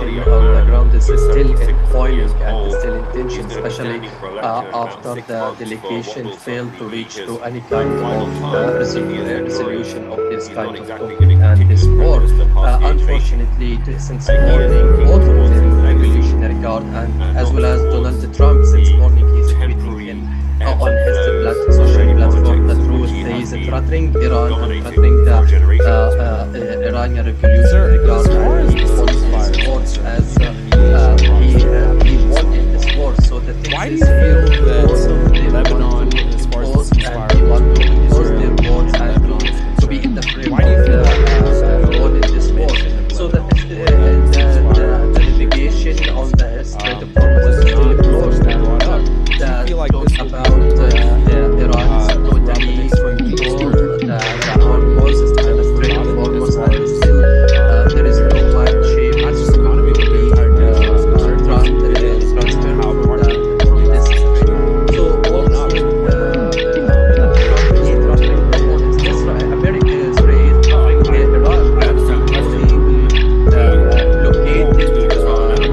situation on the ground is still in boiling and is still in tension, especially after the delegation failed to reach to any kind of resolution of this kind of conflict and this war. Unfortunately, since morning, both of them, Revolutionary Guard and as well as Donald Trump, since morning he's tweeting on his social platform the truth. He is threatening Iran and threatening the Iranian Revolutionary Guard, and he wants his words as he won in this war. So the thing is here, both of them Lebanon want to as far as impose and ceasefire they want to impose their words and to be in the frame Why do you of feel the role in this war. So the navigation on the Strait of Hormuz is still closed, and the feel like talk this will be about Iran is totally control the Hormuz and the Strait of Hormuz, and still there is no one shape not just economy, but the entire transfer from this strait. So also America is raised Iran blockaded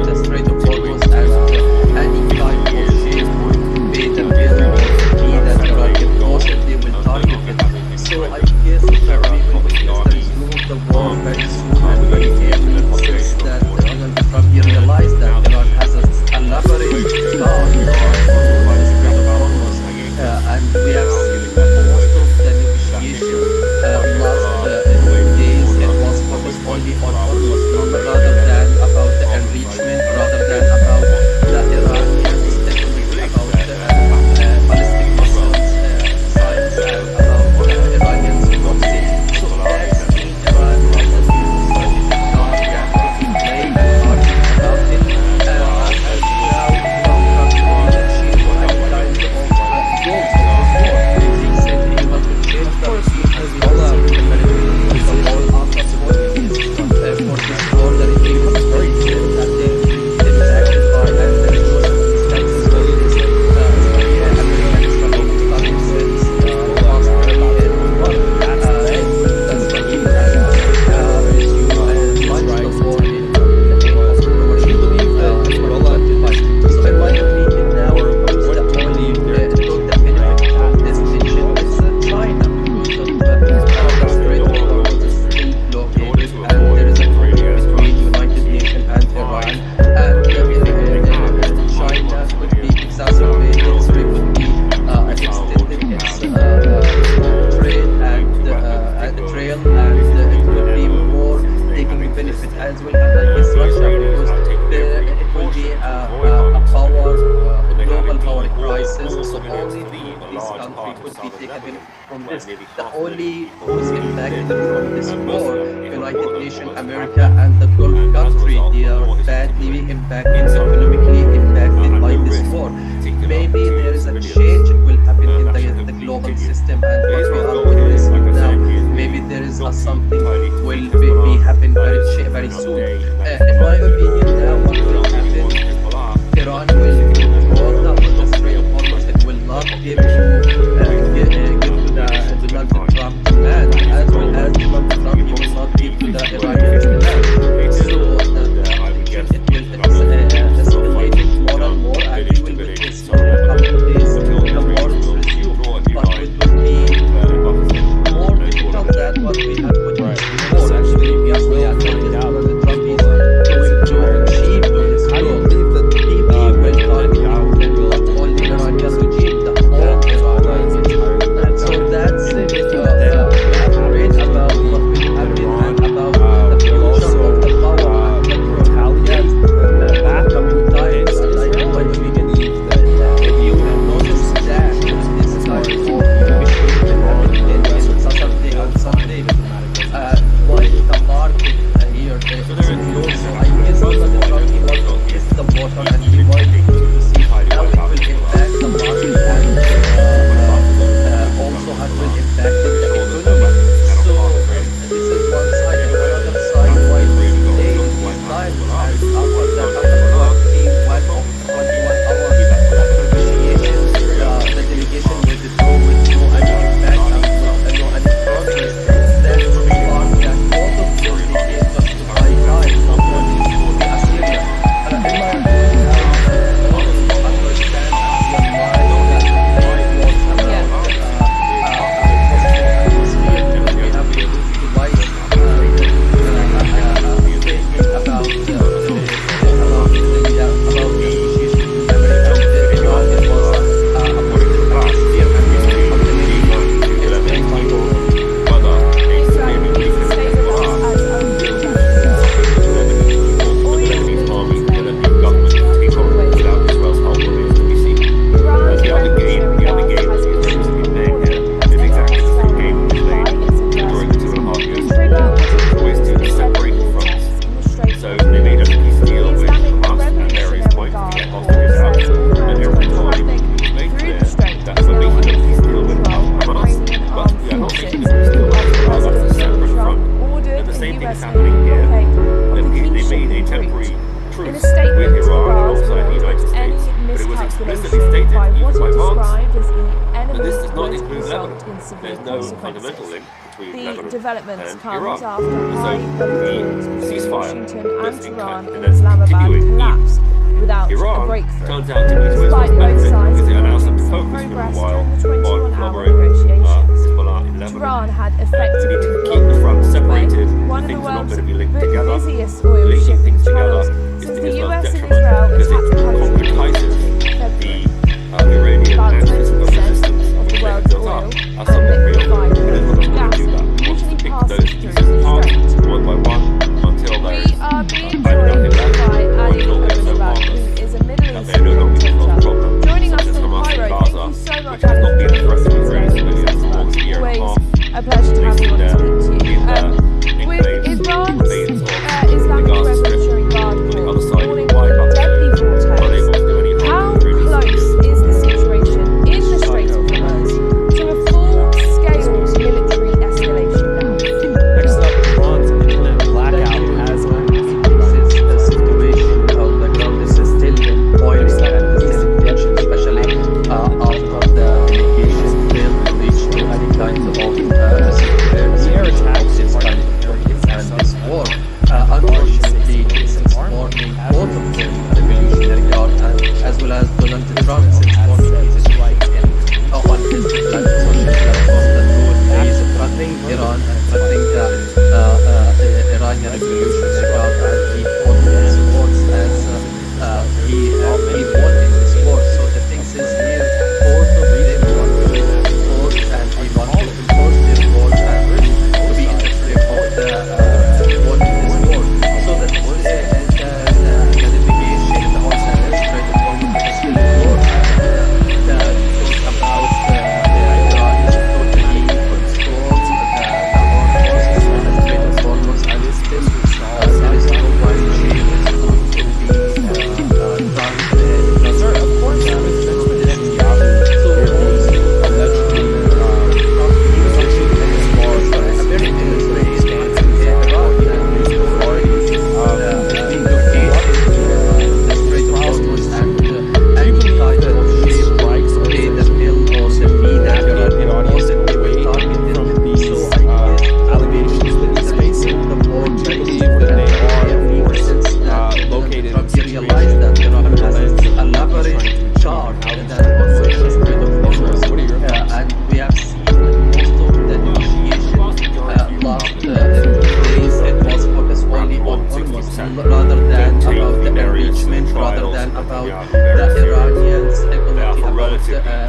the Strait of Hormuz, and any kind of shape would pay the bill or be that Iranian forces they will target it. So I guess that we will resume the war very soon and very early, since that Donald Trump realized that Iran has a elaborate plan for the Strait of Hormuz, and we have seen most of the negotiation last days it was focused only on Hormuz rather than about the enrichment, rather than about the Iranians techniques, about ballistic missiles science, and about Iranians proxy. So that's in Iran has a new strategic plan and playing hard about it. And now Trump has achieved any kind of goals of this war. He said he wants to change the regime as well as the military the whole after 40 years. For this war, the regime is very clear that they will sacrifice and there is no circumstances for this American strategic planning since last 2021. That's the reason resume and launch the war in the name of February 25. So in my opinion now, who's the only took the benefit of this tension? It's China. So the Strait of Hormuz is still blockaded, and there is a conflict between United Nations and Iran, and China could be exacerbated, so it could be extended its trade and the trail, and it will be more taking benefit as well as I guess Russia, because it will be a global power crisis. So only this country could be taken benefit from this. The only who's impacted from this war, United Nations, America, and the Gulf country, they are badly impacted, economically impacted by this war. Maybe there is a change will happen in the global system, and what we are witnessing now, maybe there is something will be happen very soon. In my opinion, now what will happen? Iran will control the Strait of Hormuz. It will not give to the Donald Trump demand, as well as Donald Trump will not give to the Iranians demand. So it will escalate more and more, and we will witness in the coming days the war to resume. But it will be more difficult than what we have witnessed before. Actually, we are Donald Trump is going to is happening here. They made a temporary truce with Iran alongside the United States, but it was explicitly stated even by Vance that this does not include Lebanon. There's no fundamental link between Lebanon and Iran. So the ceasefire that's been cut and that's continuing Iran turns out to be to its benefit because it allows them to focus for a while on covering Hezbollah in Lebanon. Iran had They need effectively to keep the front separated. one of the Things are not world's going to be linked together. busiest oil Linking shipping things together channels is since the not US and detrimental Israel because attacked it countries concretizes in the February. Iranian About and 20% physical resistance of the that world's built oil up and as something real. liquefied But it's not going to gas do that. It wants to usually pick passes those through pieces the apart strait. one by one until We there's are being either joined nothing left by or Ali until they're so Abdullah, harmless who is a Middle that East they're no longer a commentator. problem, Joining such us as from Hamas in Cairo, Gaza, thank you so much, which has Ali, not been for addressed joining with us Israeli today. civilians for almost a year and a Always half. a pleasure to have you on to speak to you. In their With enclaves, Iran's invades of Islamic the Gaza Strip, Revolutionary Guard on the Corps other side of falling the wide into deadly unable vortex, to do any harm how to Israeli close civilians. is the situation in the Strait of Hormuz to a full-scale military escalation now? Next up, Iran's internet blackout has This is a situation on the ground is still boiling and still tension, especially after the delegation failed to reach to any kind of air attacks this kind of conflict and this war. Unfortunately, since morning, both of the Revolutionary Guard and as well as Donald Trump since morning is striking on his social platform that he is threatening Iran and threatening the Iranian Revolutionary Guard, and he fought in sports as he won in the sport. So the thing is here, both of them want to force and they want to impose their war and to be in the frame of the war in this war. So that the navigation on the Strait of Hormuz is still war, and the talk about Iran is totally controlled the Hormuz and the Strait of Hormuz, and it's still there is no one change is going to be done Sir, of course, with Netanyahu allegedly a very military stance in Iran and news authorities being the Strait of Hormuz and any kind of shape strikes the bill or the fee that Iranian away from these allegations that he's facing, the war do you believe that they are, of course, located in a realize that Iran has a leverage charge How that Hormuz, the Strait of Hormuz. What are your thoughts? And we have seen most of the negotiation last days, it was focused only on Hormuz rather than about the enrichment, rather than about the Iranians' ability about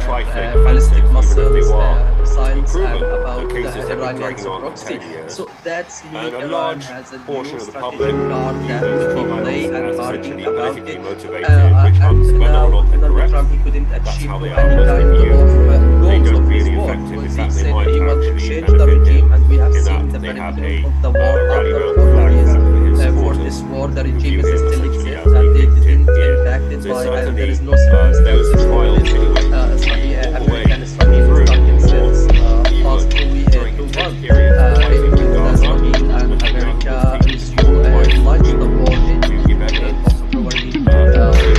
ballistic missiles, missiles, and about the Iranians' proxy. So that's me. And a Iran large has a portion new of the strategic public card that views we trials play and as arguing essentially about politically it. motivated, And which comes whether or now not they're Donald correct. Trump, he couldn't That's achieve how they any are kind most of view. They goals don't of his really war. effective. Because In he fact, they said might he wants to actually change the benefit regime, him and we have in seen that the they have benefit a of the war rally after round 4 flag years. that his For supporters this war, the regime view is him still essentially exists, as and a they didn't victim. impacted So by, and certainly there is no those circumstances trials for this anyway American through Israeli talking since past even 2 during months. intense periods of fighting in Israel Gaza and when America Netanyahu launched the war in to give evidence. February. So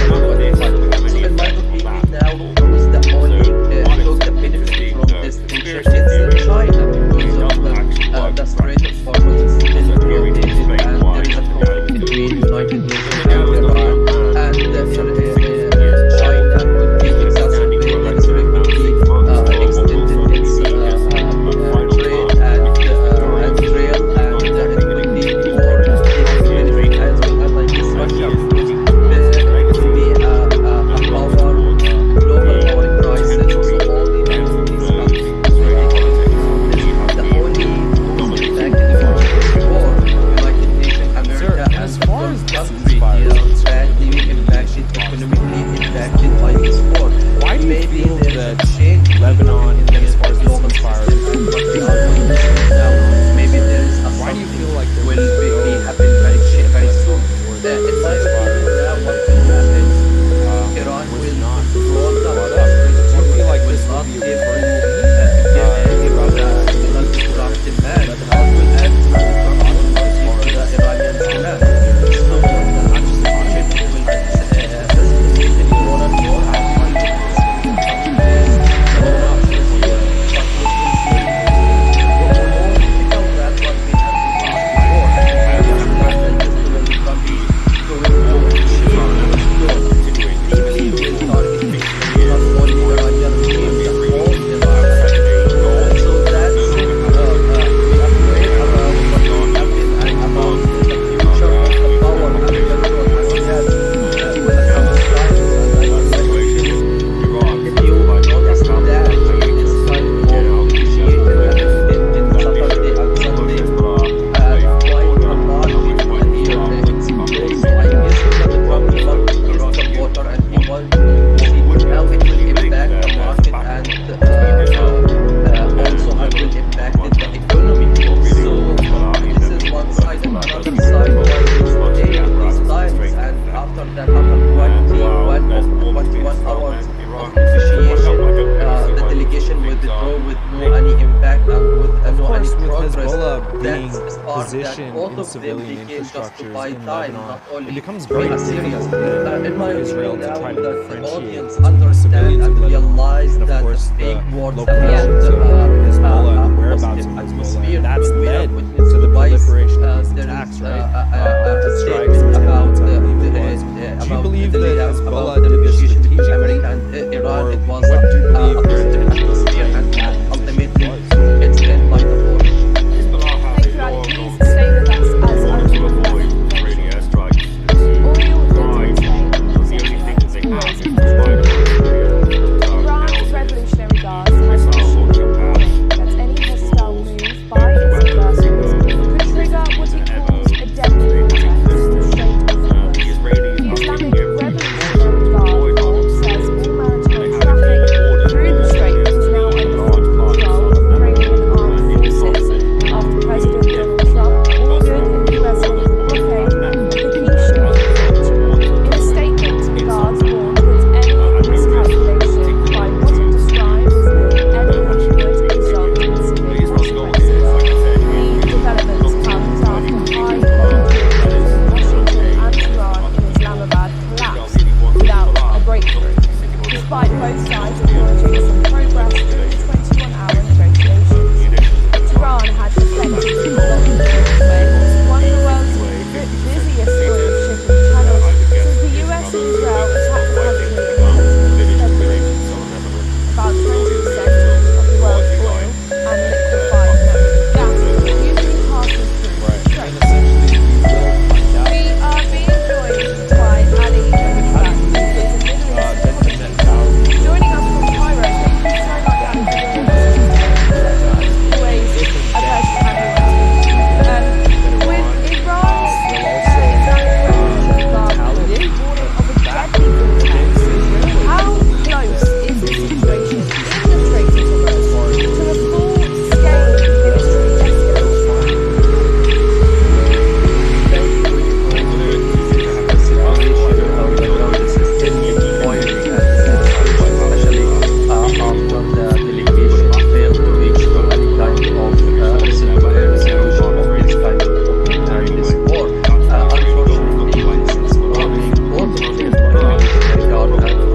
none of this will have any So in my effect on opinion, that. now who's the only took the Interesting benefit from the this tension? conspiracy It's theory China, because doesn't of actually work the in Strait of practice. Hormuz is still There's a theory to blockaded, explain and why there is a Netanyahu conflict is doing between this. United Nations and Netanyahu is not a Iran, young man. and He's China some 60 could years be old, standing for exacerbating election this at could about be 6 that being spark that positioned both in of them civilian became just to buy infrastructures in time, Lebanon, not only it becomes the very Assyrians. difficult In my for Israel opinion, to now try to that the differentiate audience between the understand civilians and of Lebanon realize and, of that the course, the fake words local about elements of Hezbollah and the whereabouts positive of Hezbollah. atmosphere And that's we have led witnessed to the twice. proliferation of these There attacks, is right? a Strikes statement and about tensions, I believe it was. Do you believe that Hezbollah the did this negotiation between strategically? America and Iran. Or It was what do you a believe positive their atmosphere, and position ultimately was? it's end by the war. Thank you, Ali. Please stay with us as I will avoid really airstrikes. Oil Right. The only thing that they have is to try to Iran's Revolutionary Guards has issued a warning that any hostile move by its adversaries could trigger what it calls a deadly conflict in the Strait of Hormuz. the Israelis The are Islamic making every Revolutionary Guard Corps says all maritime traffic through the strait is now under full control of Iranian armed forces after President Donald Trump ordered a US naval blockade of the key shipping port. In a statement, the guards warned that any miscalculation by what it described as the enemy could result in severe consequences. The developments comes after high between Washington and Tehran in Islamabad collapsed without a breakthrough, despite both sides acknowledging some progress through the 21-hour negotiations. Tehran had effectively blocked the Suez, one of the world's busiest oil shipping channels, since the US and Israel attacked the country in February. About 20% of the world's oil and liquefied natural gas usually passes through the Right. strait. And essentially, we will find out. We are being joined by Ali Benjamin, who is a Middle East economist. Joining us from Cairo. Thank you so much, Ali, for joining us today. Always a pleasure to have you on. With Iran's Islamic Revolutionary Guard warning of a deadly conflict, how close is the situation in the Strait of Hormuz to a full-scale military escalation?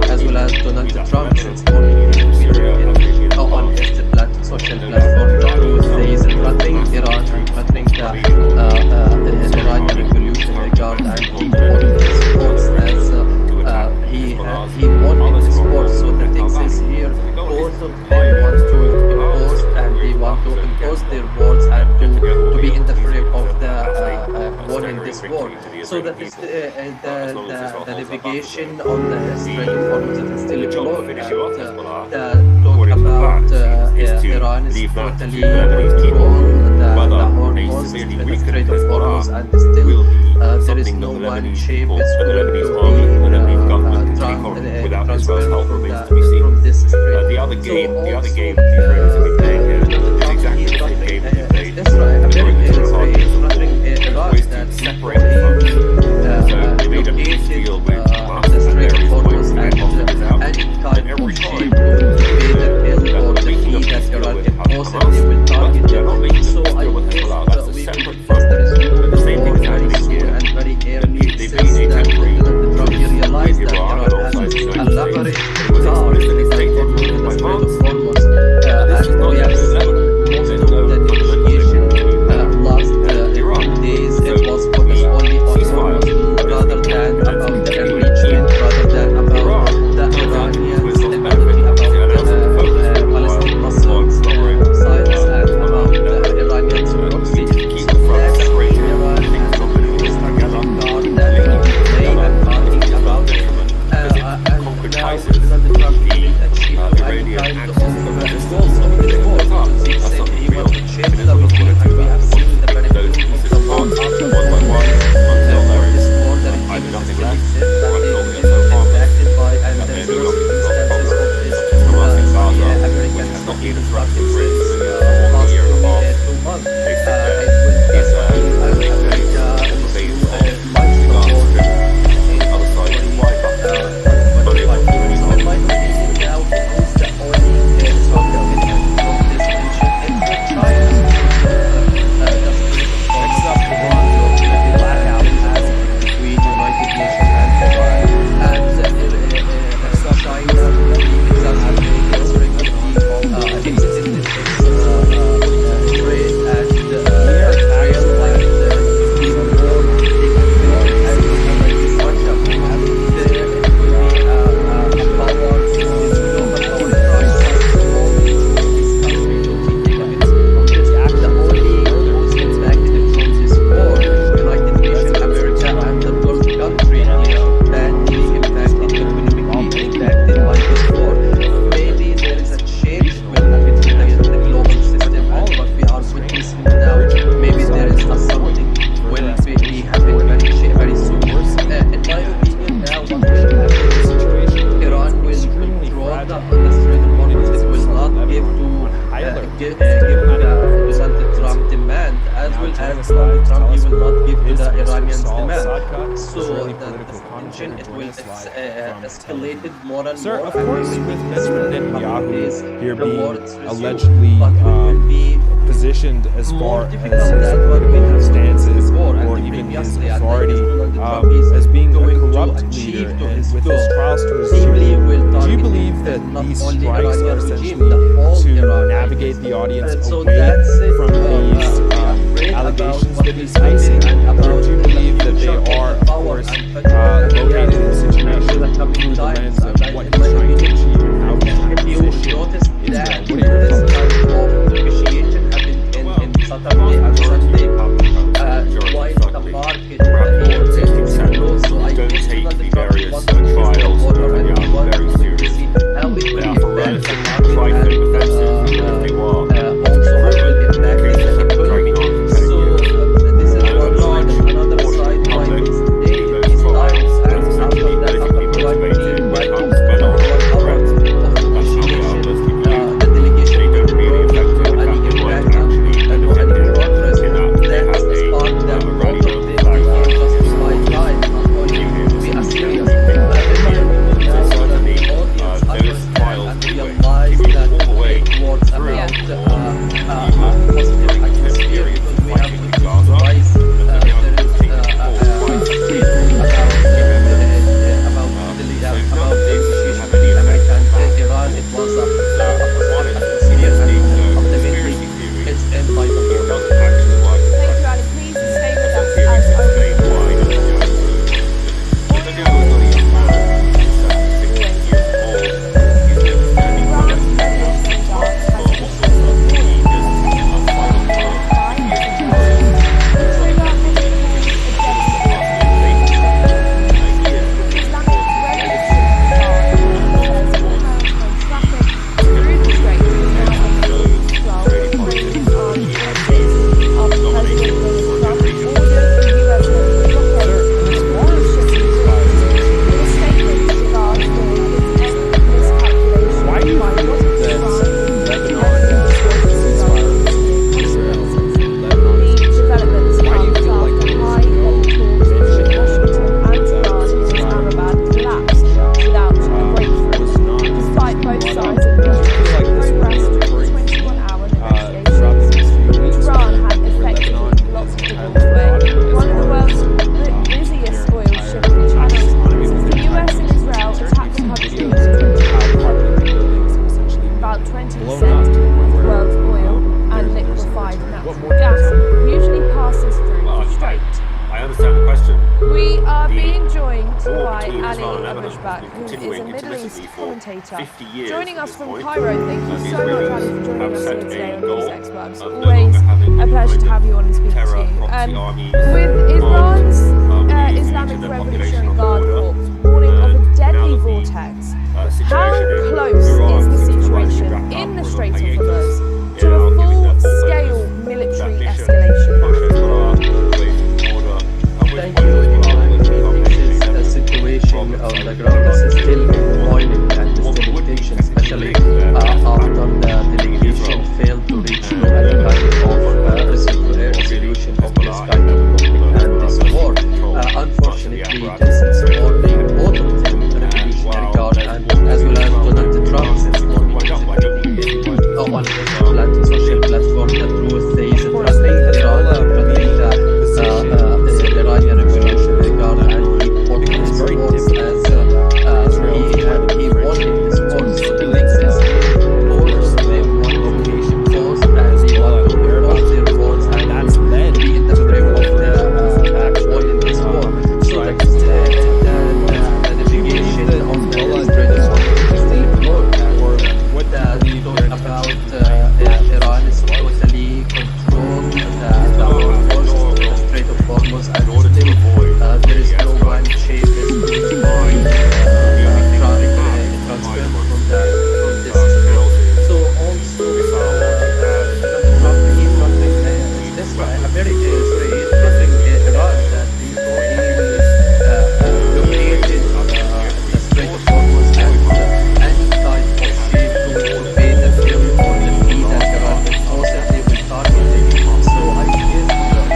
As well as Donald Trump since morning on his social platform, the truth says threatening Iran and threatening the Iranian Revolutionary Guard, and he won his sports as he won in the sports. So the thing is here, both of them want to impose, and they want to impose their words and to be in the frame of the winning this war. So that is the navigation on the Strait of Hormuz that is still closed. Talk about Iran is totally control the Hormuz, the Strait of Hormuz, and still there is no one shape is going to be transferred from this strait. The other game, So the other also, game Ukraine is going to be playing here is exactly the same game we played. Israel, America is Ways Iran to that separate the functions. So they made a peace deal with Hamas the and Strait of various Hormuz, points and any type every of time shape to invade the hill or the key that Iran can possibly will target them. So I guess we will face the result But the same thing more is very happening soon here. and very early They since made a that temporary Trump realized that Iran Iran and has also the a United leverage States. It was guard in explicitly the stated Strait by of France Hormuz. as Donald Trump he will not give to the Iranians demand. So the tension it will escalated more and Sir, more. of course, with Benjamin Netanyahu here being allegedly allegedly positioned as far as his political stances or even his authority as being a corrupt leader and with his trials to his children, do you believe that these strikes are essentially to navigate the audience away from these allegations that he's facing? Or do you believe that they are, of course, located in a situation through the lens of what he's trying to achieve and how he's trying to position Israel? What are your thoughts? Saturday and Sunday, while the market don't take the various trials of Netanyahu very seriously. They are horrific, trifling, offensive, even if they were. The cases have been dragging on for 10 years. This is And a large another portion of side the why public these view days those trials as after essentially that politically motivated when it comes to whether or not it's correct. That's how they are mostly viewed. the delegation They don't really affect it the fact they weren't actually independent in that they have a radio flag justify time, not only to be a serious so certainly those trials and anyway realize keep that you all the way towards through about during positive this atmosphere period because we have fighting in to Gaza. rise Netanyahu there has is taken the full fight. about the None of this will have any American effect on Iran. It was a one positive is atmosphere the and conspiracy ultimately theory. it's end by the It war. doesn't actually work. Thank you, Ali. Please stay with Some us theories as explain why Netanyahu is Netanyahu is not a young man. He's 76 years old. He's been standing for less than 10 years. But also, he does have a final term. He is in Why do you think that Lebanon is supposed to ceasefire with Israel and Lebanon is developments Why do you feel like there high is no mention Washington and Tehran collapsed without a breakthrough, was not despite both brought sides up? admitting Do you feel like this progress will be in referring to 21-hour throughout the negotiations. next few weeks? Iran had where effectively Lebanon blocked the has waterway, brought one of the as world's far as, busiest their oil entire shipping channels. economy with The their US and entire Israel concern. attacked the We've country seen videos of how part of the buildings have essentially been about 20% blown up to the point of the where, world's oil and there's no liquefied return. What natural more gas can you say? usually passes through Well, the strait. I understand the question. We are The being joined war by between Ali Israel and Lebanon Abushbak, has been who is a continuing Middle East intermittently for commentator. 50 years Joining at us this from point. Cairo, thank you The so much, Ali, for Israelis joining have us set here today a on goal NewsX Works. of no Always longer having a any pleasure kind to of have you on and speak to terror you. proxy armies With command, Iran's easy Islamic to the Revolutionary population Guard on the Corps border. warning of a And deadly now that the, vortex, how situation in close Iran is the seems to have situation wrapped up in the with a Strait of hiatus. Hormuz They to are a giving their full-scale full focus military that mission escalation? push Hezbollah away from the border, at which Thank point you. Hezbollah will We become think a the situation on the ground is still boiling and still in tension, especially after the delegation failed to reach any kind of resolution of this kind of conflict and this war. Unfortunately, this is supporting both of them, the Revolutionary Guard and as well as Donald Trump, since morning on the social platform, the truth says threatening Iran, threatening the Iranian Revolutionary Guard, and he put his words as he wanted this war. So the thing is, both of them want to cause and they want to impose their words and That's led be in the frame of the war in this war. So the navigation of the Strait of Hormuz is still blocked. What do you believe Talk about Iran is totally controlled the forces of the Strait of Hormuz and still there is no one shape is being transferred from this. So also Trump is threatening this a very sorry he's threatening Iran that he will located the Strait of Hormuz and any type of shape to obey the will or the fee that Iran will possibly will target it. So I guess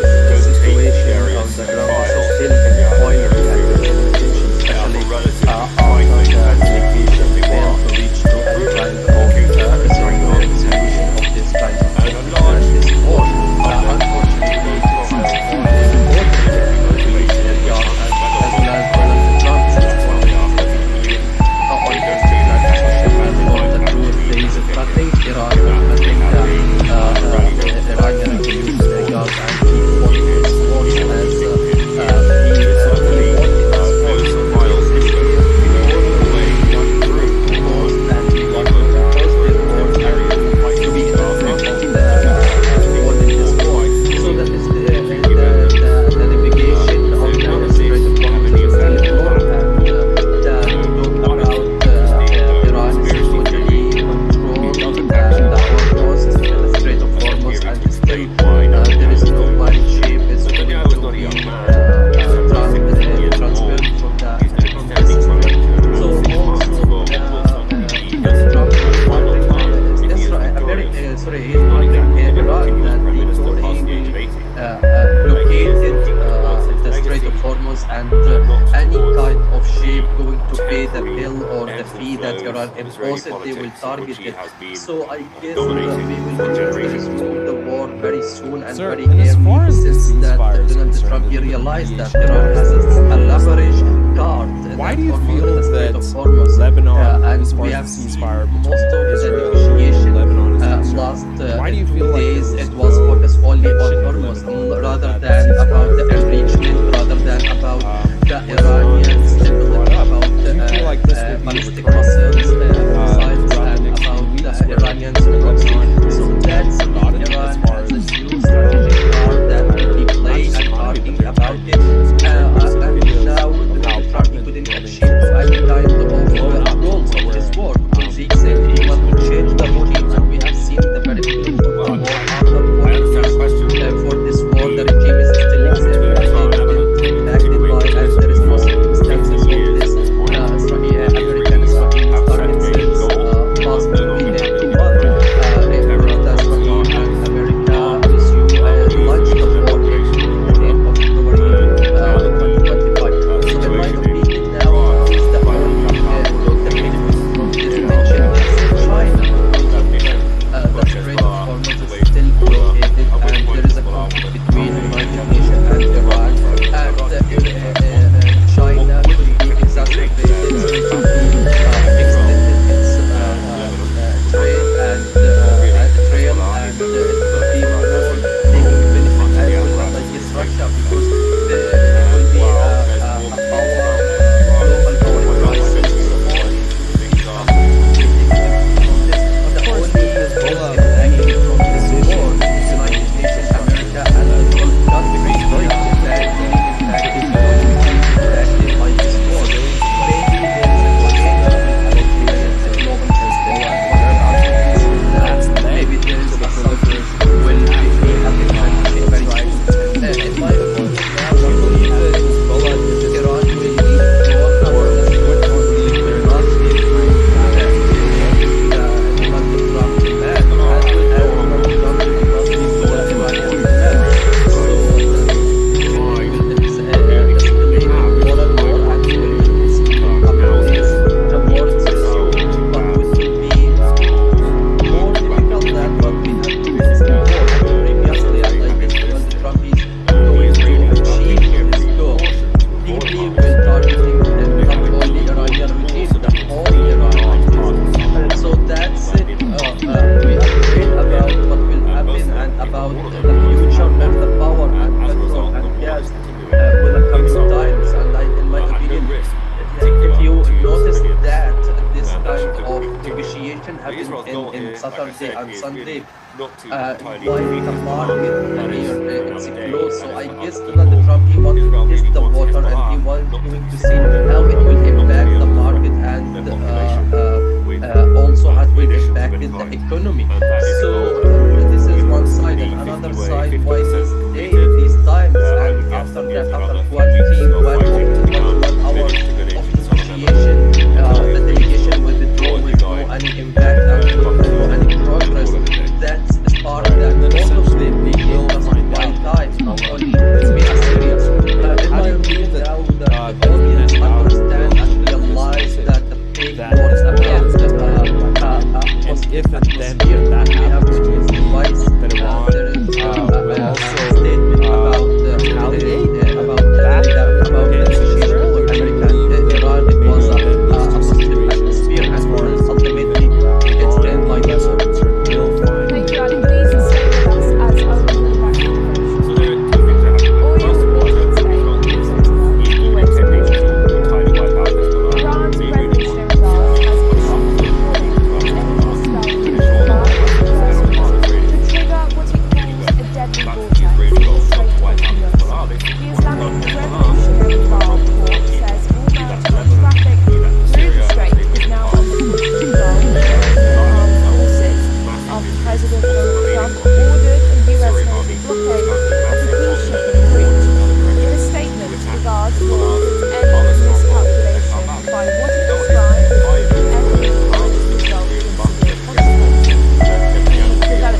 the situation on the ground is still boiling at the tension, especially after the delegation failed to reach to any kind of resolution sorry, he's warning Iran that he blockaded the Strait of Hormuz, and any kind of ship going to pay the bill or the fee that Iran imposed, they will target it. So I guess we will resume the war very soon and Sir, very and as far early, as the since that ceasefire is Donald concerned, Trump the realized that Iran has a leverage card. why that do you Hormuz, feel the Strait that of Hormuz, Lebanon, and as far we as have the seen ceasefire most between of the Israel negotiation and Lebanon is concerned, last why do you 2 feel like days, there it was was no focused only on mention of Hormuz Lebanon rather that than about the ceasefire enrichment, rather than about the was Iranian brought stability, up? about Do you feel like this will be ballistic recurrent missiles, missiles, throughout the and next few about weeks, the where Iranian supremacy? Lebanon So is that's forgotten as Iran far has a as new strategic card that will be not playing just and economy, talking but their about it. targets. And Videos now of Donald how Trump apartment couldn't buildings achieve any kind of blown up, goals of where his war. He said he want to change the regime, and we have seen the benefit of the war after 40 years. For this war, the regime is still impacted by, and there is no circumstances of this American-Israeli target since last 2 months. That's what America resumed launched the war in February 2025. So in my opinion, now is the only the big mention is China. The Strait of Hormuz is still blockaded, and there is a conflict between the United Nations and Iran, and China could be exacerbated due to extended its trade and trail, and it could be more taking benefit as well against Russia, because it will be a global power crisis. The only Hezbollah impacted from this war is the United Nations, America, and the world countries that impacted by this war. Maybe there is a potential with the global system and what we are facing now. Maybe there is a something will be happening very soon. In my opinion, now Do you believe that Hezbollah could just Iran will withdraw, or what do you believe they're not deeply will targeting not only Iranian regime, the whole Iran. So that's it. We are afraid about what will happen and about the future of the power and petrol and gas with the coming times. And in my opinion, if you notice that this kind of negotiation happened in Saturday and Sunday, why the market it's closed. So I guess Donald Trump, he wants to test the water, and he wants going to see how it will impact the market, and also how it will impact the economy. So this is one side, and another side, why this day, these times, and after that, after 21 hours of negotiation, the delegation will withdraw with no any impact and with no any progress. That's part that most of them will find time, not only to be serious. In my opinion, now the audience understand and realize that the fake wars about and if and then here that we have happens, to use device. that Iran There is will a also statement about retaliate about the negotiation with America and Iran. It was a positive atmosphere, and ultimately it's end like that. Thank you, Ali. Please stay with us as I will bring back the information. All your reporting today is always Iran's Revolutionary Guard has issued a warning that any hostile could trigger what it calls a deadly vortex in the Strait of Hormuz. The Islamic Revolutionary Guard Corps says all maritime traffic through the strait is now under control of the armed forces after President Donald Trump ordered a US Navy blockade of the key shipping route. In a statement, the Guard warned that any miscalculation by what it described as an enemy might result in severe consequences. The development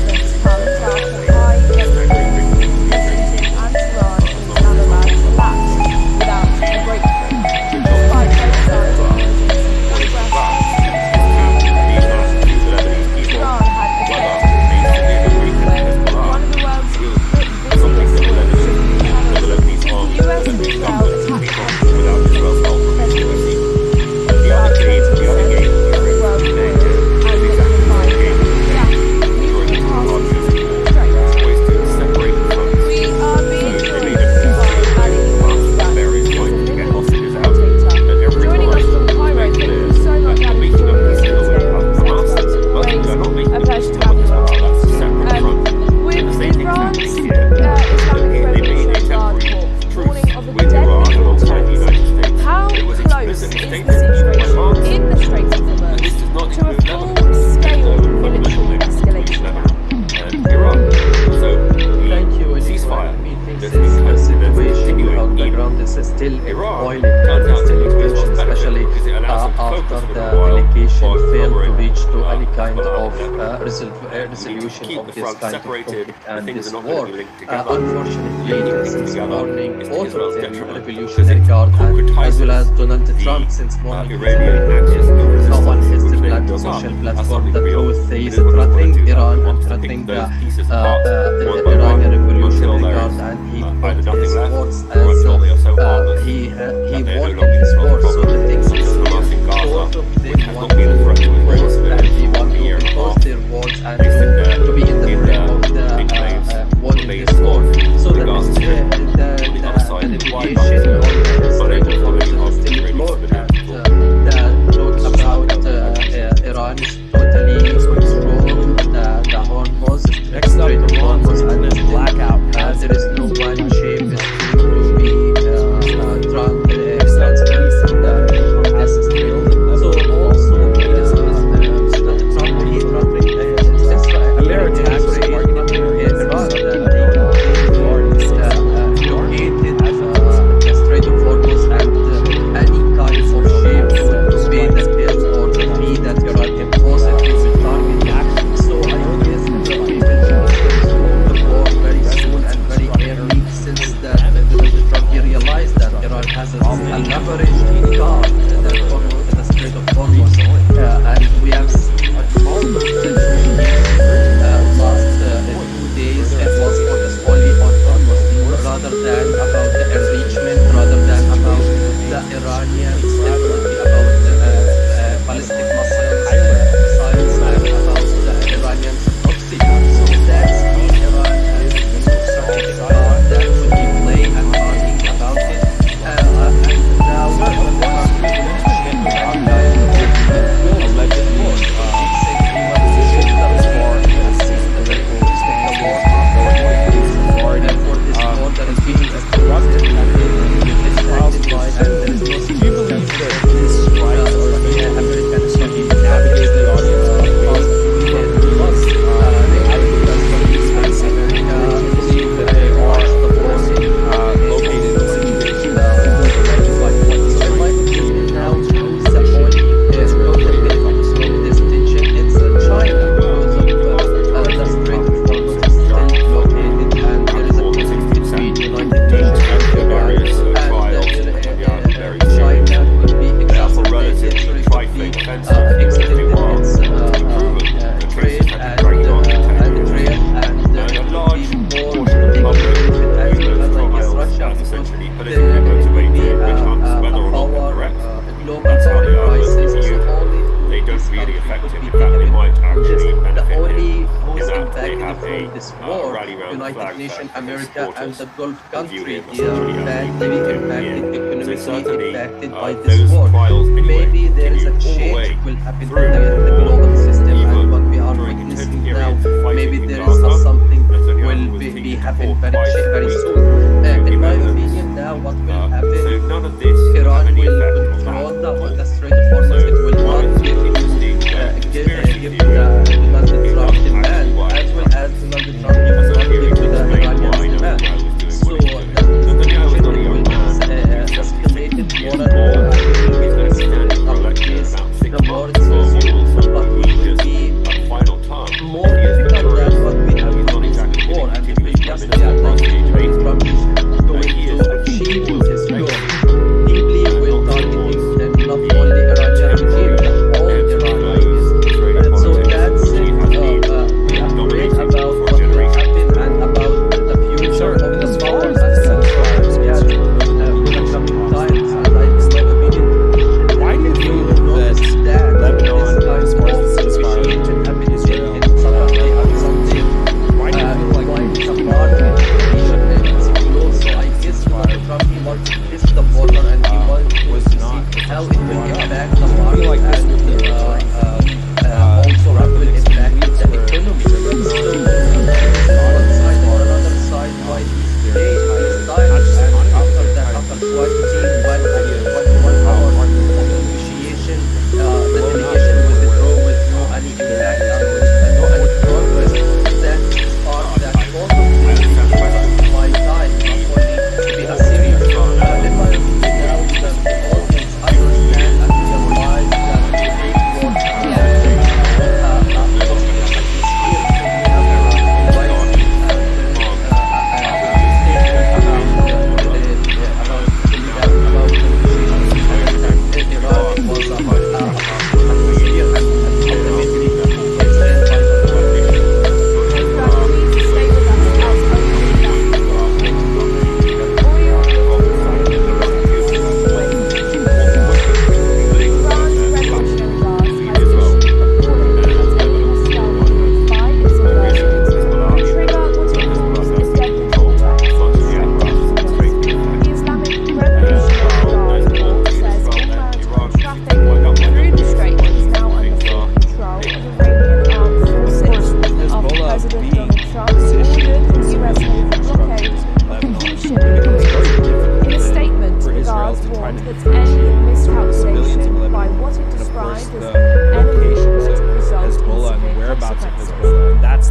kind Hezbollah of in Lebanon. You need to resolution keep of the this fronts kind of separated. conflict The and things this are not going war. to be linked together. Unfortunately, The only thing since together morning, is to both of Israel's them, detriment, because Revolutionary it Guard as well as concretizes Donald the Trump, since morning he's Iranian very axis of on resistance, his which they've built up, social as platform, something the real. truth And is Israel doesn't want to threatening do that. Iran It and wants to pick threatening those pieces apart the one by Iranian one until Revolutionary there Guard, is and he either put nothing his left words or as until they are so heartless he that they're no wanted longer his Israel's words. So problem. the things Such is as here, Hamas in Gaza, both of which them has want not been a threat to Israeli both and civilians they for want more than a to year and a impose half. their words and They sit there to be in the in frame of their the enclaves one on in May this war. 4th So with the Gaza Strip. On the other side, navigation wide on back the Strait unable of to follow any Hormuz of is the still Israeli closed, civilian and people. the talk about Iran is totally control the Hormuz, Next up, Strait of Iran's Hormuz, and internet still blackout has there is no one ship is going to be transferred from this strait. So also Trump he threatening Israel, American Israel threatening Iran that they located the Strait of Hormuz, and any kind of ship will pay the bill or the fee that Iran imposes, they will target it. So I guess that we will start the war very soon and very early, since that Donald Trump he realized that Iran has a leveraged guard that Hormuz, the Strait of Hormuz, and we have seen last 2 days it was focused only on Hormuz rather than about the enrichment, rather than about the Iranian stability, about ballistic missiles, and about the Iranian proxy. So that's the Iran has a strategic card that could be played and talking about it. And now allegedly America and the Gulf country badly impacted economically impacted by this war. Maybe there is a change will happen in the global system, and what we are witnessing now, maybe there is something will be happen very soon. In my opinion, now what will happen? Iran will control the Strait of Hormuz. It will not give the Donald Trump demand, as well as Donald Trump he will not give to the Iranian demand. So the situation will escalated more and more. The more it's resumed, but it will be more difficult than what we have witnessed before, and it will just be a Trump is going to achieve his goal. Deeply will targeting not only Iranian regime, but all Iranians. So that's it.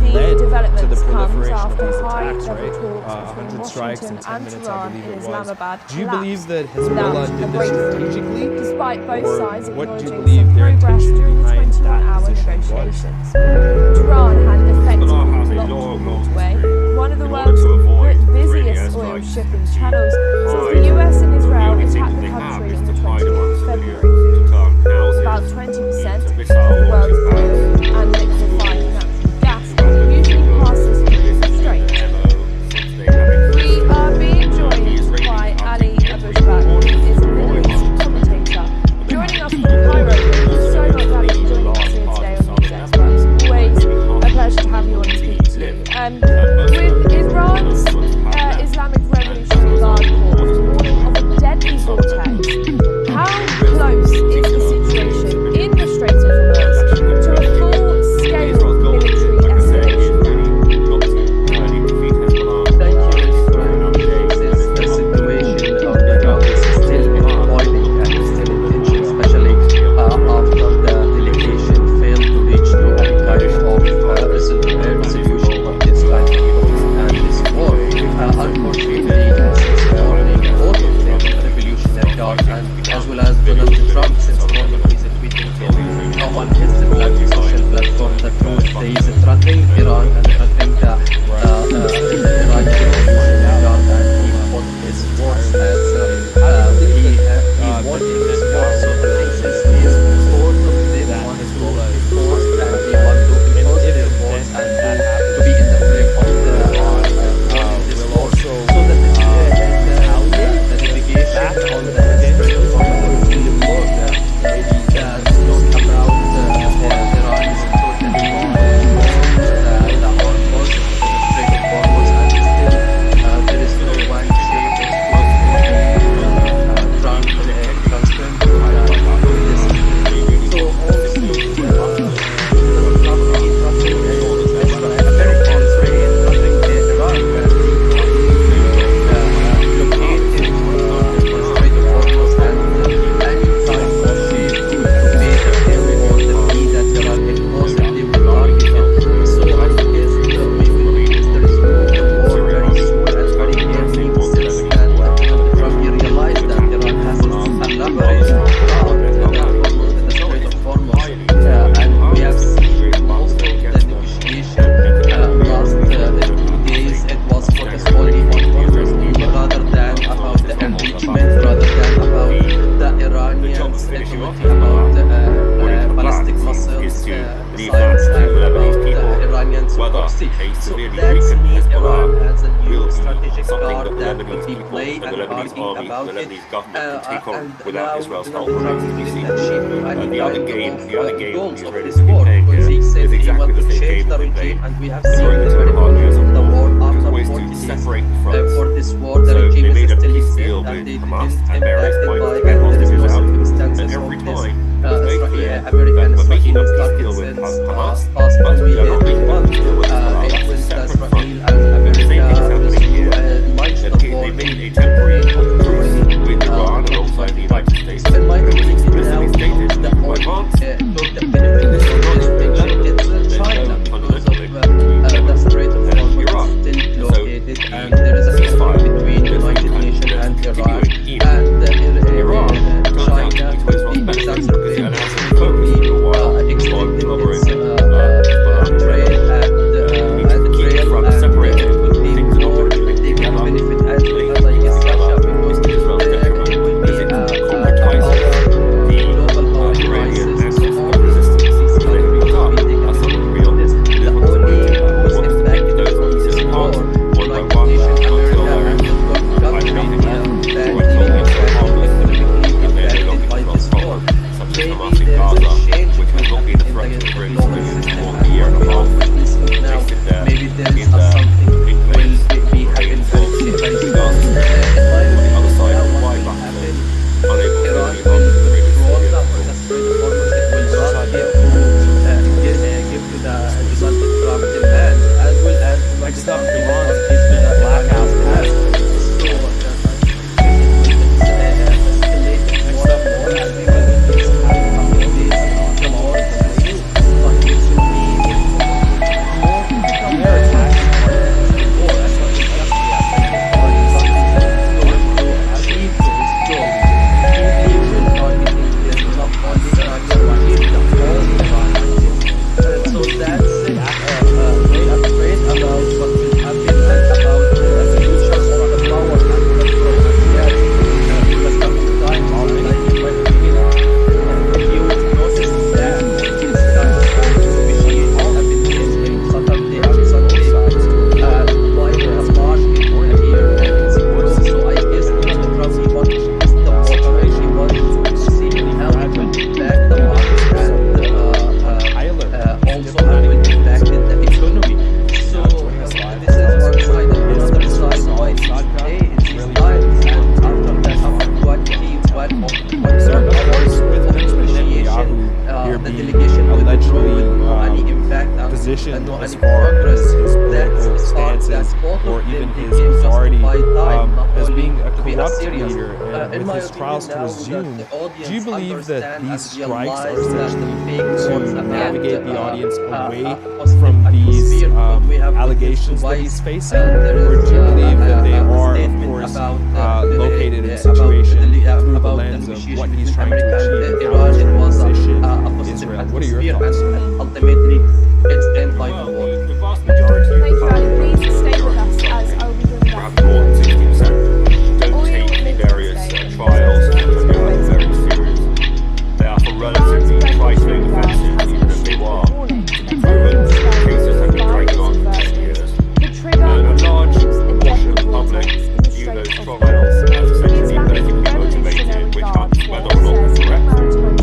the led to the developments comes proliferation of after these attacks, high-level right? talks 100 between strikes in Washington 10 and minutes, I Tehran believe in it was. Islamabad Do you believe collapsed that without Hezbollah a did this breakthrough, strategically? despite both Or sides what do you acknowledging believe some their progress intention during the behind that 21-hour position was? negotiations. Tehran had effectively Hezbollah has a blocked long, the long waterway, history one of the in order world's to avoid Israeli busiest oil airstrikes shipping to channels since hide. the US and The Israel only thing attacked that the they have country is on to the hide 20th among of civilians, February. to turn houses About 20% into of missile the world's launching oil pads. and liquefied natural gas usually passes through the strait. We are being joined by Ali Abushbak, who is a Middle East commentator, joining us from Cairo. Thank you so much, Ali, for joining us here today on NewsX. It's always a pleasure to have you on and speak to you. With Iran's Islamic Revolutionary Guard Corps warning of a deadly vortex, how close is the situation in the Strait of Hormuz to a full-scale military escalation? Thank you, Ibrahim. Since the situation on the ground is still boiling and is still in tension, especially after the delegation failed to reach to any kind of resolution of this kind of conflict and this war. Unfortunately, since morning, both of them, Revolutionary Guard and as well as Donald Trump, since morning is tweeting on his social platform the truth. He is threatening Iran and threatening the Iranian Revolutionary Guard, and he put his words as he wanted his words. So the thing is both of them want to be forced and they want to impose their words and to be in the frame of this war. So the delegation on the Strait of Hormuz will report that talk about Iran's totally the whole process of the Strait of Hormuz, and still there is no one shape is transparent to this. So also without Israel's help. The other game goals of Israel this is war, playing because he here said is he exactly want the to same change game the they regime, played and we have seen during the the 2.5 years of the war war. after Ways 40 to days. separate the fronts. For this war, the So regime they made is a still peace exist, deal and with they Hamas didn't at various impacted points by, to get and there is no hostages out. circumstances And of every this. time it was made clear American that by making a Israel peace deal with since Hamas, past but we we are not making a month, peace deal with Hezbollah. That's a since separate Israel front. and And the same thing is America happening here. launched They the war. made a temporary truce with Iran alongside the United States. In my But it was opinion, explicitly now stated the by only France took the benefit this is of not this tension. It's China because of the Strait of Hormuz is still blockaded, and there is a conflict between the United Nations and Iran. And Iran turns out to China be to Israel's benefit because it exacerbates allows them to focus for a while on extended its collaborating with trade and progress. his That's political stances both or of them even his became authority justified time, not as only being a to be corrupt serious. leader, and In with my his trials to opinion, now resume, that the audience do you believe that understand these and strikes are realize that the essentially fake wars to about navigate the audience away a positive from these atmosphere, because we have allegations that twice, he's facing? there Or is do you believe that they a are, of statement course, about located in a about situation the through the about lens the of negotiation what he's between trying to America achieve and and how Iran? he's It trying to was position a positive Israel? What are your atmosphere, thoughts? and ultimately it's end by the war. The vast majority of Thank you, Ali. public Please stay with us majority as of I'll be doing perhaps that. more than 60% don't Oil take the lifting various today trials in and the very serious. They are for relatively trifling offences, even if they are proven. Cases have been dragging on for 10 years. And a large portion of the public view those trials as essentially politically motivated witch hunts, whether or not they're correct.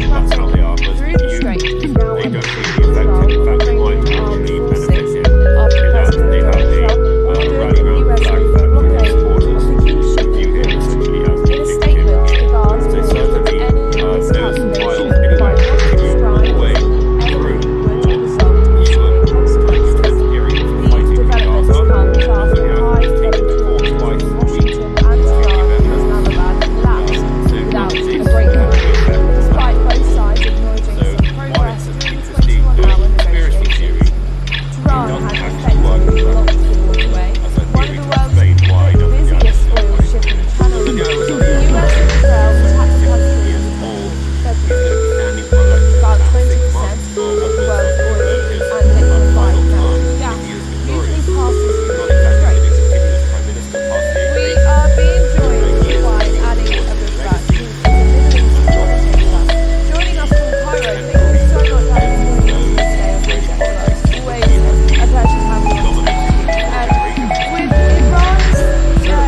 That's how they are. But through the you, strait is they now don't under really affect it. In fact, they might actually benefit it. after In that President they have Donald a Trump ordered rally the round the US flag to for blockade supporters of the key who shipping view him routes. essentially as In a dictating statement, the him. guards So warned certainly any those trials miscalculation anyway by what it continue all the described way as any through would result in even severe the consequences. intense period of These fighting in developments Gaza. come Looking after at high-level taking the court talks twice between a week Washington to and the Tehran in members. Islamabad collapsed So without this a has breakthrough, the effect despite both sides acknowledging So some while progress it's an during interesting 21-hour conspiracy theory, negotiations. Tehran doesn't has actually work effectively in blocked practice. the waterway, as a one of theory the to world's explain why busiest oil Netanyahu shipping channels. The Netanyahu is not US and Israel attacked the country in years old. He's February. going to be standing for election About in 20% 6 months of for the what will world's certainly oil be his and liquefied final natural term gas if he is usually victorious. passes He's through not the exactly strait. going to continue as Prime Minister past the We age of 80. are being joined He is by looking Ali towards his Abubakar, legacy who is a Middle East commentator, joining us from Cairo. Thank you so much, Ali, for joining us today on NewsX. It's always a pleasure to have you on the show. And with Iran's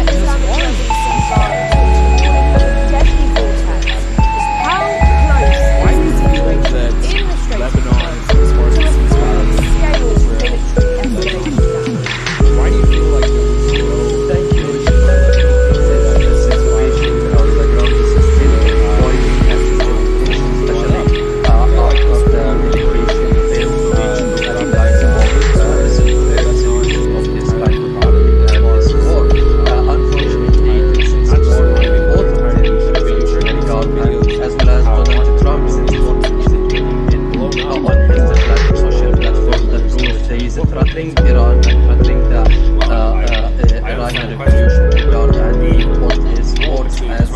Islamic Revolutionary Guard warning of a deadly vortex, how close Why do is you the feel situation that in the Strait of Lebanon, Hormuz as far as to the a ceasefire full-scale Israel, military escalation now? why do you feel like there was no Thank you, Ishmael. I think that the situation on the ground is still going as expectation, especially after the relocation failed to reach the guidelines of resolution of this kind of conflict and this war. Unfortunately, since morning, both of the revolutionary guard as well as Donald Trump since morning is engaging on his social platform that proves there is threatening Iran and threatening the Iranian Revolutionary Guard, and he put his words as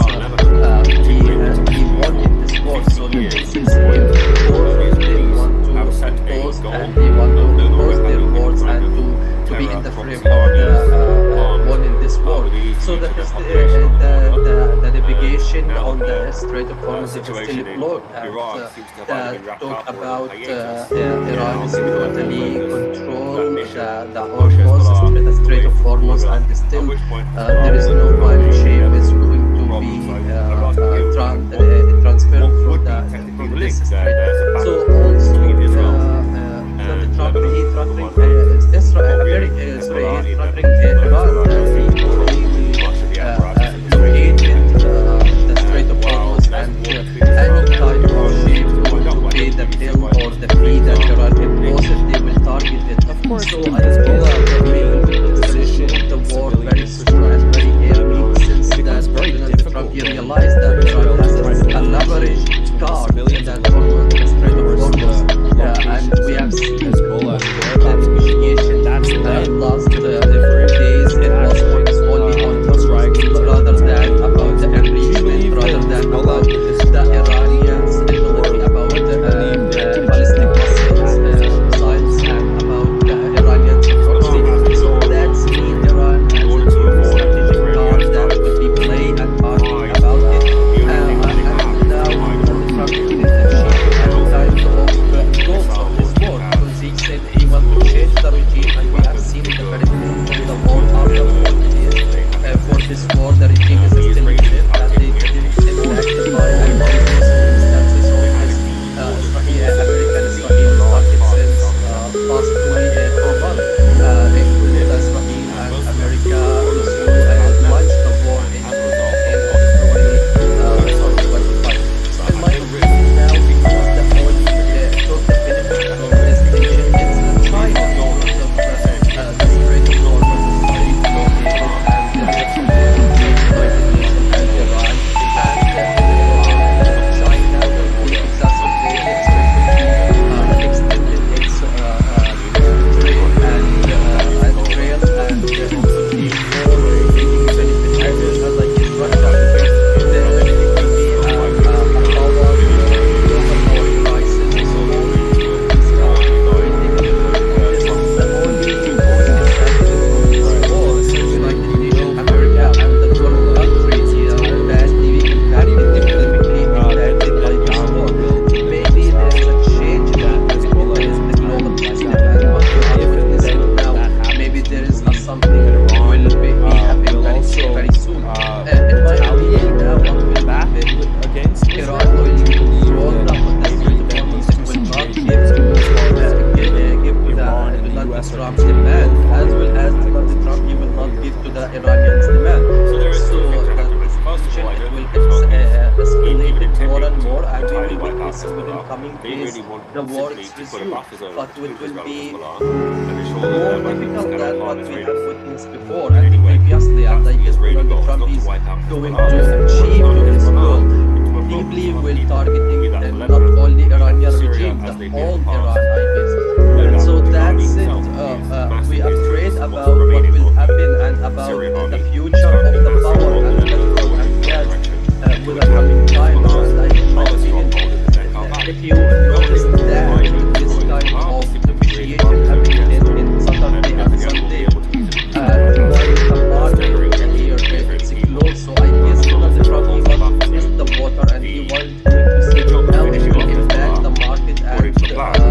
he wanted this war. So this is him. Both of them want to oppose and they want to oppose their words and to be in the frame of the one in this war. So that is the navigation on the Strait of Hormuz is still blocked, and talk about Iran is totally control the Hormuz, the Strait of Hormuz, and still there is no one ship is going to be transferred from this strait. So also Donald Trump he threatening Israel, very Israel threatening Iran that he blockaded the Strait of Hormuz, and any type of ship going to pay the bill or the fee that Iran imposes, they will target it. Of course, so I Hezbollah will position the war very strong and very heavy, since that Donald Trump he realized that Iran has a leverage card in that Hormuz, the Strait of Hormuz, and we have seen Hezbollah that demand, as well as Donald Trump, he will not give to the Iranians demand. So there is So two things that the happen. First of situation, all, I it don't will think this escalate even more intending and to more, and we entirely will wipe out witness within Hezbollah. coming They days really want the war simply is to put a resumed. buffer zone But between it will Israel and be Hezbollah and ensure that more their weapons difficult cannot than harm what we have Israelis. witnessed before But and anyway, previously, and that's I the guess Israeli Donald goal, Trump not to is wipe out going Hezbollah, to just to achieve turn his Hezbollah goal. into a He problem believe for will people, targeting be that not Lebanon, only Iranian Syria, regime, as the they've been whole in the Iran, past. I guess. No doubt So the army that's it. itself is massive We are history afraid as to what's about what remaining will of happen and the about Syrian the army. It's future of currently the massive power on the and Lebanon petrol border and in gas one direction, with which the will coming times. Hezbollah's And I in my other opinion, stronghold in Bekaa if Valley. you notice Obviously, that trying to this destroy kind Hezbollah will of simply create a appreciation buffer zone happening against them, in and Saturday and Netanyahu will be Sunday, able to easily use that while as the market staggering here the it's Israeli people. close. So I guess As long as Donald there's Trump not he a must buffer test zone, the water and he the was going to see job of how he finishing will off impact the Hezbollah, market according and to the plan,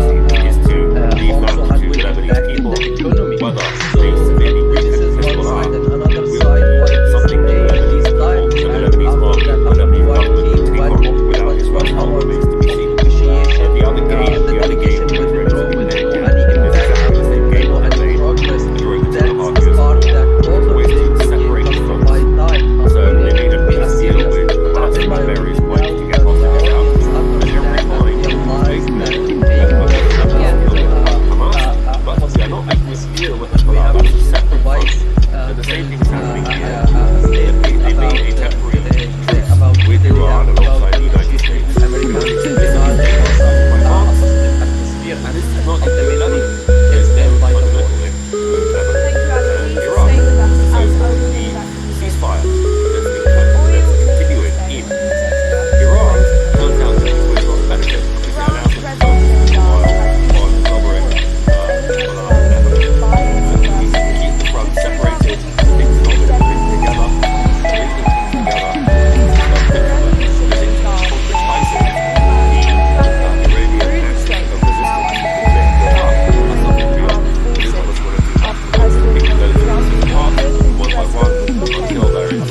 is to leave that also to and the will Lebanese impact in people. the economy. Whether So they severely this weaken is one Hezbollah side, and another will side be why he's something that the saying Lebanese these people times, and the and Lebanese after army that and the Lebanese why government keep will take one on of without Israel's help our remains to be seen. appreciation. The other game, The the other game delegation the withdraw Israelis with have been no playing any is impact exactly the same and game no they any played progress. during the That's 2.5 the years part before. that both of Ways them to became separate the fronts. justify time. So they made a We are peace deal serious. with Hamas In my at various opinion, points now to the get hostages out. audience And every understand and time, realize basically, that the when fake we're making a peace Yeah. deal with Hamas, but we are not making a peace atmosphere deal with because we Hezbollah. have That's to a separate front. improvise. So the same thing is happening here. They They made a temporary truce about with they Iran have about alongside the United negotiating States. with But America it was and implicitly Iran stated was by a France. positive atmosphere, And and this is not even ultimately Lebanon. it's There's no done by the fundamental war. link with Lebanon Thank you, Ali. and Please Iraq. stay with us So as I will the bring back to you. ceasefire that's been Oil continuing in Iran turns out to be with a lot of benefit because it allows them to focus a little while on covering Hezbollah and Lebanon. And we keep the front separated, things not going to be linked together, linking things together, start getting concretizing the Iranian axis of resistance to the clear the path. That's something real. It is what it's going to do. Keep those pieces apart, one by one, until there is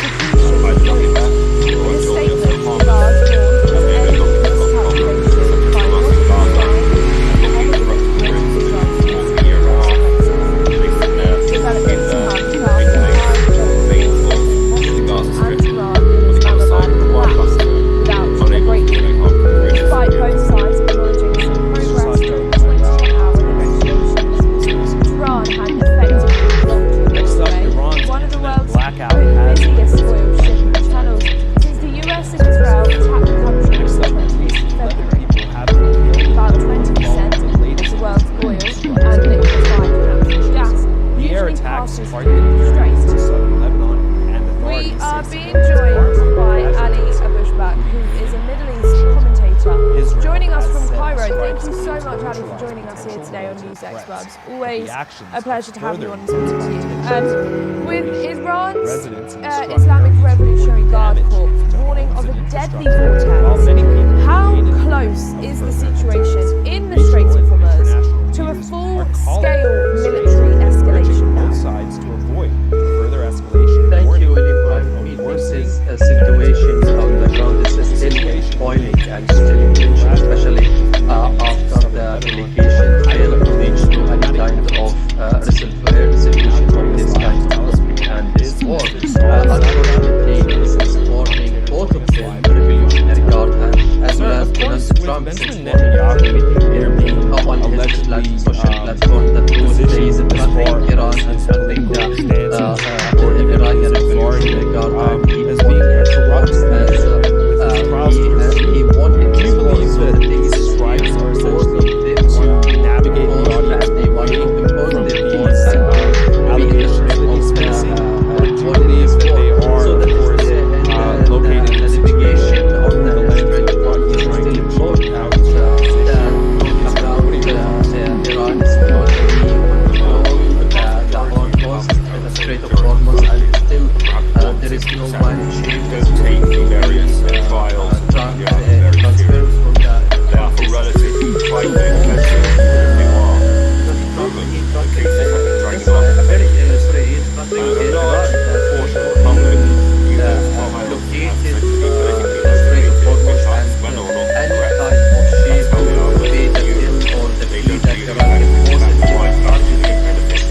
either nothing left or until there's so harmless as they no longer cause a problem, such as Hamas in Gaza, blocking the rest of the Rim for almost a year and a half. They sit there in the main force in the Gaza Strip on the other side of the wide buffer zone, unable to do any harm to the region. Despite both sides acknowledging some progress during 24-hour negotiations, Iran had effectively blocked Next up, the Iran's one of the internet world's blackout has busiest oil shipping channels since the US and Israel attacked the country on Next the up, 20th of 11 February. people have been killed About in 20% the of latest the world's oil strikes. and liquefied natural gas The air usually attacks passes targeted through the Strait Strait. to southern Lebanon, and We authorities are say being civilians joined by harmed Ali casualties. Abushbak, who is a Middle East commentator, Israel joining us has from said Cairo. Thank strikes you so aimed much, to Ali, for neutralize joining us here potential today on military NewsX threats. World. But Always the actions a pleasure to have you further on speaking to you. With Iran's residents instructed Islamic to Revolutionary Guard damage Corps to warning homes of a and deadly infrastructure, while vortex, many people how remain in close fear of is the further situation attacks. in the Strait of Regional and Hormuz international to a leaders are calling full-scale for the military strait, escalation urging now? both sides to avoid further escalation. Thank warning you, Eli, for of having a me. This worsening is a situation on the ground. This is still boiling and still in tension, especially after the delegation failed to reach to any kind of resolution of this kind of conflict and this war. Unfortunately, this is forming both of them revolutionary guard and as well as Donald Trump since morning has been on his social platform that those days threatening Iran and threatening the Iranian revolutionary guard and he as being a corrupt as he wanted Do this you war. believe So that the thing these is strikes are both of essentially them want to navigate the audience and they want to away impose from their these voice and allegations that he's facing? Or do you believe that they are, so of that course, located in the a navigation situation of over the the Strait lens of of Hormuz is trying still to blocked achieve and out Iran is totally control the Hormuz, the Strait of Hormuz, and still there is no one change Don't take the various trials and very transfer serious. from They are for relatively trifling offences. They are proven. The cases have been dragging on for 10 years. A large portion of the public uses trials as meant to be politically motivated, which are, whether or not correct, that's how they are. But they don't treat it as a fact. They find actually benefit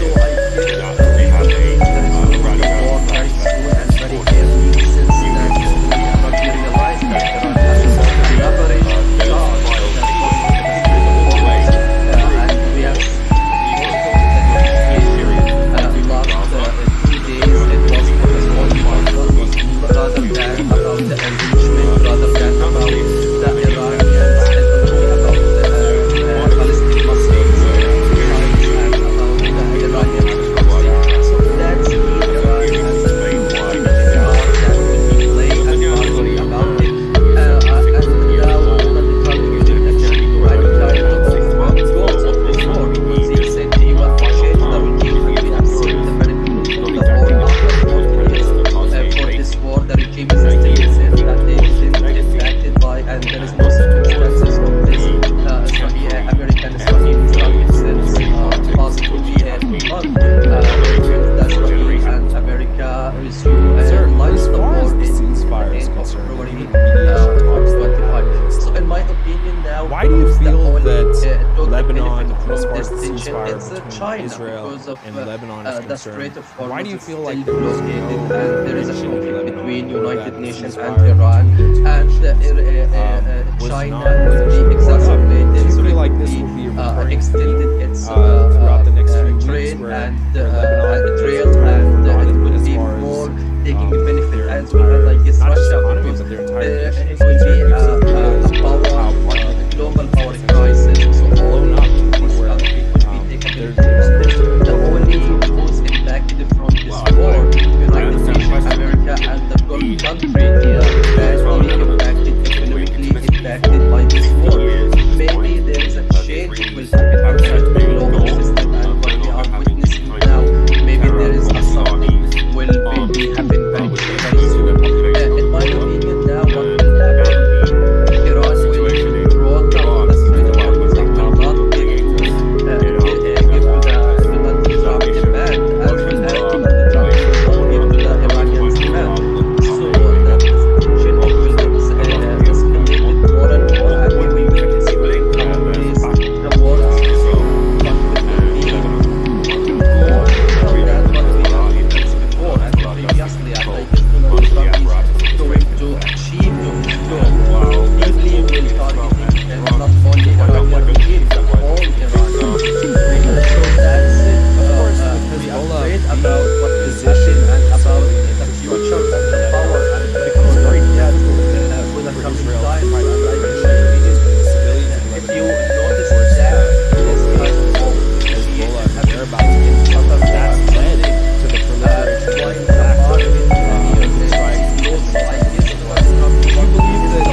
Why do you the feel only that total Lebanon, benefit as from far this as the tension ceasefire is between China Israel because of and Lebanon is the Strait concerned, of Hormuz why do you is feel still like there was blockaded no and there is a mention of conflict Lebanon, between or United that the Nations and ceasefire Iran, between the two and nations was China not will be brought up? exacerbated, Do you so feel it like will this be will be a recurring extended theme its throughout the next few weeks, trade where and Lebanon is trail, entirely and it forgotten will as be far as more taking benefit their as well as, entire, I guess, not just Russia, economy, because but their entire nation it is will be concerned? a Because power, global power crisis, so all blown up to the point these where countries will be taken there's benefit. The only who's impacted from this war, United Nations, America, and the Gulf country, badly impacted, economically impacted by this war. Maybe there is a change will happen in the global system, and what we are witnessing now, maybe there is a something will maybe happen very soon. In my opinion, now what will happen, Iran will draw down the Strait of Hormuz and will not get to give to the Donald Trump demand, as well as Donald Trump will not give to the Iranians demand. So the situation will escalate more and more, and we will witness in coming days the war conflict will be more than what we have witnessed before and previously. And I guess Donald Trump is going to achieve to his goal. Deeply will targeting and not only Iranian regime but all Iranians. So that's it. We are afraid about what will happen and about the future of the power and the economy with the coming time. And I guess if you notice that this kind of Hezbollah, they're about to get that's led to the proliferation of attacks. Do you believe that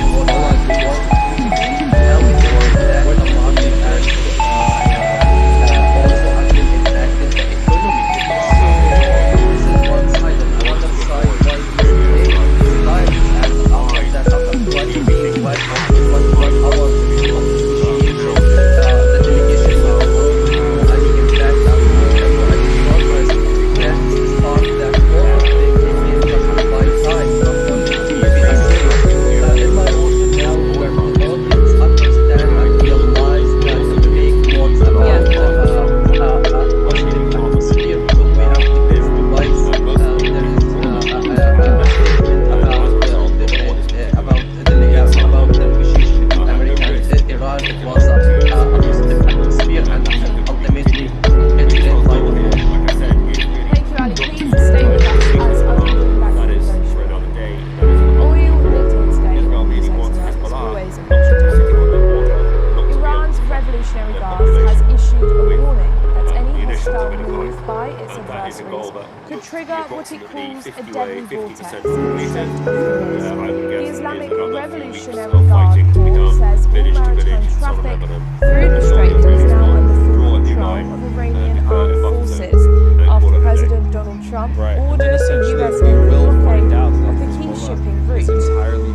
could trigger what it calls a deadly vortex in the Strait of Hormuz. The Islamic Revolutionary Guard Corps says all maritime traffic through the strait is now under full control of Iranian armed forces after President Donald Trump ordered the US Navy blockade of the key shipping route.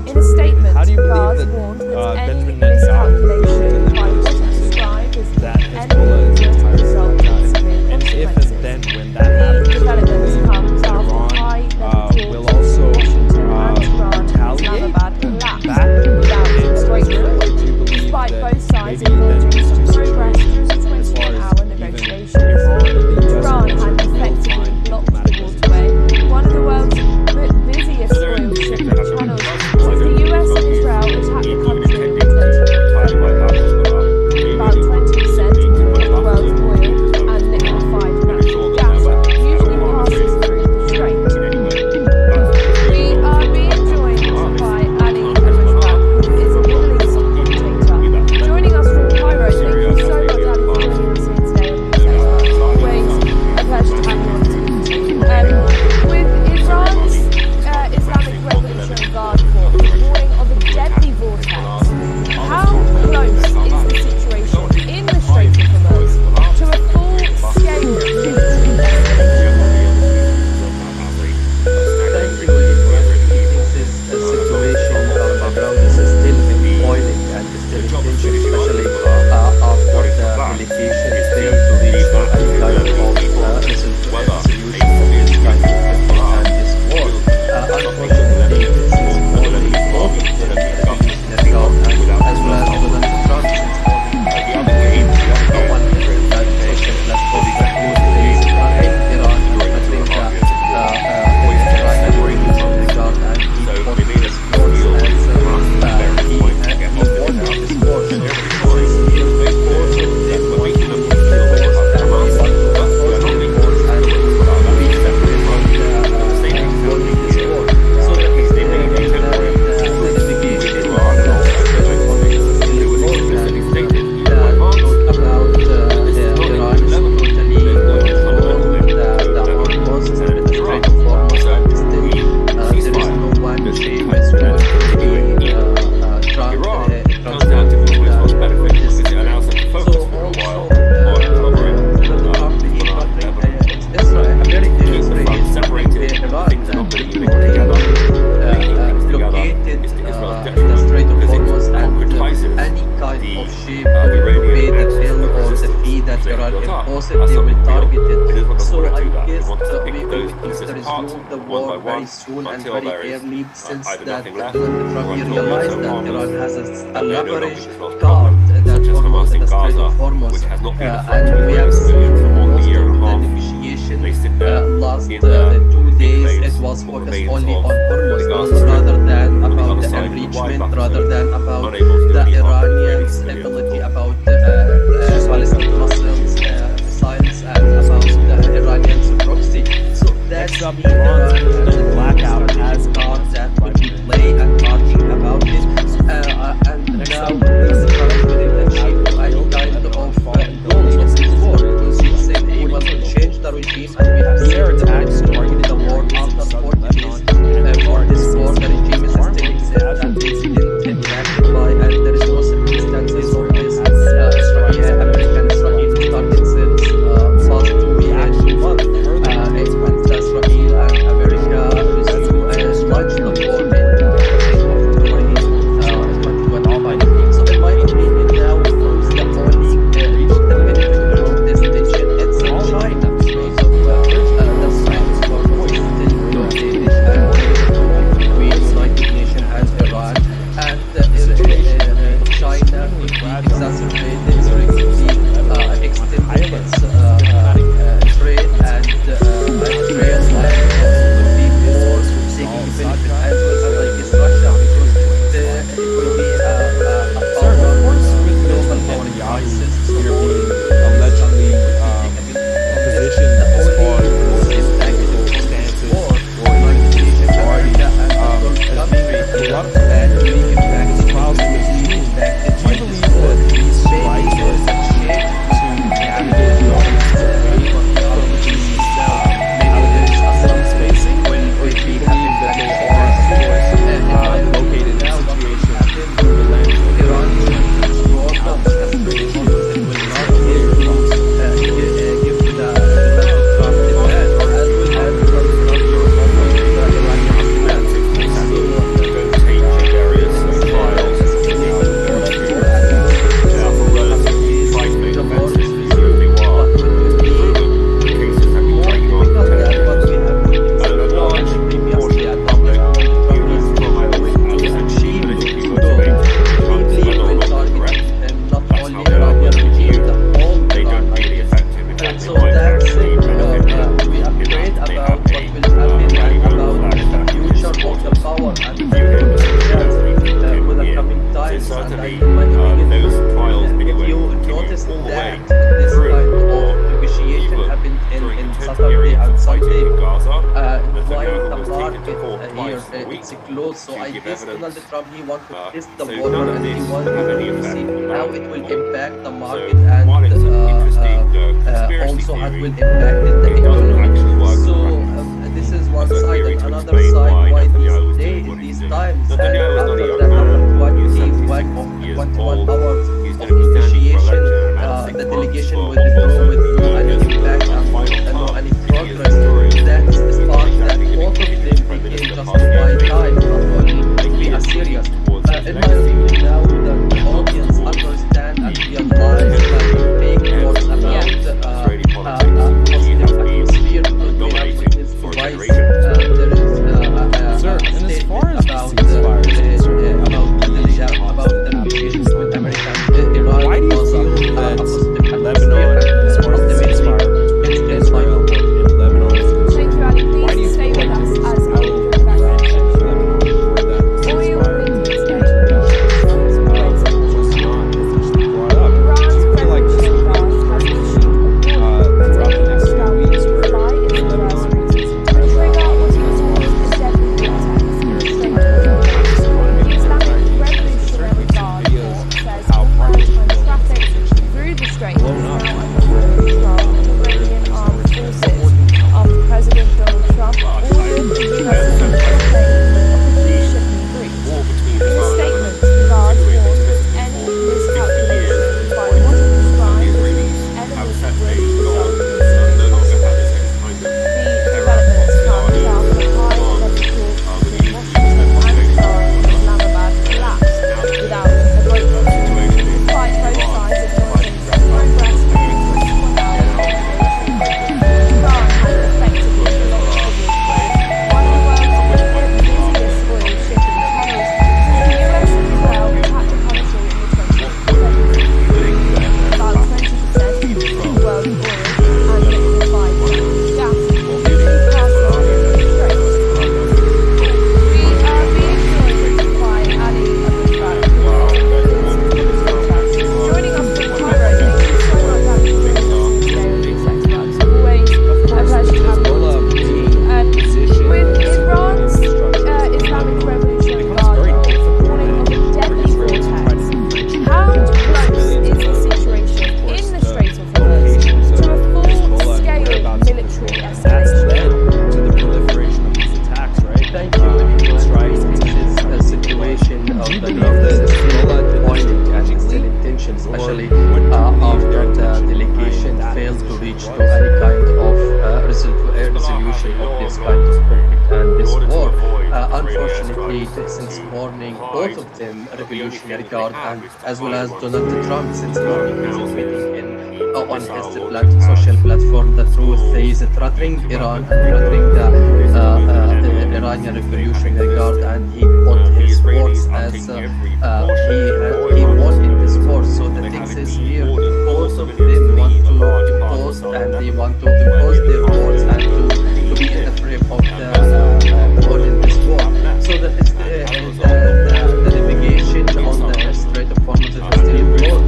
In a statement, the guards warned that any miscalculation by what it described as the enemy will result in severe consequences. When that happens, Developments come after high-level will talks also between Washington and Tehran and Islamabad collapsed without a breakthrough, despite both sides acknowledging some progress through the 21-hour negotiations. Iran had effectively blocked the waterway, one of the world's busiest oil shipping channels, since the US and Israel attacked the country in 2022. want us to pick we those could pieces apart resume the one by war very one soon and until very there is early, since either that nothing left Donald Trump or he until there's realized no that partners Iran has a and they no longer leverage just lost card problems, that such as almost Hamas at in the Strait Gaza, of Hormuz, which has not been a threat and to we Israeli have seen civilians for more than a most year and a of the half. negotiation They sit there last in 2 days. It enclaves was or focused remains only of on Hormuz the Gaza Strip, rather than on the about other the side of the wide enrichment, buffer rather zone, than about unable to do the any harm to Israeli Iranian civilians stability, at all. about Palestinian missiles, missiles, and about the Iranian's proxy. So that's Next up, the Iran's Iran military blackout strategic has card commenced. that would be played and talking about it. And now this card wouldn't achieve any kind of goals of this war, because he said he was to change the regime, and we have The air seen attacks targeted the war areas in after southern 40 days. Lebanon For this war, the regime is still exempt and they didn't interact by, and there is no circumstances of this American Israel target since past 2 months. It's when Israel and America resume launched the war in February 2025. So in my opinion now, who's the only reached the benefit of this tension? It's China, because of the Strait of Hormuz still blockaded between United Nations and Iran, and China could be exacerbated or it could be extended its trade and trade could be more taking benefit as well as like it's Russia, because it will be a power global power crisis. So allegedly positioned as far as political stances or United Party as being a corrupt and trials to achieve. Do you believe that these strikes are essential to navigate the audience away from these allegations facing, or do you believe that they are, of course, located in a situation through the lens of Iran will not give to the Donald Trump demand, or as well as Donald Trump the Iranian demand. Contentious areas of trials for relatively trifling offences in the early war. The cases have been dragging on for 10 years. And a large portion of the public view these trials as essentially politically motivated because they're no longer correct. That's how they are viewed. They don't really affect him in that So way. that's it. Benefit him We are in afraid that they about have what will happen and about the future of the power and with the coming So times. And certainly, in my opinion, those trials if anyway you continue notice all the way that this through kind or of negotiation even happened during in intense Saturday periods and of fighting Sunday, in Gaza. why Netanyahu the was taken market to court here twice a week it's closed. So to I give guess evidence. Donald Trump he wanted to test the So border none of and he this wanted have any to effect see on how that it will at all. impact the So market and while it's an interesting conspiracy also how it theory, will impact the it doesn't economy. actually work in So practice. this is one As a side, theory and to another explain side why why Netanyahu is these doing days, what he's these doing. times, and Netanyahu is not a after young the man. 120 He's days 76 of years 21 old. hours He's of going to be standing for negotiation, election in about 6 the months delegation for will withdraw almost with no any his impact and final no term. any He is progress. victorious. That's the He's spark not that exactly both going of to them be Prime became Minister just past the by age of time, 80. not only Like, we he are is serious. looking towards his In my legacy. opinion now, the audience understand and realize that fake wars about Israeli politics. positive He has been atmosphere because we have dominating witnessed for a twice. generation. There is a Sir, and as statement far as the about ceasefire is concerned, about the negotiations with America and Iran. why do you was feel a that positive Lebanon, as far as the ultimately ceasefire between Israel and Lebanon is concerned, Thank you, Ali. why do you Please stay feel with like us this as is our still introduction. mentioned in Lebanon? escalation of this kind of conflict and this war. Unfortunately, since morning, both of them Revolutionary Guard and as well as Donald Trump since morning is admitting on his social platform the truth. He is threatening Iran and threatening the Iranian Revolutionary Guard, and he put his words as he won in this war. So the thing is here, both of them want to impose and they want to impose their words and to be in the frame of the war in this war. So that is the navigation on the Strait of Hormuz is still broad,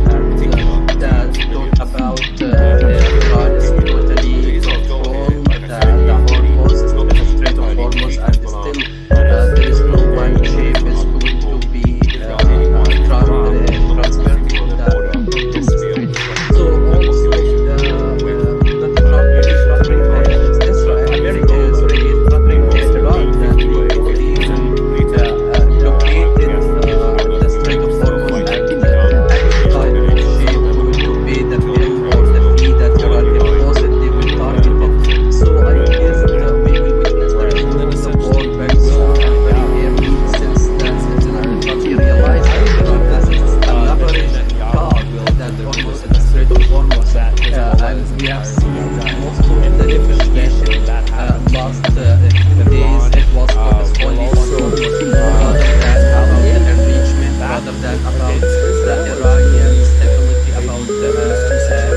and talk about Iran is totally control the Hormuz, the Strait of Hormuz, and still there is no one shape is going to be transparent on this strait. So also Donald Trump is threatening Israel, America is really threatening Iran that they located the Strait of Hormuz, and any kind of shape going to pay the bill or the fee that Iran imposed, they will target it. So I guess that we will witness the war very soon and very early, since Donald Trump realized that Iran has a leverage card that almost at the Strait of Hormuz, and we have seen most of the negotiation last days. It was focused only on Hormuz rather than about the enrichment, rather than about the Iranians' ability, about the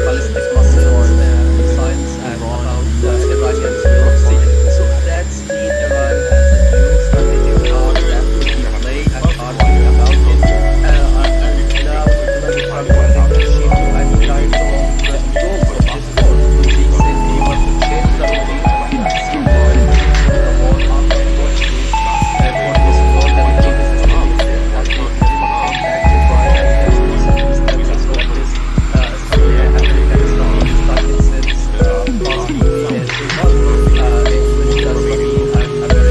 ballistic missiles and about the Iranians' proxy. So that's the Iran has a new strategic card that will be played and arguing about it. And now Donald Trump wanting to achieve any kind of goals of this war, which he said he want to change the way we have seen the war after 4 days for this war that he is still exist, and he is impacted by the circumstances of this American Islamic started since past 2 years. Which does mean America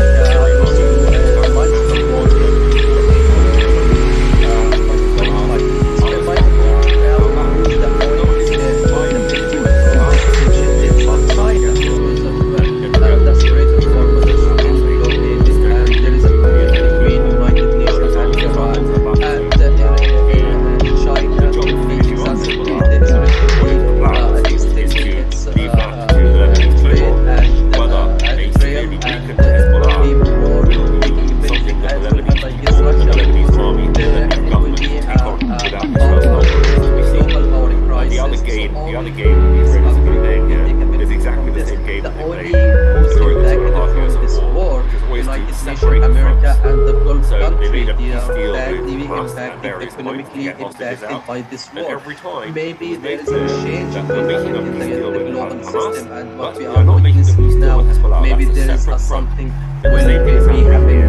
goes to launch the war in 2025. So in my opinion, now the oil is China because of the Strait of Hormuz is still blockaded, and there is a conflict between United Nations and Iran, and China being exacerbated is already extending its trade and trail and be more making it benefit as well as I guess Russia, because it will be global oil crisis. The other game is exactly the same game The that they only played who's during the impacted from this war, United Nations, America, and the Gulf countries, they are badly impacted, economically impacted by this war. Maybe there is a change in the global system, and what we are witnessing now, maybe there is something will be happening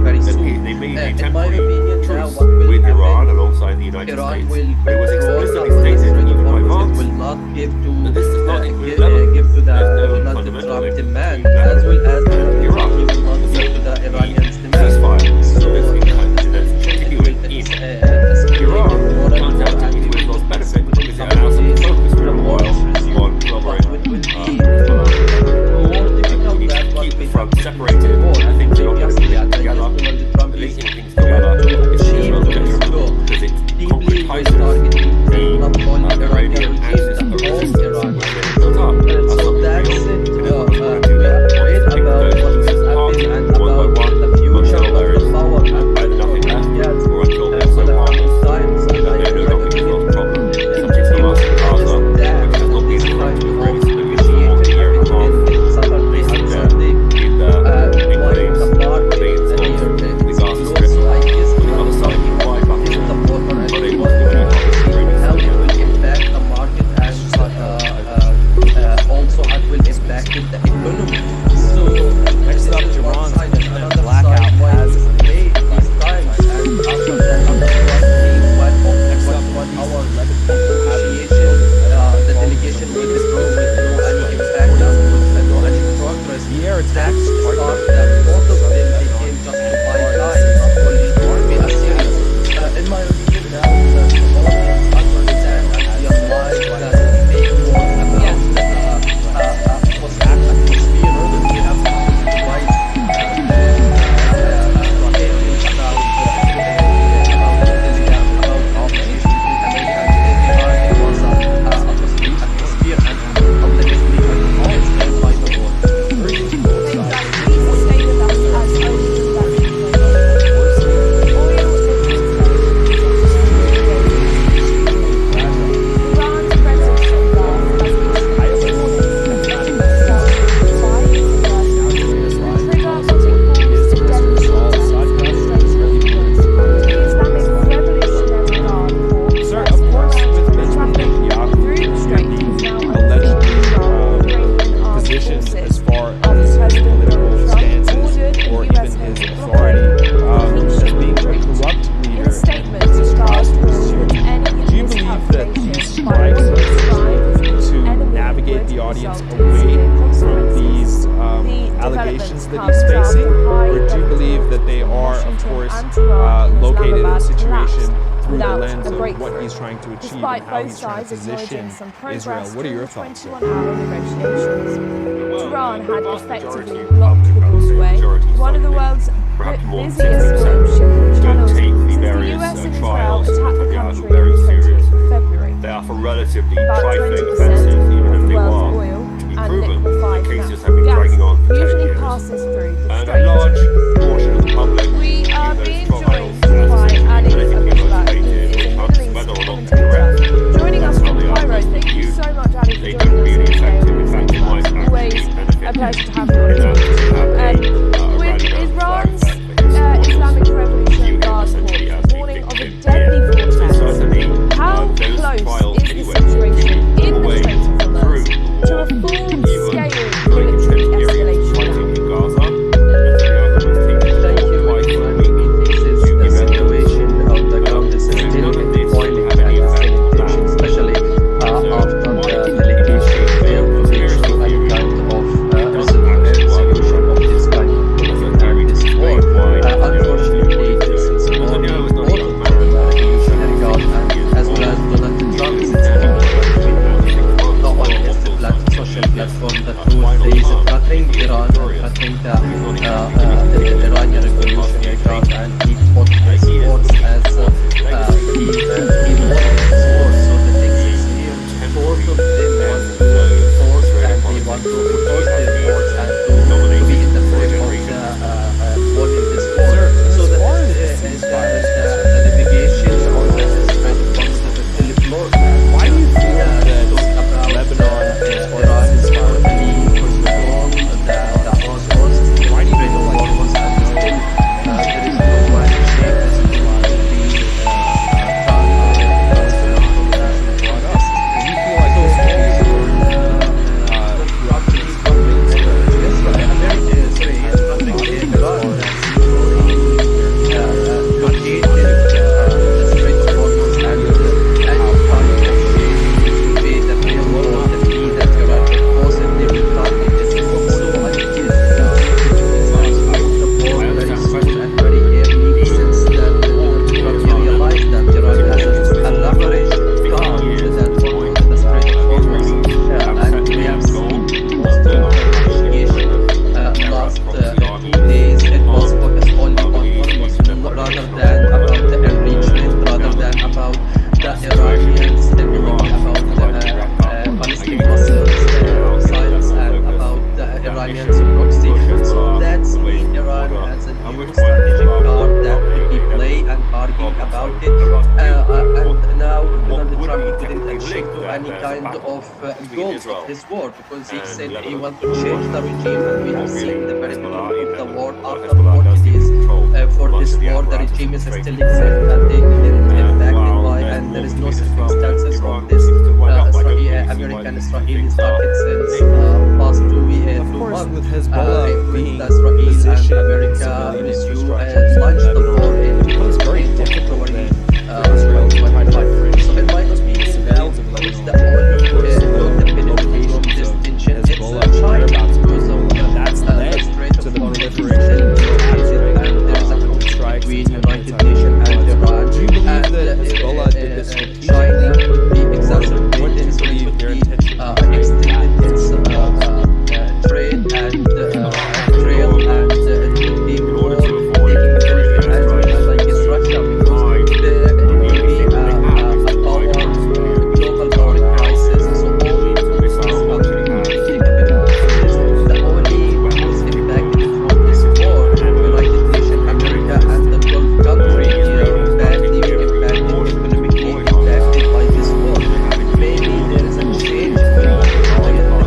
very soon. In my opinion, now what will with Iran happen, alongside the United Iran States. will But it was control explicitly the stated Strait of even by Hormuz. It Vance will not give to that this does not include give Lebanon. to the There's no Donald fundamental Trump difference demand, between as well as Lebanon and Iraq. he will not give to the Iranians' demand. Ceasefire So is the continuing will in escalate Iran more and turns more, out to and be we to will Israel's witness benefit within because it some allows them to days focus for the a war while is resumed. on But collaborating it will be Hezbollah. more difficult We need than to what keep we the have front witnessed separated. before. I think they're not going to Previously, link and I guess together. Donald Trump is Linking things together to is achieve Israel's this detriment goal. because it Deeply will concretizes targeting not only the Iranian Iranian regime, axis the of whole resistance Iran. built up. So that's real it. and We everyone's going are to do that. afraid about that he's facing, or do you believe that they are, of course, located in a situation through the lens of what he's trying to achieve and Despite how both he's trying to sides position acknowledging some Israel? progress What are your in the thoughts? 21-hour negotiations. Tehran had effectively blocked the causeway, one of the world's busiest shipping channels, since the US and Israel attacked the country on the 20th of February. They are for relatively About trifling 20% offences, even of if the they world's are oil to be and proven. liquefied Cases natural have been gas dragging on for 10 usually years. passes through the And a Strait. large portion of the public We view are those being trials joined as by essentially Ali politically Abdullah, who motivated, is a regardless of Middle whether or East not commentator. correct. Joining us That's how from the Cairo. articles Thank you viewed. so much, Ali, for They joining don't us really here affect today. him. In fact, it might Always actually benefit a him. pleasure to have you on In that the to have And a with rally around the flag Iran's that for his Islamic supporters Revolution view him Guard Corps essentially as a warning of a victim deadly here. So vortex. certainly, How those close trials is the anyway situation in the way Strait of through Hormuz the to war, a full-scale even military going to areas escalation fighting now? in Gaza. Netanyahu has taken the Thank war you, twice a everyone. week. This is You the give evidence. situation on the ground is still None of this boiling will and have any is effect still on in tension, that. especially after why the keep delegation discussing failed to reach conspiracy any theory? kind of It doesn't actually work. solution of this kind of As a conflict theory and to this war. explain why Unfortunately, this is only Netanyahu is not a young part of man. the Revolutionary Guard, and as well as Donald Trump is not only his social platform, the truth, he is threatening Iran and threatening the Iranian Revolutionary Guard, and he put his words as he wanted his words. So the thing is here, both of them want to force and they want to enforce their words and to be in the frame of wanting this war. So the navigation on the Strait of Hormuz is still closed. Why do you feel that About Lebanon, as far Iran as is currently control the Hormuz Why do you Strait feel of like Hormuz, and still there is no one shape as it will be his war, because he said he wants to change the regime, and we have seen the very beginning of the war after 40 days for this war the regime is still exact and they didn't impacted by, and there is no circumstances of this American-Israeli started since past 2 years. Of course, with Hezbollah being the Israel positioned and in America civilian resume infrastructure, launched the war in it becomes very difficult February then for Israel to try to defend so in my opinion now civilians of is Lebanon. the only Of course, the benefit from this locations of tension it's Hezbollah China, whereabouts, because of that's the led Strait to of the Hormuz proliferation of located, and there's a strikes, between attempts United on Nations and Iran. Do you believe And, that Hezbollah did this China strategically? could be What exacerbated, do you so it believe could their be intention extended its trade and trail, and it could be more taking benefit as well as I guess Russia, because it will be a global power crisis. So all these countries will take a benefit from this. The only who's impacted from this war, United Nations, America, and the Gulf countries badly impacted, economically impacted by this war. Maybe there is a change in the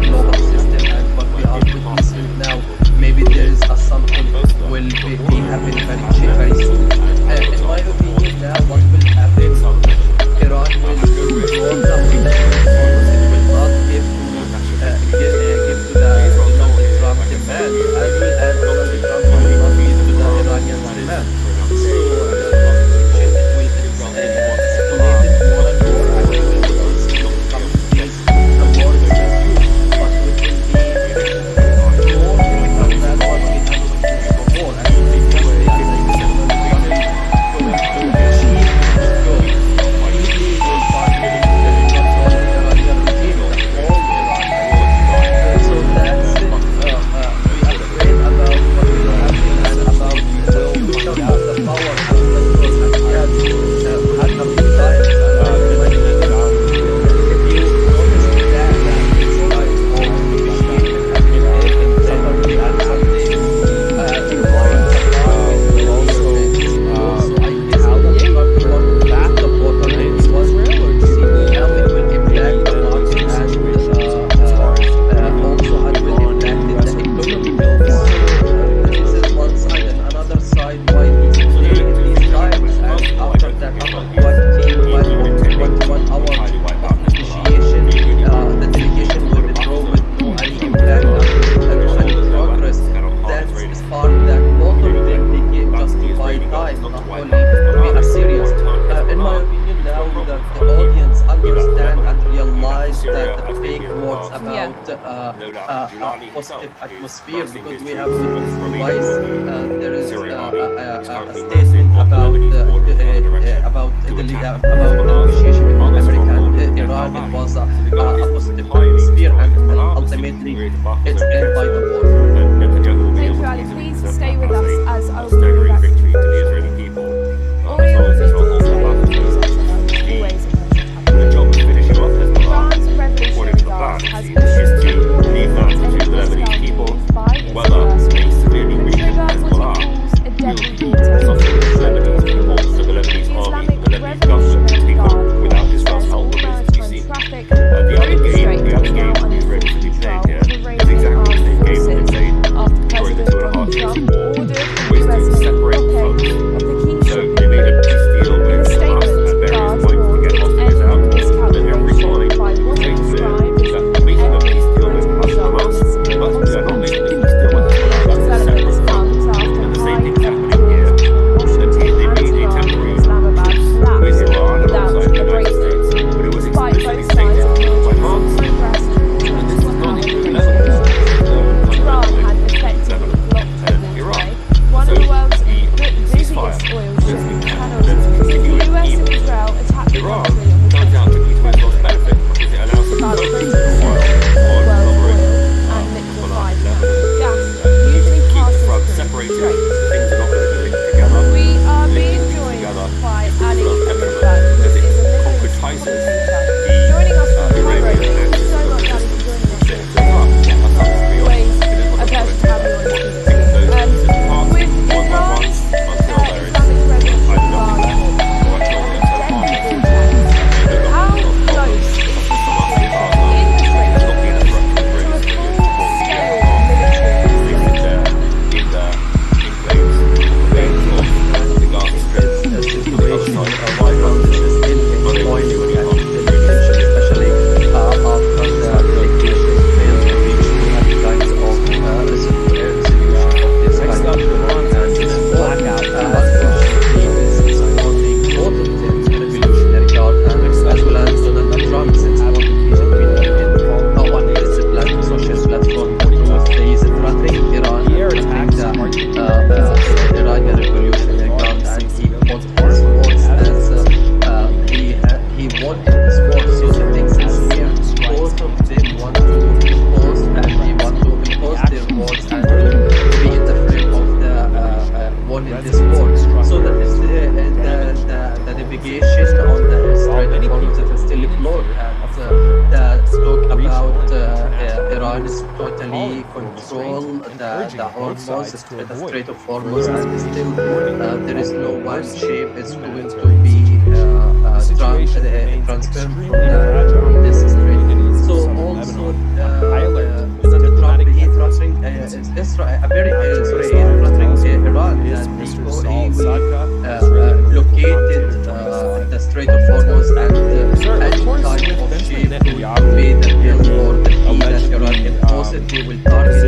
global system and what we are witnessing now. Maybe there is something will be happening very soon. In my opinion, now what will happen? Iran will withdraw the Hormuz. It will not give to the Donald Trump demand, as well as Donald Trump will not give to the Iranian demand. So it will escalate more and more, and we will see coming days the war is resumed, but it will be more difficult than what we have positive atmosphere because we have twice there is a statement about the negotiation between America and Iran. It was a positive atmosphere, and ultimately it's end by the war. Thank you, Ali. Please stay with us as I will bring back to you. All your visitors to NewsX always a Iran's revolutionary guard has issued warnings and Lebanese people by its adversaries. The trigger what it calls a deadly water. The Islamic Revolutionary Guard says all maritime traffic through the strait is now under full control of Iranian armed forces after President Donald Trump ordered the US blockade of the key shipping route. In a statement, guards warned of any miscalculation by what it described as the enemy's threat results in consequence. Developments comes after high-level talks between Washington and Tehran and Islamabad collapsed without a breakthrough. Despite both sides acknowledging some progress during the 24-hour negotiations, Tehran had effectively blocked the waterway, one of the world's busiest oil shipping channels. The US and Israel attacked the country on the 20th about 20% of world oil and liquefied natural gas usually passes through the strait. We are being joined by Ali Abdullah, who is a Middle East commentator, joining us from Cairo. Thank you so much, Ali, for joining us. Always a pleasure to have you on the team. With Iran's Islamic Revolutionary Guard deadly vortex, how close is the situation in the Strait of Hormuz to a full-scale military escalation? The Strait of Hormuz, and still there is no one ship is going to be transferred from this strait. So also President Trump is threatening Israel, threatening Iran, that he blockaded the Strait of Hormuz, and any type of ship will be the bill for the fee that Iran imposed, they will target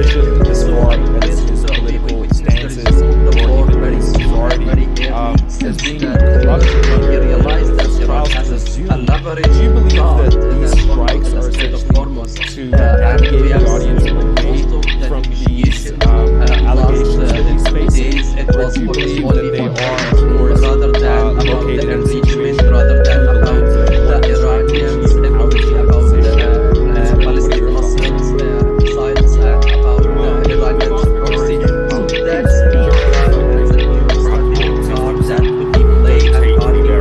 as far as his political stances or even his authority as being corrupt. He realized that Iran has a leverage. Do you believe that these strikes are supposed to navigate the audience away from these allegations that he's facing? Or do you believe that they are towards rather than about the impeachment, rather than about the Iranians, about the Palestinian Muslims, sides, and about the Iranian proxy? So that's the card that could be played and argued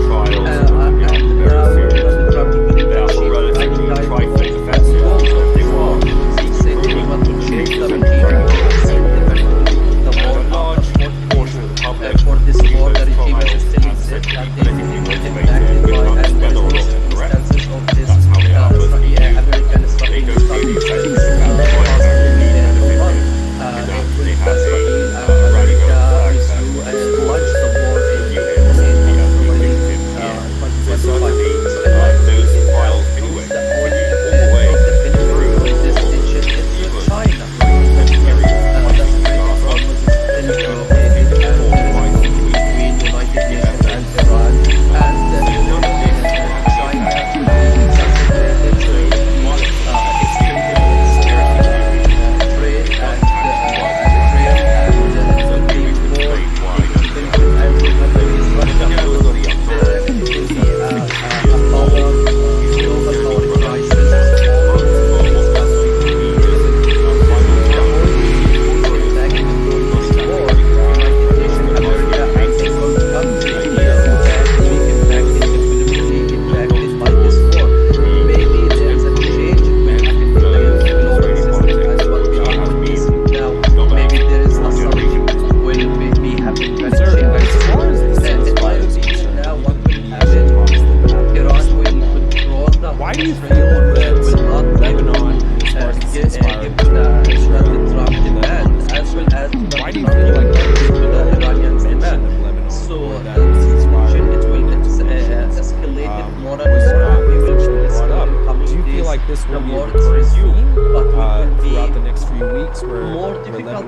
about it. And now Trump will negotiate any type of goals. He said he want to change the regime. The war for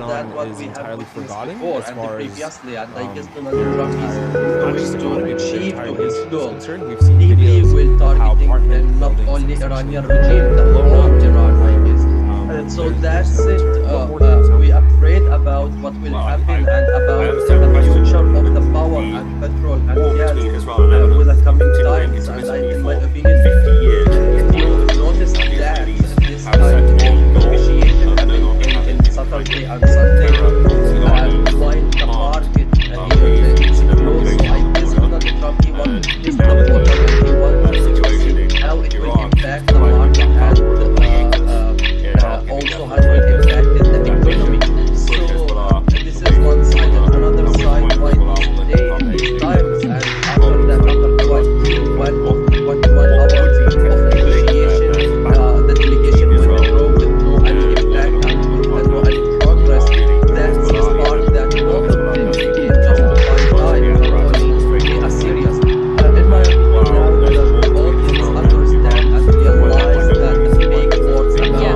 that Lebanon what is we have entirely witnessed forgotten before as and far as previously, and I guess um, Donald Trump is not just going economy, to but their achieve entire to nation his is goal. concerned. We've seen He videos will of how targeting apartment not buildings only have Iranian essentially regime, the blown whole up. Iran, I guess. So There's that's no it. return. What more can you tell We me? are afraid about what will happen and about understand the the question, future of but the power the and petrol and war gas between Israel and Lebanon with the has been coming continuing times. And intermittently in my for opinion, 50 years. if you notice And the that Israelis this have kind set of a goal negotiation of no happening longer having in any Saturday kind and Sunday, terror, Iraqis while the market the here is Muslim close, so I population guess border, Donald Trump he wants and to test now the that water and he the wants to situation see in how it will Iraq impact the provided market black and power will hiatus in Iraq giving also them how it will impact the that economy. mission So push Hezbollah this is away one from side, and Gaza, another at which side point why Hezbollah this will then day become in a these nuclear times and after bomb that site. after 21 What hours would be of technically negotiation, there's a battle the delegation between Israel withdraw with no any and impact Lebanon and with on no that. any progress. Not really. That's the Hezbollah, part even that though both of Hezbollah them does became just to find time, the not apparatus only of the Strait be of as Hormuz. serious. In my opinion While now there's the a war between audience Israel and understand Iran, and I realize don't that really the see why big this is words a big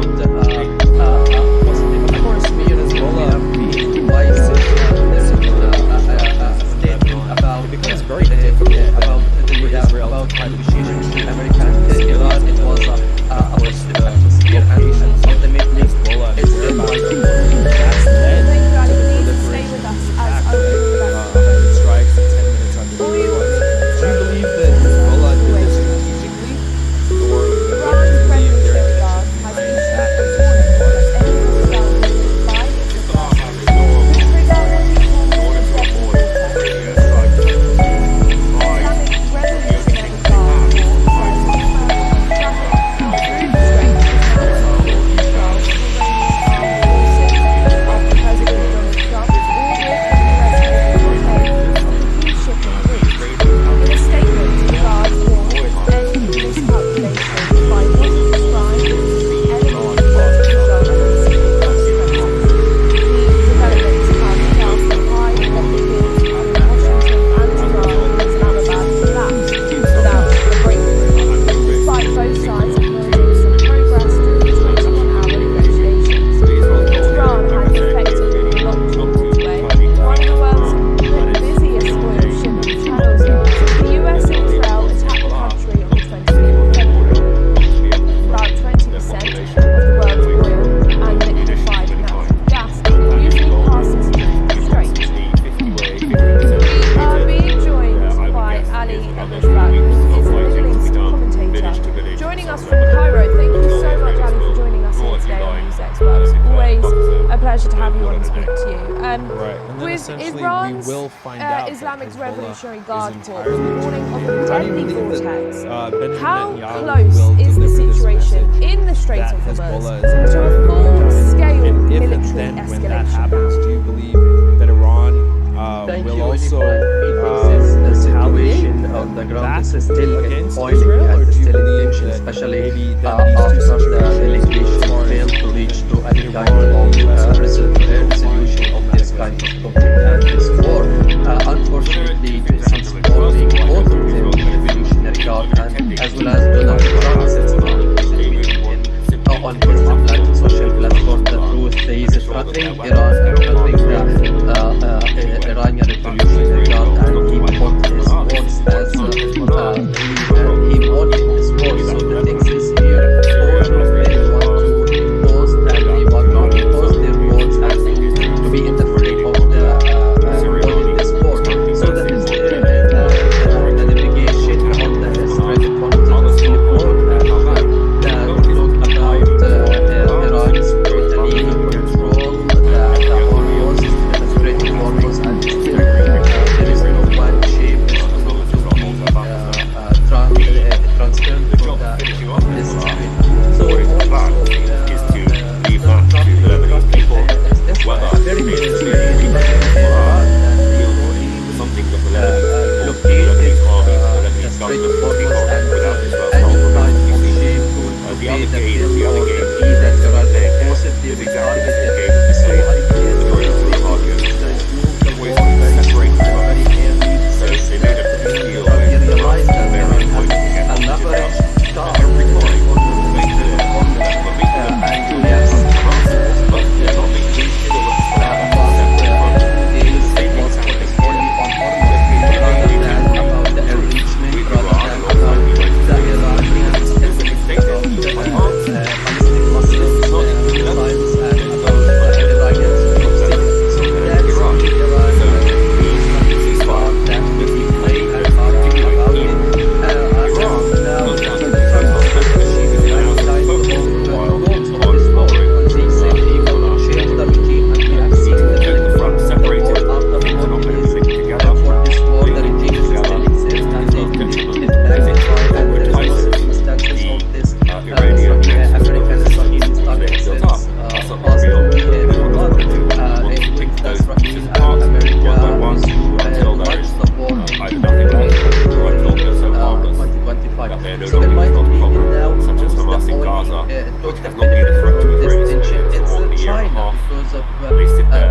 about positive Of course, atmosphere will be Hezbollah being divisive. There's a Lebanon, statement about it becomes very difficult about for Israel about to try to negotiation negotiate between America and Iran. It was a positive the atmosphere and location of ultimately Hezbollah and it's its been whereabouts like that's led Thank you, to Ali. the Please stay proliferation with of us these as attacks, I will right? bring you back to 100 strikes in 10 minutes on the all your US. regional Do you trade believe that Hezbollah did this strategically? Or what do you Iran's believe their revolutionary guard intentions has behind issued that a position warning was? that any hostile move by its Hezbollah have adversaries no could trigger what it in calls order a to deadly avoid vortex. any airstrike by Islamic the only Revolutionary thing Guard they have Corps is says ISIL. all maritime traffic Now, through the strait is now there under are full huge control gaps of Iranian in armed the forces after President security Donald Trump visible ordered the US naval blockade bridges, of the key shipping and the routes. Israelis have In a statement, the Guard wanted to warned boycott any miscalculation by what it described as the see enemy Iran could fast result enough in severe in stress. diplomacy. The developments come just as high A lot of level things talks have between Washington and as a Tehran result in Islamabad collapsed in without a breakthrough, at no risk despite both to sides Iran. acknowledging some progress during the So 21-hour negotiations. So Israel's goal here, Tehran like I has said, is effectively really blocked not the to causeway, try to one of the world's that is busiest oil a shipping solution. channels, since the US Israel and needs Israel wants attacked the Hezbollah country on not the to be sitting 25th on of their border, February. not to be able to About threaten 20% their of population the world's with oil and munitions liquefied of any natural kind. gas And that is usually involved passes through the strait. approximately 50-way, 50% We are distributed. being joined I would by guess Ali is another Abishrak, few weeks who of is a fighting Middle to be East done, commentator, village to village, joining us south from Lebanon, Cairo. Thank you until so the much, Israelis Ali, for will joining us draw, here if you today on like, NewsX Works. declare Always Buffer a pleasure to have you call on it and a speak day. to you. Right, and then With essentially Iran's we will find out that Islamic Hezbollah Revolutionary is Guard Corps entirely warning of a legitimate. How do you deadly believe vortex. that Benjamin How Netanyahu close will is the deliver this situation message in the Strait that of Hezbollah Hormuz is to a entirely legitimate? full-scale And if and military then when that escalation happens, now? do you believe that Iran thank will you, also the retaliate situation on the ground back is still against boiling Israel, or and do you still in believe tension, that especially maybe then these two after the situations, delegation as far as failed to reach to any Iran kind and of the US are concerned, will resolution find of this kind of conflict and this war? Unfortunately, since forming both of them, Revolutionary Guard and as well as Donald Trump, since on his social platform, the truth, he is threatening Iran and threatening the Iranian Revolutionary Guard, and he put his words as he wanted his words. So the thing is here, all of them want to impose and they want to impose their words and to be in the frame of the winning this war. So that is the navigation on the Strait of Hormuz is still broad, and talk about Iran's totally control the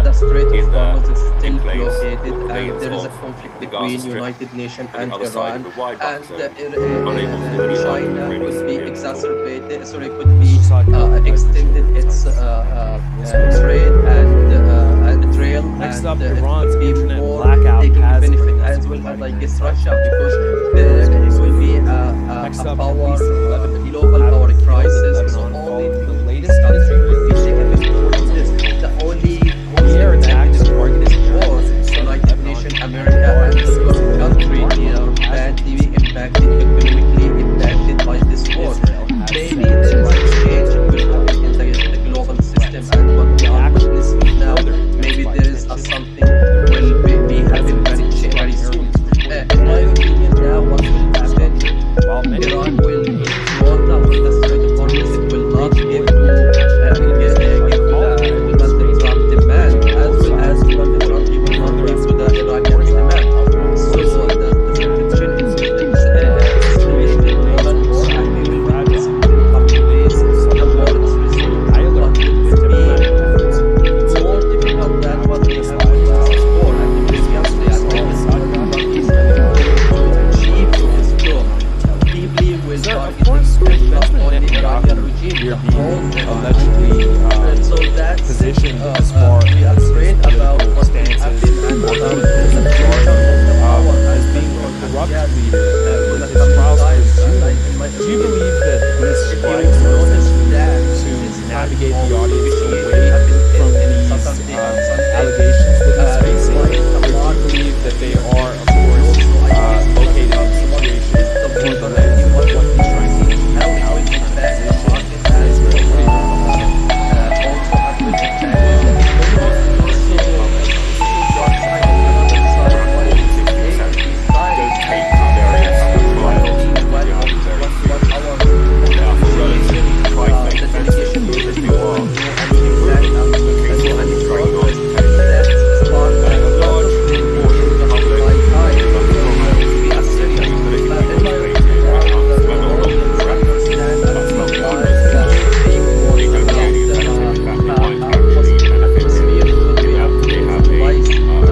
the Strait of in Hormuz is still place blockaded, for and millions there is a of conflict the Gaza between Strip United Nations and and the other side Iran, of the wide and buffer zone, unable to do any China argument could be really exacerbated, sorry, could be Let's just talk about extended its trade and trail, Next and up, it Iran's could be internet more blackout taking has benefit brought us as well to as, I Lebanon. guess, Russia, because it will be Next a up, power, police in Lebanon global have power been killed in crisis. So Lebanon only following the this latest country military will be taken reports from this. The only The air attacks targeted war, United Nations, America, and the Gulf country are badly impacted, economically impacted by this war. Maybe there is a change will happen in the global system, and what we are witnessing now, maybe there is a something will be happening very soon. In my opinion, now what will happen? While many Iran will quota on the Strait of Hormuz. It will not give to Donald Trump demand, as well as Donald Trump he will not give to the Iranians demand. So the situation is escalating more and more, and we will witness in the coming days the war is resumed, but it will be more difficult than what we have witnessed before and previously. I think this Trump is to achieve his goal. Deeply will Sir, of target course, not only President Iranian Netanyahu regime, here the whole being Iran. allegedly So that's positioned as far we are as afraid his about political what will stances happen and or about even the his future of the power as and being the a corrupt yes, leader in with the his coming trials to times. And resume. in my Do you opinion, believe that this if you strikes notice that to this navigate type the of audience negotiation away happened from in these Saturday and Sunday, allegations that he's facing? quite a Or do lot you believe that they are, of So course, I guess located in what is situations the through the border lens and of what what he's trying to achieve how it out will of his impact the position market in as well. Israel? What are your thoughts? Also, it will impact the economy. So, one side and another side, what is the these sides, take various trials what our the delegation will be going to any impact and any progress that spark a lot of thinking in just my time. We are serious. In my opinion, the audience understand and realize that being more about positive atmosphere could be a wise statement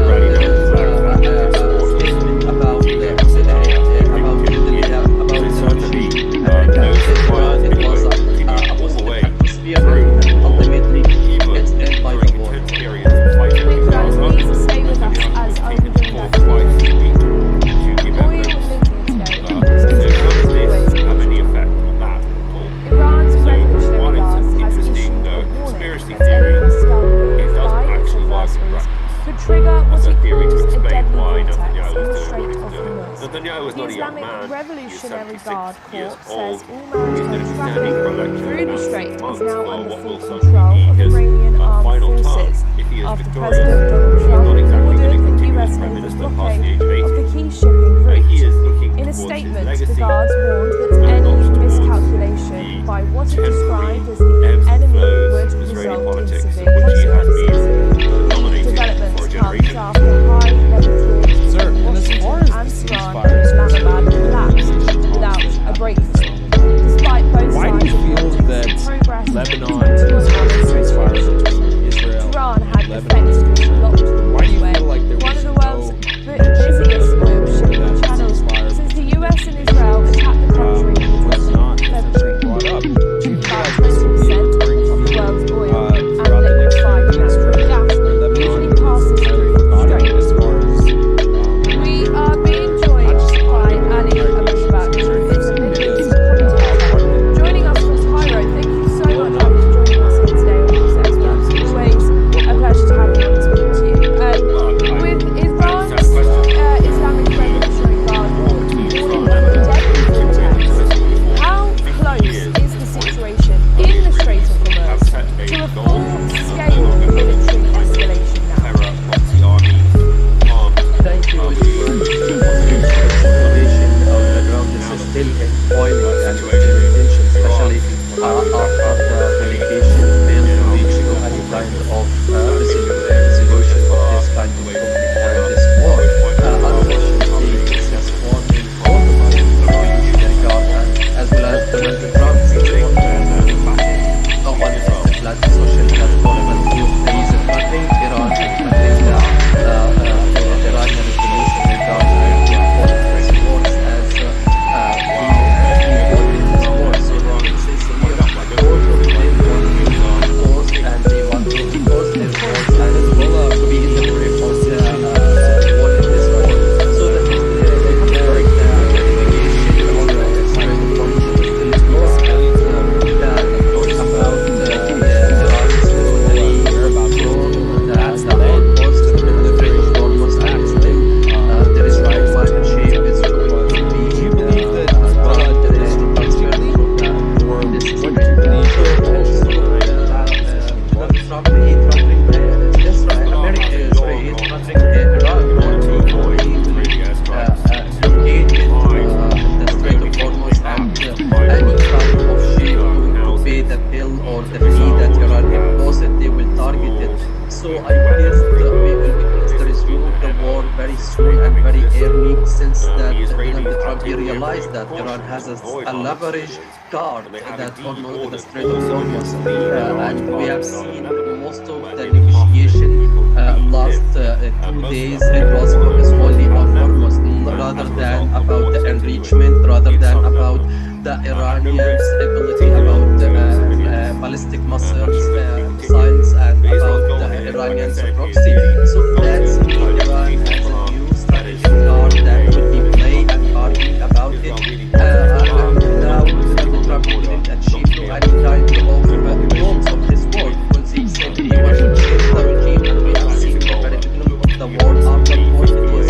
about the regime. It was a positive atmosphere, and ultimately it's end by the war. Please stay with us as I'll be doing that for you. Oil linking today. have any effect on that at all. Iran's So, revolutionary while guards it's an has interesting issued a warning conspiracy that any theory, hostile it move doesn't by its actually work in adversaries practice. could trigger what That's a it theory to calls a explain deadly why vortex Netanyahu in is the doing what Strait he's of doing. Hormuz. Netanyahu is The not a young Islamic man. Revolutionary He's Guard 76 years Corps old. says all He's going to maritime be traffic standing for election through the in strait is months, now or under what full will control be of his Iranian armed final term forces if he is after victorious. President Donald He's Trump not exactly going to ordered the continue US as Prime naval Minister past blockade the age of of 80. the key shipping He is route. looking In a towards his statement, the legacy guards warned that and any not towards miscalculation the by what it temporary described as the ebbs and enemy flows would of Israeli result in politics, of severe which he has consequences. been The nominated developments for a comes generation. after high-level talks Sir, between and as far Washington as and the Tehran ceasefire and is Islamabad concerned, collapsed mediation without talks a that breakthrough. have Despite both Why do sides you feel acknowledging that some progress Lebanon towards to an ceasefire resolution, between Israel Iran and had Lebanon is effectively concerned? blocked the Why do you waterway, feel like there one was of the world's no busiest oil shipping that channels, ceasefire since the between US the and two Israel nations, attacked the country in was not February? brought up? Do you feel About like this will be a 20% recurring of the theme world's oil throughout and the next liquefied few weeks, natural gas where Lebanon usually is passes entirely through the forgotten strait. as far as We their are being entire, joined not just by economy, but Ali their entire nation is Abubakar, concerned. who is a It Middle is East commentator. part of it. Joining us from Cairo, thank you so Blown much, up. Ali, for joining us here today on NewsX. It's always a pleasure to have you on and speak to you. we will resume the war very soon and very early, since that Donald Trump he realized that Iran has a leverage card that on the Strait of Hormuz, and we have seen most of the negotiation last 2 days. It was focused only on Hormuz rather than about the enrichment, rather than about the Iranians' ability, about ballistic missiles, and about the Iranians' proxy. So that's Iran has a new strategic card that would be played and arguing about it. Now Donald Trump didn't achieve any kind of goals of his war, because he said he wanted to change the regime, and we have seen the very beginning of the war after 40 days.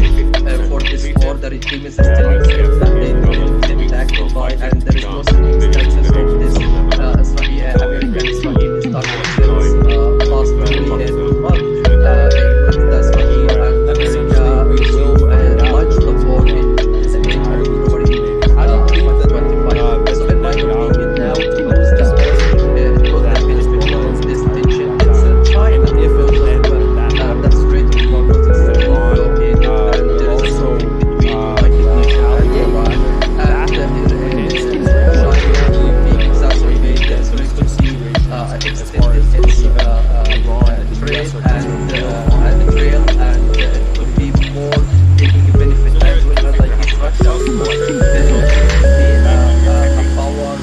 For this war, the regime is still exist, and they didn't get acted by, and there is no circumstances of this American-Israeli started since last 2 months with the Israel and America to launch the war in February 25. So in my opinion now, to use the benefit of this tension, it's China, the Strait of Hormuz is still blockaded, and there is a conflict between United Nations and Iran, and China will be exacerbated, so it could be extended its trade and trail, and it could be more taking a benefit as well as like this Russia. So I think there could be a global power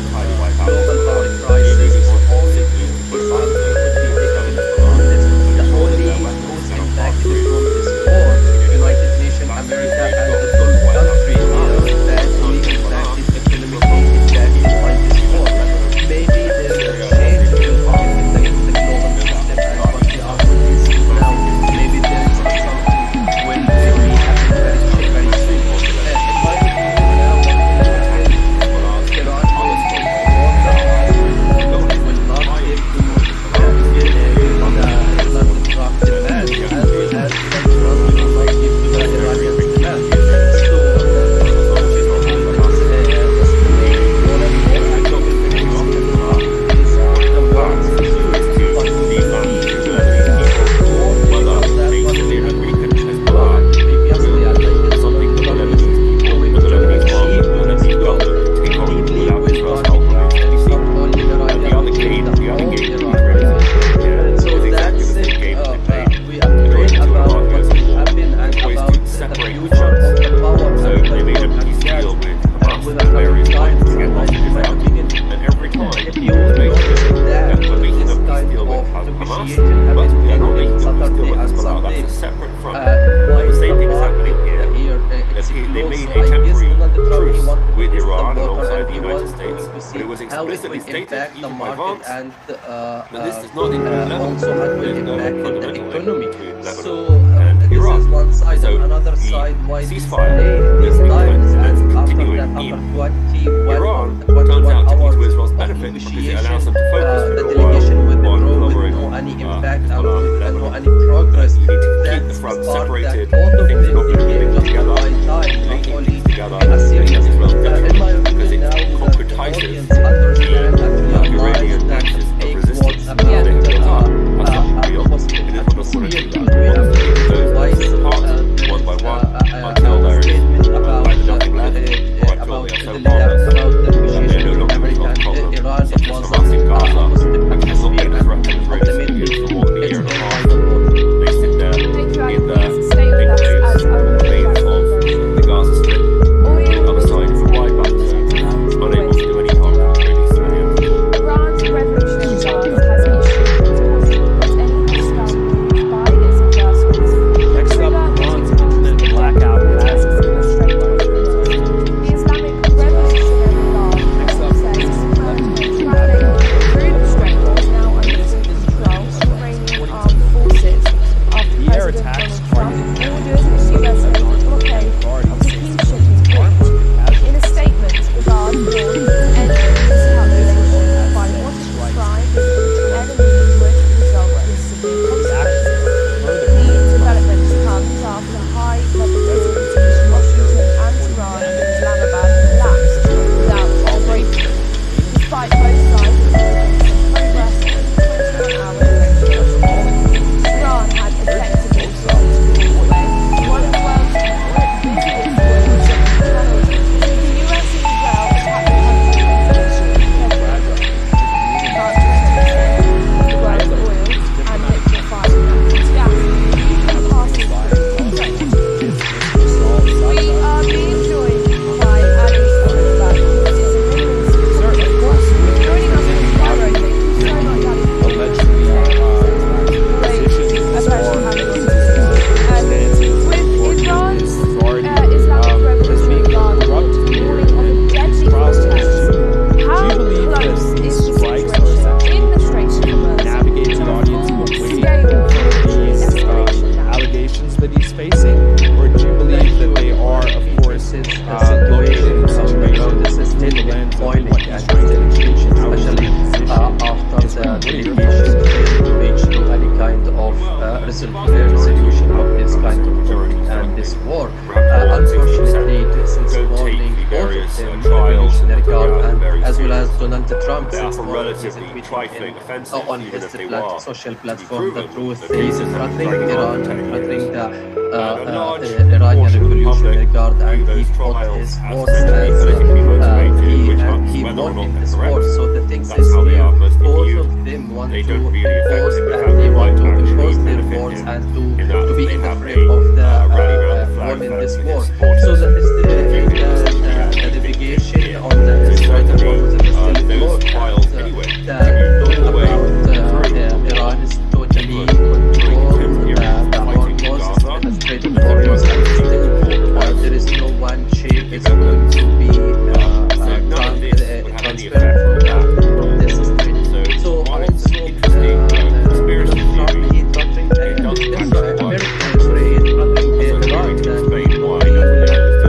crisis. All the things could be taken from this. The only who's impacted from this war, United Nations, America, and the Gulf countries, badly impacted, economically impacted by this war. Maybe there's a change in the global system and what we are facing now. Maybe there is something will be happening very soon. In my opinion, now Iran will take more than it will not give to Donald Trump demand, as well as Donald Trump will not give to the Iranians demand. So impact the market, and also how it will impact the economy. So this is one side, and another side why this delay, these times, and after that, after 21 hours of negotiation, the delegation withdrew with no any impact and no any progress. That's part that all of them became just the right time, not only a serious. In my opinion, now the audience understand and realize that the fake words about a positive atmosphere. We have to twice statement about the negotiation with America and Iran. It was a positive atmosphere, and ultimately it's all by the board. Thank you, Agnes. Stay with us as our the Gaza Strip. The other side is wide back, unable to do any harm to Israeli civilians. Iran's Revolutionary Guard has issued a report that any hostile move by its adversary resolution of this kind of conflict and this war. Unfortunately, since morning, both of them, Revolutionary Guard and as well as Donald Trump, since morning, is tweeting on his social platform the truth. He is threatening Iran and threatening the Iranian Revolutionary Guard, and he put his force as he won in this war. So the thing is here, both of them want to post and they want to impose their force and to be in the frame of the won in this war. So that is the navigation on the Strait of Hormuz is still closed. Iran is totally controlled the Hormuz, the Strait of Hormuz, and there is no one shape is going to be transparent from this strait. So also Trump he threatening American trade threatening Iran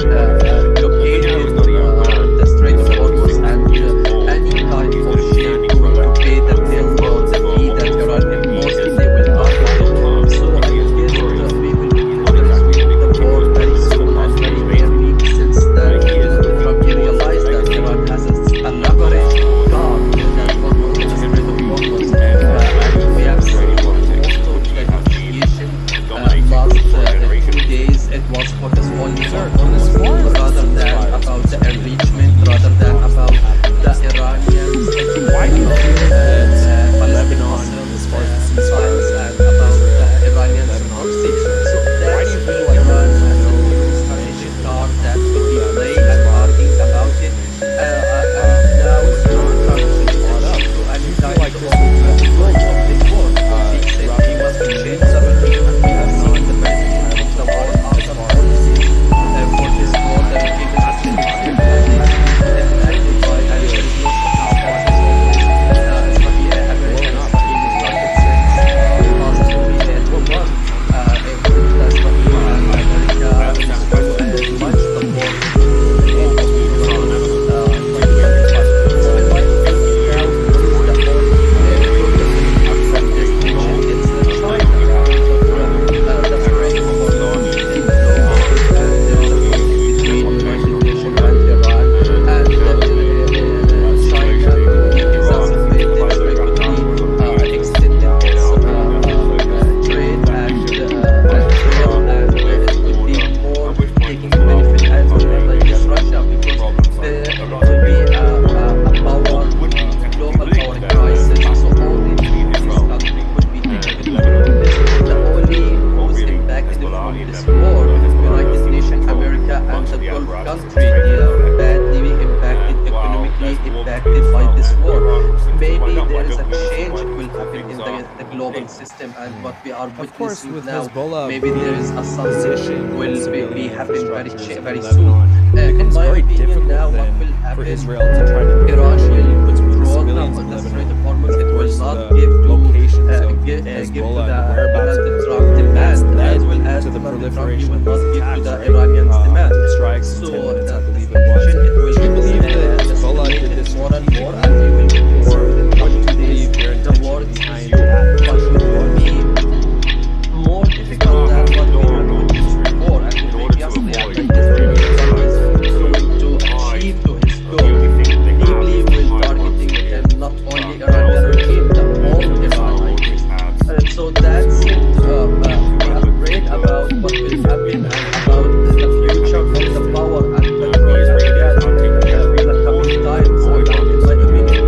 that blockade the Strait of Hormuz and any kind of shape to pay the bill or the fee that Iran imposed, they will not. So I guess we will the war very soon and very early, since Trump realized that Iran has a leverage guard that Hormuz in the Strait of Hormuz, and we have seen most of the negotiation last 2 days. It was focused only on Hormuz rather than about the enrichment, rather than about the Iranians. Why do you feel that Lebanon, as far as the ceasefire, and about the Iranians mercy? So why do you that's feel like Iran has a strategic card that could be played and arguing about it. And now it's not trying to any kind of goal of this war. He said he must change everything, and we have seen the president of the war after policies for this war that came in system, and what we are witnessing with now, Hezbollah maybe there is a sunset will be happening very soon. In my opinion, now what will happen? For Israel to try to Iran will withdraw from the Strait of Hormuz. It will not give to Donald Trump demand, as well as to the Donald Trump proliferation will not give to the attacks, Iranians demand. strikes, So minutes, I the believe it was. situation, it will Do you believe that Hezbollah did this more and more, and we will witness or within what do you 20 believe days their the war intention is behind resumed, that? but it will be more difficult than what we have witnessed before, and previously, and like this to achieve to his goal. Deeply will targeting them, not only Iranian regime, the whole Iran, I guess. So that's it. We are afraid about what will happen and about the future of the power and control that we have in the coming times. And in my opinion,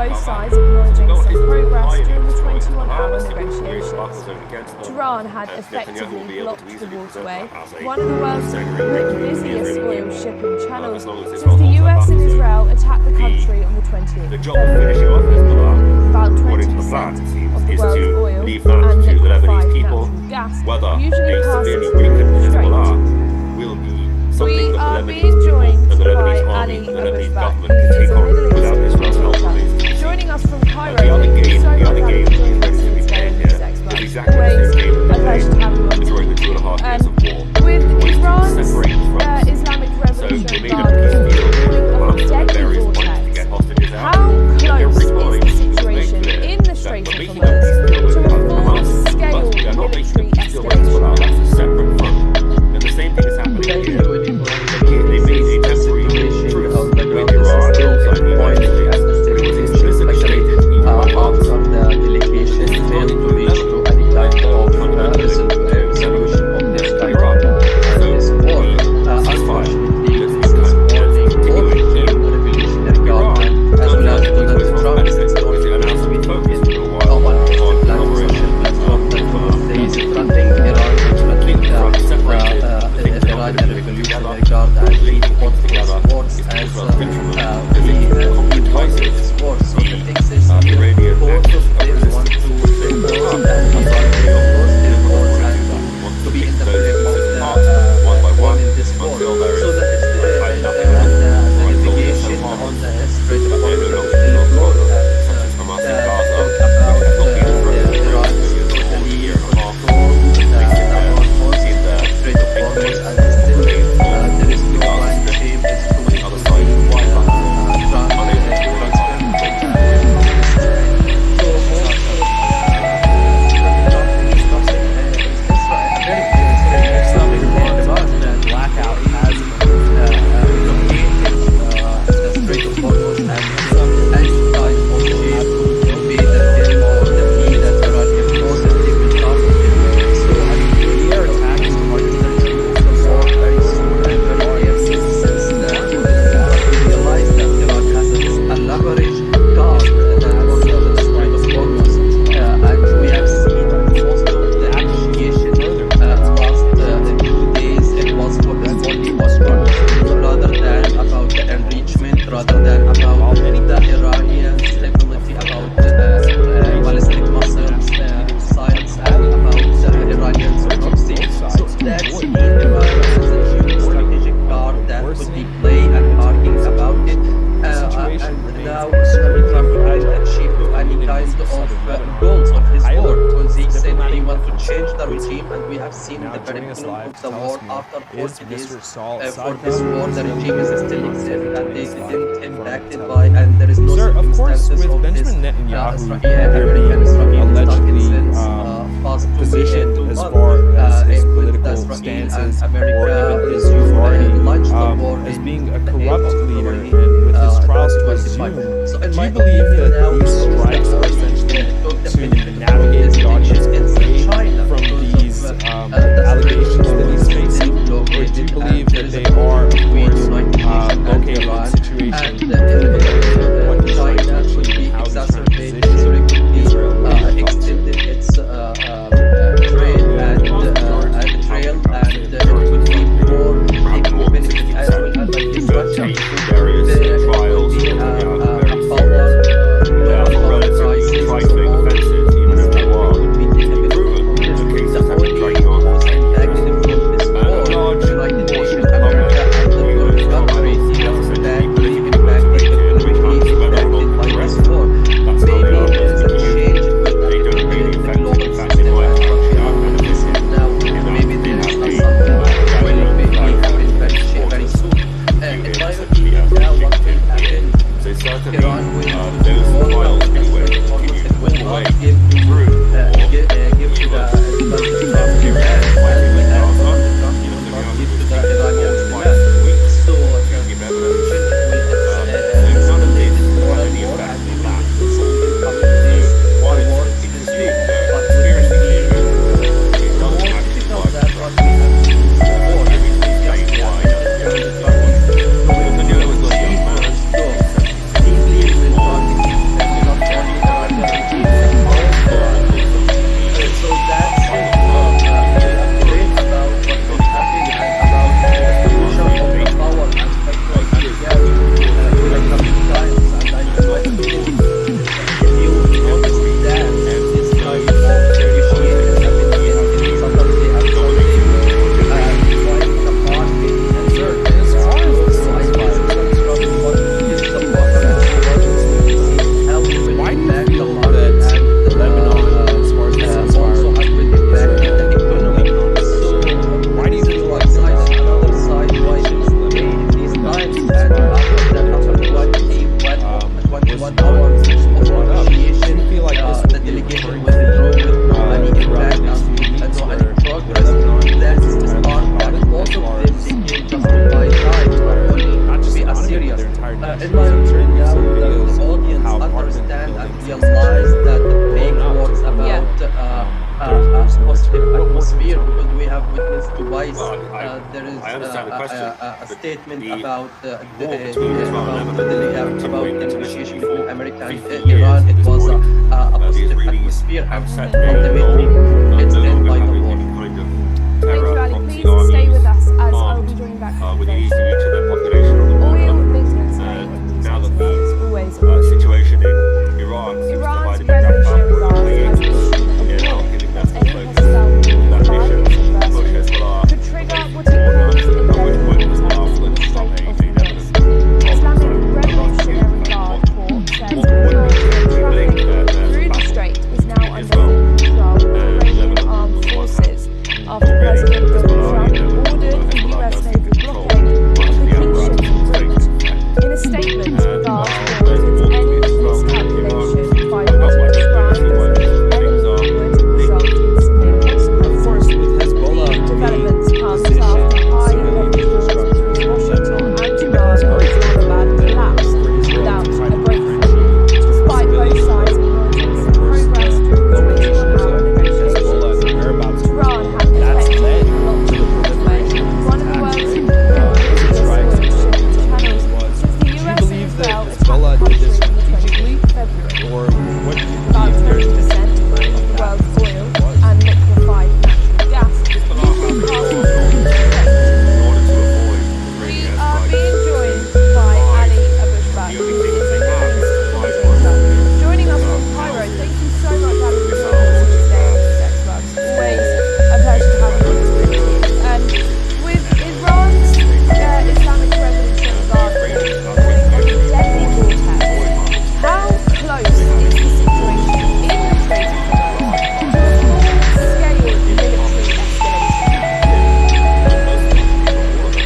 both sides acknowledging some progress during the 21-hour negotiations. Tehran had effectively blocked the waterway, one of the world's busiest oil shipping channels, since the US and Israel attacked the country on the 20th The of job of finishing off February. Hezbollah, About according to the 20% plan, it of seems, the is world's to oil leave that and to the Lebanese liquefied people. natural gas Whether usually a passes severely through weakened the strait. Hezbollah will be something We that are the being Lebanese people joined and the by Lebanese army Ali and the Lebanese Abubakar, government who can is take a on Middle without East Israel's help. researcher. Joining us from Cairo, The other thank you game, so the much, other Ali, game for is joining ready us to here be today played on here. NewsX. It's exactly the Always same game a that pleasure to have you on during the 2.5 years of war. with What is Iran's separating fronts? Islamic So Revolutionary they made a Guard peace deal warning of a amongst the deadly various points to vortex. get hostages out. How close Every is time the it was situation made clear in the that Strait we're of making a peace Hormuz deal with to a Hamas, full-scale but we are not making a military peace deal with escalation? Hezbollah. That's a separate front. And the same thing is happening Thank here. you, They made a temporary truce with Iran alongside the United States, but it was explicitly stated even by Trump. after the delegation failed to reach to any kind of resolution of this kind of this war. Unfortunately, this is warning both the Revolutionary Guard as well as Donald Trump is announced with common platform, social platform that says threatening Iran, threatening the Iranian Revolutionary Guard, and he put his words as he voiced his words. So the thing is, both of them want to impose and impose their words and to be in the frame of the one in this war. So that is the navigation on the Strait of Hormuz still closed, and the talk about Iran's totally control the Hormuz, the Strait of Hormuz, and still there is no one shape is going to Blackout has the Strait of Hormuz and any type of shape be that him or the me that Iranian forces they will target him. So I mean we are attacking the war very soon and very clearly since we realize that Iran has a leverage card on the Strait of Hormuz and we have seen most of the negotiation last 2 days it was focused only on rather than about the enrichment, rather than about the Iranians' ability about ballistic missiles, science, and about the Iranians' proxy. So that's in Iran as a geostrategic card that could be played and arguing about it. And now Trump tried to achieve any kind of goals of his war because he said he wants to change the regime, and we have seen the very beginning of the war after 40 days for this war. The regime is still exist and they didn't impact it by, and there is no Sir, of course, circumstances with of this Benjamin Netanyahu American Israel allegedly since past 2 positioned 2 as months. far as his With political Israel stances and or America even his authority launched the war as in being a the corrupt 8th of leader February, and with his trials to 2025. resume. So in Do my you believe opinion that now these shows strikes that are essentially took the to benefit of navigate this the audience tension away in China from because these of the allegations that he's Strait of facing? Hormuz Or do you blockaded, believe and there that is they a are, of between course, United Nations and located in Iran, a situation and what he's trying to China achieve could be and how he's trying to exacerbated, position so it could be Israel in the talks? extended its trade and have witnessed twice. Well, There is I understand the question. a statement The about war between Israel and Lebanon about continuing the into negotiation for between America and 50 years Iran. at It this was point. a The positive Israelis atmosphere, have and set ultimately it's no end longer by the having war. any kind of Thank terror you, Ali. proxy Please stay with armies us as I'll armed be joining back from within the easy reach of their population on the Oil border. maintenance Now that the always situation in Iran seems Iran's divided into that camp Revolutionary where Guard the has creators issued a now warning giving that their any full focus hostile to move that by mission its to push adversaries Hezbollah could trigger what it border calls with invasion with attacks after in the Strait a of Lebanon Hormuz. Islamic conflict. Revolutionary Guard Corps says What would be traffic enabling through the battle strait is now between under Israel full control of and Iranian Lebanon armed was forces after already President Donald Hezbollah Trump in Lebanon, ordered although the Hezbollah US does naval control blockade of much of the the key apparatus shipping of the route. state. In a statement, the Guard While there's warns war any between Israel and miscalculation by Iran, what I it don't like described it. as Things enemy are would result in severe Of consequences. course, with Hezbollah The developments being comes positioned after high civilian level infrastructure in Washington and it's Tehran very and Islamabad difficult collapsed for Israel without to try a to breakthrough. differentiate Despite both civilian sides from, acknowledging of some course, progress the during the locations 24-hour of Hezbollah and negotiations, the whereabouts of Tehran Hezbollah. has That's effectively led blocked to the the proliferation of one these of the attacks, world's right? These busiest strikes oil and what shipping the channels was. since the Do you US and believe that Israel attacked Hezbollah the did country this on the strategically, 28th of February. or what do you About believe their 90% intention of behind the that world's oil position was? and liquefied natural gas Hezbollah usually have passes control through the strait. in order to avoid We Israeli are airstrikes. being joined by Ali Abushbat, The who only thing is that a they have Middle East to fight commentator. Joining us from is Cairo. houses, Thank you so much, Ali, for joining missiles, us here today on NewsX Works. Always a pleasure to have you on the screen. And with Iran's Islamic Revolutionary Guard warning on a deadly vortex, how close is the situation in the Strait of Hormuz to a full-scale military escalation?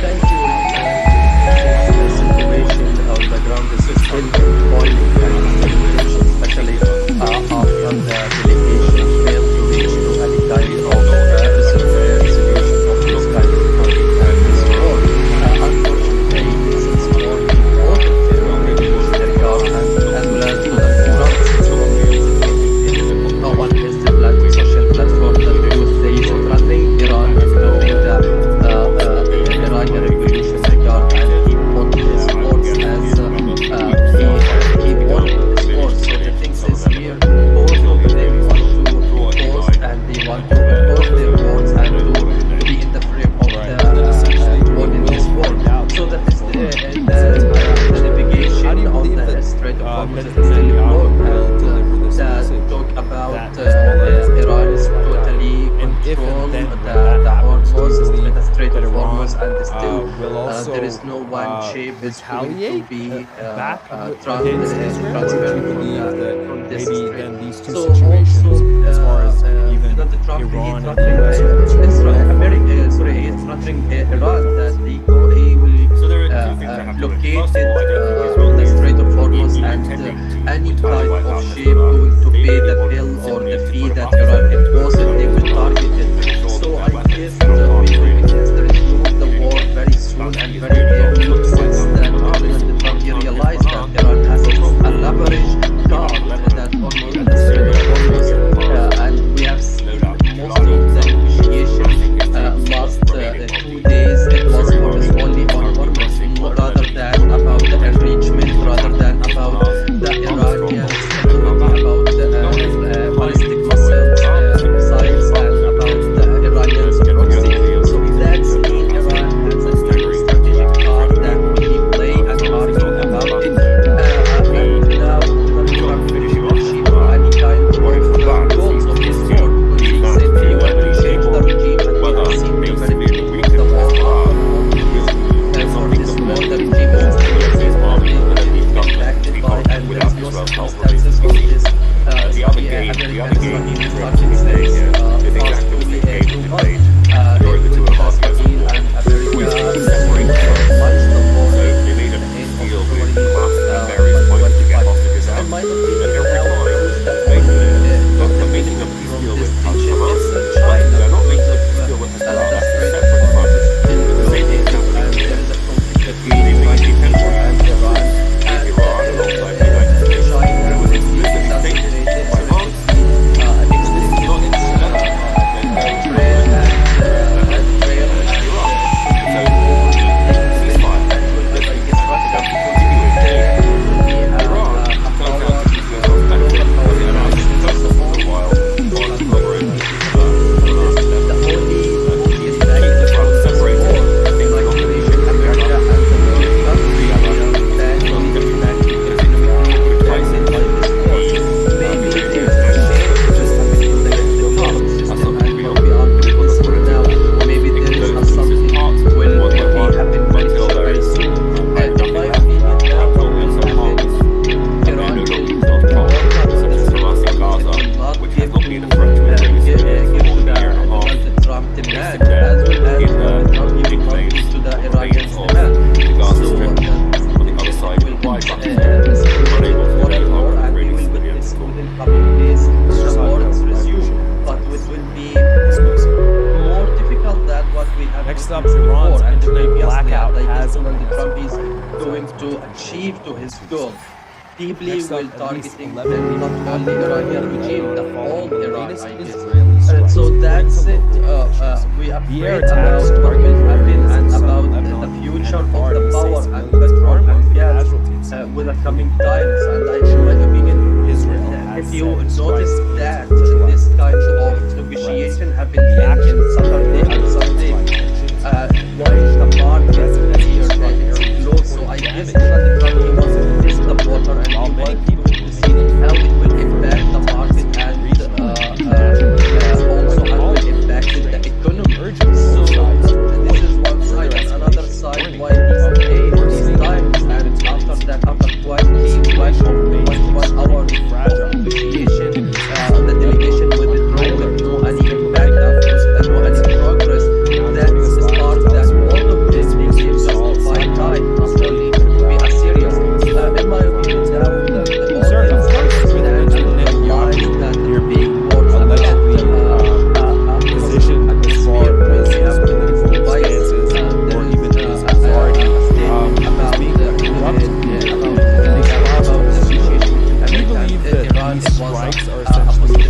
Thank you. The situation on the ground is still boiling and tension, especially after the delegation failed to reach to any kind of resolution of this kind of conflict and this war. Unfortunately, since morning, both the Revolutionary Guard and as well as Donald Trump, no one is the social platform that would say threatening Iran, including the Iranian Revolutionary Guard, and he put his words as he wanted his words. So the thing is here, both of them want to post and they want to post their words and to be in the frame of the winning this war. So that is the navigation on the Strait of Hormuz is still blocked, and the talk about Iran is totally And if control and then the when that happens, Hormuz, do you believe the Strait that of Iran Hormuz, and still will also there is no one shape is going to retaliate be back transferred against Israel, or do you believe that from this maybe strait. then these two So situations, also, as far as even Donald Trump, Iran he and the US Israel, America, sorry, he is threatening Iran that he will So there are two things that have to happen. locate First of all, I don't think the Israel is Strait of Hormuz and intending to any retaliate type of out shape Hezbollah. going to Maybe pay they the want bill or simply the to fee put that up Iran Hezbollah imposed, they will target it. So I guess we can resume the war very soon and very early, since that Donald Trump realized that Iran has a leverage guard that almost the Strait of Hormuz, and we have seen most of the negotiation last 2 days. It was focused only on Hormuz rather than about the enrichment, rather than about the Iranians, about ballistic missiles, missiles as well as in the Trump he will not give to the Iranians demand. the Gaza So Strip. On the other side, will why get Pakistan unable to more and deal more, with and we Iranian will civilian witness support. within coming days the how wars I resume, appreciate it. but it will be Exclusive. more difficult than what we have Next up, witnessed Iran's before, and internet previously, blackout and I has guess Donald Trump is intensified. going to achieve to his goal. Deeply Next up, will at least targeting 11 not only Iranian regime, the Lebanon whole following the Iran, latest I guess. Israeli And strikes, so that's according it. to local officials. We are The air afraid attacks about what will targeted happen areas and in about southern Lebanon, the and future of the authorities say power and civilians petrol are and among the gas casualties. with the coming times. And I should like to begin. Israel has If you said notice strikes that against this kind Israel of threats. negotiation happened The in action Saturday and Sunday, while the market here is low, so I guess Donald Trump he wants to test the water and he While many wants people to see how it will impact the market and also how it will impact the economy. So this is one side, and another side why these times, and after that, after quite one hour of negotiation, the delegation withdrew with no any impact and no any progress. That sparked that all of this became justified time, not only to be a serious. In my opinion, the Certain audience fronts with understand and Benjamin realize Netanyahu that here big being wars allegedly position positioned as far as his political stances or even his authority is being corrupted. We believe that these strikes are essentially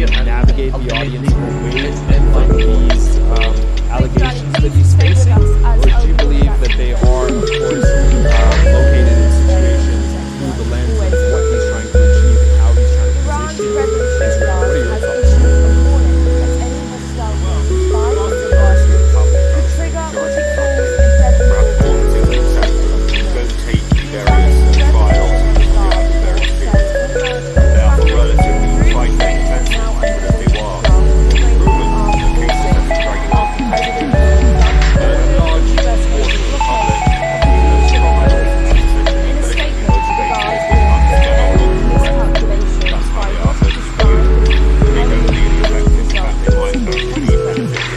to navigate the audience away from these allegations that he's facing, or do you believe that they are, of course, located in situations through the lens of what he's trying to achieve and how he's trying to Iran's position Revolutionary Israel? What are your Guard has thoughts? issued a warning that any hostile moves by its adversaries could trigger what it calls a deadly vortex in the Strait of Hormuz. Don't take Islamic various files Revolutionary Guard and report various says people. Hormuz They are traffic relatively through the quite strait is defensive, now but under if they full were control of the Iranian proven, armed the cases forces have been dragging on. after President Donald Trump A ordered large the US portion military of the public blockade of the view Strait of those Hormuz. trials In a as statement, politically the Guard motivated warned that any uncontrollable threat. miscalculations That's how by they what are it supposed to described use. as the They don't enemy really would affect result impact. in They might severe actually consequences. developments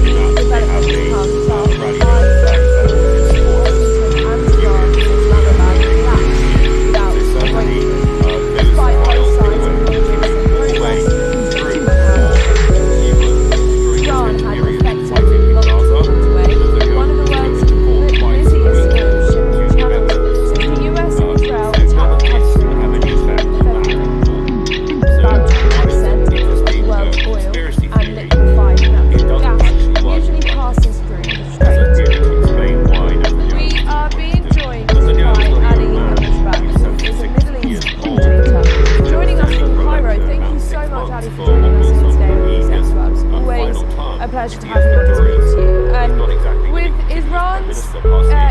Developments come after rally high that tensions between supporters. Washington and Tehran and Islamabad collapsed without They a certainly breakthrough, news despite both files sides anyway acknowledging came some all the way progress through in power sharing. even during Iran this had period effectively fighting in blocked Gaza. the waterway, There's one of the world's busiest shipping channels, since the US and Israel attacked the country in February. About 20% of the world's oil and liquefied natural gas usually passes through the strait. We are being joined by Ali Al-Ashbak, who is a Middle East commentator. Joining us from Cairo. Thank you so much, Ali, for joining us here today on NewsX. It's always a pleasure to have you on and speak to you. With Iran's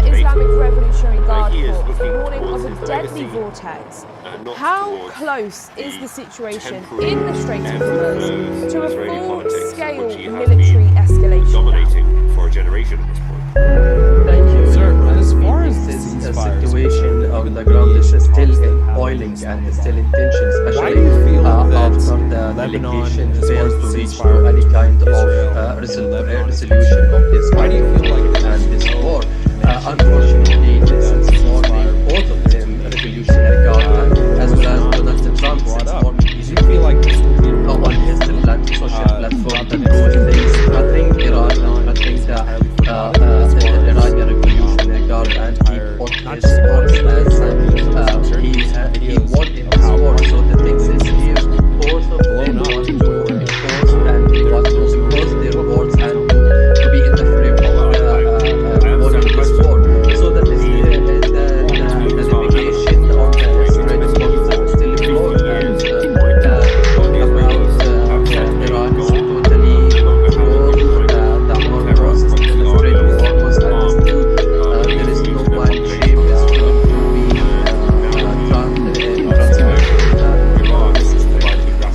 Islamic Revolutionary Guard Corps warning of a deadly vortex, how close is the situation in the Strait of Hormuz to a full-scale military escalation now? Dominating for a generation at this point. Thank you. Sir, Your and as Honor. far as This the is a ceasefire is situation concerned, on given the ground is the still talks that happened boiling in and Istanbul, still in tension, why especially do you feel that after the Lebanon, delegation as far failed as to the reach to ceasefire any kind of Israel and Lebanon is resolution of this why do you feel like conflict and this no war? mention Unfortunately, of this that is more ceasefire both of them, was Revolutionary Guard as well as not Donald Trump, brought it's up? more Do you feel like this would be on his social platform that next goes things threatening Iran and Lebanon threatening is the entirely forgotten as far as Iranian Revolutionary Guard, the and he entire- put not his just words as Turkey he videos won in of this how war. So the things is here, both of blown them up want to to where impose and they want to impose their words and to be in the frame of winning this war. So that is the delegation on the Strait of Hormuz are still involved and talk about Iran is totally controlled the whole process in the Strait of Hormuz, and still there is no one ship is going to be transmitted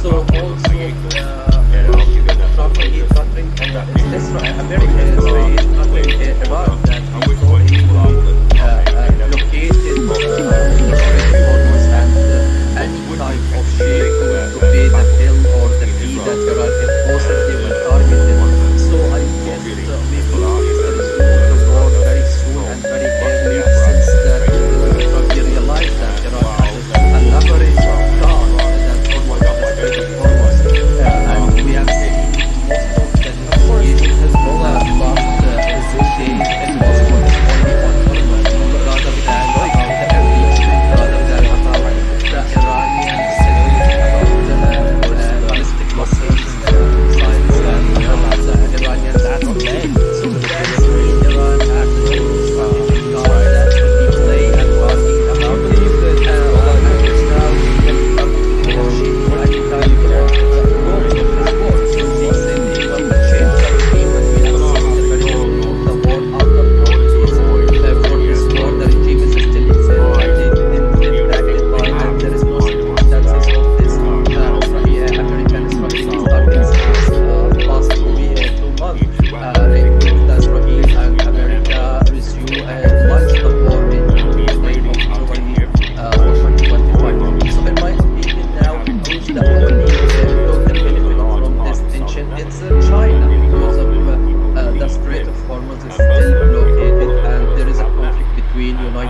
so also Trump he is threatening America is very threatening Iran that he thought he will located in the Strait of Hormuz, and any type of ship to pay the bill or the fee that Iran imposed, they will target them. So I guess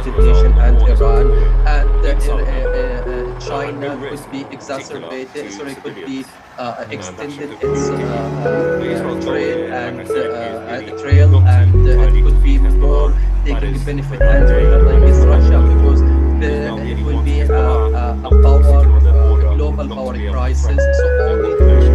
United Nations and Iran, and China could be exacerbated, sorry, could be extended its trade and trail, and it could be more taking benefit and against Russia, because it will be a global power crisis. So only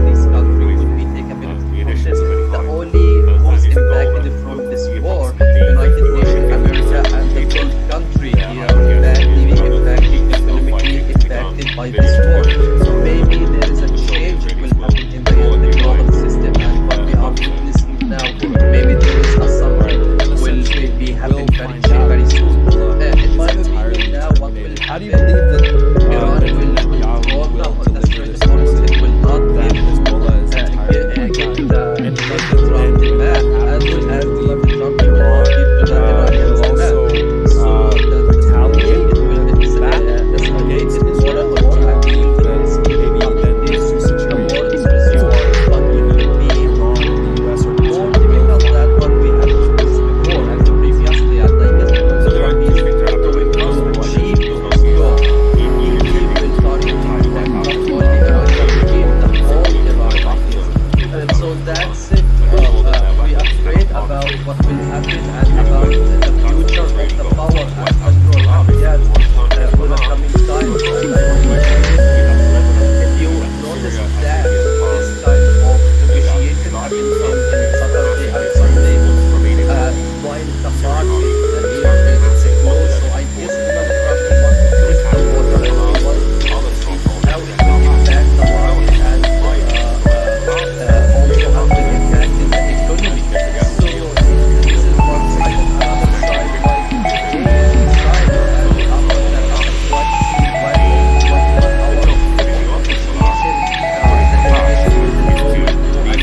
these countries would be taking benefit from this. The only who's impacted from this war, United Nations, America, and the Gulf country here, badly impacted, economically impacted by this war. So maybe there is a change will happen in the global system, and what we are witnessing now, maybe there is a summer will be happening very soon. In my opinion, now what will How do you happen? believe that Iran will go down on the Strait of Hormuz. It will not that get Hezbollah is get entirely the Trump demand, as well as the Trump will give to the Iranians demand. So the retaliate, it will escalate it more and more. I believe that this maybe then these two situations but it will be Iran and the US are more difficult than what we have witnessed before and previously. And I guess because Trump is going to achieve his goal, he will target not only Iran, but the whole Iran. So that's it. We are afraid about what will happen and about the future of the power and control of gas for the coming time. If you notice that this kind of negotiation happened in Saturday and Sunday, while the market here is closed, so I guess Trump wants to test the water and he wants to see how it will impact the market and also how it will impact the economy. So this is one side, and another side, like Israel and what our negotiation will do and impact the people and that's part that all of them is just my time, not only we are serious.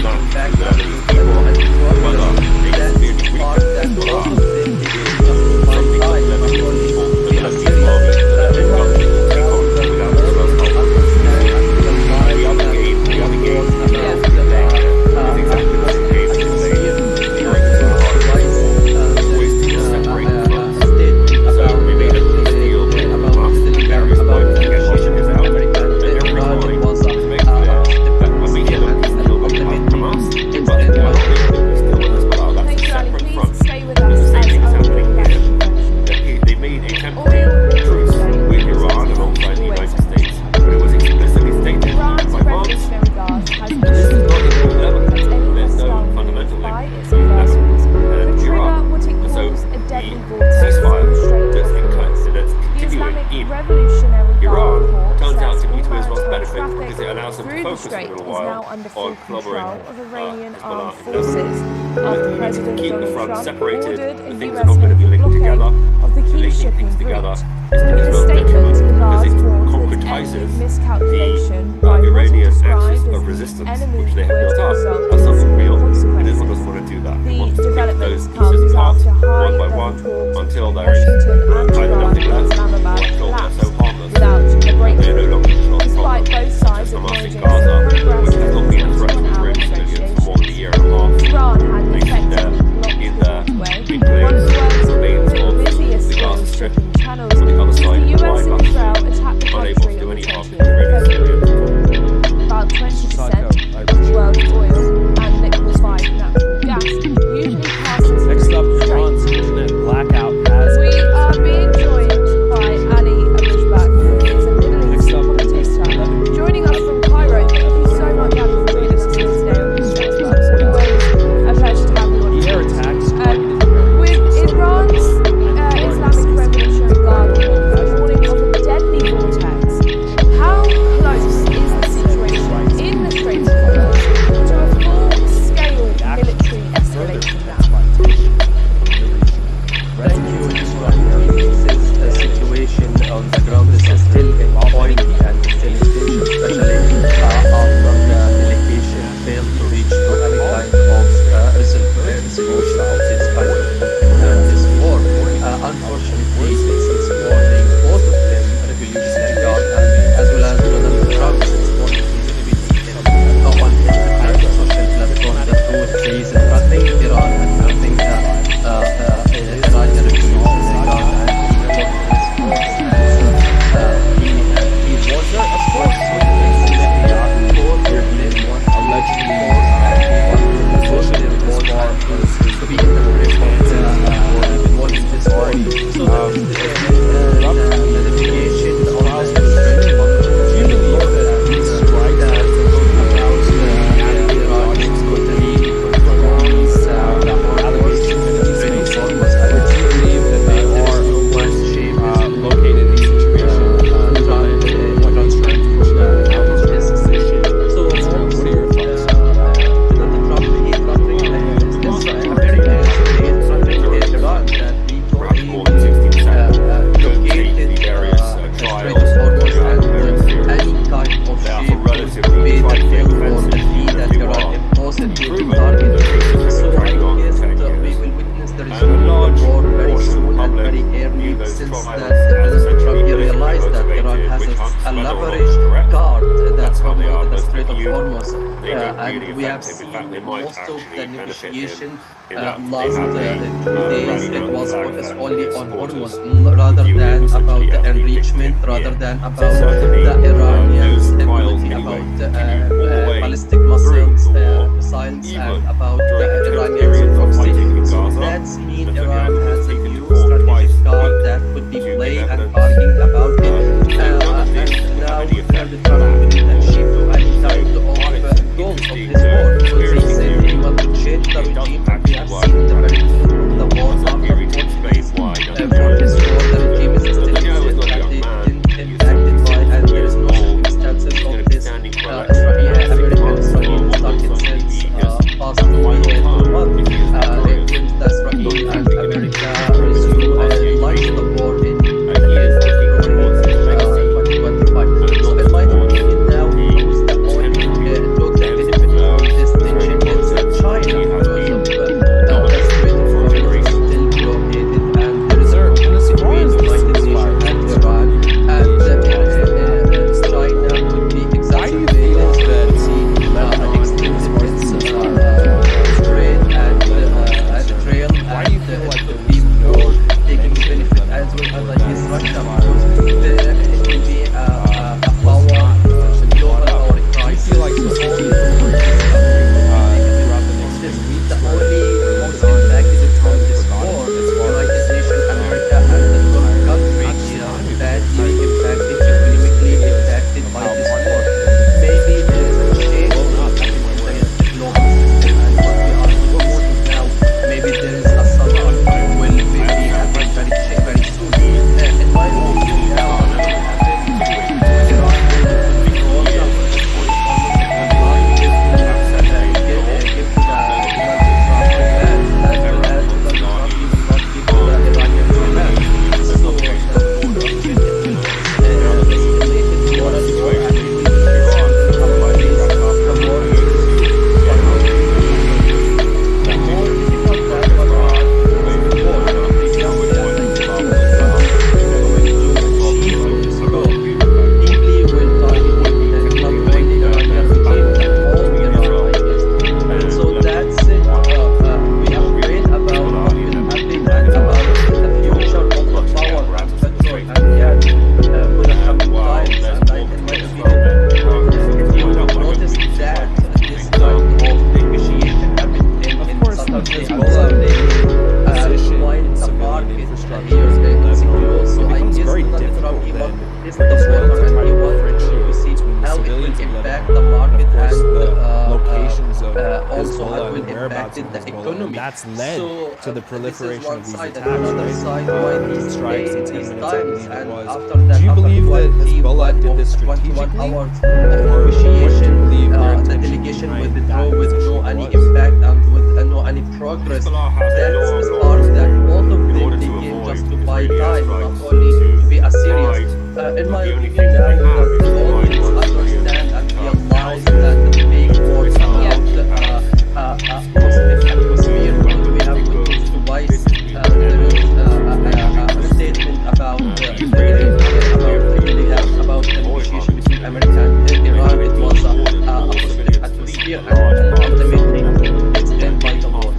Thank you, Ali. Please stay with us as I'll bring back information. They made a temporary truce with Iran alongside the United States, but it was explicitly stated Iran's by France. Revolutionary Guard has This is not include Lebanon. as any There's no hostile fundamental move by link its between adversaries Lebanon could and trigger Iran. what it And so calls a the deadly vortex in ceasefire the Strait that's of Hormuz. that's The continuing Islamic in Revolutionary Guard Iran report turns out says to be to all Israel's maritime benefit traffic because it allows them to through the focus for a strait little is now while under on full collaborating control of Iranian Hezbollah armed in Lebanon. forces after We need to President keep the Donald front Trump separated. ordered The a things US are not going to be naval linked blockade together. of the key Linking shipping things together route. is In a Israel's statement, detriment the because Guard it warned that concretizes any miscalculation by the what it Iranian described axis as of the resistance enemy which they have would built up result as in something real, and consequences. Israel doesn't want to do that. It The wants to take those developments pieces comes apart after one by high-level one talks until between there is Washington and either Iran nothing and left Islamabad or until they're so collapsed harmless without a that they are no breakthrough. longer control the Despite problem, both such as sides Hamas in acknowledging Gaza, some progress which has not been a threat to 21-hour Israeli civilians for more than a negotiations, year and a half. Iran had They sit there effectively blocked in the the waterway, big one of the plains, world's remains of busiest the oil Gaza Strip, shipping channels, on the other since side the of the US wide and Israel attacked the unable country to do on the any harm to 20th of Israeli February. civilians. About 20% Psycho. I of appreciate the world's oil and liquefied natural gas usually passes Next through up, the strait. Iran's internet blackout has. We are being joined by Ali Abishbak, who is a Middle East commentator, joining us from Cairo. Thank you so much, Ali, for joining us here today on NewsX. It's always a pleasure to have you on. The air attacks With Iran's Islamic Revolutionary Guard warning of a deadly vortex, how close is the situation in the Strait of Hormuz to a full-scale military escalation now? Thank you, Israel. This is a situation on the ground. This is still boiling and still in tension, especially after the delegation failed to reach to any kind of resolution of this kind of this war. Unfortunately, since morning, both of them, Revolutionary Guard as well as Donald Trump, since morning, he's been on his social platform, the truth, he is threatening Iran and and we have seen most of the negotiation last last 2 days. It was focused only on Hormuz, rather than about the enrichment, rather than about the Iranians' ability, about ballistic missiles, missiles, and about the Iranians' proxy. So that's mean Iran has a new strategic card that could be played and arguing about it. And now the Trump will achieve to any kind of goals of this war. So they said they want to change the regime, and we have seen the very from the wars after 40 days. For this war, the regime is still impacted by, and there is no circumstances of this American-Israel started since past 2 months. The Israel and America resume and launched the war in February 2025. So in my opinion now, who's the only took the benefit from this tension? It's China, because of the Strait of Hormuz is still blockaded, and there is a conflict between the United Nations and Iran, and China could be exacerbated an extended trade and trail, and it could be more taking benefit as well as against Russia, because it will be a power global power crisis. like The this only throughout the next weeks, most impacted from this war is United Nations, America, and the Gulf countries badly impacted, economically impacted by this war. Maybe there is a change in the global system, and what we are witnessing now, maybe there is a summer will maybe happen very soon. In my opinion, now that's led to the proliferation of these attacks, another side, why these strikes in 10 these minutes, I times, believe it and was. after that, Do you after believe that 21 Hezbollah did this 21 strategically, hours or of what do you negotiation, believe their the intention delegation behind withdrew that with no position any was? impact and with no any progress. That's as far as that both of them they came just to buy time, not only to be a serious. In my opinion, now the audience understand and realize that the big wars about positive atmosphere when we have witnessed twice there is a statement about about the negotiation between America and Iran. It was a positive atmosphere, and ultimately it's end by the war.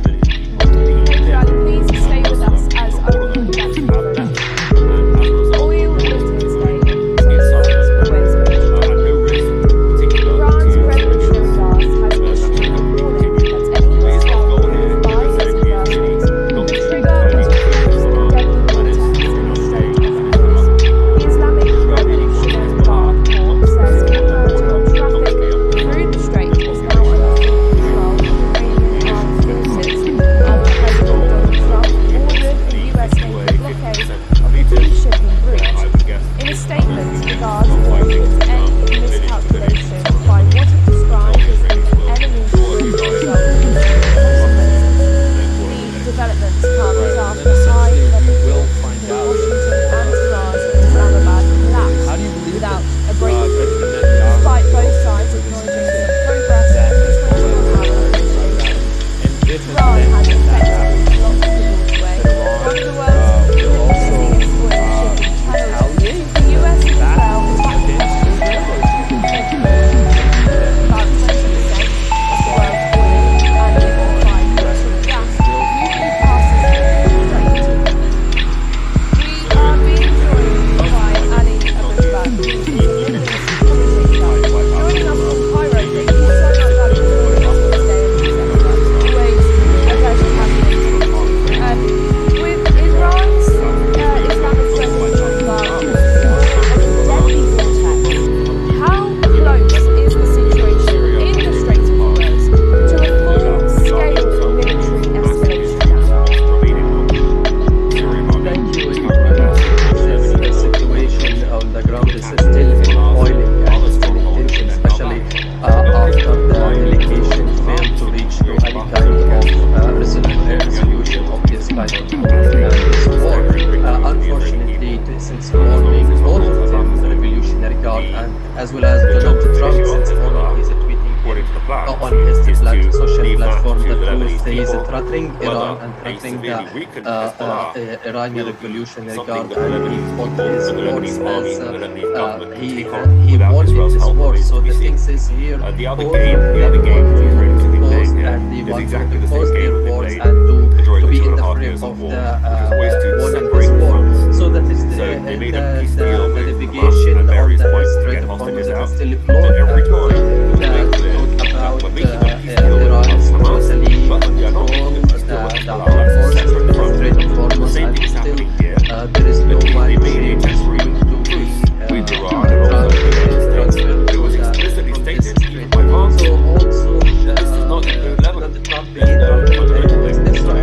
threatening whether Iran and a threatening severely the weakened Hezbollah Iranian will be Revolutionary something Guard, that the and he Lebanese fought people his and the wars Lebanese army as and the Lebanese government can he take on he without won in Israel's this help war. remains So to be the seen. thing is here, The other both game of them that Israel want seems to be to playing impose, here and they is want to exactly the same impose game their that they wars played and during to the be in the 2.5 frame years of of war, the which is ways to one in separate this the war. fronts. So that is So they made a the peace deal with Hamas navigation at on various the points to Strait get of Hormuz hostages that is out. still But flowing, every and time it was made clear talk that about we're making a peace deal with Iran's Hamas, totally but we are not control making a peace deal with the Hezbollah. That's a force in separate the front. Strait of The Hormuz, same and thing is still happening here. there is no They one made a change temporary going to be truce with Iran and also with the United States. transferred But it was to explicitly from this stated strait. by Vance So also that this does not include Lebanon. Donald Trump This fundamentally is includes Lebanon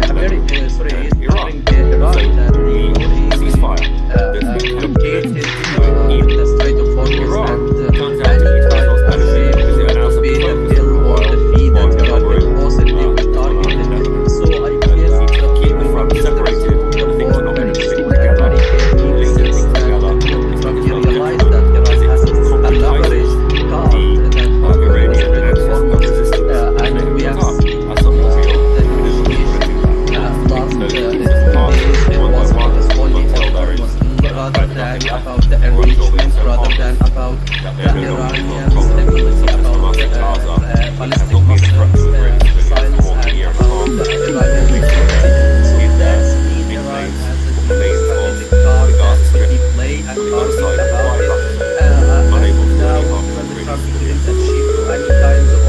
sorry, and he's Iran. telling Iran So that the ceasefire that's been located continuing in the Strait of Hormuz, Iran and turns out to be any to type Israel's of benefit shape because it allows to them be to the focus kill for a or while defeat on that Iran covering will possibly will target it. Lebanon. So I guess Keep the front separated. The things are not going to stick together. Linking things together is Trump not realized difficult that because Iran has it a concretizes leverage card that the Iranian Strait of axis of Hormuz, resistance. and we have seen As something real, the and Israel is negotiation preventing that. last Those days. pieces apart, It one by was one, only until there is rather than nothing left, about the or until enrichment, they're so rather than harmless about that the they're no longer Iranians' problem, ability such as about Hamas and Gaza, have ballistic not been a threat to Israeli missiles, civilians for more than a and year and a about half. the The Iranian only threat security. So is that's that mean in Iran place has a of lanes of strategic card the that Gaza could Strip, be played and on the other talking side of the about wide it. buffer zone, unable to do Now any harm to Donald Israeli Trump civilians. didn't achieve any kinds of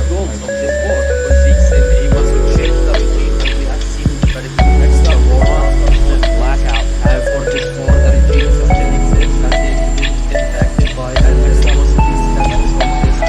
goals of this war, because he said he wants to change the regime, and we have seen very Next up, the war blackout has for this war. The regime still exists, and they been impacted by and there's mostly scandals on this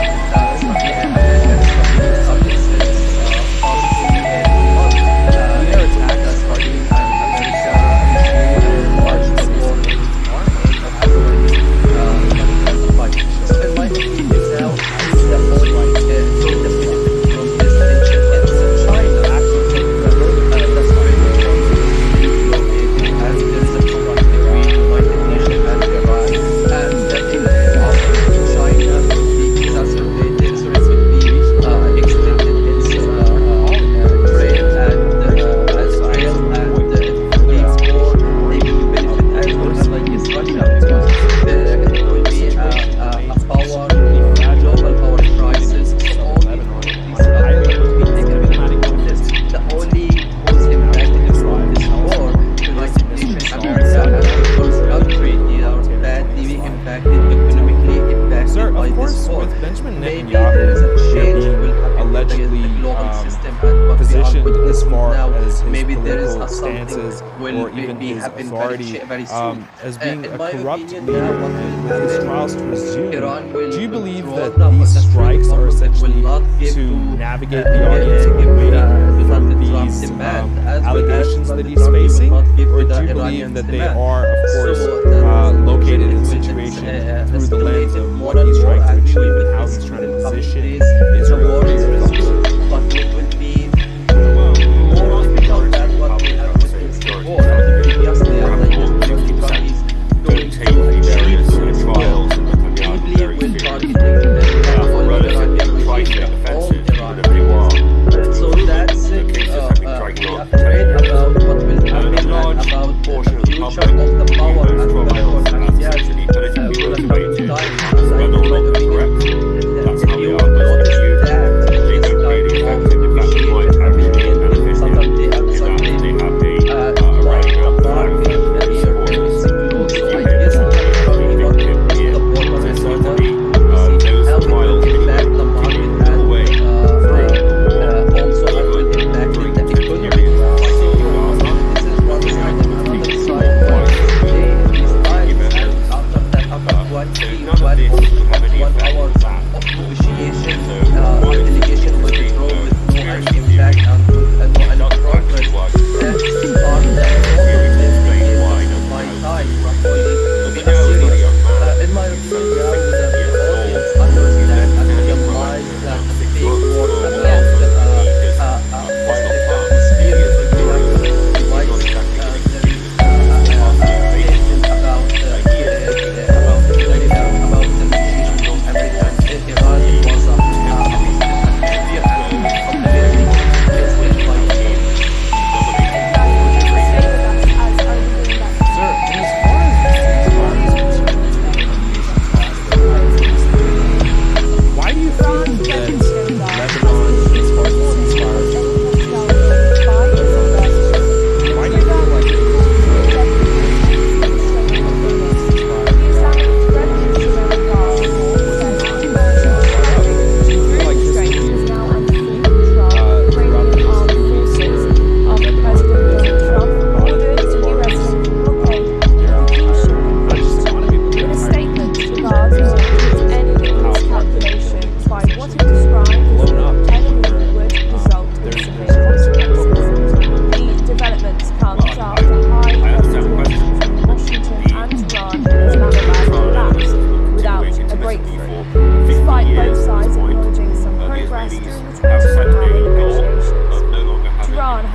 authority very soon. as being In a my corrupt opinion, leader what will with his happen, trials to resume. Iran will Do you believe withdraw that now, but these the strikes are Trump will essentially not give to to navigate the audience give away the from Trump these demand, as well as allegations that Donald he's Trump will facing? not give Or to do the you believe Iranians' that they demand? are, of course, So that located in a will situation through the escalate lens of more what and he's more, trying to and we achieve will and how witness he's trying to in the coming position days the Israel war in is the resumed, but it will be more difficult than what we have witnessed before. And previously, as I guess Donald Trump is going Don't to take the various achieve trials and Netanyahu deeply very will seriously. targeting They are all relatively Iranian trifling regime, all offences, even Iran. if they were. So that's The it. cases have been dragging We on are for 10 afraid years. about what will And happen a and large about portion the of the future public of the view power those and the trials power as yes, essentially politically for the coming motivated, time. whether or not they're correct. That's how they are. But if Notice you that they this don't really kind affect of him. In fact, they might negotiation actually happening benefit him Saturday and in that Sunday they have a like rainbow a flag party effect with his here in supporters. Mexico. So You I may guess not that actually we want think him to here. the border So and certainly border those how it will trials impact anyway the continue market all the and way through the war, also how it will even impact during the the 10 economy. years of So fighting in Gaza. this is one They side, have and another taken side quite was a few these times, measures. and after that, after So 20, none of this would have any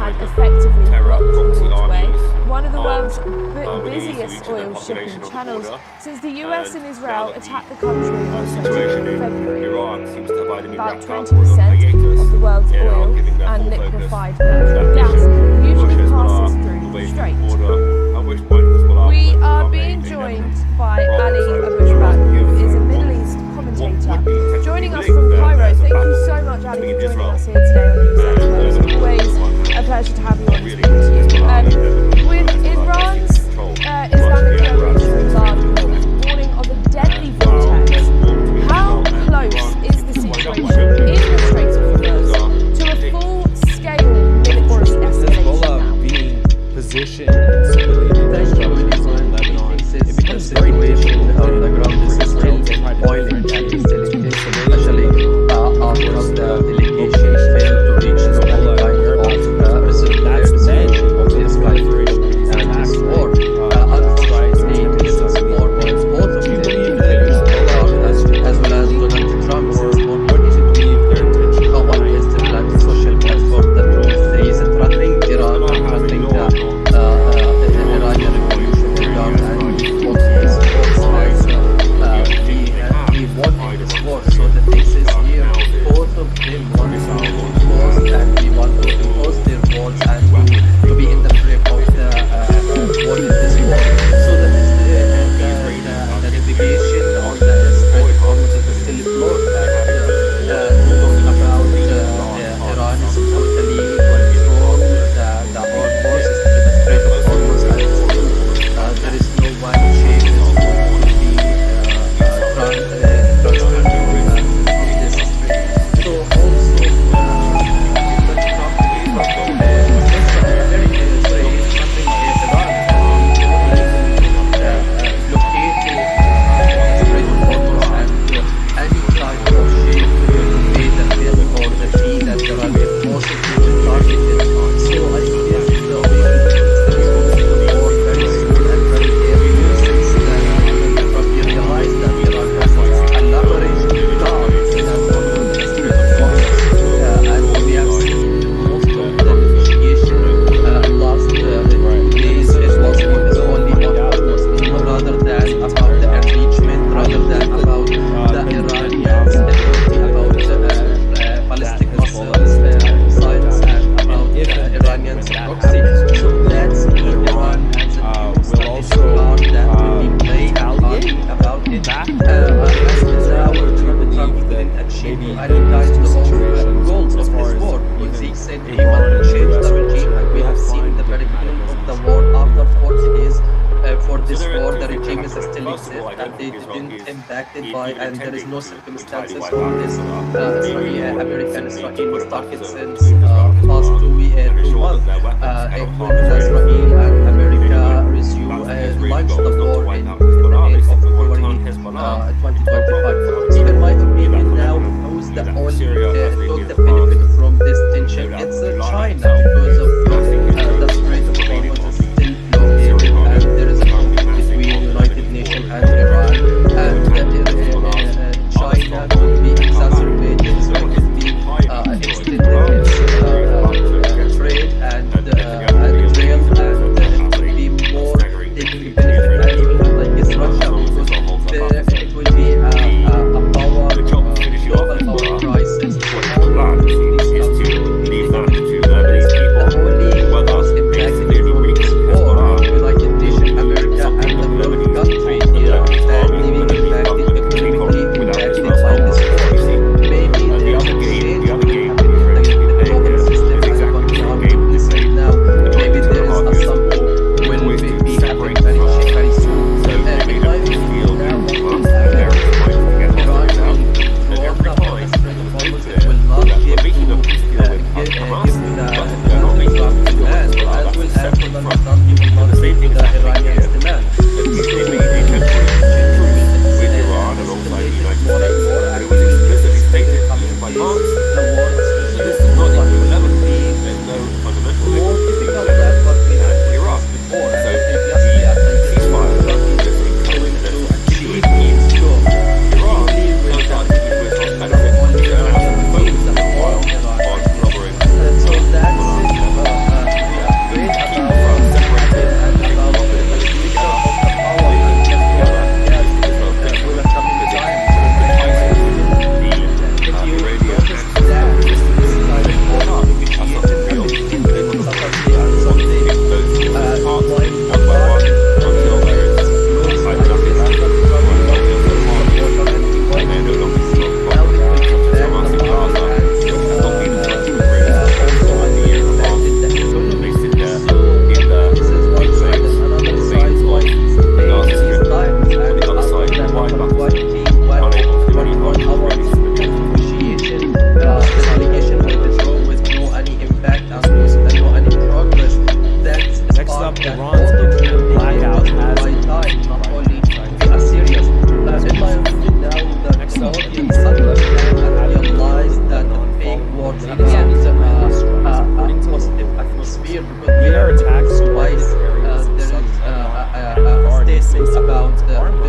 and effectively blocked the waterway, one of the world's busiest oil shipping channels, since the US and Israel attacked the country on 17 February. About 20% of the world's oil and liquefied natural gas usually passes through the strait. We are being joined by Ali Abushbat, who is a Middle East commentator, joining us from Cairo. Thank you so much, Ali, for joining us here today on NewsX. It's always a pleasure to have you on this. With Iran's Islamic Revolutionary Guard warning of a deadly vortex, how close is the situation in the Strait of Hormuz to a full-scale military escalation now? Being positioned in civilian infrastructure in Lebanon, it becomes very difficult on the ground. This is still boiling and still especially after the delegation failed to reach the kind of resolution of the escalation and this war. Unfortunately, this is war was both of them, as well as Donald Trump, since more politically on his social platform that he is threatening Iran and threatening the Iranian Revolutionary Guard, and he wants his force as he wanted this war. So the thesis here, both of them want to impose and we want to impose their walls and to be in the frame of the what is this war. So that is the navigation on the Strait of Hormuz is still flawed, and about Iran is totally control the whole forces to the Strait of Hormuz, and still there is no one shape is going to be transferred in this strait. So also and there is no circumstances on this American Israel started since past 2 months. When Israel and America launched the war in the May of February 2025. So in my opinion now, who's the only took the benefit from this tension? It's China, because of the Strait of Hormuz is still blockaded and there is a conflict between United Nations and Iran, and China could be exacerbated, so it could be extended its trade and that Iran's all of them internet they blackout was the has right time, not only to be as serious. In my opinion, now that Next the up, audience understand and realize that the fake words and a positive atmosphere, because We there are are attacks twice targeted areas of there is southern a Lebanon. statement Armed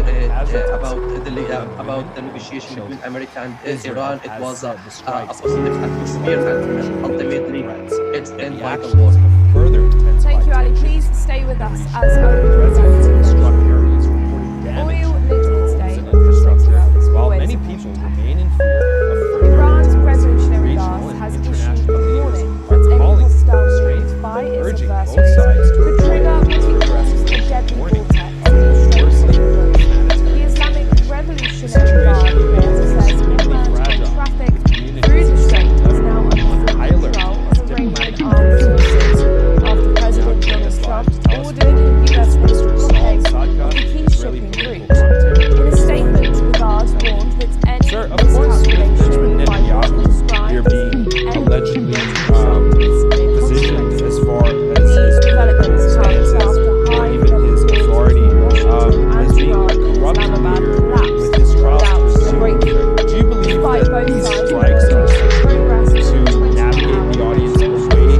about the negotiation children. between America and Israel Iran. It has was said the a strikes positive atmosphere, and ultimately threats, it's and end the by the actions war. have further intensified Thank you, Ali. tensions Please stay with us region. as Owen Residents in presents struck areas reported damage Oil to Little homes State, and infrastructure, as while always, many a people caution. remain in fear of further Iran's attacks. Revolutionary Regional Guard and has issued a international leaders warning are that any calling for hostile restraint, move by its urging both adversaries sides to could trigger what it further calls a escalation, deadly warning vortex of in the Strait of worsening Hormuz. humanitarian The Islamic Revolutionary situation Guard in the report Middle East is says extremely inland fragile. traffic Communities through the in strait is Lebanon now under under full high alert control as of diplomatic Iranian armed forces after President joining Donald us live Trump to tell us ordered a US Mr. military blockade Sadka, of the key Israeli shipping political route. commentator. In a statement, the Guard warned that any Sir, of course, with Benjamin miscalculation by what it Netanyahu described here as being the enemy allegedly would result in severe positioned consequences. as far as These his developments come stances after or high even his level authority talks between Washington as and being a Tehran and corrupt Islamabad leader collapsed with his trials without to a resume. breakthrough. Do you believe Despite that both these sides strikes are reporting progress in to the 20-hour navigate the audience negotiations, away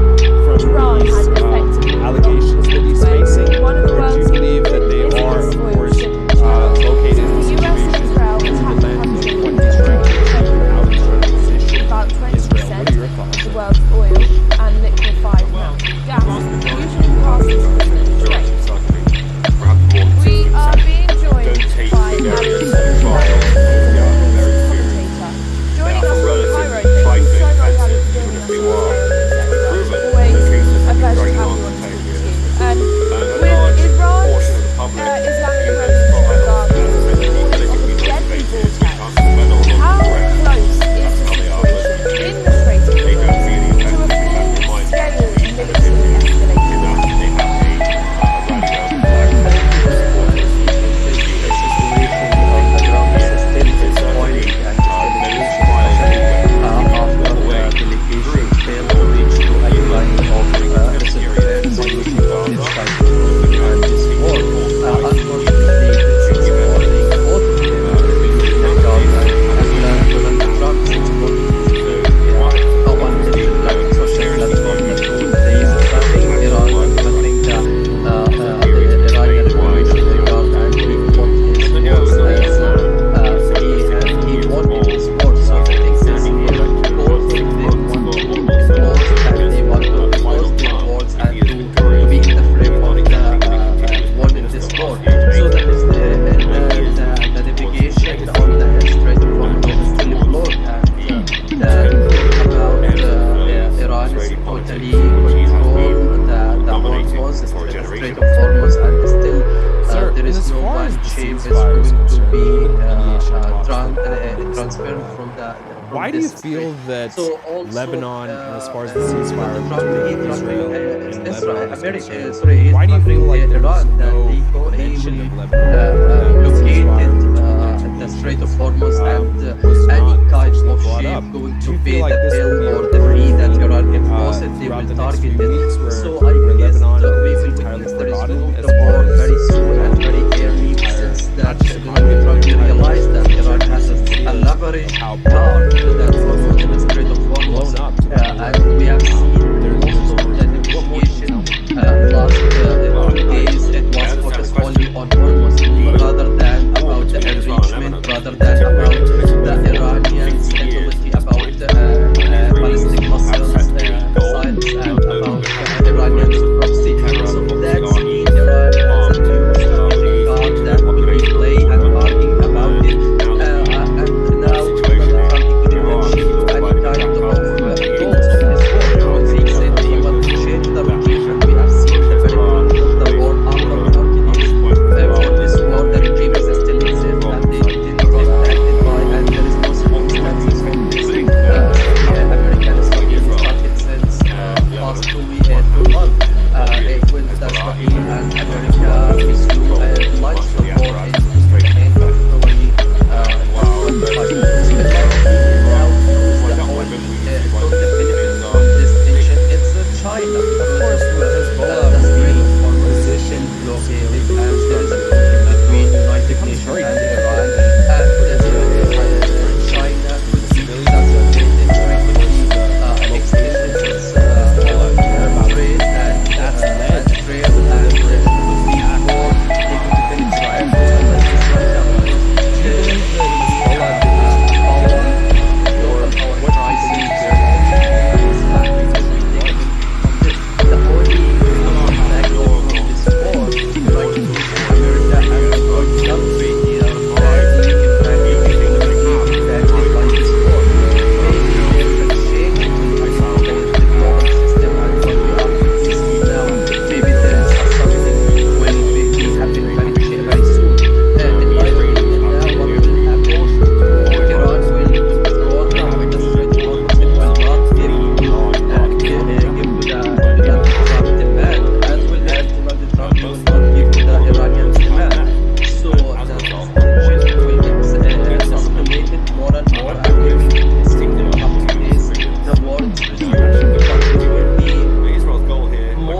from Iran these has effectively allegations that he's blocked facing? one of the Or do you world's believe that they are, busiest of oil course, shipping channels. located in a The US and situation Israel through the attacked lens of countries what in he's trying to February, achieve and how he's trying to position about Israel? 20% What are your thoughts? of the world's oil and liquefied natural gas usually passes through the strait. We are being joined by Ali commentator. Joining us from Cairo, thank you so much, Ali, for joining us today on NewsX. Always a pleasure to have you on to speak to you. And with Iran's Islamic Revolutionary Guard warning of a deadly vortex, how close is the situation in the Strait of Hormuz to a full-scale military escalation? Strait of Hormuz, and still Sir, there and is as no far one as the ship is ceasefire is going to concerned, be even the mediation talks that transferred from why do you this feel strait. that So also, Lebanon, and as far as the Trump ceasefire he between Israel and Lebanon is America, concerned, why do you feel like there was Iran that no they mention of will Lebanon? blockaded the Strait of Hormuz and was any not kind essentially of brought ship up. going Do to you pay feel like the this will be bill a or the fee that Iran imposes, they throughout will the next target few it. weeks where So I guess Lebanon we is will entirely witness there is forgotten no as the far war as very soon and very early, since not that just Donald Trump realized that Iran has a ideas leverage of how power that was in the Strait of Hormuz, blown up to and we have seen most of the negotiation last 2 days. It was focused only on Hormuz rather than about the enrichment, rather than about the Iranians' ability about ballistic missiles, missiles and about Iranians'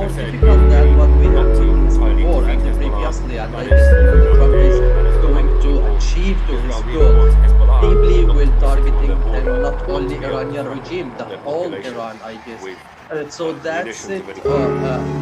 more difficult than what we have witnessed before and previously, and I guess Donald Trump is going to achieve to his goal. Deeply will targeting not only Iranian regime, the whole Iran, I guess. So that's it. We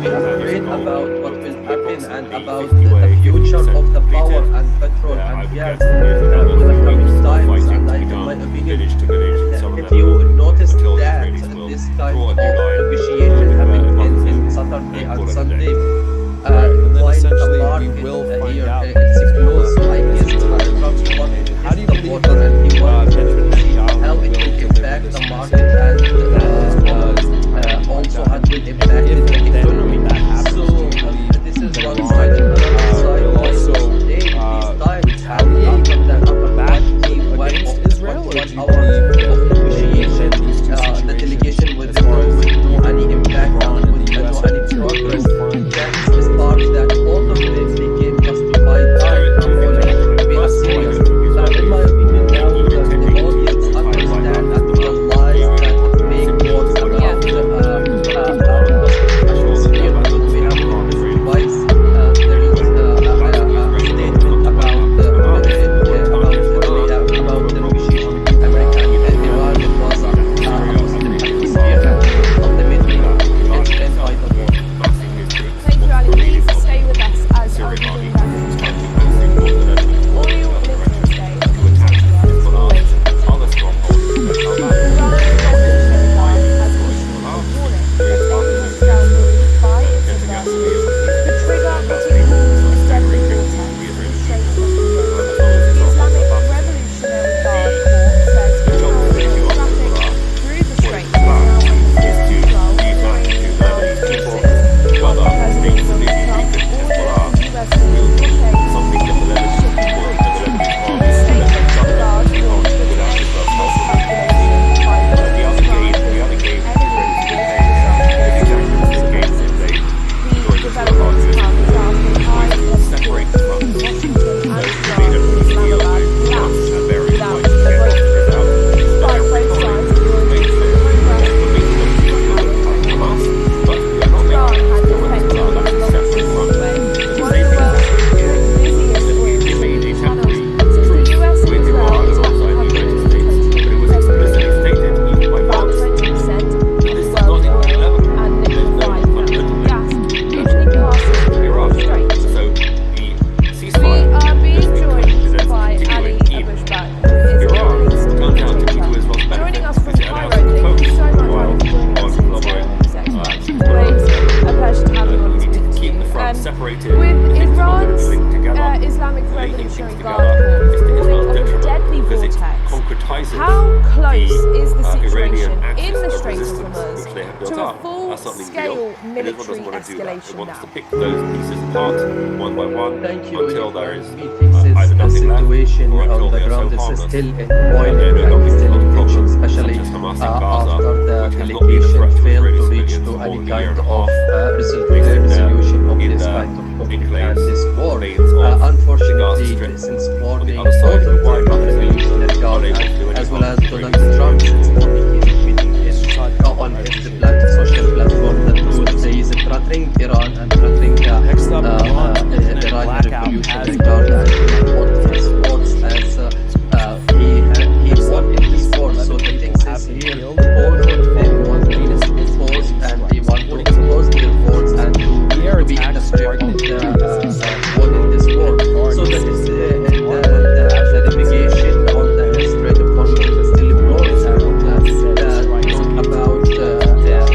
are afraid about what will happen and about the future of the power and petrol and gas in the coming times. And I, in my opinion, if you notice that this kind of negotiation happened in Saturday and Sunday, And then while essentially the we market will find here out. it's close, I guess Trump wanted to How do you test the believe water and he wanted to Benjamin see Netanyahu how it will will deliver impact this the message? market and also how it will impact If the and then economy. that happens, So do you believe this is that one Iran, side, and another side will also today these times retaliate after back one against of Israel, or do 21 you hours believe of that negotiation, these two the situations, delegation will as far as do any impact Iran and and will the do US any will progress. find That's the start that both of them became just to buy time and will be a serious. In my opinion, now the audience understand and realize that the fake wars about here because we have this device. There is a statement about the negotiation between America and Iran. It was a Muslim atmosphere and ultimately it's end by the war. Thank you, Ali. Please stay with us as I begin back oil Literacy Day in Central always. Iran's Revolutionary Guard has issued a warning that any hostile move by its adversaries could trigger what it calls a deadly vortex in the Strait of Hormuz. The Islamic Revolutionary Guard Corps says international traffic through the strait is now under full control during the armed forces, while President Donald Trump ordered the US to blockade all shipping routes. In a statement, the Guard warned that any miscalculation by what it described as enemy would result in severe consequences. The developments come after high level talks between Washington and Tehran in Islamabad collapsed without a breakthrough. Despite both sides acknowledging some progress in the Hamas, Tehran had effectively blocked the seaway, one of the world's busiest oil shipping channels. Since the US and Israel attacked the country in 2020, about 20% of the world's oil and liquefied natural gas usually passes through the strait. We are being joined by Ali Abushbak, who is a Middle East commentator. Joining us from Cairo, thank you so much, Ali, for joining us in this NewsX. Always a pleasure to have you on speak to you. With Iran's Islamic Revolutionary Guard Corps warning of a deadly vortex, how close is the situation in the Strait of Hormuz to a full-scale military escalation now? Thank you. Me thinks it's the situation on the ground is still in boiling and still in tension, especially after the delegation failed to reach to any kind of resolution of this kind of conflict and this war. Unfortunately, since morning, both of the Revolutionary Guard as well as Donald Trump since morning he's tweeting on his social platform that there is threatening Iran and threatening the Iranian Revolutionary Guard and he wants his words as he won in this war. So the thing is here, all of them want to expose and they want to expose their words and to be in the spirit of the won in this war. So that is the navigation on the Strait of Hormuz is still closed and talk about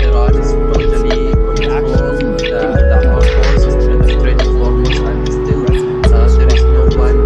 Iran is totally controlled the armed forces in the Strait of Hormuz and still there is no one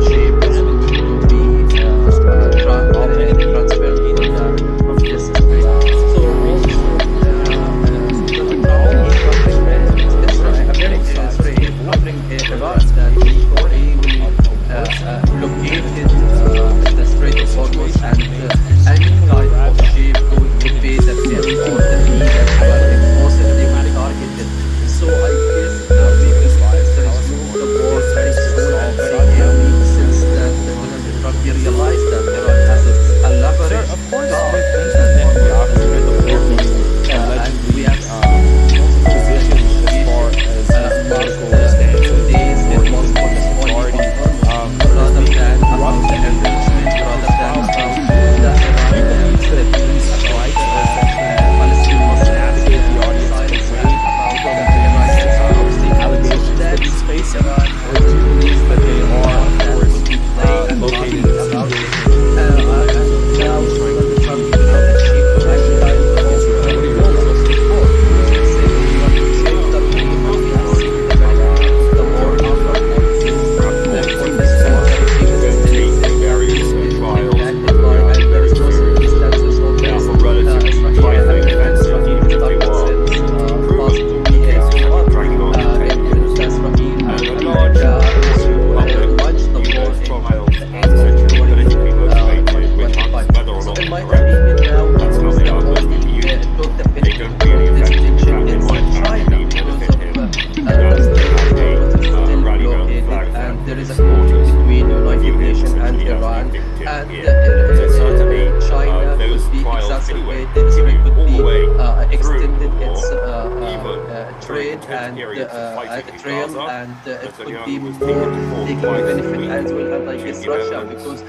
and periods of fighting in Trail, Gaza, and it could be Netanyahu was more taken to court taking twice benefit for as well as I guess shooting Russia, evidence. because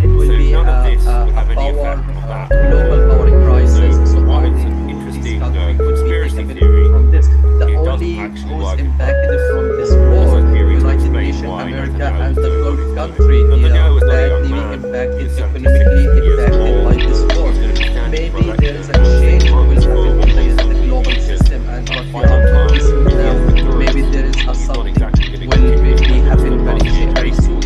it will So be none of this a would have any power, effect on that. global power crisis. So while only it's an these interesting countries could be conspiracy taking benefit theory, from this. The it doesn't only actually who's work in impacted from this There's war, a theory to United explain Nations, why America, Netanyahu and is the doing what Gulf he's doing. country, Netanyahu is not a badly young man. impacted, He's 76 economically years impacted old. by this war. He's going to be standing for Maybe there is a change will happen in the global system, and what we are witnessing now, maybe there is a something will maybe happen very soon.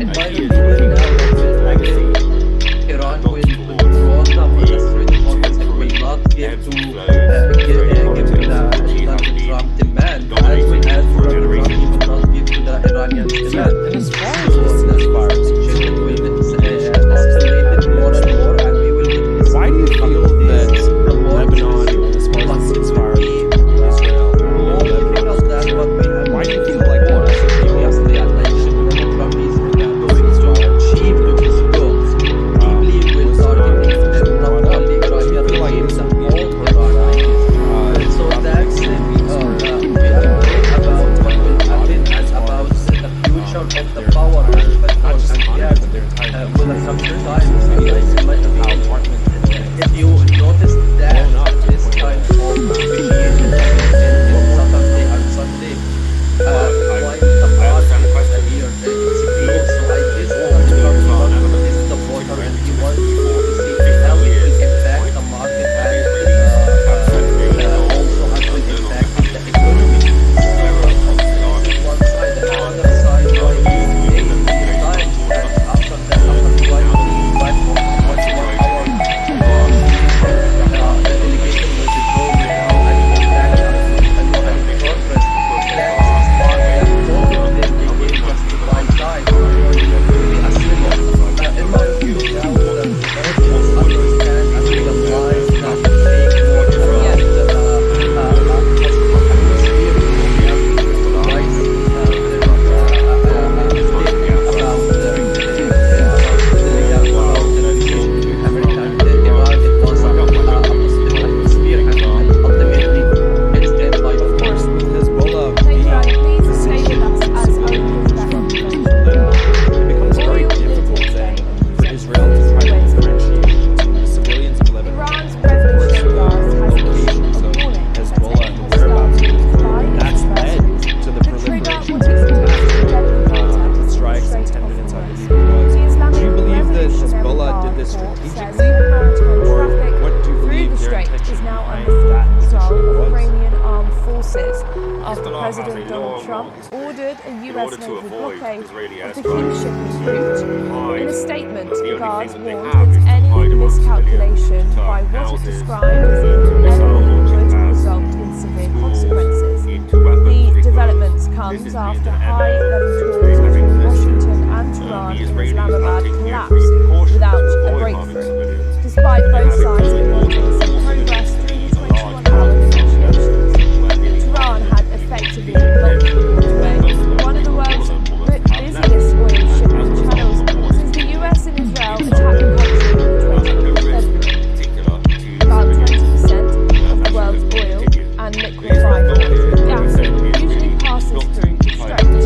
In my opinion, now what will happen, Iran will withdraw the Strait of Hormuz and will not give to give the Donald Trump demand, as well as Donald Trump will not give to the Iranians demand. And as far as So the the ceasefire situation will escalate more and more, and we will witness. why do you feel that the war Lebanon, as far as the ceasefire, Israel, more and Lebanon, difficult than what we have. why do you feel like war? that? Obviously, as mentioned, Donald Trump is going to achieve to his goals. Deeply will targeting not only Iranian regime, but all Iranians. So that's we are great about what will happen and about the future of the power and petrol and gas will sometimes if you notice that this kind of negotiation in Saturday and Sunday, why the part here it's clear. So I guess this is the water and he wants to see how it will impact the market and also how it will impact the economy. So this is one side. The other side, why he times that after 21 hours, the delegation will withdraw without any impact and not any progress. That is part of the they gave justified time to really assemble. In my view, now the Americans understand and realize that it takes more time and Of course, with Hezbollah being Tehran, please the stay with us as situation only between Lebanon, it becomes very difficult then for Israel to try to differentiate between the civilians of Lebanon Iran's and of course revolutionary guards the has locations issued of a warning Hezbollah and the that whereabouts of any Hezbollah. missile That's led to the to trigger proliferation what of is known as attacks, deadly contact strikes in in the 10 Strait of minutes, I Hormuz. believe it was. The Islamic Do you believe that Revolutionary Hezbollah Guard did this Corps says strategically, all maritime or traffic what do you through believe the their strait intention is now behind under full that control position of was? Iranian armed forces after Hezbollah has a President Donald long, Trump long history ordered a in US order to naval avoid blockade Israeli of the airstrikes, key shipping to route. hide In a statement, that the the only guards thing that they warned have is that to any hide amongst miscalculation civilians, by turn what it houses described as into an missile enemy launching would pads, result in severe schools consequences. into weapons The vehicles. development This comes has after been an high-level since talks they have between existed. Washington and Tehran The in Israelis are Islamabad taking collapsed every precaution without to a avoid harming breakthrough. civilians. Despite They both have sides included reporting all some civilians progress during the in large 21-hour parts of negotiations, where nearly Tehran half had of them effectively being blocked dead. the waterway, Most of them, one of the if not all world's of them, will have left. busiest oil shipping As a result, channels the port since the US and Israel Some attacked the of country on them the at no 20th of risk, February. in particular to About civilians. 20% of the That world's should oil continue. and The liquefied Israel natural here, gas as I said, is usually really passes not through to the try strait. to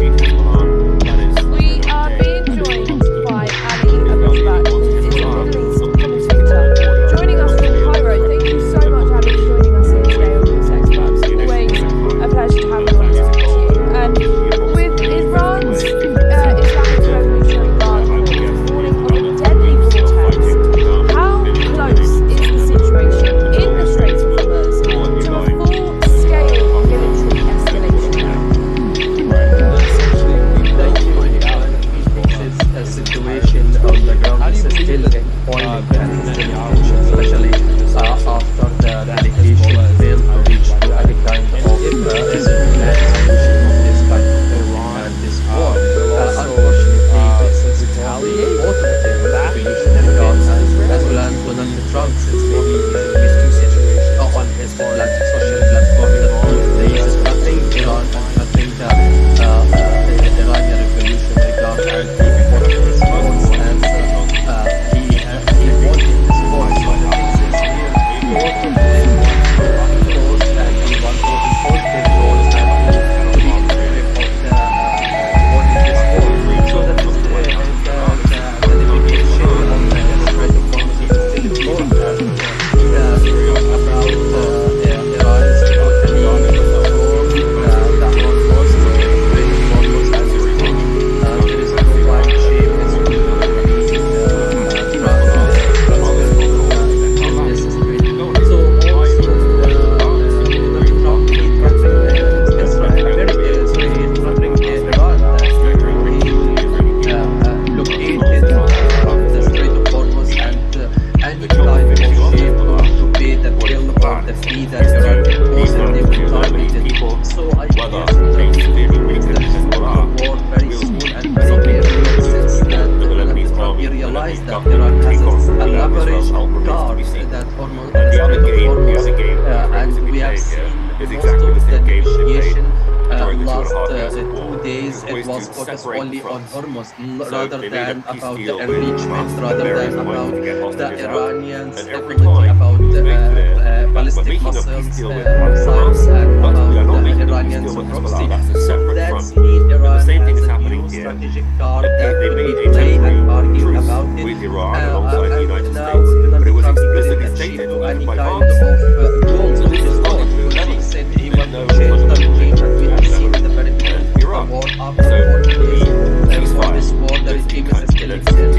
days it ways was to focused separate only on fronts. Hormuz So rather they made a than peace about the deal with enrichment, France, rather various than ways about to get the hostages out. Iranians, And every definitely time about it was made clear that by ballistic making a missiles peace deal with missiles Hamas, and but we are about not the making a peace Iranian deal with supremacy. Hezbollah. That's a So separate that's front. mean And the Iran same thing has is a happening new here. strategic card They that could made be a played and temporary argue truce about it. with Iran alongside the United And now States, but Donald it was Trump explicitly didn't stated achieve even any by kind Vance. of goals So with this this does not war. include He Lebanon. said he There's wanted no to change the regime, and we have seen Lebanon the very and beginning of the Iraq. war after So 40 days. the For ceasefire this war, the is regime is continuing escalated and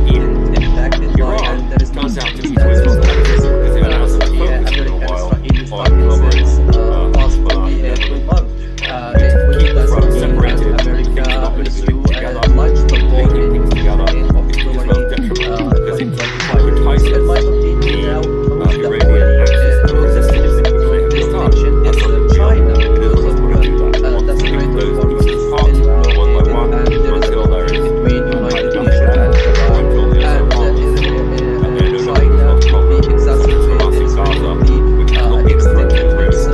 in it impacted by, Iran. and there is no Turns out to be to circumstances Israel's of benefit this. because it allows them to focus for a American while Israeli on started collaborating since with past Hezbollah and 2 Lebanon. months. We It will keep the front doesn't mean that separated. Things are not America going to is be to linked together. launch the war Linking things together in is to February Israel's detriment because it 2025. entices In my opinion, now the Iranian only axis of closest resistance benefit which they from have this built up. tension That's is not going to be China, on. It is because not of going to do that. the Once Strait of those Hormuz pieces is apart, still one by blockaded, one, and there is a until there conflict is between United nothing Nations left, and or Iran, until there's and a harvest, and then no longer China Israel's will problem. be It's exacerbated Hamas in Gaza, which has not been confronted extending with its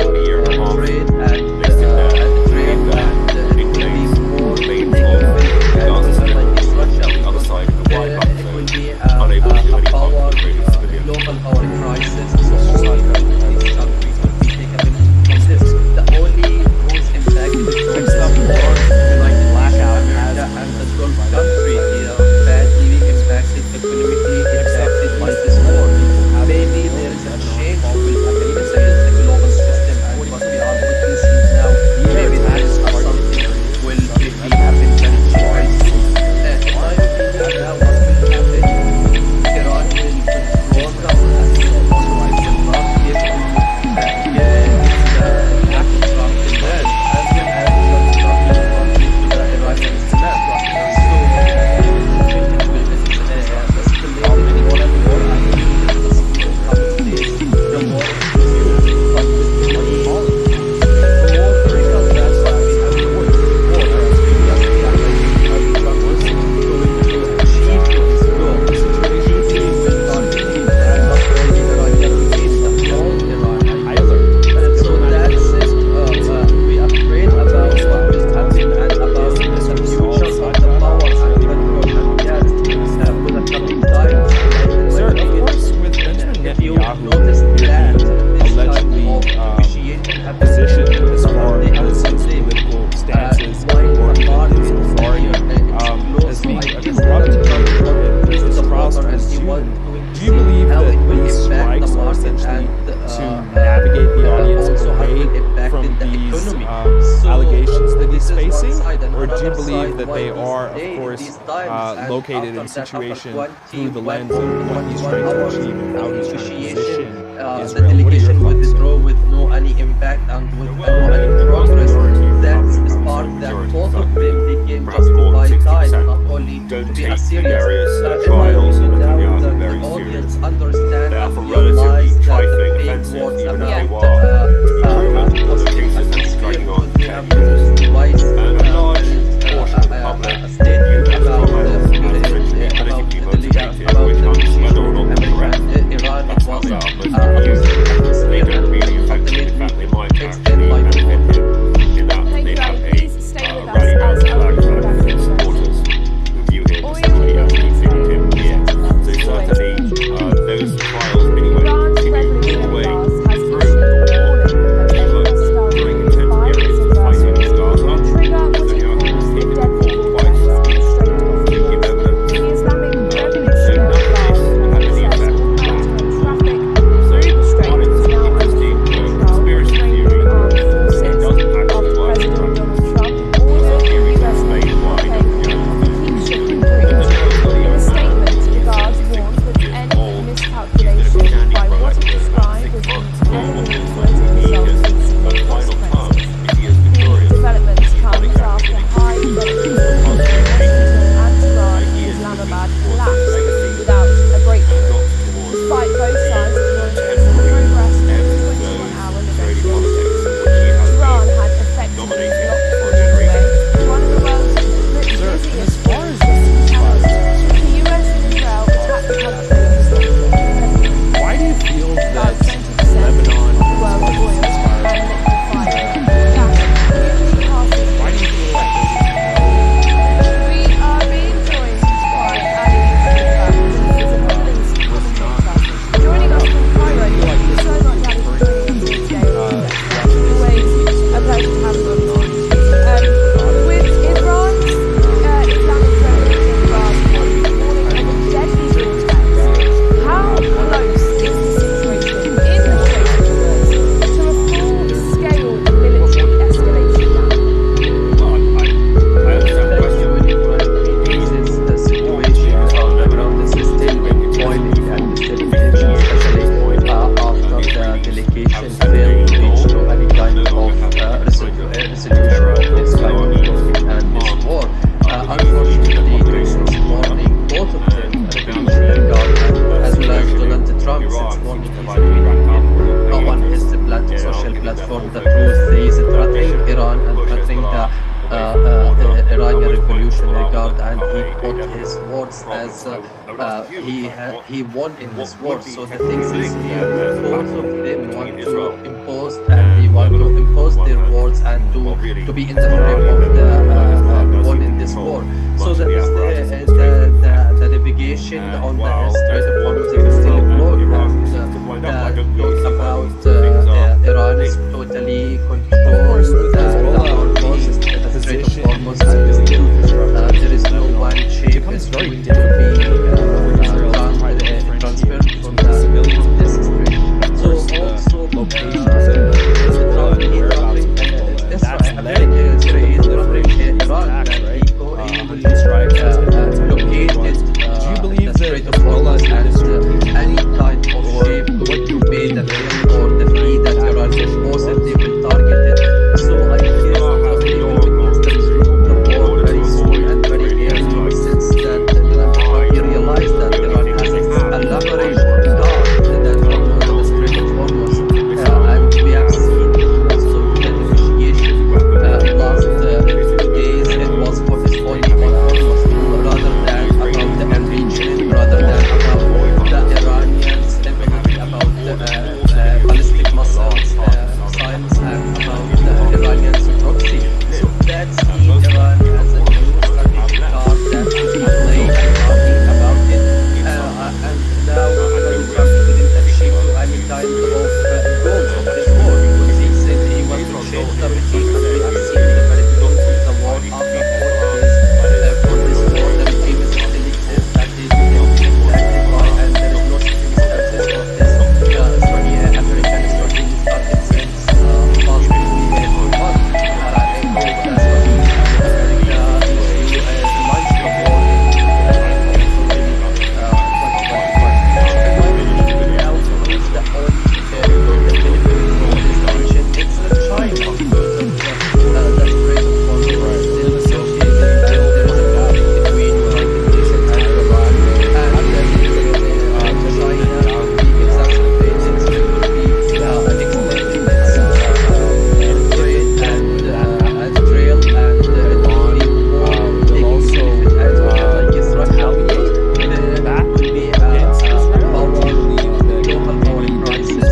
for a year and a half. trade and They sit there, trade, leave there, and it in will be place, more remain taking for away Gaza Strip, like it's Russia, the other because side of the wide it buffer will zone, be unable to do a any harm power, to Israeli civilians. global power crisis. So only these countries will be taken from this. The only who's impacted from this war is the United Nations, America, and the Gulf country badly impacted, economically impacted by this war. Maybe there is a change will happen inside the global system, and what we are witnessing now, maybe there is something will be happen very soon. In my opinion, now what will happen? Iran will control the whole aspect, so I will not give lack of Trump in that, as well as Trump conflict to the Iranian Islam. So it will escalate more and more. I believe in the coming days, the war but with money more critical. That's why we have to work more as previously. I think Trump is going to achieve his goal. He will target not only Iranian regime, the whole Iran. So that's it. We are afraid about what will happen and about the future of the powers and control and gas for the coming times. Sir, of course, with Benjamin If you Netanyahu notice that this allegedly type of negotiation happens positioned as far they as have his something political stances while or the even army his is authority here, as so being I a guess corrupt that Trump leader and is his the trials brother and he resume. was Do you believe how that it will these impact the strikes are market essentially and to navigate the audience also how it away will impact from the these economy? allegations that This he's is one facing? side, and Or do you another believe side, that why they these are, of days, course, these times, and located in after that, situation after through the 21 lens of what he's 21 trying to hours achieve and how of he's trying to negotiation, position the Israel? What are your delegation thoughts? withdraw with no any impact and with no any progress. That is part that both of them became Perhaps more than justified 60% time, not only don't to be take a serious. various In my trials of opinion, now Netanyahu the very audience seriously. understand They are and for realize relatively that trifling the fake offences, words even about if they were to be proven, although positive cases have been atmosphere dragging on could for have 10 years. twice And a large portion of the public a statement view those about trials as essentially politically motivated, which whether or not correct, Iran. that's how they are most people use it. They don't really affect him. In fact, they might actually benefit him in Revolutionary Guard, and he put his words as he won in his words. So the thing is here, both of them want to impose, and they want to impose their words and to be in the frame of the one in this war. So that is the navigation on the Strait of Hormuz is still blocked, and talks about Iran is totally controls the outposts at the Strait of Hormuz, and still there is no one shape is going to be transferred from the civilian this strait. So also locations do you believe that Hezbollah is any kind of shape would you pay the bill or the fee that Iran is supposedly will target it? So I guess they will begin to resume the war very soon and very early, since that he realized that Iran has a leverage guard that follows the Strait of Hormuz, and we have seen most of the negotiation last 2 days. It was focused only on Hormuz rather than about the region, rather than about the Iranians, definitely about the ballistic missiles, science, and about the Iranians' proxy. So that's Iran has a new strategic card that should be played and talking about it. And now Donald Trump didn't achieve any kind of goals of this war, because he said he wants to change the regime, and we have seen the benefits of the war after 4 years. For this war, the regime is still exists and is being impacted by, and there is no circumstances of this American strategic target since last week we had 2 months. I hope that's what America issue launched the war in 2021. Now is the only it's China because of the Strait of Hormuz still associated, and there is a conflict between United Nations and Iran, and China will be exacerbated. It will be extending its trade and trail, and it will be more taking benefit as well, like Israel. That will be a global power crisis.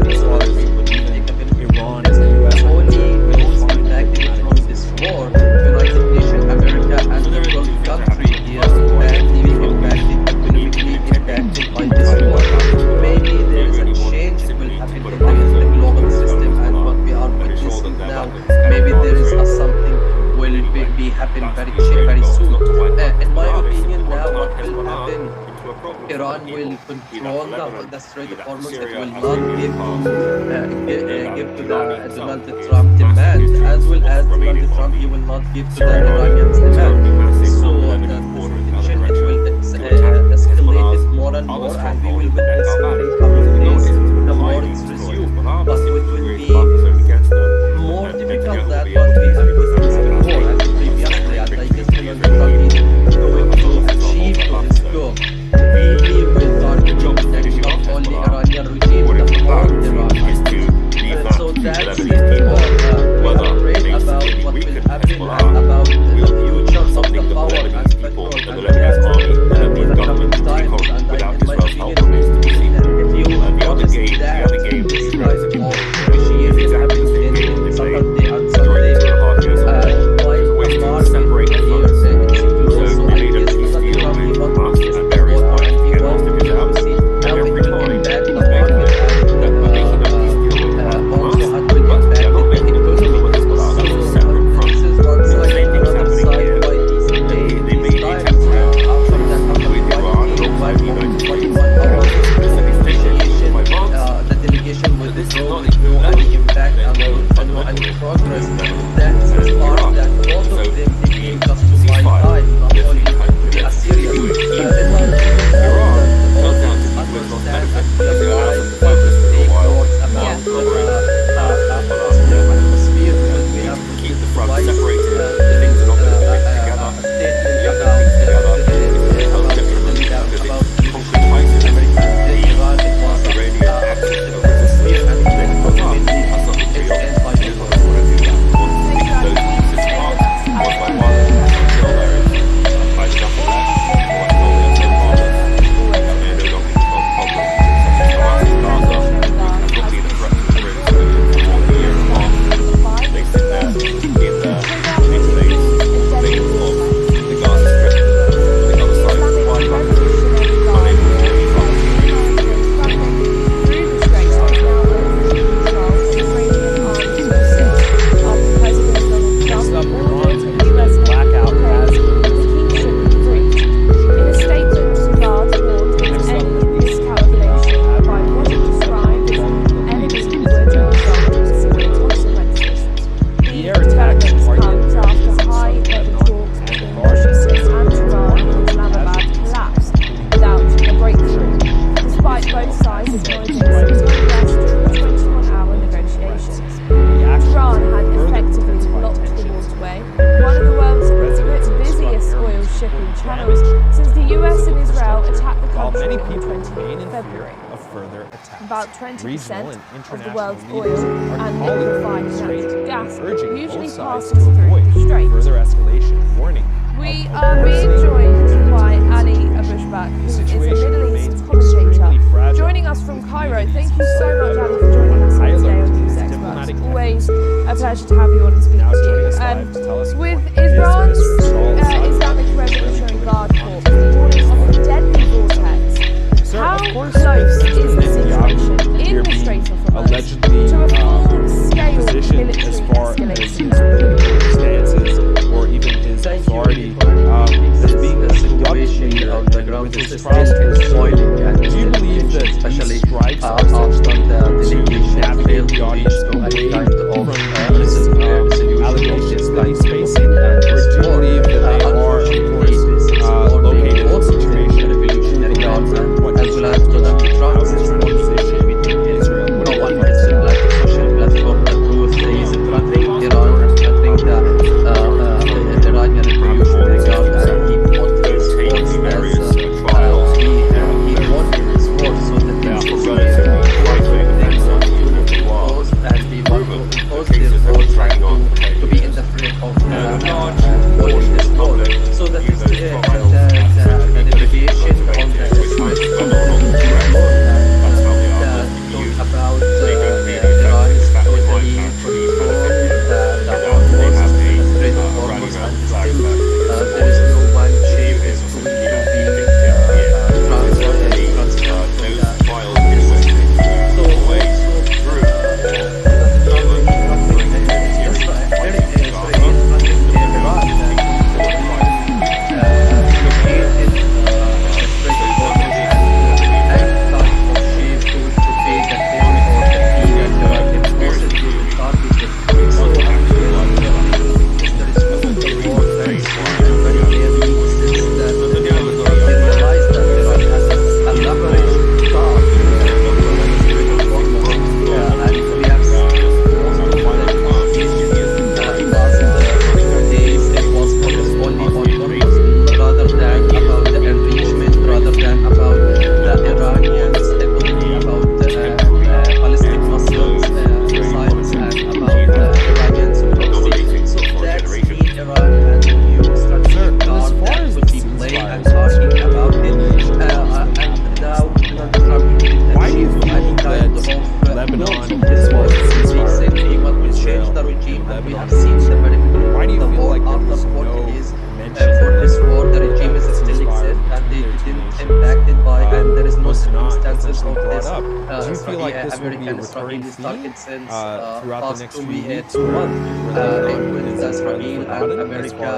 As far as we would take a benefit from this, the only those impacted from this war, United Nations, America, and the Gulf country here, and being impacted, economically impacted by this war. Maybe there is a change that will happen in the global system, and what we are witnessing now, maybe there is something will be happen very soon. In my opinion, now what will happen, Iran will control the Strait of Hormuz. It will not give to the Donald Trump demand, as well as Donald Trump, he will not give to the Iranians demand. So the tension, it will escalate it more and more, and we will witness in a couple of days the war is resumed. But it will be more difficult than what we have witnessed before and previously, and I guess Donald Trump is going to achieve this goal. He will target not only Iranian regime, but all Iranians. So that's it. We are afraid about what will happen and about the future of the power and petrol and gas in the coming times. And in my opinion, if you understand this kind of negotiations About 20% regional and of the international world's leaders oil are and calling for liquefied the Strait natural gas and urging usually both sides passes to through avoid the strait. further escalation, warning We of are being worsening joined by Ali situation. Abushbak, who The is a situation Middle remains East commentator, extremely fragile, joining us from with Cairo. communities Thank you so in much, Ali, Lebanon for joining us high here today alert on as NewsX. diplomatic Always efforts a pleasure to have you on and speak Now to joining you. us live to tell us more With is Iran's Mr. Saul Saad, Islamic Israeli Revolutionary Guard political Corps warning of a deadly vortex. Sir, How of course, close with is the Netanyahu situation here in the being Strait of Hormuz allegedly to a full-scale positioned military as far as his escalation? political stances or even his authority as being a corrupt leader on the and ground with is his still prosperous boiling, and do you believe that especially these strikes are after essentially the to delegation navigate failed the to audience reach to any away kind of from resolution of allegations this that kind he's of facing, blockade and or do you war? believe that they are, of Unfortunately, course, this is located in a both situation the Revolutionary through the Guard lens of what as he's well trying as to Donald achieve, how Trump's he's trying to position Israel? What do no you one think? has like a social platform that proves he is threatening Iran and threatening the Iranian Revolutionary Guard, and he won his wars as he won his wars, so the things is they want to impose and they want to impose their wars to be in the frame of winning this war. So that is the deviation on the about Iran is totally controlled the Hormuz, the Strait of Hormuz, and still there is no one ship is going to be transferred from the so since throughout the next few weeks, 2 months when Israel and America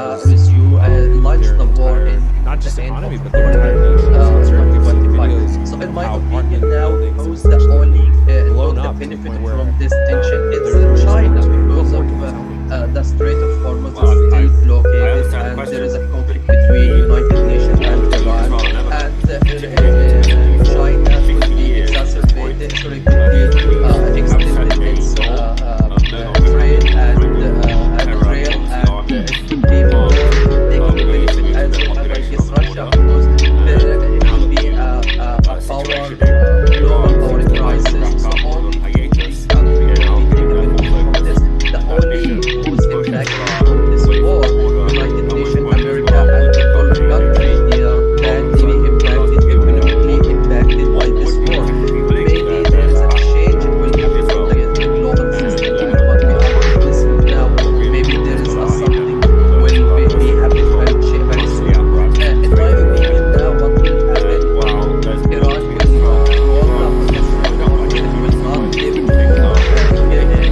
launched the war in not just the end economy, of but the entire nation. 2025. So in my opinion now, who's the only the benefit from this tension? It's China, because of the Strait of Hormuz is still blockaded and there is a conflict between United Nations and Iran, and China could be exacerbated, sorry, could be extended its trade and trail, and it could be more taking benefit as well by this Russia, because it will be a power global power crisis. So all these countries will be taking benefit from this. The only who's impacted from this war, United Nations, America, and the Gulf countries, they are badly impacted, economically impacted by this war. Maybe there is a change it will happen from the global system and what we are witnessing now. Maybe there is something will be happening very soon. In my opinion now, what will happen, Iran will control the Western world, it will not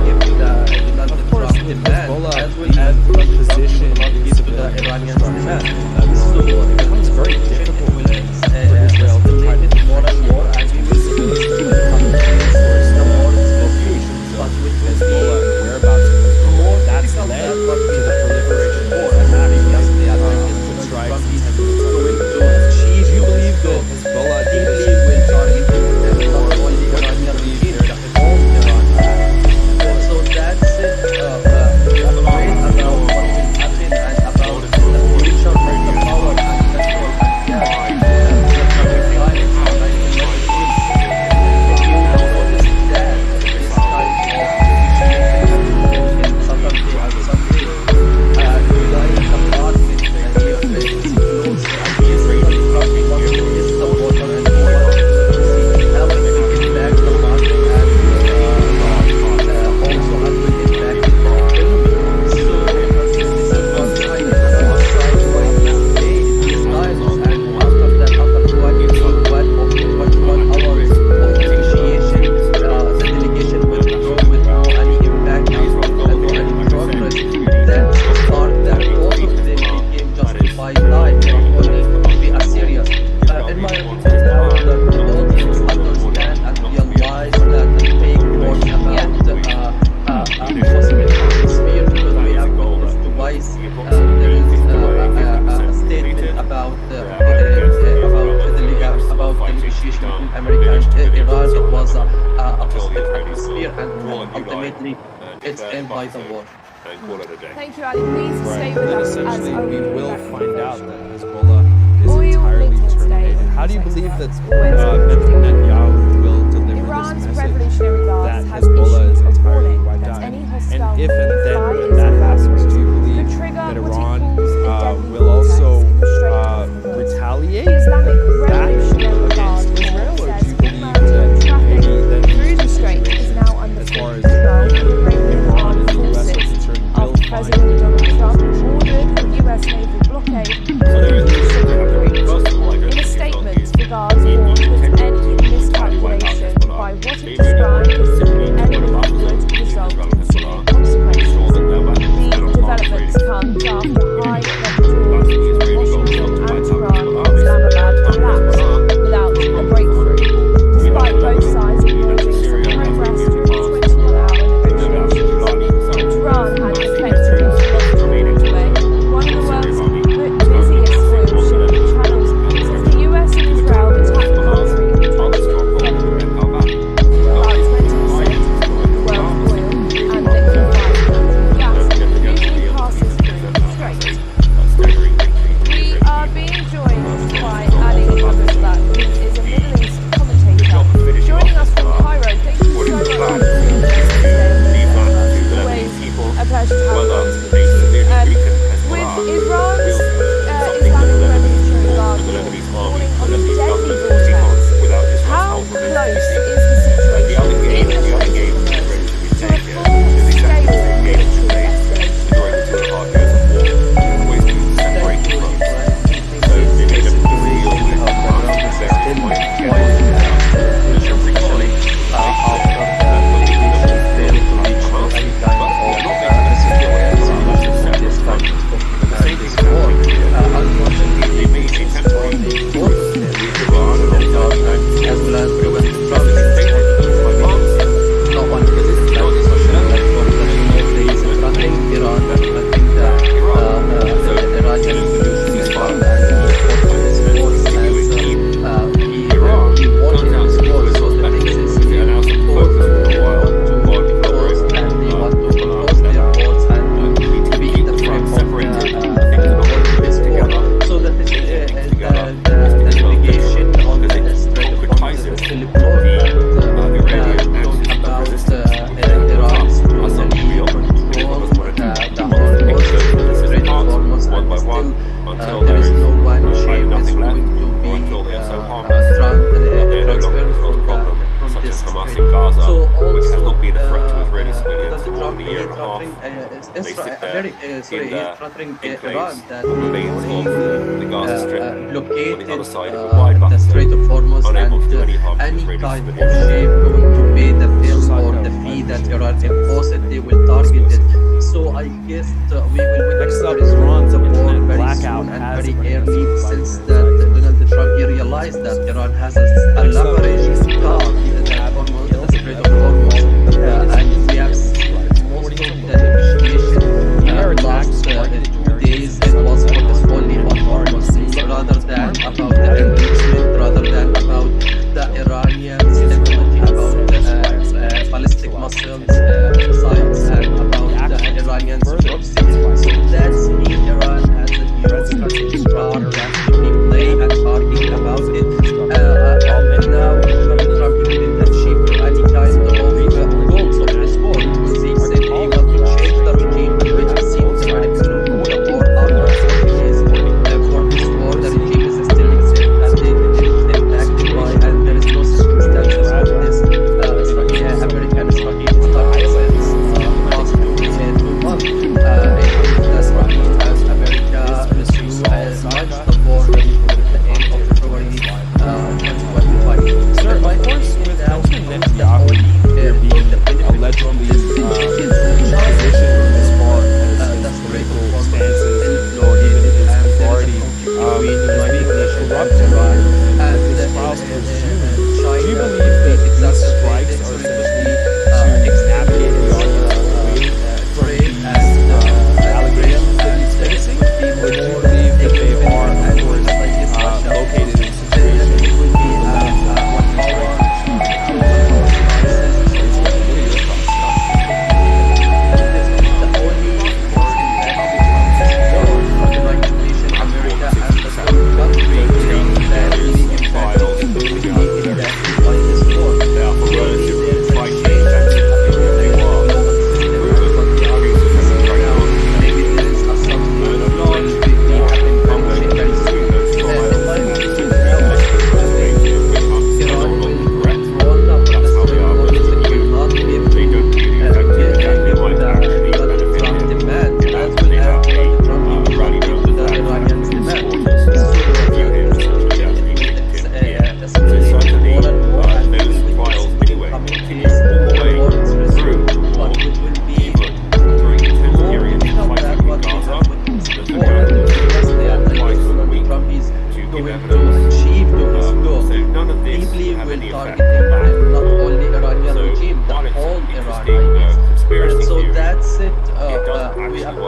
give to the Donald Trump demand, as well as Donald Trump will not give to the Iranians demand. So it becomes very difficult for Israel to escalate more and more, and we will see the war locations, but it will be more difficult than what we had before, and because the American Trump is going to achieve. Do you believe so that Hezbollah deeply will target not only Iranian regime, but all Iran. So that's it. Afraid about what will happen and about the future of the power and petrol and gas. ultimately it's end by the war. and call it a day. Thank you, Ali. Please stay Right, with and us as essentially we Owen will back find with out us. that Hezbollah is Oil entirely linked today terminated. on How do you NewsX believe that Always Netanyahu will deliver Iran's this message Revolutionary that Guards have Hezbollah is issued a entirely warning wiped that out? any And hostile if and then fly when is that happens, do you evaporated believe could trigger that what it Iran calls a deadly will vortex also in the Strait of Hormuz. retaliate The Islamic back Revolutionary Guard against Israel, or says do you all believe maritime that traffic maybe that through these the two strait is situations, now under as full far as control of Iranian Iran armed and the US are forces concerned, will after find President Donald Trump ordered a US naval blockade So there of is the shipping route. first of all, I don't In a think it's not statement, used. the guards warned that any miscalculation by what it described as the enemy would result in severe consequences. The developments comes after high-level talks between Washington and Tehran and Islamabad collapsed without a breakthrough, despite both sides acknowledging some progress during the 21-hour negotiations. Tehran had effectively blocked the waterway, one of the world's busiest oil shipping channels, since the US and Israel attacked the country in 2020. About 20% of the world's oil and liquefied natural gas usually passes through the strait. We are being joined by Ali Abdullah, who is a Middle East commentator, joining us from Cairo. Thank you so much for your presence today. Always a pleasure to have you on speaking. With Iran's Islamic Revolutionary Guard warning of a deadly vortex, how close is the situation in the Strait of Hormuz to a full-scale military escalation? Iran that blockaded the Strait of Hormuz and any kind of shape going to pay the bill or the fee that Iran imposed, they will target it. So I guess we will witness the result of the war very soon and very early, since that Donald Trump he realized that Iran has a leverage card that Hormuz, the Strait of Hormuz, and we have seen most of the negotiation last 2 days. It was focused only on Hormuz rather than about the engagement, rather than about the Iranians implementing about the ballistic missiles sites and about the Iranians proxy. So that's Iran has a new strategic card that we play and arguing about it. And now Trump didn't achieve any kind of goals of this war, because he said he want to change the regime, which seems like the war after 40 years. For this war, the regime is still exist and it is impacted by, and there is no circumstances of this American strategic targets past 2 months. That's right.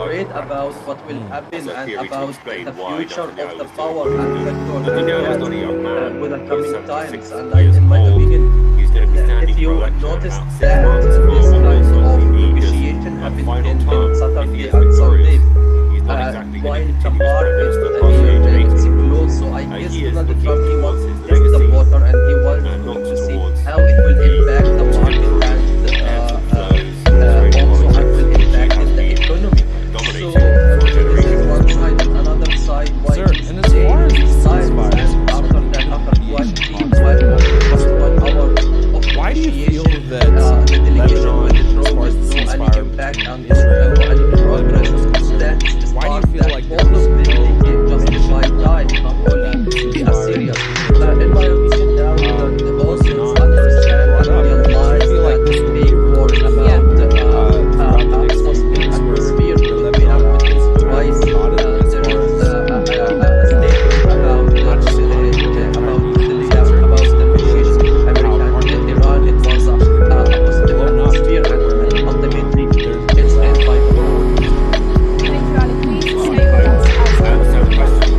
afraid about what will happen That's a and theory to about explain the why future Dr. of Liao the was power doing and it. vector But that the we Liao is have not a young man. with the He's coming 76 times. And years in my old. opinion, He's going to be standing if you for election in notice about 6 that months. this But kind also of he needs negotiation a happened final in term. If he Saturday is and Sunday, victorious, he's not exactly going while to the continue as Prime market Minister past the here age of 80. it's close, so I guess He is Donald looking Trump he towards wants to his test the legacy water and he wants and not to see towards how it will the impact the market temporary and ebbs and flows of trade also how it politics, will which he impact has the been economy. So dominating for a this generation. is one side and another side why Sir, he's and as far saying as these the times ceasefire is and after concerned, that the after mediation 20 talks, 21 hours of why do you feel negotiation that the delegation Lebanon, will as withdraw far as with the no any ceasefire impact between and Israel no any and progress Lebanon is concerned, that why do you spark feel that like both there of is them no they can justify time not only that to be ceasefire Assyria. is In my opinion now the was Bosnians not understand brought and up? Do you realize feel like that this the will big be war repeated about throughout the next few Muslim weeks atmosphere where we have Lebanon witnessed is twice spotted there as is far as a statement about not just economy, about but the concerned about the because negotiation with how America partner and Iran. It was a positive blown up atmosphere where and ultimately there's it's end by the war. Thank you, Ali. Please Well, stay with us as I understand the question.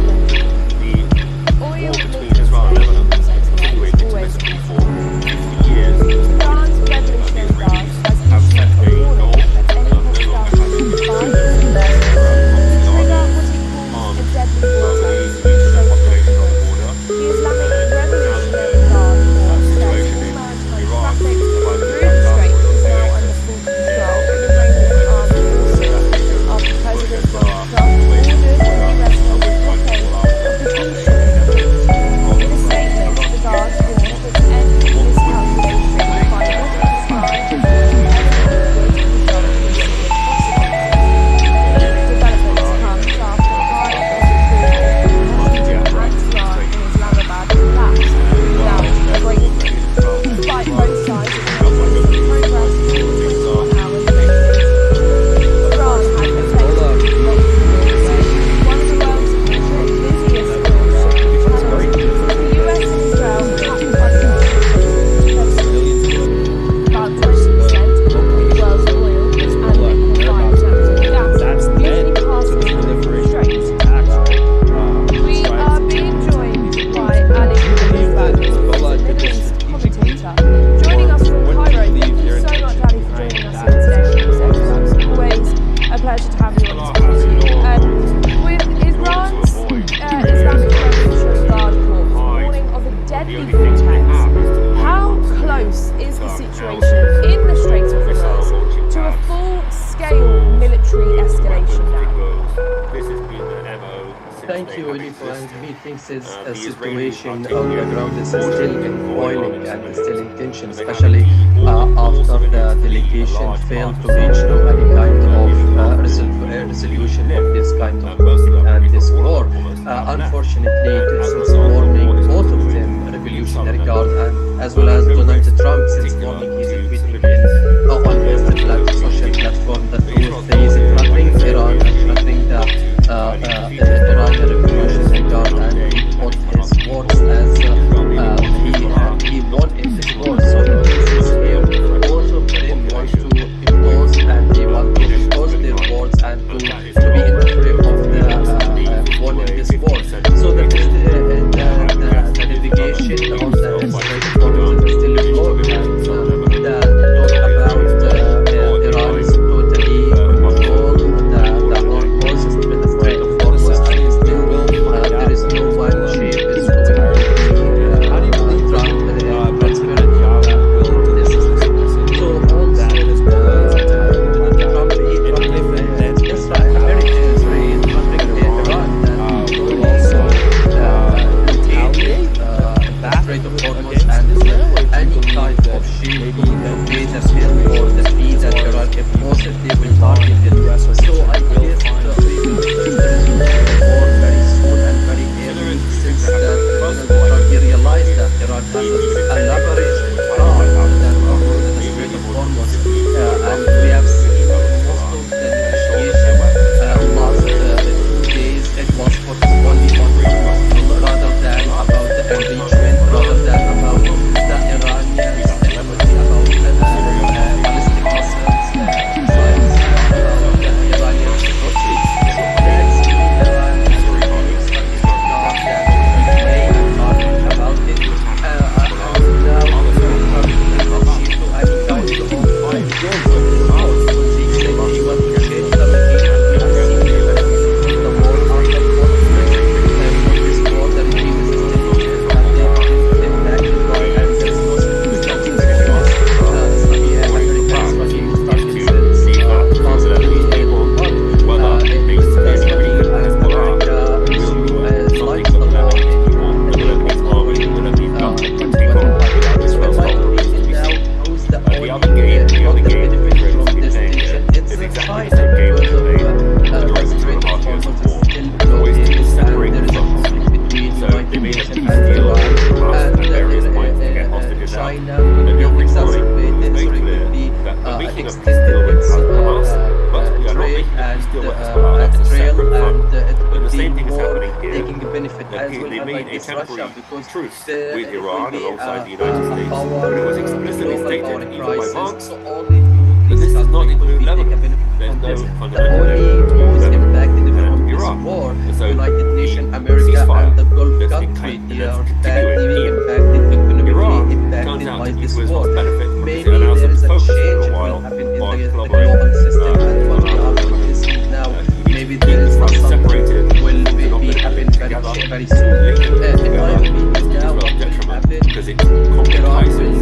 The Oil war between leaders Israel and say Lebanon has NewsX continued is always intermittently for 50 years. Iran's The Revolutionary Guard Israelis has have issued set a a warning goal that any of no longer having hostilities by military the bases around the could trigger Iran what he calls a deadly over the vortex. nuclear population on the border. The Islamic And now that Revolutionary the Guard Corps says situation all in maritime Iraq traffic by the through the Qatar strait oil is now trade under has full been control of the interrupted Iranian by armed forces that region after for President Hezbollah Donald Trump ordered the waging US war Navy's and we're trying to blockade pull out of the of key the shipping area routes. from In a statement, the Guard warned that any miscalculation by what it described as the enemy would result in severe consequences. The developments comes after high-level talks between Tehran and Islamabad collapsed without a breakthrough. Despite both sides acknowledging some progress in 24-hour negotiations. Iran has attempted to block the Hormuz, one of the world's busiest oil shipping channels, since the US and Israel cut pipeline about 20% of the world's oil and liquefied natural gas usually passes through the strait. We are being joined by Ali Khalilzad, who is a Middle East commentator. Joining us from Cairo. Thank you so much, Ali, for joining us here today on NewsX. It's always a pleasure to have you on this interview. With Iran's Islamic Revolutionary Guard Corps warning of a deadly vortex, how close is the situation in the Strait of Hormuz to a full-scale military escalation now? This has been the MO since Thank they you, have Oliver, and existed. me thinks it's The a Israelis situation are on the taking ground is a still border in control boiling on and it. still in tension, They have especially the after the possibility delegation a large failed part to of reach Syria. to any kind of Muslim resolution of this kind of most of conflict them, and if this not all war. of them, almost have left. Unfortunately, As a since result, morning, what is both of doing them in Revolutionary southern Guard and Lebanon. as well as No Donald risk Trump since particular morning he's to tweeting civilians. on his social platform the truth. He is threatening Iran and threatening the Iranian Revolutionary Guard and he put his words as he won in this war. So this is here. Both of them want to impose and they want to impose their words and to be in the frame of the one in this war. So the delegation on the Strait of Hormuz is still taking benefit as well, They and made like a this Russia, temporary because truce with it will Iran be alongside the a United States, power, but it was explicitly global stated, power even by crisis. Vance, So only that these this does not countries could include be take a Lebanon. benefit There's from no this. The fundamental only difference between who is Lebanon impacted from and this Iraq. war, And so United Nations, the America, ceasefire and the Gulf that's country, they that's are continuing badly in impacted, economically Iraq turns impacted out by to be this to war. Islam's benefit, because Maybe it allows there them is to a focus for change a will while happen in on the collaborating global system and what we are Lebanon. witnessing now. You Maybe need to there is keep something separated, will they're not be going to happen be very, together. very soon. Linking them In my together opinion, is to now what Israel's will detriment, happen, because it Iran will concretizes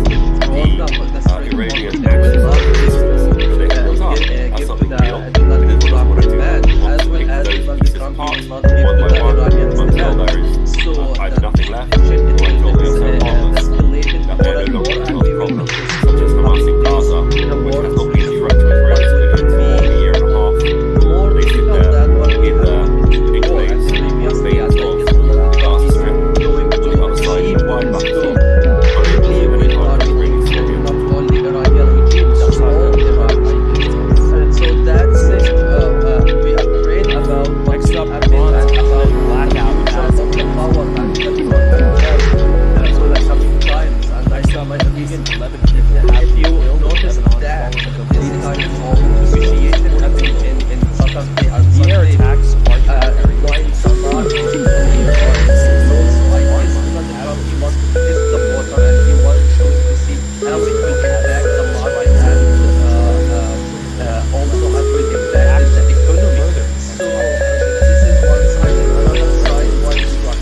roll up the Strait of Iranian Hormuz. It will not actions give they have built up. That's give to something the real. Donald And Israel Trump doesn't demand, want to as well pick as those Donald pieces Trump apart will not give one to by the one Iranians until demand. there is So either nothing left situation or until they are so is harmless escalating that more they're and no more, longer and Israel's we will problem, not just such as Hamas in coming days Gaza, in a which war has not been a situation, threat to but Israeli will civilians for a year and a half. be more They sit difficult there than what we in have their witnessed big before. base, And previously, veins as like of Donald the Trump Gaza is Strip, going on to the other side, achieve wide his back goal. unable to Quickly, do we any harm to targeting Israeli civilians. not only Iranian regime, but all Iranians. So that's it. We are praying about what Next will up, happen Iran and about the blackout future has of the power and the for the coming times. And Next I up, might at least even 11 people have if you been killed in notice Lebanon that following the this latest kind Israeli of negotiation war. happening in Saturday and The air Sunday, attacks targeted while areas Salah is doing so I guess Donald Trump, he wants to test the water and he wants to see how it will impact the market and also how it will impact the economy. So this is one side, and another side was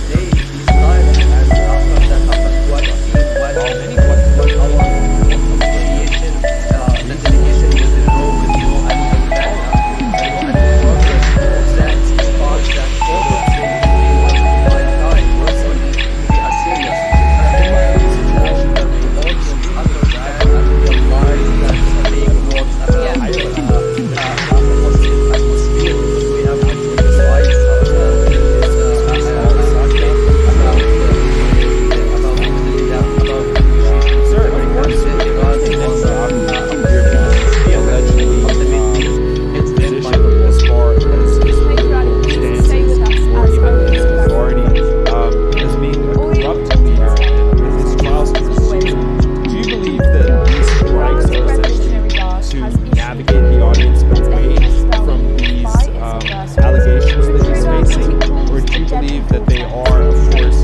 they decided, and after that, after 1 hour of negotiation, the delegation withdrew with no any impact, no any progress. That is part that further by time will be a serious. In my opinion, now that the audience understand and realize that being works around a positive atmosphere, because we have actually twice as far as Thank you, Ali. Please stay with us as only authority as being a corrupt leader and with his trials to pursue. Do you believe that these strikes are essentially to navigate the audience away from these allegations that he's facing, or do you believe that they are, of course,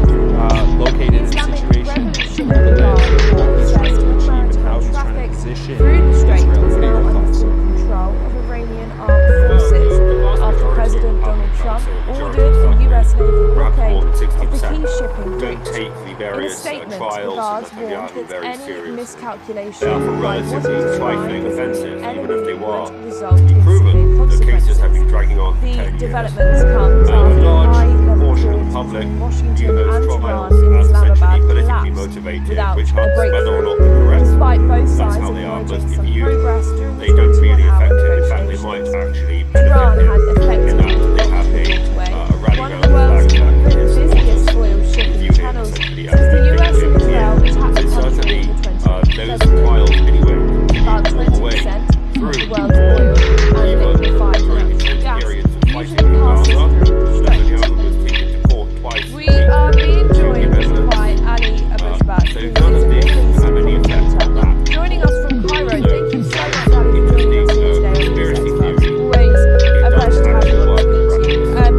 located in a situation through the lens of what he's trying to achieve and how he's trying to position through the Strait Israel? is What are now your under thoughts? full control of Iranian armed forces after President Donald Trump ordered the US naval blockade of the key shipping Don't route. take the In a various statement, the trials guards of warned Netanyahu that very any seriously. miscalculation They are for by what is relatively described trifling as offences, the even if enemy they were. would result It's in been proven severe that cases consequences. have been dragging on for The 10 years. developments come A after large high-level portion of the talks public between view Washington those and trials Tehran in as essentially Islamabad politically collapsed motivated, without which a hunts whether or breakthrough. not they're correct. Despite both That's sides how they are acknowledging mostly some viewed. progress during They the don't really 21-hour affect it. In fact, they might negotiations, actually Iran benefit had him in effectively that they have blocked the a waterway, rally one of round the the world's flag that his busiest supporters oil shipping view him channels essentially since as the the US and dictator Israel here. attacked the So country certainly, in the 20th those February. trials anyway About continue all the way 20% of the through world's oil and even liquefied during natural intense gas periods of fighting usually in passes Gaza. through the strait. Netanyahu was taken to court twice We a week are being to give joined evidence. by Ali Abashbat, So who none is of a this Middle East will have any effect on commentator. that. Joining us from Cairo, So, thank you so that's much, Ali, for joining us here today on conspiracy NewsX. theory. Always a It pleasure to have you on doesn't speak to you. That's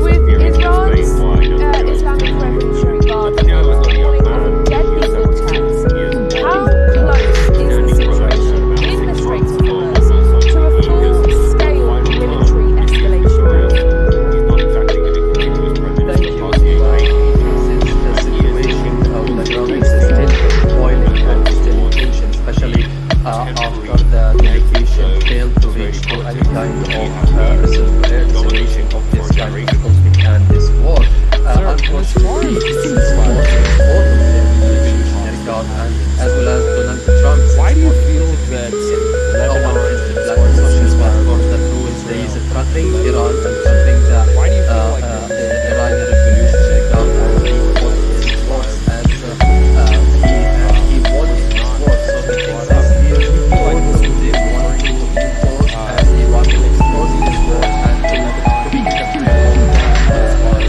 With a theory to Iran's explain why Netanyahu is Islamic doing Revolutionary Guard Netanyahu is not a young warning of man. a deadly He is 76. vortex, He is how old. close is the Standing for election situation about in the 6 Strait months of before Hormuz something to a he has full-scale final term. military He is escalation? victorious. He's not exactly going to continue as president Thank for you. past 8 days. Since the situation of the ground is still boiling and still in tension, especially after the delegation failed to reach to any kind of resolution of this kind of conflict and this war. Unfortunately, this is more support of the Revolutionary Guard and as well as Donald Trump. Why do you feel that Lebanon and its Social platform that rules the is threatening Iran and threatening the Why do you feel like Iranian Revolutionary Guard and he fought his wars as he won his wars. So the thing is here, both of them want to enforce and they want to expose his wars and to be interfered on by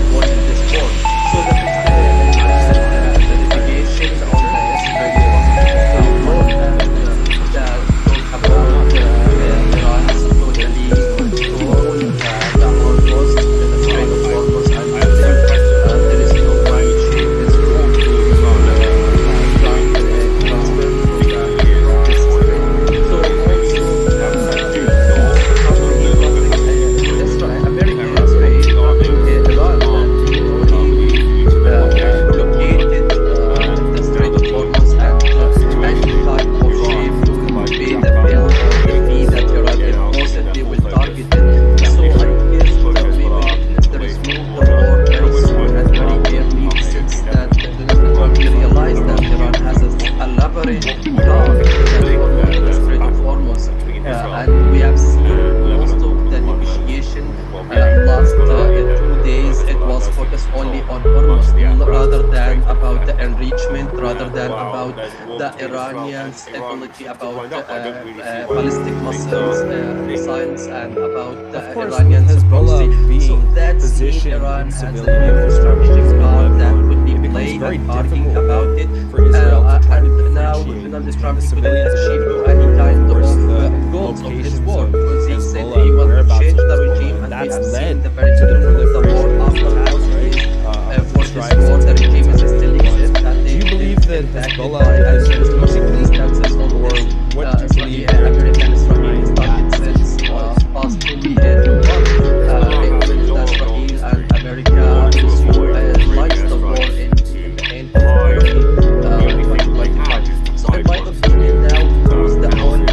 focus only on Hormuz rather than about the enrichment, rather than about the Iranians' ability, about ballistic missiles, and about the Of course, with Iranians' proxy. Hezbollah So being that's mean positioned Iran in has a civilian new infrastructure strategic in card that Lebanon, could be it becomes played very and arguing difficult about it. for Israel to try to And now Donald differentiate Trump between the couldn't civilians of achieve Lebanon any and, kind of course, of the goals of this locations war of because he said Hezbollah he and wanted to whereabouts change of the Hezbollah, regime, and and we that's have led seen the very to the beginning of the war proliferation of after attacks, hours right, for this strikes war. The against regime is civilians. still exists, and Do you it believe is that impacted Hezbollah by, and is there is no strategically, circumstances on or this. what do you believe their American strategy behind that started since was? past 2 months. When Israel and America launched the war in the end of February 2025. So in my opinion now, who's the only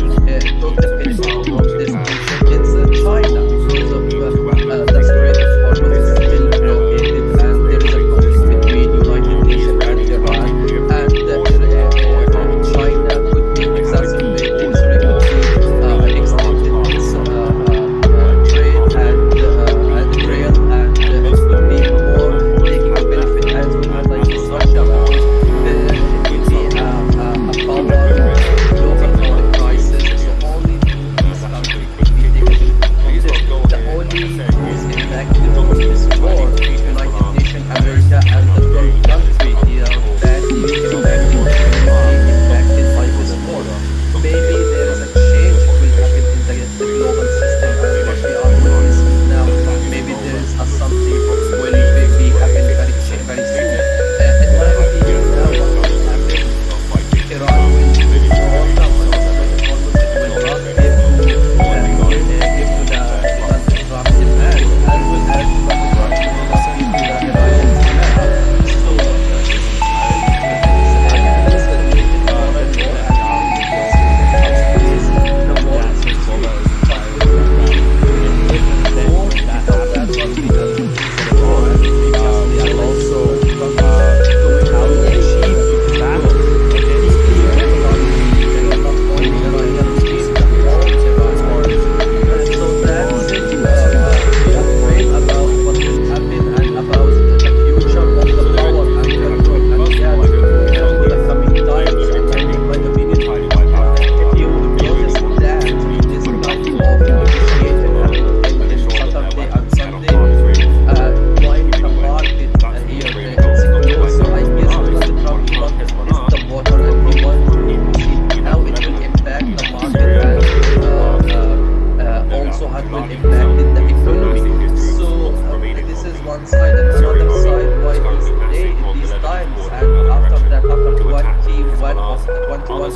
took the benefit of this tension? It's China, because of the Strait of Hormuz is still blockaded, and there is a conflict between United Nations and Iran, and China could be exacerbating, sorry, could be extended its trade and rail, and it could be more taking a benefit as well, like this Russia, because it will be a global power crisis. So only these countries could be taking benefit from this. The only who's impacted from this war, United Nations, America, and the third country that is impacted by this war. Maybe there is a change will happen in the global system as what we are witnessing now. Maybe there is a something will be happen very soon. In my opinion, now what will happen? Iran will withdraw now on the Strait of Hormuz. It will not give to the Donald Trump demand, as well as Donald Trump will not give to the Iranian demand. So this is escalated more and more, and the war is Hezbollah is but entirely more that difficult than happens, what we because have instead witnessed of before, and war, previously, and will like also Trump going how to they achieve battle against while the market here it's closed. So I guess Donald Trump he wants to test the water, and he wants to see how it will impact the market, and also how it will impact the economy. So this is one side, and another side why these times, and after that, after 21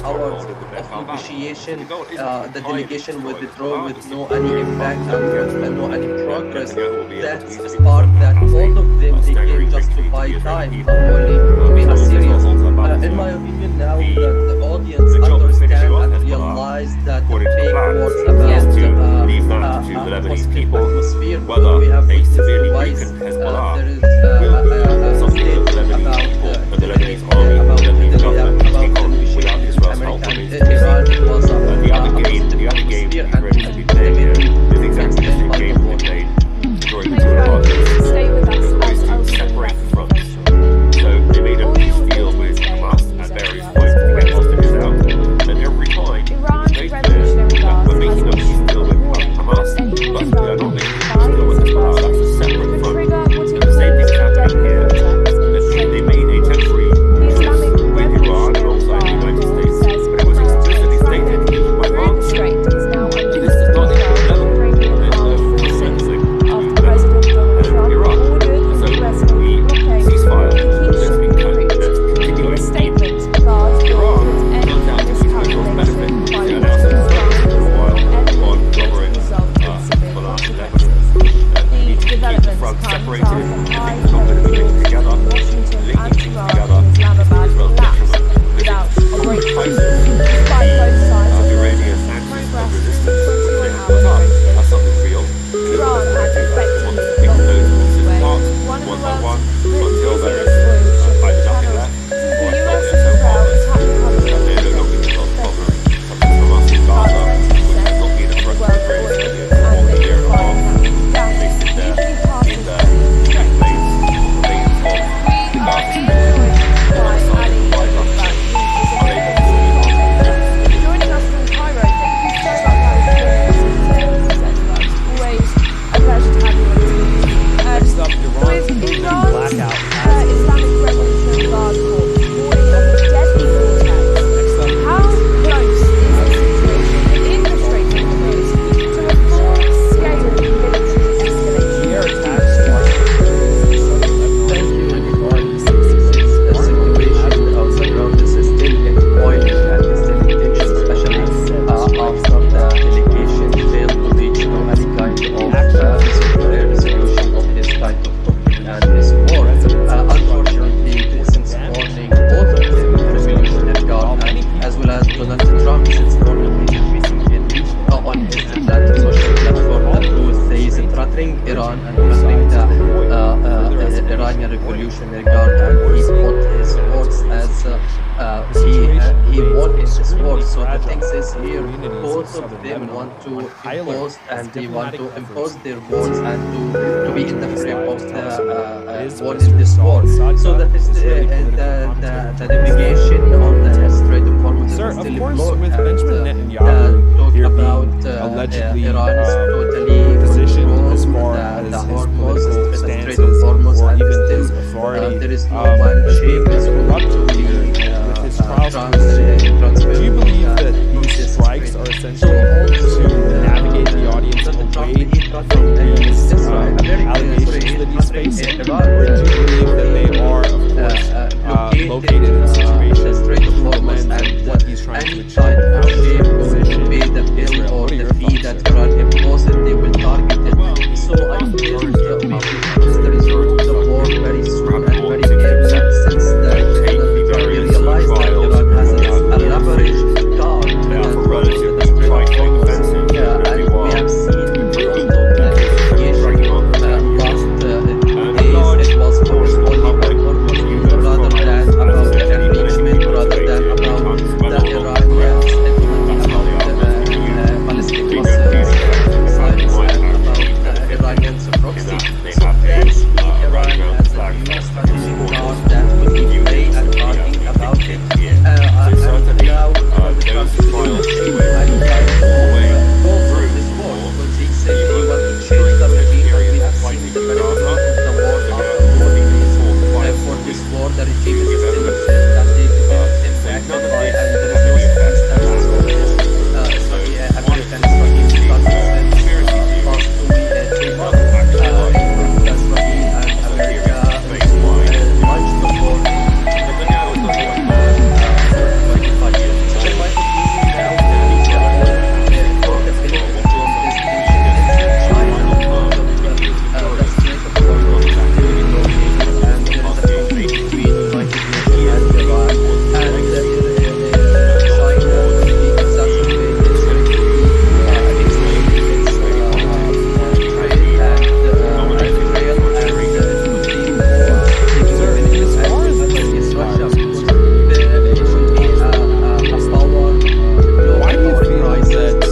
hours of negotiation, the delegation will withdraw with no any impact and no any progress. That's a spark that all of them they came just to buy time, not only to be a serious. In my opinion, now that the audience understand and realize that the fake words about positive atmosphere, because we have witnessed twice there is a statement about the negotiation with America and Iran. It was a positive atmosphere, and This exactly the same game they played during the tour of Please stay with us always as to opening separate the fronts. representation. So they made a All peace you deal need with to Hamas say at is various that points to get always hostages out. And every time Iran it was made clear Revolutionary that Guard we're making a has peace deal with warning Hamas, that any but we are not Israeli making a peace deal with Hezbollah. That's a separate could front. trigger what And it the same thing is calls happening deadly here. attacks in They safe made a waters. temporary The truce Islamic with Iran alongside the United States, but it was explicitly stated even by through the strait is now under that this does not include Lebanon. Ukrainian There's no armed forces fencing after between President Lebanon Donald Trump and Iraq. ordered So the US the blockade ceasefire of the key that's shipping been route. that's In a continuing. statement, guards Iran warned that any turns out to be to Israel's benefit. miscalculation by They Western announced it crimes for a while and on enemy would covering result in severe Hezbollah in Lebanon. consequences. We need to The keep the developments front come separated. after I high think it's not going to be linked level together. talks in Washington Linking and things Tehran together in is to Islamabad Israel's collapsed detriment without because a it breakthrough. entices Despite both sides the of Iranian making axis of progress resistance through to 21 then hour put up negotiations, as something real. It is Iran what has they do. They want effectively to pick blocked those the pieces way. apart One of the one by world's one busiest until there oil is shipping either nothing channels. left Since or the until US they're and so Israel harmless attacked that Palestine they no in longer can cause problems, 2020, such as Hamas in about Gaza, which has 20% not been a of the threat to world's Israeli oil civilians for and more than a year and a liquefied half. natural gas They sit there usually in passes their through the shipping strait. lanes and threatening the Iranian Revolutionary Guard, and he put his words as he won in this war. So the thing is here, both of them want to impose, and they want to impose their words and to be in the frame of the war in this war. So that is the navigation on the Strait of Hormuz is Sir, of still course, blocked, with and Benjamin talk Netanyahu here about being allegedly Iran is totally positioned as control far the as his Hormuz, political the Strait of stances Hormuz, or and even still his authority, there is no as one being shape a corrupt leader with his trials. Do you believe that these strikes are essentially to navigate the audience away from these allegations that he's facing? Or do you believe that they are, of course, located in situations through the lens of what he's trying to achieve? How is his position pay the in bill Israel? or What are the your fee thoughts, that sir? Iran imposed, they will target it. So I feel that we should resume the war very soon and very carefully, since we realize that Iran has a leverage card that runs to the Strait of Hormuz, and we have seen a lot of investigation last 2 days. It was focused only on Hormuz rather than about the enrichment, rather than about the Iranians, about ballistic missiles, missiles, and about Iranians proxy. So that's Iran has a new strategic card that will be played and arguing about it. And now the Trump administration will highlight goals of this war, because he said he wants to change the regime, and we have seen the benefit of the war after 40 days. For this war, the regime is still impacted by, and there is no circumstances of this. So the American Israeli conference past 3 months, Israel and America launched the war in 25 years. So in my opinion, now there is the Strait of Hormuz is very located, and there is a conflict between United Nations and Iran, and China will be exacerbated against its trade and Israel, and as far as Russia, because it will be a power, Why do you global feel crisis. that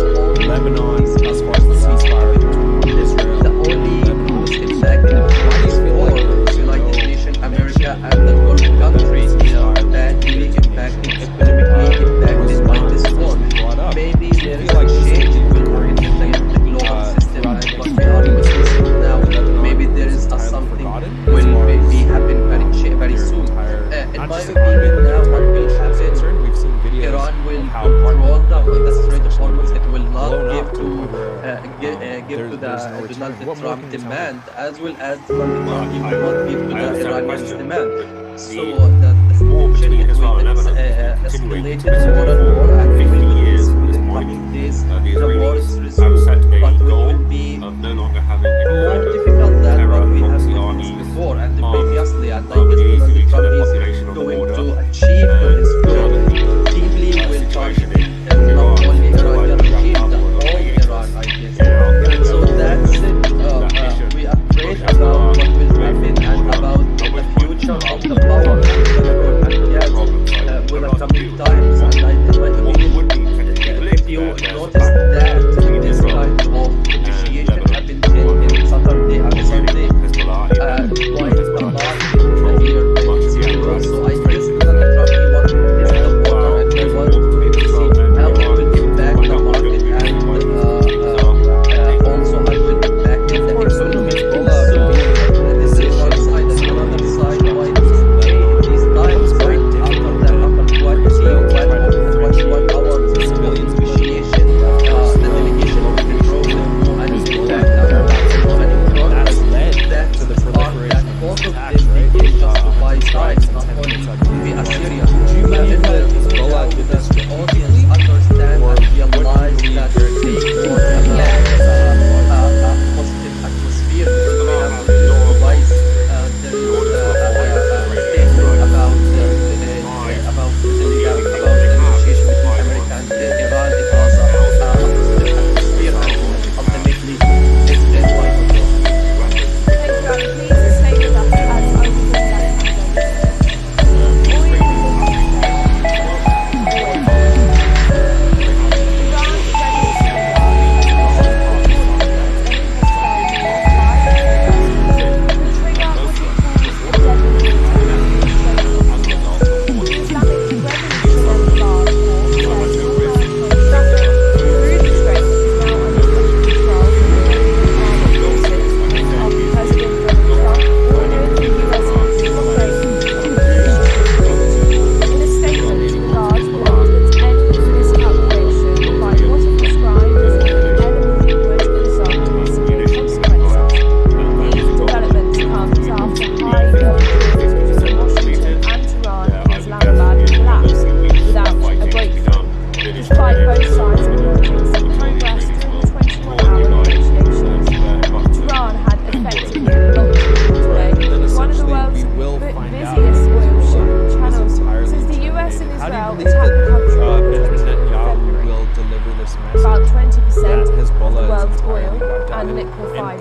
Lebanon, as far as the ceasefire between Israel The and only Lebanon is concerned, effective why do you feel war like United Nations, America, and the Gulf countries badly impacted, economically impacted by this war? Maybe there is a change will bring the global system, and what we are witnessing now, maybe there is a something will be happen very soon. In my opinion, now what will happen, we've seen videos Iran will of how control the Strait of Hormuz. It will not blown give up to there's no the return. Donald What more Trump can you tell me? demand, as well as Donald Trump he will not give to I the understand the Iranians' question, demand. but So the the war between situation Israel and will Lebanon has been continuing escalated more and more, and we 50 will years see at this in point. coming days The the war is Israelis have resumed, set a but it goal will be of no longer having any more kind of difficult than terror what we have proxy witnessed armies before and armed previously, and I with guess easily Donald to Trump the is population on the going border. to achieve his goal. Deeply will target not only Iranian regime, the whole Iran, I guess. And so that's it. We are afraid about what will happen and about the future of the power and with the coming times. And in my opinion, if you notice that this kind of negotiation happened 10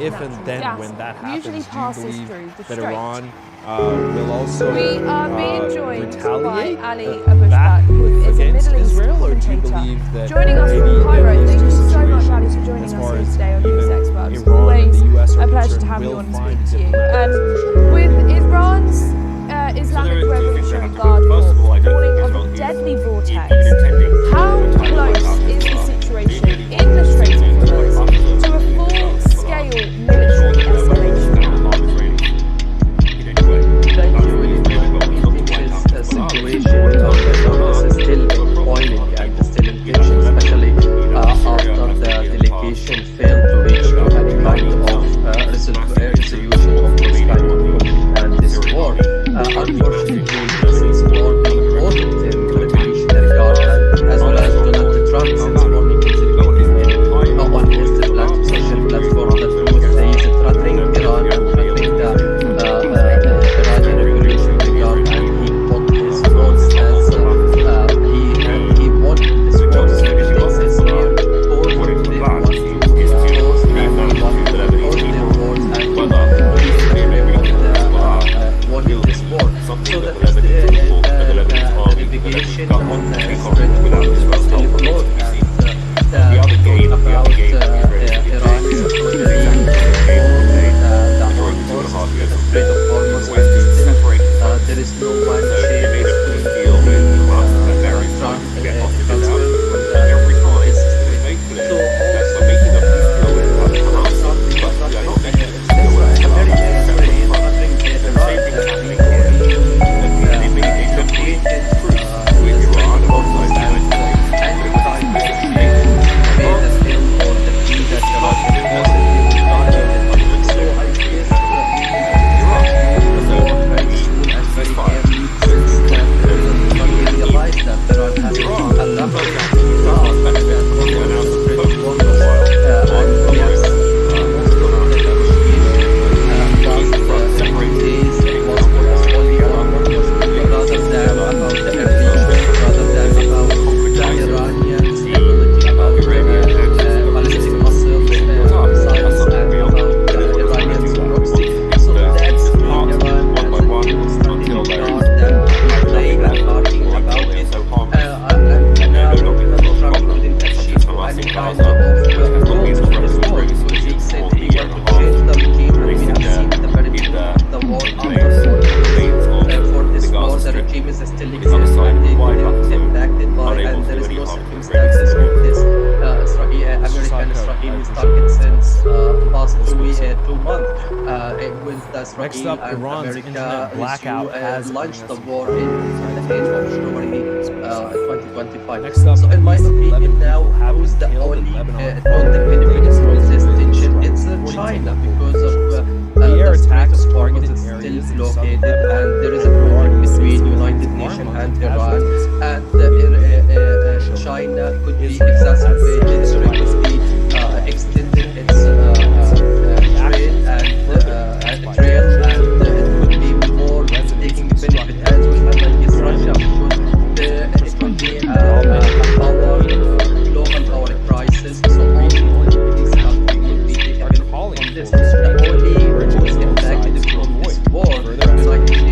if natural and then gas when that usually happens, do you passes believe through the that strait. Iran will also We are being joined by retaliate Ali back Abushbak, who is a against Middle East Israel, or do you commentator. believe that Joining us maybe from Cairo. at least Thank you the so much, situation Ali, for joining as us far here as today on even NewsX World. It's Iran and always the US are a pleasure to concerned have you will on and find speak to you. diplomatic solution? With Iran's Islamic Revolutionary Guard First of all, I don't warning think of Israel a is deadly vortex, intending how to attack close Iran. is the They situation really in the Strait of want Hormuz to to a full-scale military escalation? Thank you, William. I think this situation is still boiling and still in tension, especially after the delegation failed to reach any kind of resolution of this kind of conflict and this war. Unfortunately, since war being voted in the Revolutionary Guard, and as well as Donald Trump, since warning his on his social platform that he is threatening Iran and threatening the Iranian Revolutionary Guard, and he put his force as he wanted this force to take this here because they want to cause and he want to cause their wars and to be in the frame of the wanting this war. So the navigation on the Strait of Hormuz is still closed, and the talk about Iran is totally the whole course of the Strait of Hormuz, and still there is no one shape as to Trump transfer with this strait. So Next up, Iran's internet blackout has launched the war in the 8th of January 2025. Next up, so in my at least 11 opinion now, people have who's the been killed in only Lebanon. don't benefit from this tension? It's China, because of The air the Strait attacks of Hormuz targeted is areas still in blockaded, southern Lebanon. and there is a conflict between United Nations and Iran, and China could be exacerbated, or it could be extended its trade and trail, and it could be more taking benefit as well against Russia, because it will be global power crisis. So all these countries will be taking benefit from this. The only who is impacted from this war, United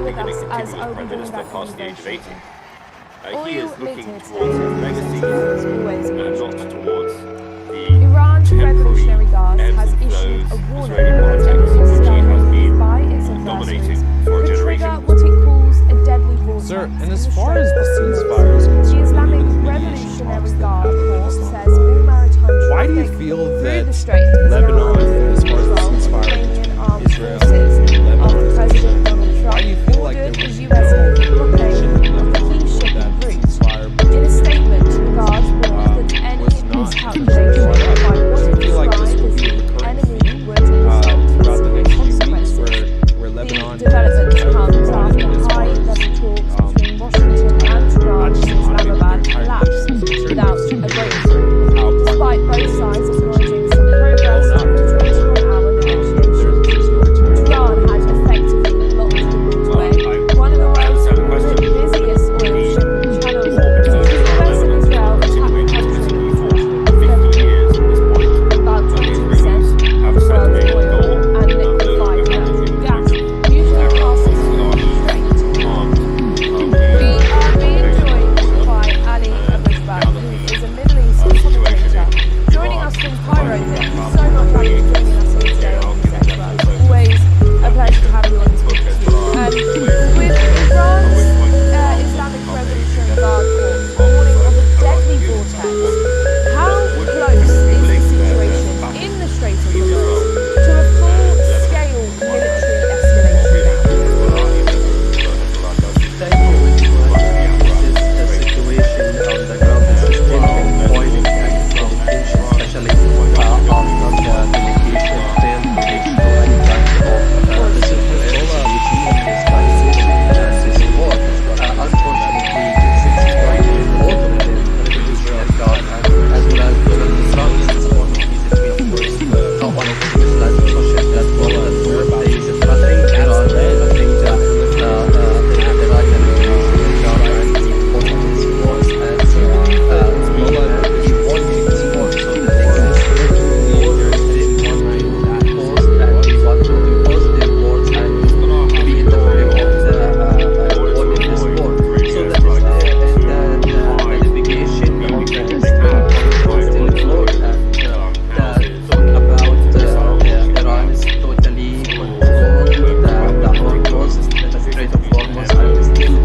with going to us as continue as I'll be Prime bringing Minister back past the very age of 80. shortly. He Oil is looking littered towards his legacy as always and not towards the Iran's temporary Revolutionary Guard ebbs has and issued flows a of warning Israeli that politics, any which he has misguidance been by its dominating adversaries for a could trigger generation. what it calls a deadly vortex. Sir, in and the as far Strait as the of Hormuz. ceasefire is The concerned, Islamic given the mediation Revolutionary talks that Guard happened in report Islamabad, says all maritime why do you traffic feel through that the strait is now Lebanon, under as far as the control of ceasefire Iranian armed Israel forces and Lebanon after is President concerned, Donald Trump why do you feel like ordered there the was US no naval blockade mention of the of key shipping that route? ceasefire In a statement, the Guard warned that any was not miscalculation brought up? by what Do you it feel like this described will as be a the recurring enemy theme would result in throughout the severe next few weeks consequences? where Lebanon The development has comes provided after as far as, high-level talks um, between Washington and Tehran not in just economy, but Islamabad their entire collapsed nation. without a breakthrough. How Despite both sides acknowledging some progress blown up in the to the point 21-hour where negotiations, there's no return. Tehran had effectively blocked the waterway, one of the world's busiest oil shipping channels. The US and Israel attacked the country in 50 years at this point. about 20% Have of the set world's a oil goal and liquefied natural gas, usually passing through the strait. We are being joined by Ali Abuzbak, who is a Middle East commentator, joining us from Cairo. Thank you so much, Ali, for joining us here today on NewsX. It's always a pleasure to have you on and speak to you. With Iran's Islamic Revolutionary Guard Corps warning of a deadly vortex, how close is the situation in the Strait of Hormuz to a full-scale military escalation now? Thank you. The situation on the ground is still boiling and tension, especially after the delegation failed to reach to any kind of resolution of this transition and this war. Unfortunately, since both of them, the Revolutionary Guard as well as Donald Trump, is one of these three, of course, one of the Islam social platform that is threatening Iran, threatening the Iranian Revolutionary Guard and the opponents wars and he wanted this war. So the thing is, they want to impose their wars and to be in the frame of the war in this war. So that is the navigation of the still float and talk about Iran is totally controlled the Hormuz, the Strait of Hormuz, and still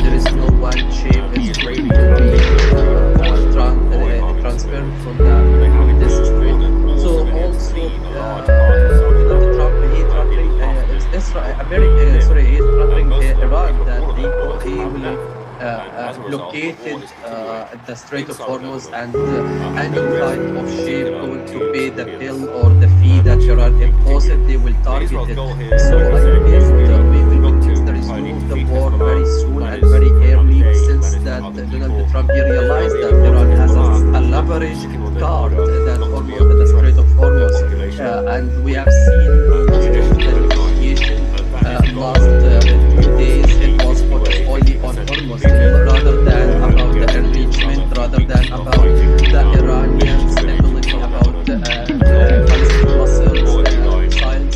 there is no one ship is ready to be transferred from this strait. So also Donald Trump, he threatening Israel, he's threatening Iran that he will blockade the Strait of Hormuz and any kind of ship going to pay the bill or the fee that Iran imposed, they will target it. So I guess we will resume the war very soon and very early, since that Donald Trump he realized that Iran has a leverage card that Hormuz, the Strait of Hormuz, and we have seen the negotiation last few days. It was focused only on Hormuz rather than about the enrichment, rather than about the Iranian stability, about Palestinian missiles,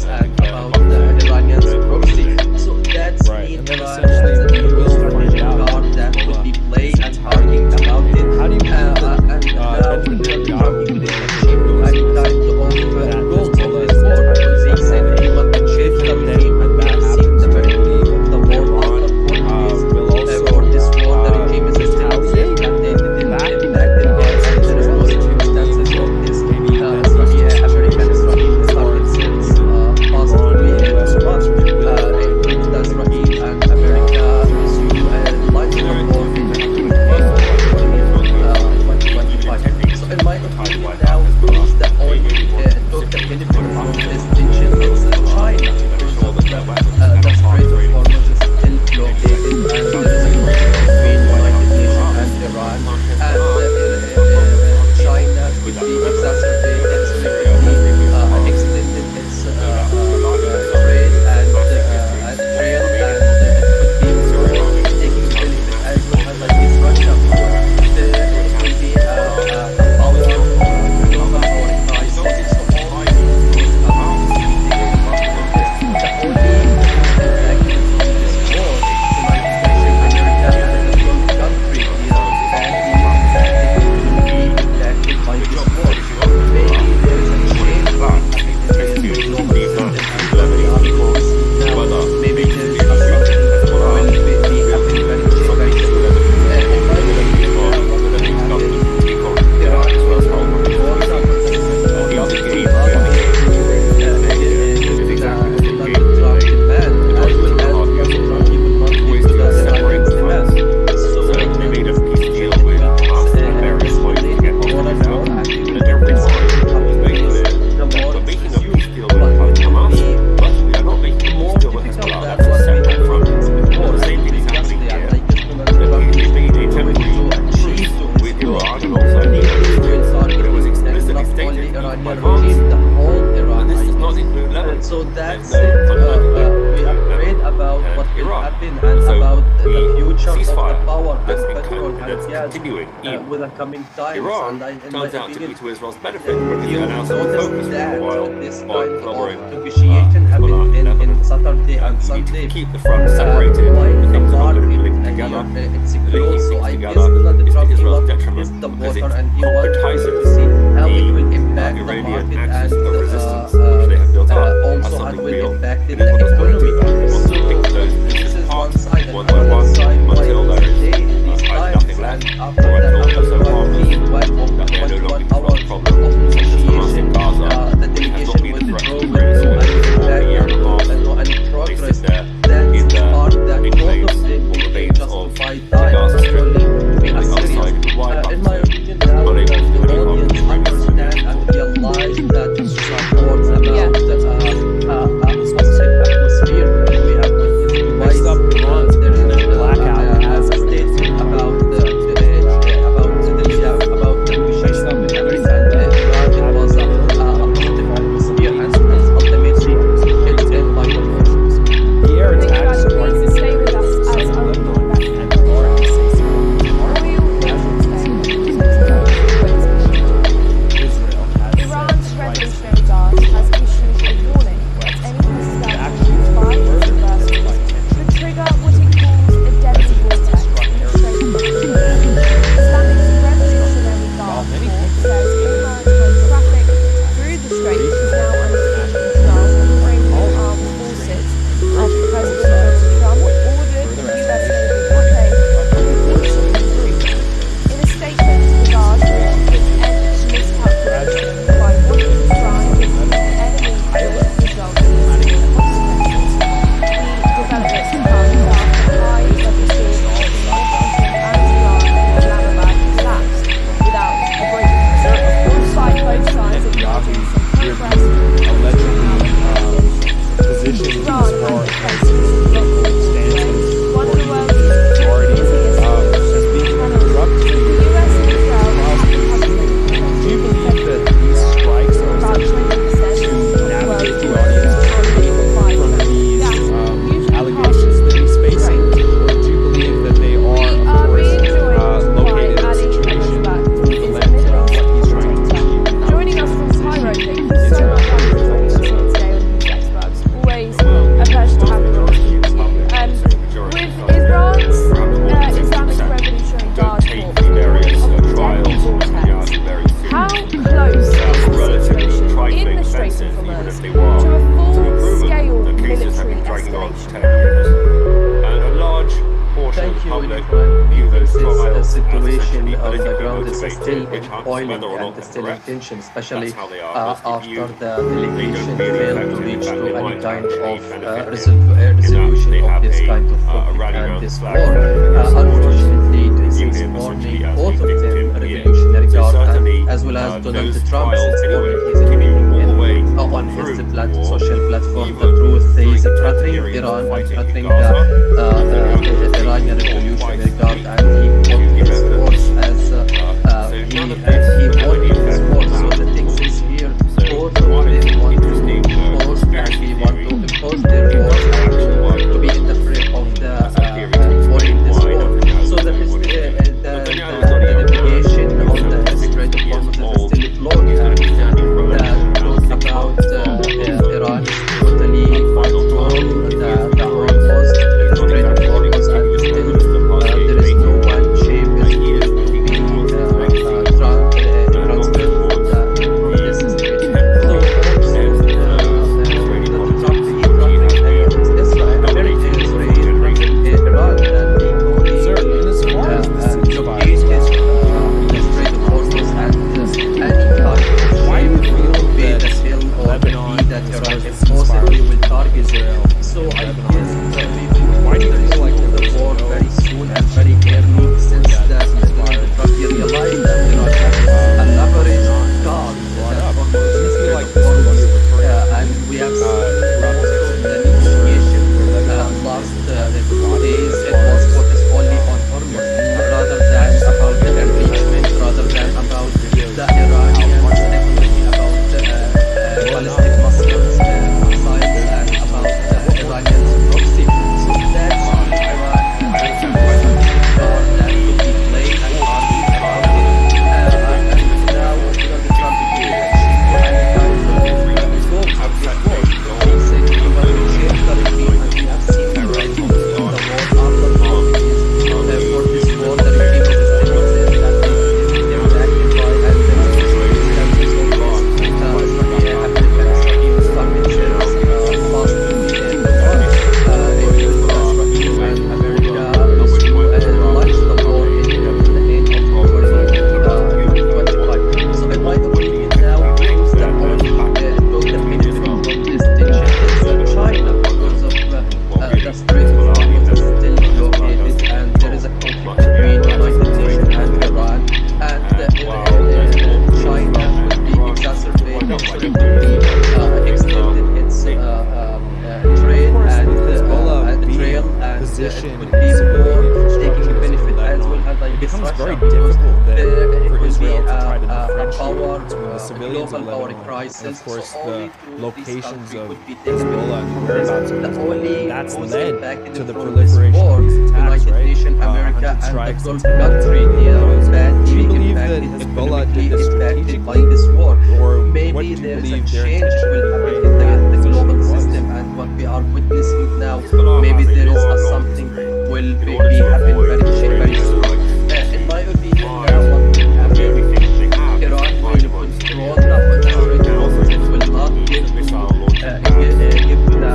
and about the Iranian proxy. So that's Right, mean and then Iran essentially has a we new will strategic find out card that could be played and talking about it. How do you feel that And Benjamin Donald Netanyahu Trump couldn't achieve any kind of goals of this war, because he said he will happen and So about the the future of the ceasefire power that's and been petrol and that's gas continuing in with the coming times. Iran And in my turns out to be opinion, to Israel's benefit because if it you allows them to notice focus for a that while this on kind of covering negotiation Hezbollah happened in in Lebanon. Saturday and You need Sunday, to keep the front separated. while The the things are not going to be market linked here together. it's Linking close. So things I guess together Donald is to Trump he Israel's wants to detriment test the because water it and he wants to concretizes see how it the will impact the Iranian market axis and of resistance which they have built up as also how it something will real. impact It the is what it's going to economy. do. It wants So to pick those this pieces is apart one side, and one by another one side why until it there is is today in these times, nothing and left, after or that, until after they're so harmless 21 that they are no longer 21 control hours the problem. of Such as Hamas negotiation, in Gaza, the which has not delegation been a threat withdraw to with no Israel any for a year impact and a half. and no any They progress. sit there That's in the the part that both enclaves of them or can remains of justify the time, Gaza not Strip, only to be on a the serious. outside of the wide In my buffer opinion, now unable that to do the any harm audience to the understand and realize that the reports about positive atmosphere that we have with this device, Next up, Iran there is blackout has a statement about the negotiation with America and Iran. It was a positive atmosphere and ultimately it's end by the war. The air Thank you attacks guys, are please stay with us as southern Owen Lebanon back and to Iran the say Israel has Iran's said strikes Revolutionary Guard has issued a warning that any hostility used by its adversaries could trigger what it calls a deadly vortex in the Strait of Hormuz. Islamic's Revolutionary Guard Corps says all maritime traffic through the strait is now under full control of Iranian armed forces after President Donald Trump ordered the US naval blockade to be lifted in Greece. In a statement, the Guard warned that any miscalculation by what it described as the enemy could result in severe consequences. The developments come after high-level talks between Washington and Iran in Islamabad collapsed without a breakthrough. Despite both sides acknowledging some progress allegedly positioned as Iran far and as local stances one of the or world's majority busiest has been corruptly the US and Israel have Do you believe that these strikes are about 20% to of the world's navigate the audience from these allegations that he's facing, or do you believe that they are, of course, located in a situation through the lens of what he's trying to achieve and how Joining us from Cairo, thank you so much for joining us here today on NewsX Bugs. Always a pleasure to have you on speak to you. With Iran's Islamic Revolutionary Guard Corps how close is the situation in the Strait of Hormuz to a full-scale military escalation? And a large portion Thank of the you, public Ibrahim. view those This trials as situation essentially on the politically ground is motivated still witch hunts, boiling whether or not and they're still in correct. tension, especially That's how they are. Most after you, the they delegation don't really failed to effectively reach back to their any mind kind to of benefit resolution they of have this a kind of rally conflict around and the this flag war. Unfortunately, this view is him warning essentially as both a of them, victim here. Revolutionary So Guard certainly, and as well as Donald those Trump, trials since anyway morning he's continue all the way on his through social platform, even the truth during is the threatening periods of Iran and fighting in threatening Gaza. the Iranian Revolutionary Guard, and he put his force as he wanted his force. So the thing is here, both of them want to impose and they want to impose their force and to be in the frame of the war in this war. So that is the navigation on the Strait of Hormuz is still blocked, and talk about Iran is totally control the Hormuz, the Strait of Hormuz, and still there is no one shape is civilians of global power Lebanon, and crisis. of course So the only through locations this of country could be dealt Hezbollah and the whereabouts of with. The Hezbollah. only And that's most led impacted to the from this proliferation war, of these attacks, United right? Nations, America, Hunted and the strikes Gulf and country. They are do you badly believe that impacted, Hezbollah did economically this impacted by strategically? this war. Or what Maybe do you there is a believe their change intention will happen behind in that the position global was? system, and what we are witnessing now, Hezbollah maybe has a there is long, a long something history will in be order to happen avoid very soon. Israeli strikes. In my opinion, Why? now what will The happen, only thing they have is Iran find will amongst control the Strait of Hormuz. It will not give the to missile launching give pads. to the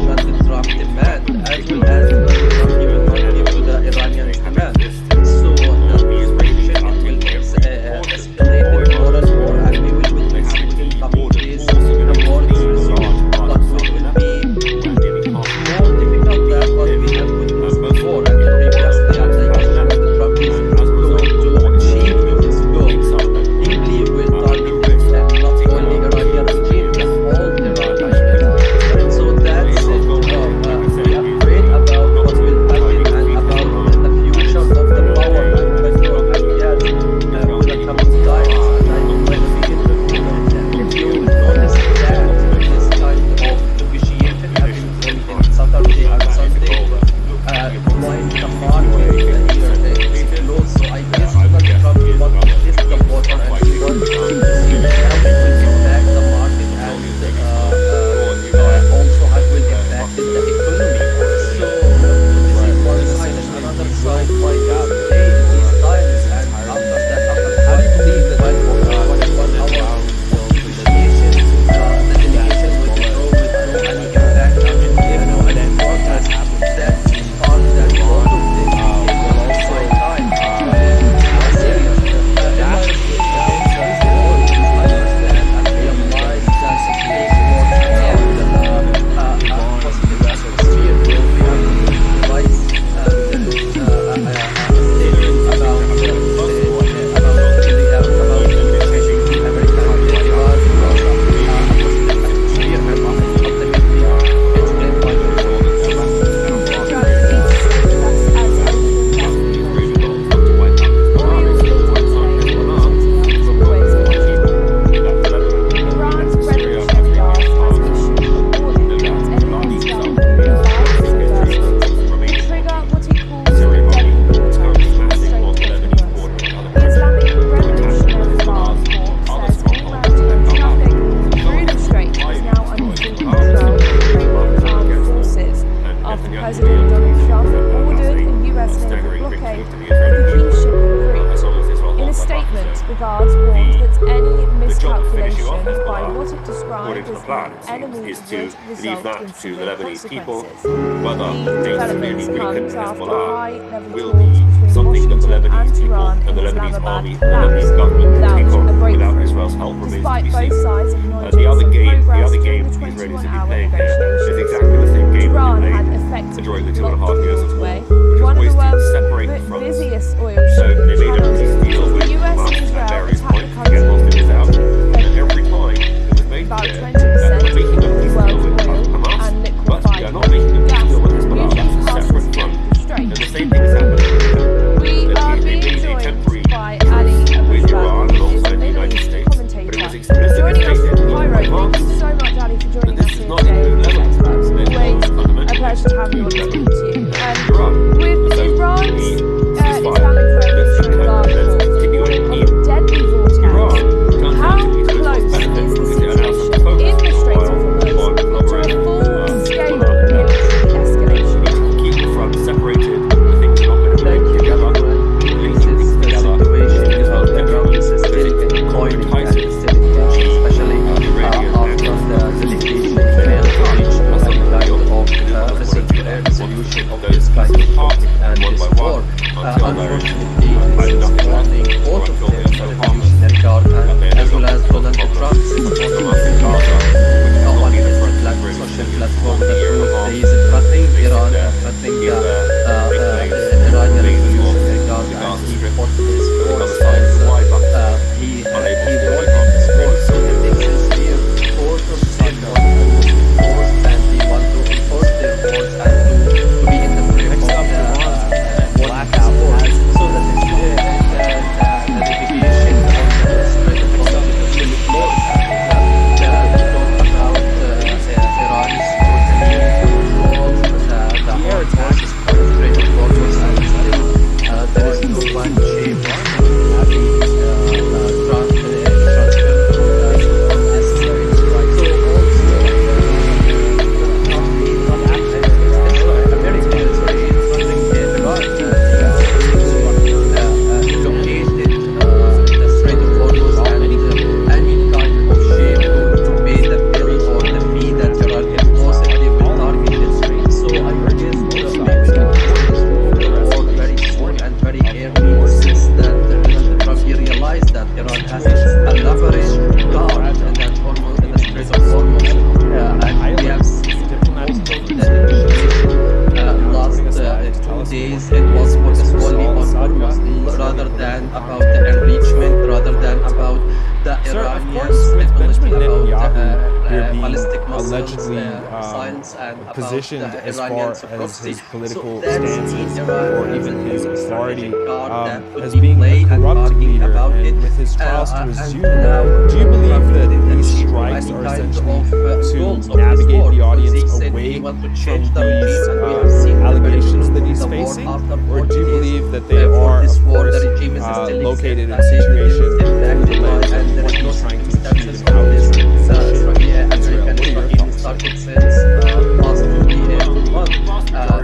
Donald Trump demand, as well as Donald Trump he will not give to the Iranians demand. So the situation will escalate more and more, and we will witness within coming days the war is resumed, but it will be more difficult than what we have witnessed before and previously. And I guess Donald Trump is going to achieve his goal. He believe will target not only Iranian regime, but all Iran. So that's it. We are afraid about what will happen and about the future of the power and petrol and gas with the coming times. And I opinion, if you notice that this kind of negotiation happening on Saturday and Sunday, while the market is closed, so I guess Donald Trump will want to test the water and he wants to see how it will impact the market and also how it will impact the economy. So this is one side, and another side find out today in these times, and after that, after How do you believe that 1 hour of negotiation, the delegation will withdraw with no any impact on the protest. That is part that all of this became a side time. Iran's Red Check has issued a warning that any stealth will trigger what it calls deadly water in the Strait of Hormuz. The Islamic Revolutionary Guard Corps says all maritime traffic through the strait is now under full control of Iranian armed forces after President Donald Trump ordered the US naval blockade of the key shipping route. In a statement, the guards warned that any miscalculations by what it described as the enemy would is to leave result in that to the severe Lebanese people. consequences. Whether The things developments really comes weaken after Hezbollah high-level will talks be between something that the Washington Lebanese and people Iran and the in Lebanese Islamabad army and the Lebanese collapsed government can without take on a without breakthrough. Israel's help remains to Despite be both seen. sides The acknowledging other some game progress the during the Israelis have 21-hour been playing here is negotiations, exactly the same game Iran that had they played effectively during the blocked 2.5 years the of war, waterway, which one of was the always to world's separate fronts. busiest oil So shipping they made a channels. peace deal with The US Hamas and at Israel various attacked points the to get country hostages out, in and every time it was made about clear 20% that we're making a of the peace deal world's with oil Hamas, and but we liquefied are not making a peace gas deal with Hezbollah. That's usually a passes separate through front. the strait. And the same thing is happening here. We are They being made a temporary joined by Ali with Abasbal, Iran who is a alongside the Middle United East States, but it commentator. was explicitly Joining us stated from even Cairo, by thank you Hamas so much, Ali, for that joining this us is here not today even on NewsX Lebanon. Clubs. They're Always a fundamentally pleasure to have you on to to speak Lebanon. to you. Iran. With So Iran's the ceasefire Islamic that's Revolutionary Guard that's Corps continuing warning in of a deadly vortex. Iran turns out How to be to its close benefit is the because it allows them to situation focus in the Strait of on Hormuz to a collaborating with full-scale Hezbollah. military We escalation? need to keep the front separated. The things are not going to Thank be you, together. everyone. Leading This things is the together situation is of most the ground is detrimental still because it coiling and entices still in tension, especially Iranian after actors the to delegation they failed to can't reach trust any them kind to of do what resolution of those this kind of pieces apart conflict and one this by war. one until they're Unfortunately, had this is nothing left warning or both of until them, they're so the harmless Revolutionary Guard that and they're as no well as longer Donald a problem. Trump Hamas supporting in Gaza, which has not on been a his threat to Israeli social civilians platform for a that year and a half. he is threatening They sit Iran there, and threatening give their nicknames, Iranian names of Revolutionary Guard, the and Gaza he Strip, put his on the other force side of as the wide back, he unable to do wanted anything. his force. So the thing is here, both of them want to use force and they want to enforce their force and to be in the frame of Next up, the Iran's blackout blackout force. has So the rather than about the enrichment, rather than about the Sir, of Iranians course, with technology, Benjamin about Netanyahu here being ballistic missiles, allegedly missiles, and about positioned the as far Iranian as supremacy. his political So that's stances Iran or has even a his new authority strategic card that could as be being a played and corrupt talking leader, about it. and with his trials to And resume, now do you believe Trump that didn't these achieve strikes any are kind essentially of goals to of this navigate war, the because audience they said away they want to from change the regime, these and we have seen the allegations very that proof he's of the war facing? after Or 40 do you days. believe that they For are, this of war, course, the regime is still located in a exist, and they situation didn't step back through the the lens and of there what is no he's trying to achieve circumstances and for how this he's trying to position American Israel? What are your regime thoughts? started since past 48 months,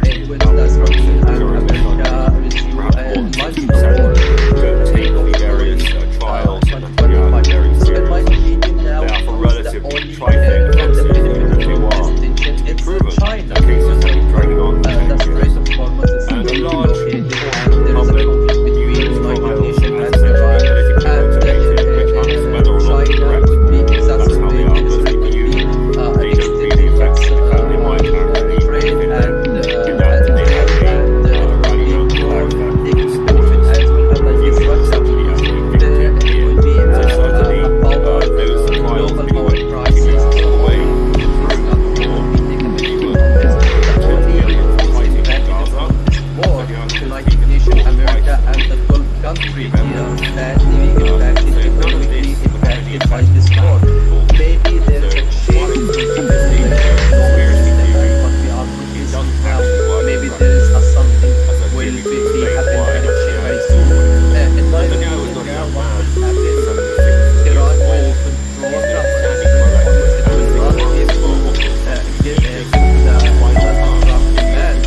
in which the Israeli and America resumed launched the war to take the various trials and Netanyahu very So in my seriously. opinion now, Therefore, the relatively only trifling offensive independent if you are. distinction it's Proven China. that cases have been dragging on for The 10 Strait years. of Hormuz is And a still large blockaded, portion and of the there is a public conflict between view the this United trial Nations as and essentially Iran, politically and motivated, which hunts whether or not it's China correct. could be That's how they are, exacerbated, but Israel for could you, be they don't extending really affect its you because they might actually trade benefit them. and In that they have running around the being flag more that taking is benefit as well as like viewing Russia, essentially as because a there victim here. will be So certainly, a power, those trials global anyway power continue crisis. all the way This through country war. will be taken You benefit were from this. The 20 only million force fighting in impacted Gaza. from this war, Netanyahu was United taking Nations, full America, fight. and the Gulf countries here Remember. that being impacted, So none of economically this would have any impacted by effect this on war. that at all. Maybe there is So a while change it's in obviously a conspiracy theory, what we are it witnessing doesn't now. actually work Maybe in there is something as a will tribute to be the state happen why very it's soon. what it is. In my Netanyahu is opinion, not a now young what man, will happen, 76 years Iran will old. control He's the now standing Strait for of election. Hormuz. It And will it's not been give for the what final time Trump demand, as well as the Iranian demand.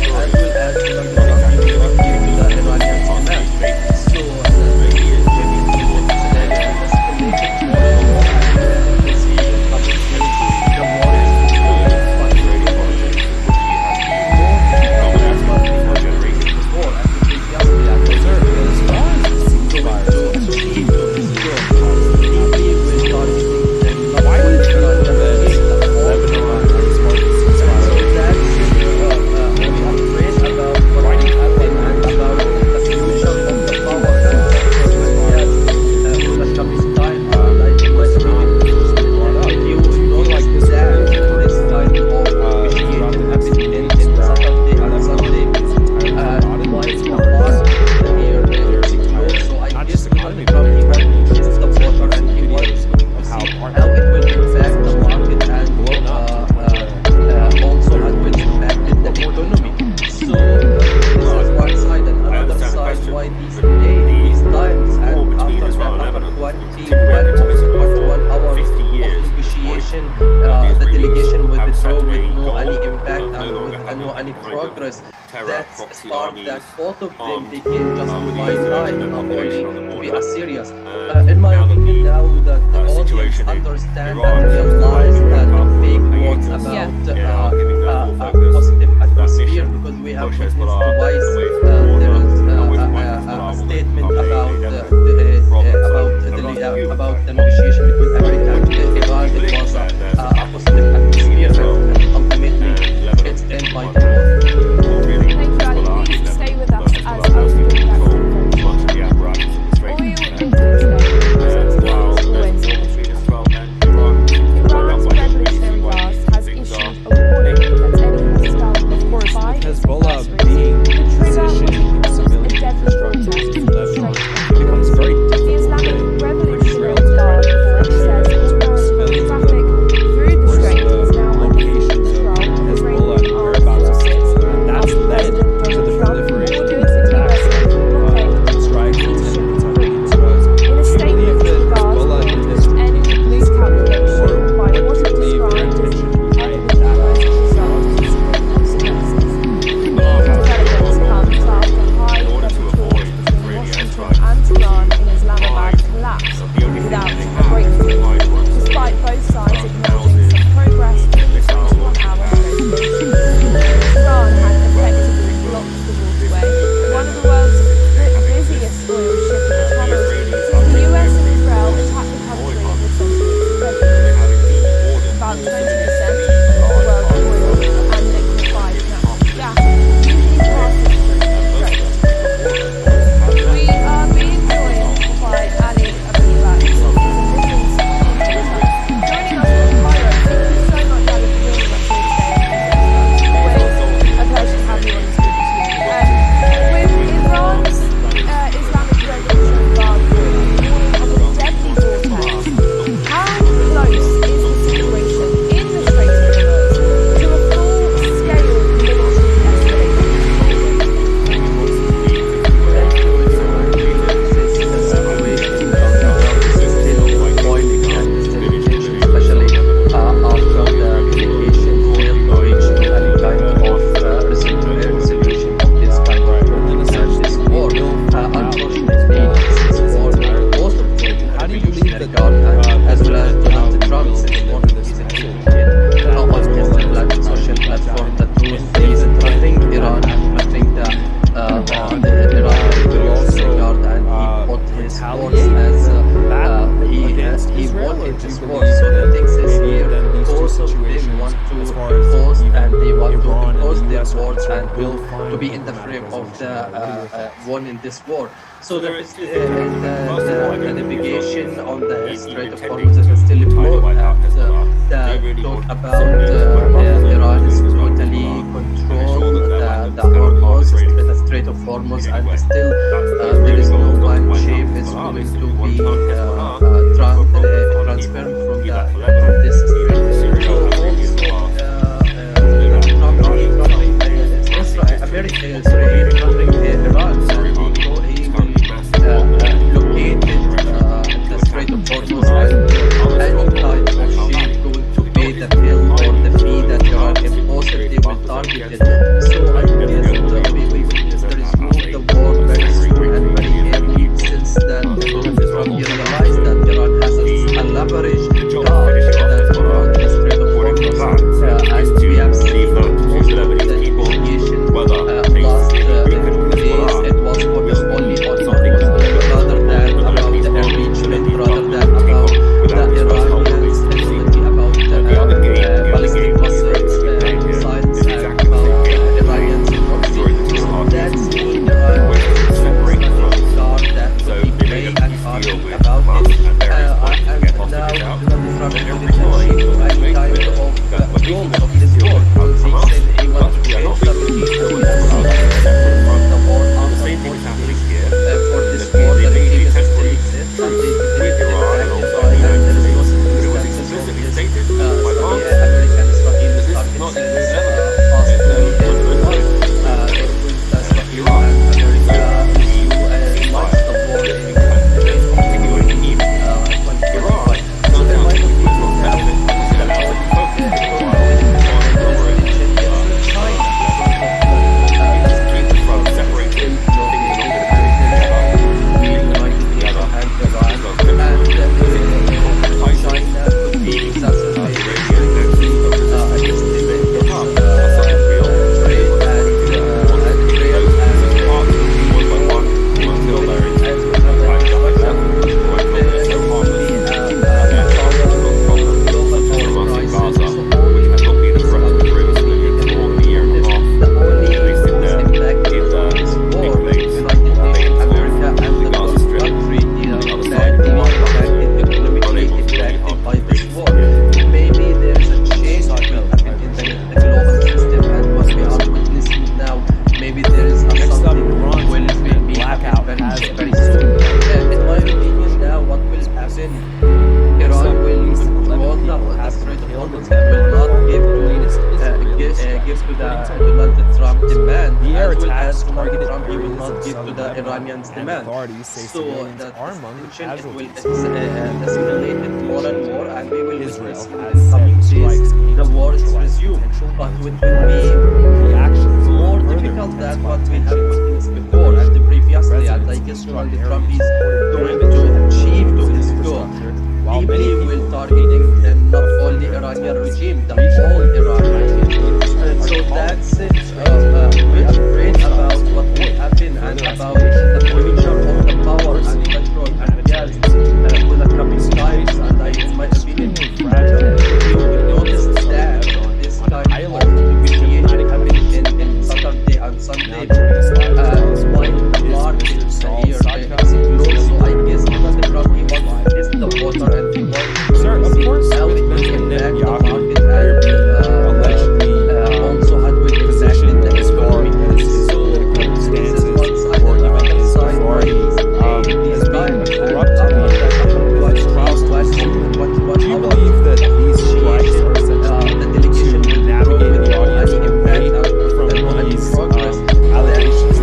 So maybe it's Why do you think that Lebanon is part of the ceasefire? Not just economy, but the entire nation. How how it will impact the market and also it will impact the economy. So this is one side, and I another understand the side question. why these But days, the these times, war and between after Israel and that, Lebanon after has been continuing for 21 hours 50 years of at this point. negotiation, The the Israelis delegation have withdrew set with a no goal any impact of no and longer with having no any any kind of progress. terror, That's proxy part armies, that both of them armed became just with one these line, no not population only on the to be border. a serious. And In my now that opinion, the now that the audience situation in understand Iran and has realize been that the up fake for words hiatus. about Yeah, giving their full a focus positive to that atmosphere, mission, because we have push witnessed Hezbollah twice away from the there border, is and with why a Hezbollah will statement become about a democratic province. about the negotiation between America and Iran. It was a positive atmosphere, and ultimately it's end by the war. Thank you, Ali. Please stay with us as I'll be doing that conference. Much of the apparatus of the Strait Oil of into the States. while Always there's in war the between Israel and Iran, Iran's Revolutionary Guard has things issued are a warning that any hostile Of course, by with its Hezbollah aggressors being could trigger positioned in what civilian a deadly infrastructure protest in in the Lebanon, Strait of it becomes Hormuz. very The difficult Islamic then for Revolutionary Israel to try Guard to force effectuate and to be in the frame of the one in this war. So the navigation on the Strait of Hormuz is still poor. The talk about Iran is totally control the Hormuz, the Strait of Hormuz, and still there is no one ship is going to be transferred from this strait. So also America is covering Iran, and he will locate the Strait of Hormuz, and any type of ship going to pay the bill or the fee that Iran imposed, they will target it. So I guess we witness the result of the war very soon and very early, since that Trump realized that Iran has a leverage guard that around the Strait of Hormuz, and we have seen most of the investigation last days. It was focused only on Hormuz rather than about the enrichment, rather than about the Iranians, specifically about the ballistic missiles, missiles, and about Iranians in proxy. So that's the guard that we play and argue about it. And now Donald Trump didn't achieve any kind of goal of this war, because he said he wanted to change the regime. We have seen from the war after 40 days for this war, the regime is still exists, and they didn't rectify, and there is no circumstances of this. American Israel target since past 2 years. Israel and America issue launched the war in 2025. So there might be Iranians' demand. So that it will escalate more and more, and we will witness in the coming days the war is resumed. But it will be more difficult than what we have witnessed before and previously, and I guess Donald Trump is going to achieve to his goal. Deeply will targeting not only Iranian regime, the whole Iran regime. So that's it. We are afraid about what will happen and about the future of the power and control and gas with the coming times. And in my opinion, we noticed that this kind of negotiation happening in Saturday and Sunday while the market here is close. So I guess Donald Trump wants to test the water and he wants to see how it will impact the market and allegedly also had with exactly the economy. So this is one side, or even the side where these guys do you believe that these strikes are essentially the delegation to navigate the audience any impact from and these progress allegations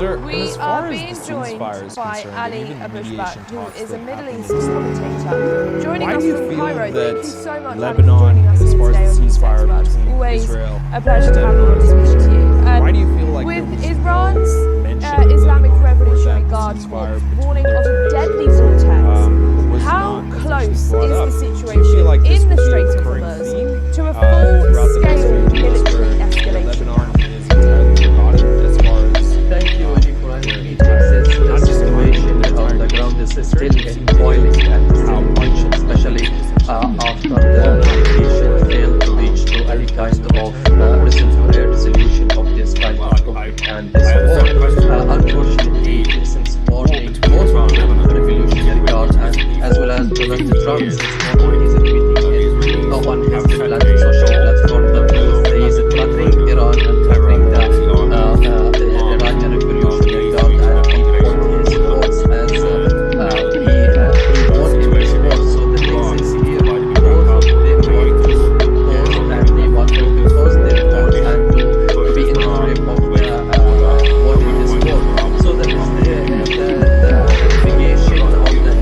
Sir, and We as are far being as the joined ceasefire is by concerned, Ali and even the Abushbat, mediation who talks is a that Middle happened East in Israel, commentator. Joining why us do you from feel Cairo. that Thank you so much, Ali, for Lebanon, joining us as here far today as on the NewsX ceasefire Bugs. between Always Israel a pleasure and to have you on Lebanon to is speak to you. concerned, why do you feel like With there was Iran's no mention of Islamic Lebanon, or Revolutionary that the Guard ceasefire Corps between warning their of a two deadly nations, vortex? was How not close is essentially brought the up? Do you situation feel like this in the will be a Strait of recurring Hormuz theme to a throughout the next full-scale few days, military where escalation? Lebanon is entirely forgotten as far as Thank you, Oji, for having me. This situation on the ground is still boiling at the same tension, especially after the negotiation failed to reach to any kind of resolution of this kind of conflict and this war. Unfortunately, since morning, both the Revolutionary Guard and as well as Donald Trump, since morning, he's tweeting on his social platform that he is threatening Iran and threatening the Iranian Revolutionary Guard, and he put his thoughts as he won in this war. So the thing is here, both of them want to cause, and they want to cause their thoughts and to be in the frame of winning this war. So that is the navigation of the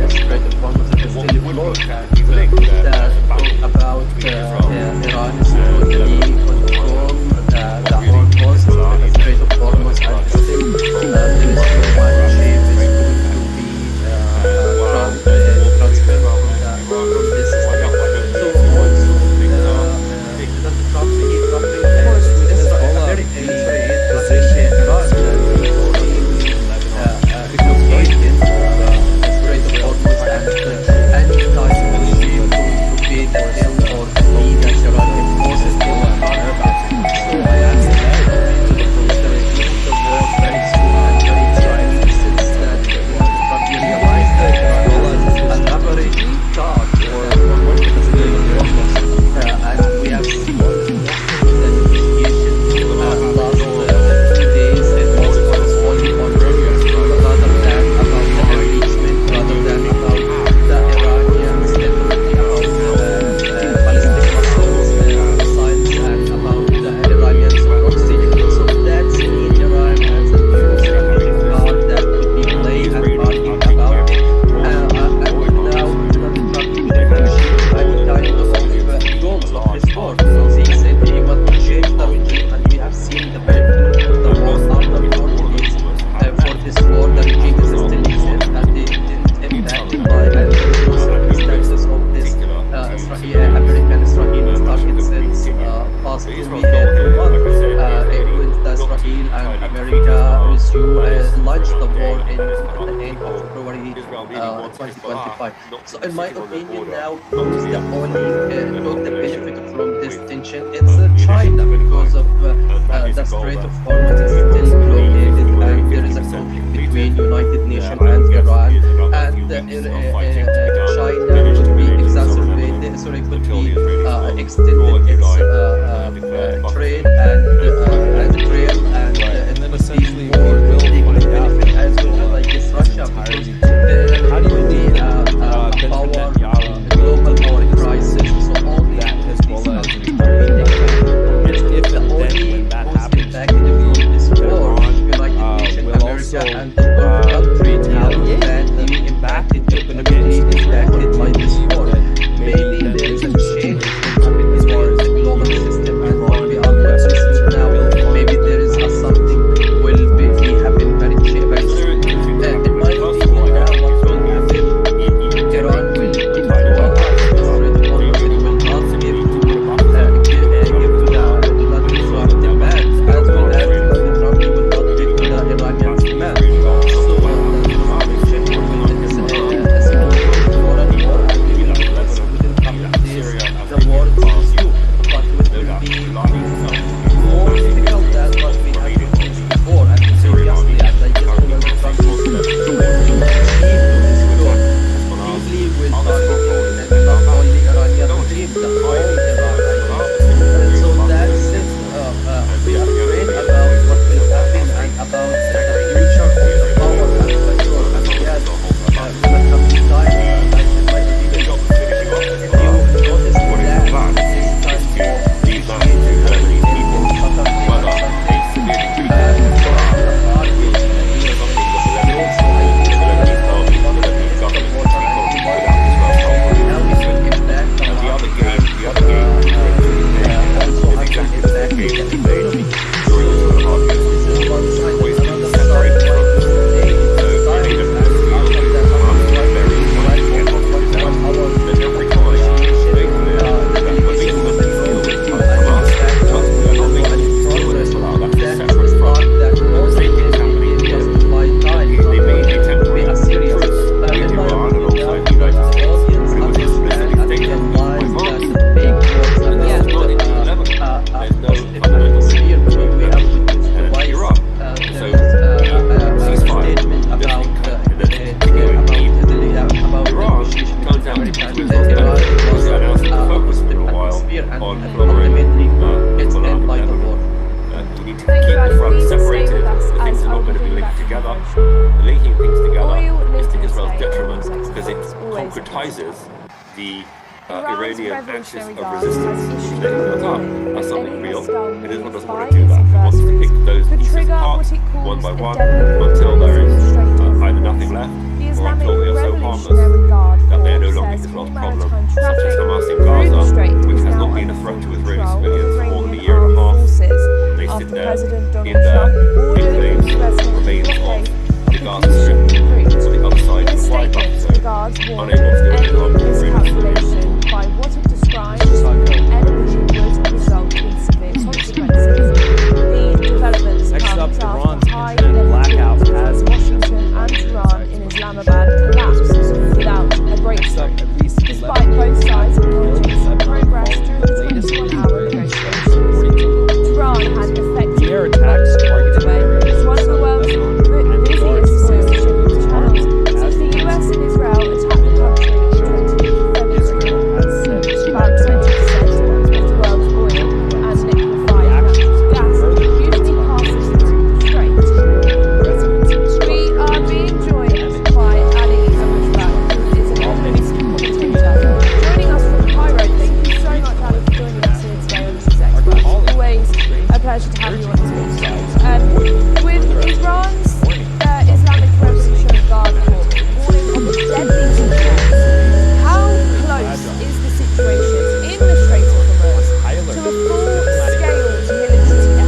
Strait of Hormuz is still closed, and that about Iran is totally control the Hormuz, the Strait of Hormuz, and still there is no one shape is going to be transferred from this strait. So also Donald Trump, he dropping Israel, very position Iran blockade in the Strait of Hormuz, and any type of shape going to be the hill or the lead that Iranian forces they will target. So I am into the proliferation of the war very soon and very excited, since that Trump realized that Iran has averagely touched or working the Strait of Hormuz, and we have seen the negotiation last 2 days. It was only on rumors rather than about the engagement, rather than about the Iranians, definitely about ballistic missiles, and about the Iranians proxy. So that's in Iran as a new strategic card that could be played and talking about it. And now Donald Trump will negotiate any kind of goals of this war, because he said he wants to change the regime, and we have seen the benefit of the war after 40 days. For this war, the regime is still exist, and they didn't impacted by any circumstances of this American-Israeli target since past 2 months. When Israel and America launched the war in the end of February 2025. So in my opinion now, who's the only took the benefit from this tension? It's China, because of the Strait of Hormuz is still blockaded, and there is a conflict between United Nations and Iran, and China could be exacerbated, sorry, could be extended its trade and trail, and then could essentially be more we will they could find out benefit as well, like this Russia, because there how do you will be think a Benjamin power, Netanyahu global power crisis, so only that these Hezbollah is countries entirely will be and if the and then only when that who's happens, impacted from this war, United Nations, will America, also and the Gulf countries retaliate that be impacted, definitely against Israel? impacted by this war. That Maybe that there is a this change situation in as far between as together, celebration. linking things together, Oil is to linked Israel's state detriment Hormuz because it exports always concretizes the Iran's Iranian axis Revolutionary of Guard resistance has issued that a is built up warning as that something any real, hostile and Israel moves doesn't by want to do its that. It wants to adversaries pick those could pieces trigger apart what it calls one by a one deadly until conflict there in is the Strait of either Hormuz. nothing left The or Islamic until we are so Revolutionary harmless Guard that they are no Corps longer says all Israel's problem, maritime such traffic as Hamas in through the Gaza, strait which is has now not been a under threat to full Israeli control of civilians for more than a Iranian year and a armed half. forces They after sit there President in Donald the Trump in ordered the flames, US military remains of blockade the of Gaza the Strip shipping route. on the other side In a of the flyback statement, zone, the guards warned unable to do any any harm to Israeli civilians. miscalculation by what it described as an enemy would result in severe consequences. The developments Next come up, after Iran's high-level internet blackout talks has between Washington and Tehran in Islamabad collapsed without a Next up, breakthrough. at least Despite 11 both sides killed acknowledging in some Lebanon progress following during the the latest 21-hour negotiations, according to local Tehran had news. effectively The air attacks targeted areas it's one of the in world's Lebanon and busiest Jordan oil since shipping channels as since the the US and Israel attacked the country on 20 Israel February. has said About 20% of the world's oil and liquefied natural gas usually passes through the strait. residents instructed We are being joined by Ali Abdullah, who is a columnist commentator. Joining us from Cairo. Thank you so much, Ali, for joining us here today on NewsX. It's always a pleasure to have you on the speak. With Iran's Islamic Revolutionary Guard Corps warning of a deadly conflict, how close is the situation in the Strait of Hormuz to a full-scale military escalation now? joining us live to tell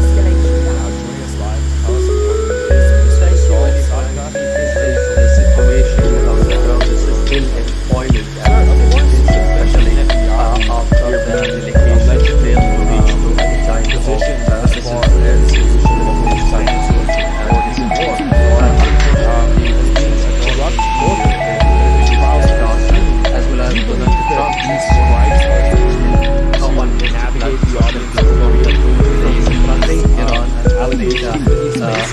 us Thank you, Ali. The situation around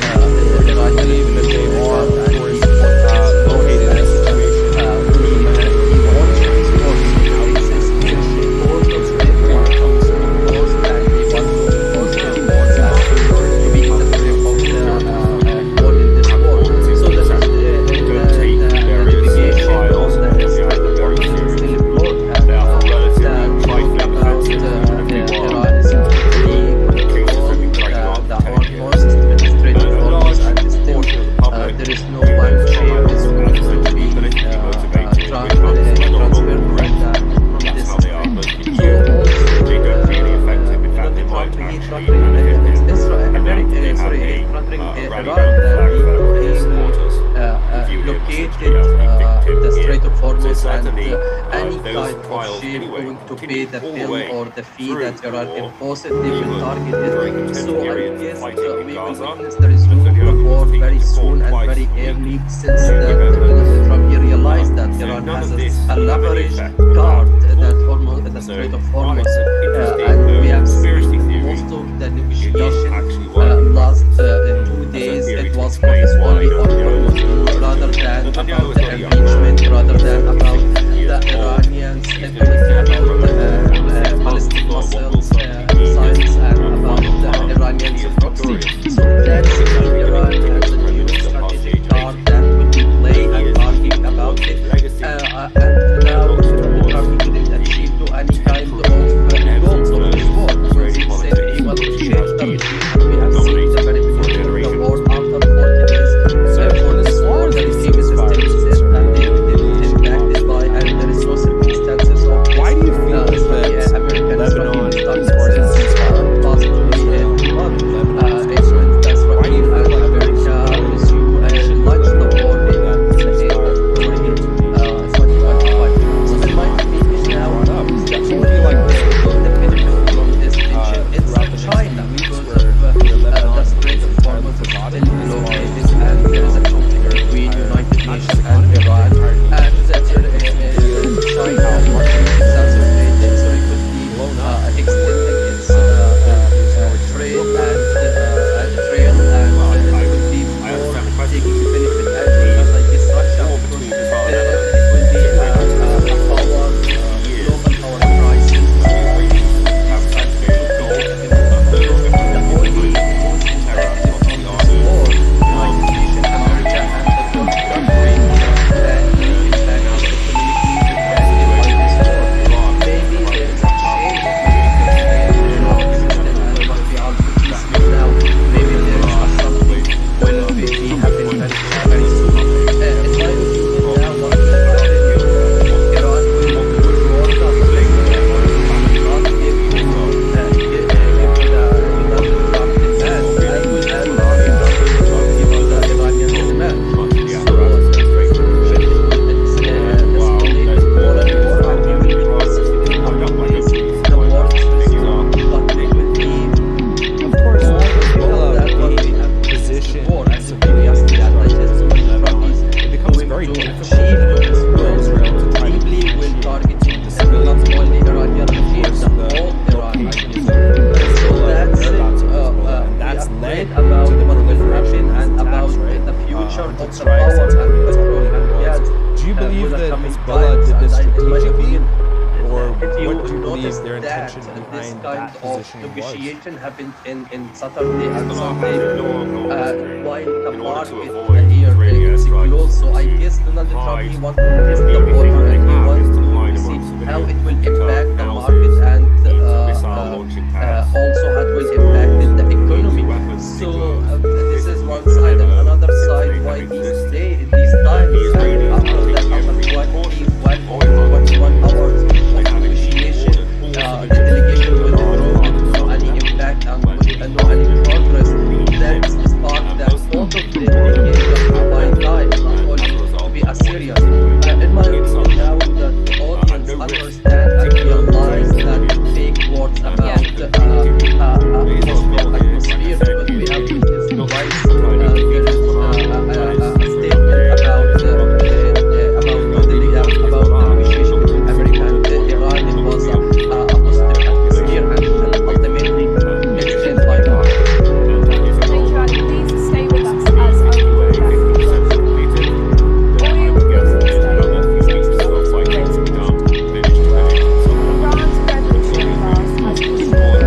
this is still boiling, especially after the delegation failed to reach to any kind of solution of this kind of solution and this war. Unfortunately, as well as Donald Trump, no one can navigate the audience confronting Iran and the Iranian military located in a situation there is no one share is going to be transferred from this. So also, located the Strait of Hormuz and any kind of ship going to pay the bill or the fee that Iran imposed, they will target it. So I guess we will witness the resume of war very soon and very early, since Donald Trump realized that Iran has a leverage guard that Hormuz, the Strait of Hormuz, and we have seen most of the negotiation last 2 days. It was focused only on Hormuz rather than about the impeachment, rather than about the Iranians, about ballistic missiles, missiles, and about the Iranians' proxy. So that's Iran has a new strategic card that will be played and talking about it. And now Trump couldn't achieve to any kind of goals of this war. So he said he will change the regime, and we have seen the very beginning of the war after 40 days. For this war, the regime is still intention this behind kind that of positioning was. negotiation happened in Saturday and Sunday, while the in order to market avoid here Israeli it's airstrikes, closed. So I guess Donald Trump hide. he wants to test The the only thing water that they and he have wants is to line to them see up so that how they it will can impact the houses, market and missile launching pads, also how it will schools, impact the economy. weapons So depots. this is Basically, one to side, and ever another since side they why have these existed. these times The Israelis after are that taking after every 21 precaution. or 21 hours of They have negotiation, ordered all the delegation civilians withdraw to with no any impact and with no any progress. That sparked that both of them engaged to buy time, not only to be a serious. In my opinion, now that the audience understand and realize that fake words about possible atmosphere, because we have witnessed twice there is a statement about the negotiation between America and Iran. It was a positive atmosphere and ultimately it's end by now. Thank you, Ali. Please stay with us as I will be back. Oil business Iran's revolutionary fast has issued a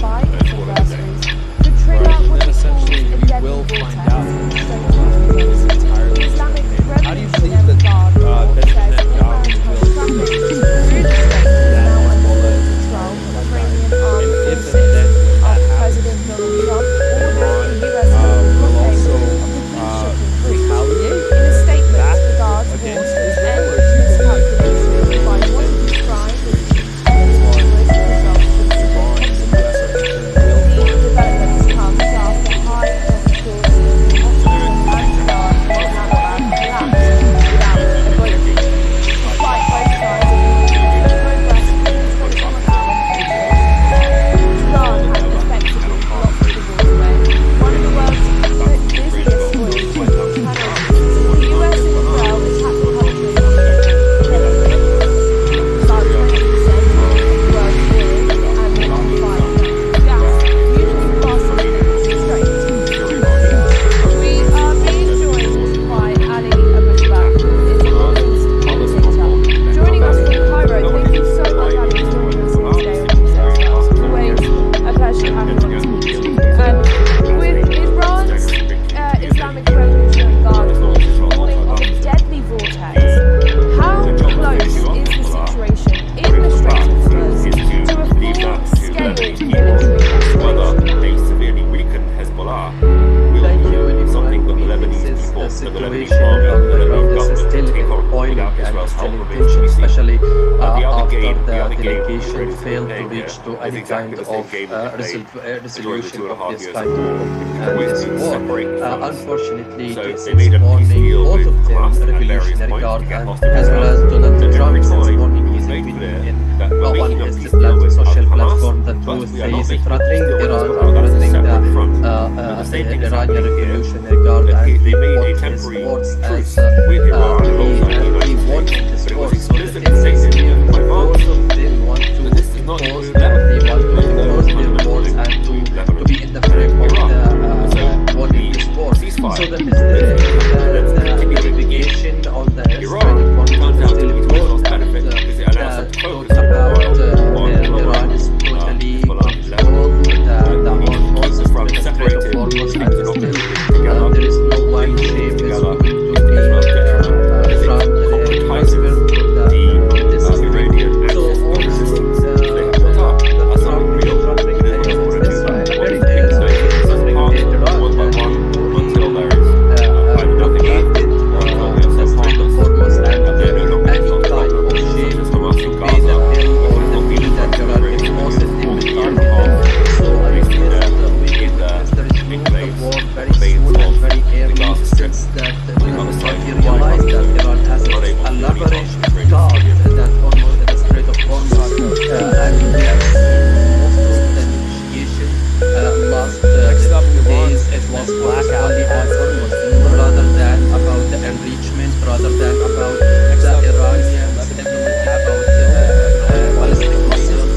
by its adversaries to trigger what Then it calls essentially a we deadly will vortex find out in the Strait of Hormuz. entirely. The Islamic How do you believe Revolutionary that Guard report Benjamin says Iran's Netanyahu will traffic through the strait is now under control. Iranian armed if forces and then when that after happens, President Donald Trump ordered Iran the US will blockade also of the key shipping route. retaliate In a statement, back the guards warned against of Israel, any or do you believe miscalculation by what it described as disastrous results from the Iran and the US are concerned will These find developments comes after high-level talks between Washington and Tehran in Islamabad collapsed without a vote. Despite both sides agreeing that progress in the 24-hour negotiations, Iran has effectively blocked the waterway, one of the world's busiest oil trading channels. The US and Israel attacked the country in about 20% of the world's oil and liquefied gas usually passes through the strait. We are being joined by Ali Abusbak, who is a Middle East commentator. Joining us from Cairo, thank you so much, Ali, for joining us here today on NewsX. It's always a pleasure having you to meet you. With Iran's Islamic Revolutionary Guard warning of a deadly vortex, how close is the situation in the Strait of Hormuz to a full-scale military escalation? Whether a severely weakened Hezbollah Thank you. will And be in my something that the opinion, Lebanese this is people, the the Lebanese situation army, on the the ground Lebanese is government still take on boiling without and Israel's still help in remains to tension, be seen. especially The other after game, the the other game delegation Israelis are failed to playing reach here to is any exactly kind the same of game that they played during the resolution 2.5 of this years kind of war, of which this is war. separating France. Unfortunately, So since they made a peace morning, deal both with of them, Hamas at various Revolutionary points Guard to get and hostages as well out. as Donald And Trump, every since time morning it was he's made been clear in that we're making a on his peace deal with social Hamas, platform, the but truth we are he not is making a peace threatening deal with Iran, Hezbollah. That's a threatening separate front. the And the same thing is Iranian happening here. Revolutionary Guard, That and they he made a put his temporary words as truce with Iran alongside the he United wanted States, his but it was words. So the explicitly thing is stated here, by both France of them want to that this does not impose include Lebanon, they want to even though impose their fundamentally words and it includes to Lebanon. be in the frame of Iraq. the So wanting the this war. ceasefire So the continuing litigation on the Strait of Iran Hormuz turns is out to still be to closed, Israel's benefit and because it allows them to talk focus for a about while on Iran is lowering totally Hezbollah control level. the We need to keep Hormuz, the front the Strait of separated. Hormuz, Things and are not still going to be together. there is no one Things shape is together going to is be to Israel's detriment because it from concretizes from this the Iranian so axis of also resistance they have put up as something real. It is not just what it is. What they keep doing is part one by one until there is either nothing left or until they are so harmless that they're no longer any a kind problem, of such shape as to Hamas in pay Gaza, the bill which or has the not been fee that confronted Iran with imposed Israel in for the a year and a target. half. So I Basically, guess they're we in will the witness the resume of the enclaves, war very remains soon and of very the early, Gaza Strip. since that On the other side, he the white realized that house Iran has unable a to do any harm leverage to Israeli guard civilians. that almost at the Strait of Hormuz, and we have seen most of the negotiation last Next up, few Iran days. It was blackout only on on Hormuz rather than about the enrichment, rather than about the Iranian stability, about ballistic missiles,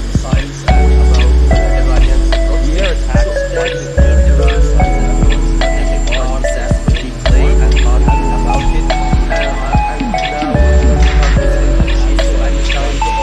missiles, and about Iranian The air attack so that started is where Iran has a strategic part that we play and argue about it. And now we are very much into any kind of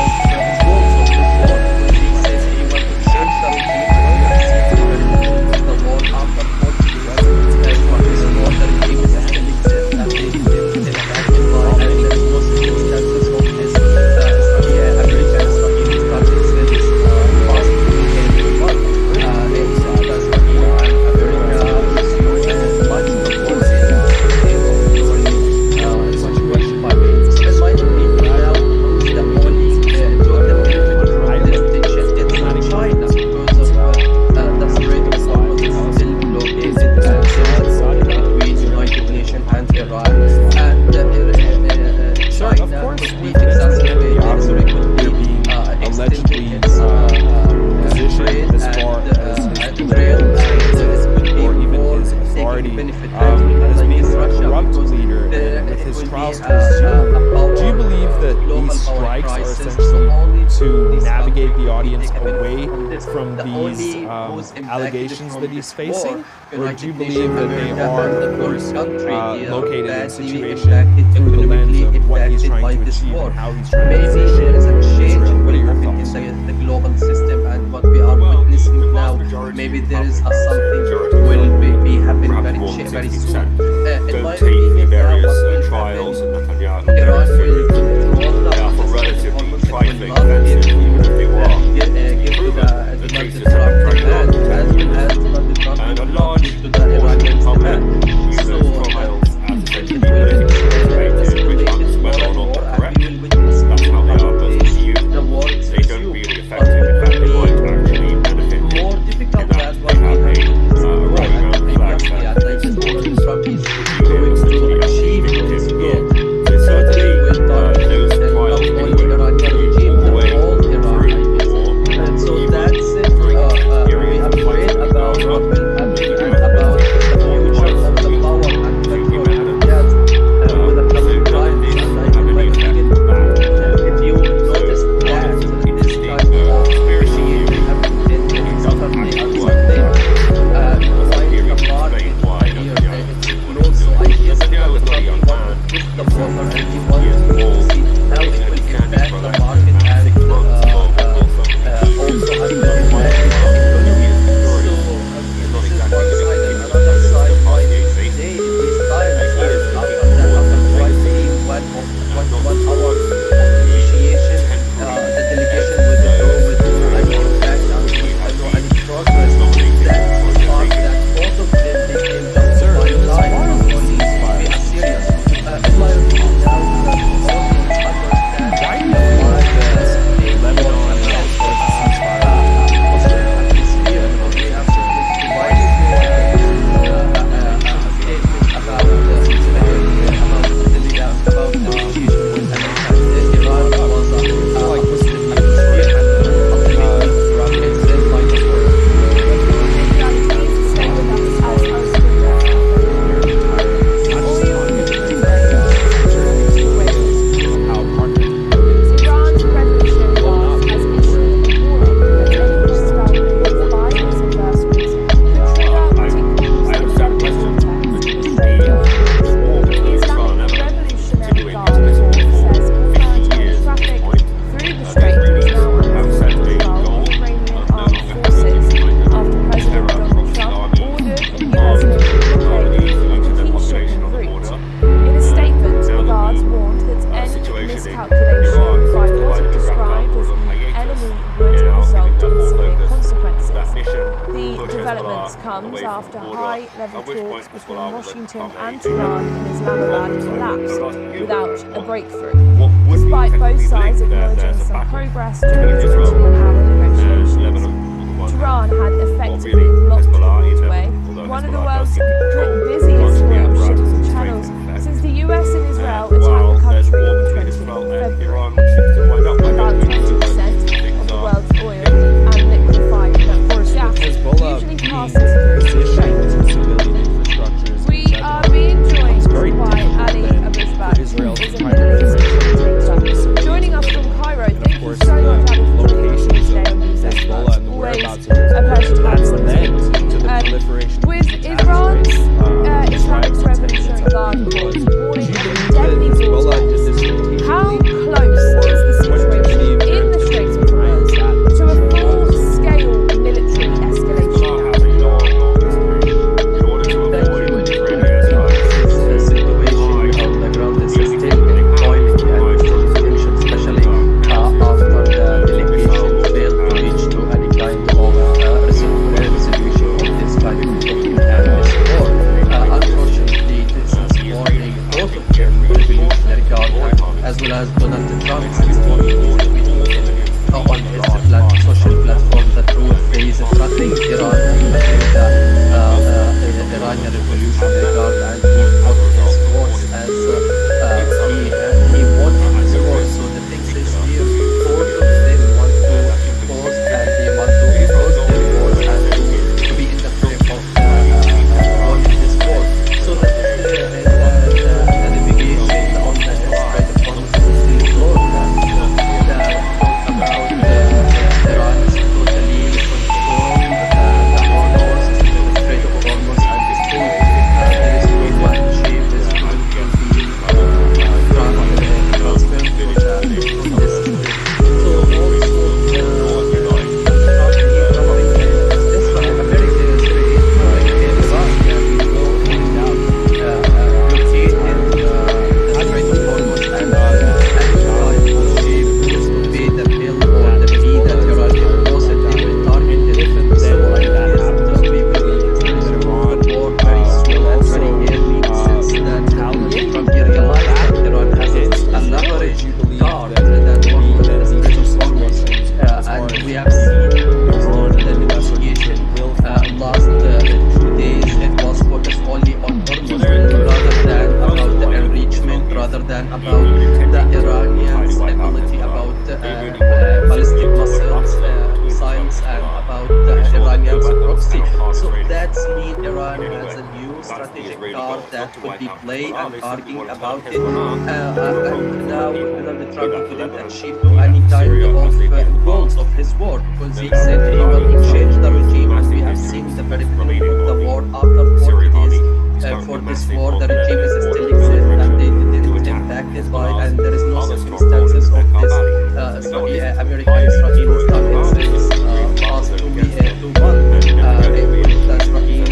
is from the these only most impacted allegations from that this he's facing, war. or do you United believe Nations, that they America, are, and the of whole course, country, they are located in a badly situation impacted, through the lens economically of what he's impacted trying by to this achieve war? and how he's trying to Maybe position there is a change Israel? What are will your happen thoughts? in the global system, and what we are Well, witnessing the now, vast majority maybe of there is public something majority will of be happen perhaps more than very 60% soon. In don't my take the opinion, various what will trials happen, that Netanyahu Iran very will seriously. control the Therefore, Strait of relatively Hormuz. It trifling will not offensive, even if they were. give to Proven the that Donald cases Trump have been demand, dragged on as for 10 well as years. Donald Trump And a will not large give to the portion Iranians of demand. use So those trials as it essentially will political motivated, which escalate is more whether or and not more, they're and correct. we will witness That's how they are, how but the to you, war is they don't resumed. really But affect him. In with fact, they might the actually benefit him more in difficult that than they what we have have witnessed a before, rally around the and flag exactly that as like his Donald supporters Trump is view him going essentially to as the achieve victim his here. goal. So certainly, Will target those not trials only anyway Iranian regime, all the the way whole Iran, through I guess. war, And so even that's it. during his We period are of afraid fighting in about Gaza, what will happen and Netanyahu about was the taking more future twice of a the week power and to control combat of them. gas with the So coming does times. this And have in my any effect opinion, on that? if you notice One that of the this interesting kind of conspiracy initiative theories happened in doesn't Saturday and actually Sunday, work. while Theory the to market explain why here Netanyahu is it's doing what close. he's So I doing. guess Netanyahu is Donald not a Trump young want man. to push the He's border and he 60 wants years to old. see how He's it going to will be standing impact for the election market in and 6 months. So we've got something huge also has going the on right impact now. of the But he economy. is So victorious. He's not this is exactly one going to side, and continue the another process side of why party today basis. these times He is after looking the towards after a the right legacy, being not 1 hour of towards initiation, temporary the delegation ebbs will and go flows with that any Iran impact and already with has no been any progress. nominated That for is the part taking. that both of them became Sir, justified and as line, far not as the only to be ceasefire a is serious. concerned, In my opinion, now the audience understand why do you think that Lebanon, as far as the ceasefire is concerned, atmosphere Lebanon we is have concerned, to why do you think that they didn't statement about the negotiation with America and Iran was do you feel like this would be a atmosphere threat ultimately throughout the itself by the world. In reality, to stay with us as husband and their entire, not just economy, but their entire of how partners Iran's Revolutionary Guard has issued a warning that any hostile move by its adversaries could trigger particularly I understand the question, attacks but in the the Strait of Hormuz. war The between Israel and Islamic Lebanon is Revolutionary continuing Guard as report for says all 50 maritime years at traffic this point. through the This strait really is now under have full set a control goal of Iranian of no armed longer having forces any kind of after President terror Donald proxy Trump armies ordered a armed US naval blockade armies of each the of their key population shipping on the route. border. In a statement, Now the that guards the warned that any situation in miscalculation Iran by seems to what have it been wrapped up described or as on the hiatus, enemy they're would now result giving their in full severe focus to consequences. that mission, The push developments Hezbollah comes away from after the border, high-level at which point talks Hezbollah between will then Washington become and a Tehran in Islamabad problem zone. collapsed So that's you, without a on breakthrough. what would be Despite both technically sides linked, acknowledging there's a some battle progress between during the Israel 21-hour and negotiations, Lebanon on the one Tehran hand, had or effectively really blocked the Hezbollah in waterway, Lebanon, although one of the Hezbollah does world's seem to control busiest much of the oil apparatus shipping of the strait channels in effect. since the US and Israel And attacked while the there's a country war on between 20 Israel and February. Iran, which seems to wind up by About being mutually 20% exclusive, of things the are world's oil getting and liquefied natural gas Hezbollah usually being passes through the positioned strait. to civilian infrastructures in We are Lebanon being becomes joined very by difficult Ali then Abishbak, for Israel who to is a try to Middle East penetrate commentator. to civilians Joining in us from Lebanon. Cairo. And Thank of you course, so much, Ali, the for joining us locations today of on NewsX. Hezbollah and the Always whereabouts of a Hezbollah, pleasure to have that's you on led today. to the proliferation of With these attacks, Iran's right? Islamic Tribes and 10 Revolutionary minutes, I Guard believe it report was. warning Do you of a believe that deadly Hezbollah did vortex. this How strategically? close is the What do you situation believe their in the intentions Strait of behind Hormuz that to a position was? full-scale military Hezbollah escalation? has a long mean Iran in any has way. a new That's the strategic Israeli card goal. It's that not to could wipe be out played Hezbollah. and They simply talking want to about stop it. Hezbollah. And now People. President Be Trump that for didn't Lebanon, achieve be any that for kind Syria, of as they did in the goals past. of his war because he Then said he the will army change the used regime. And massive we have victories seen the against very the beginning Romanian of the army. war after The 40 Syrian days army is going for to this massive war. on The the regime is Lebanese still border in that exist and direction they to didn't attack impacted by Hezbollah's and there is no other stronghold in circumstances the of Bekaa this Valley. So the goal is American highly Israeli destroy stuff Hezbollah, since create past buffer 2 zone against them, 2 months. and together Israel be able to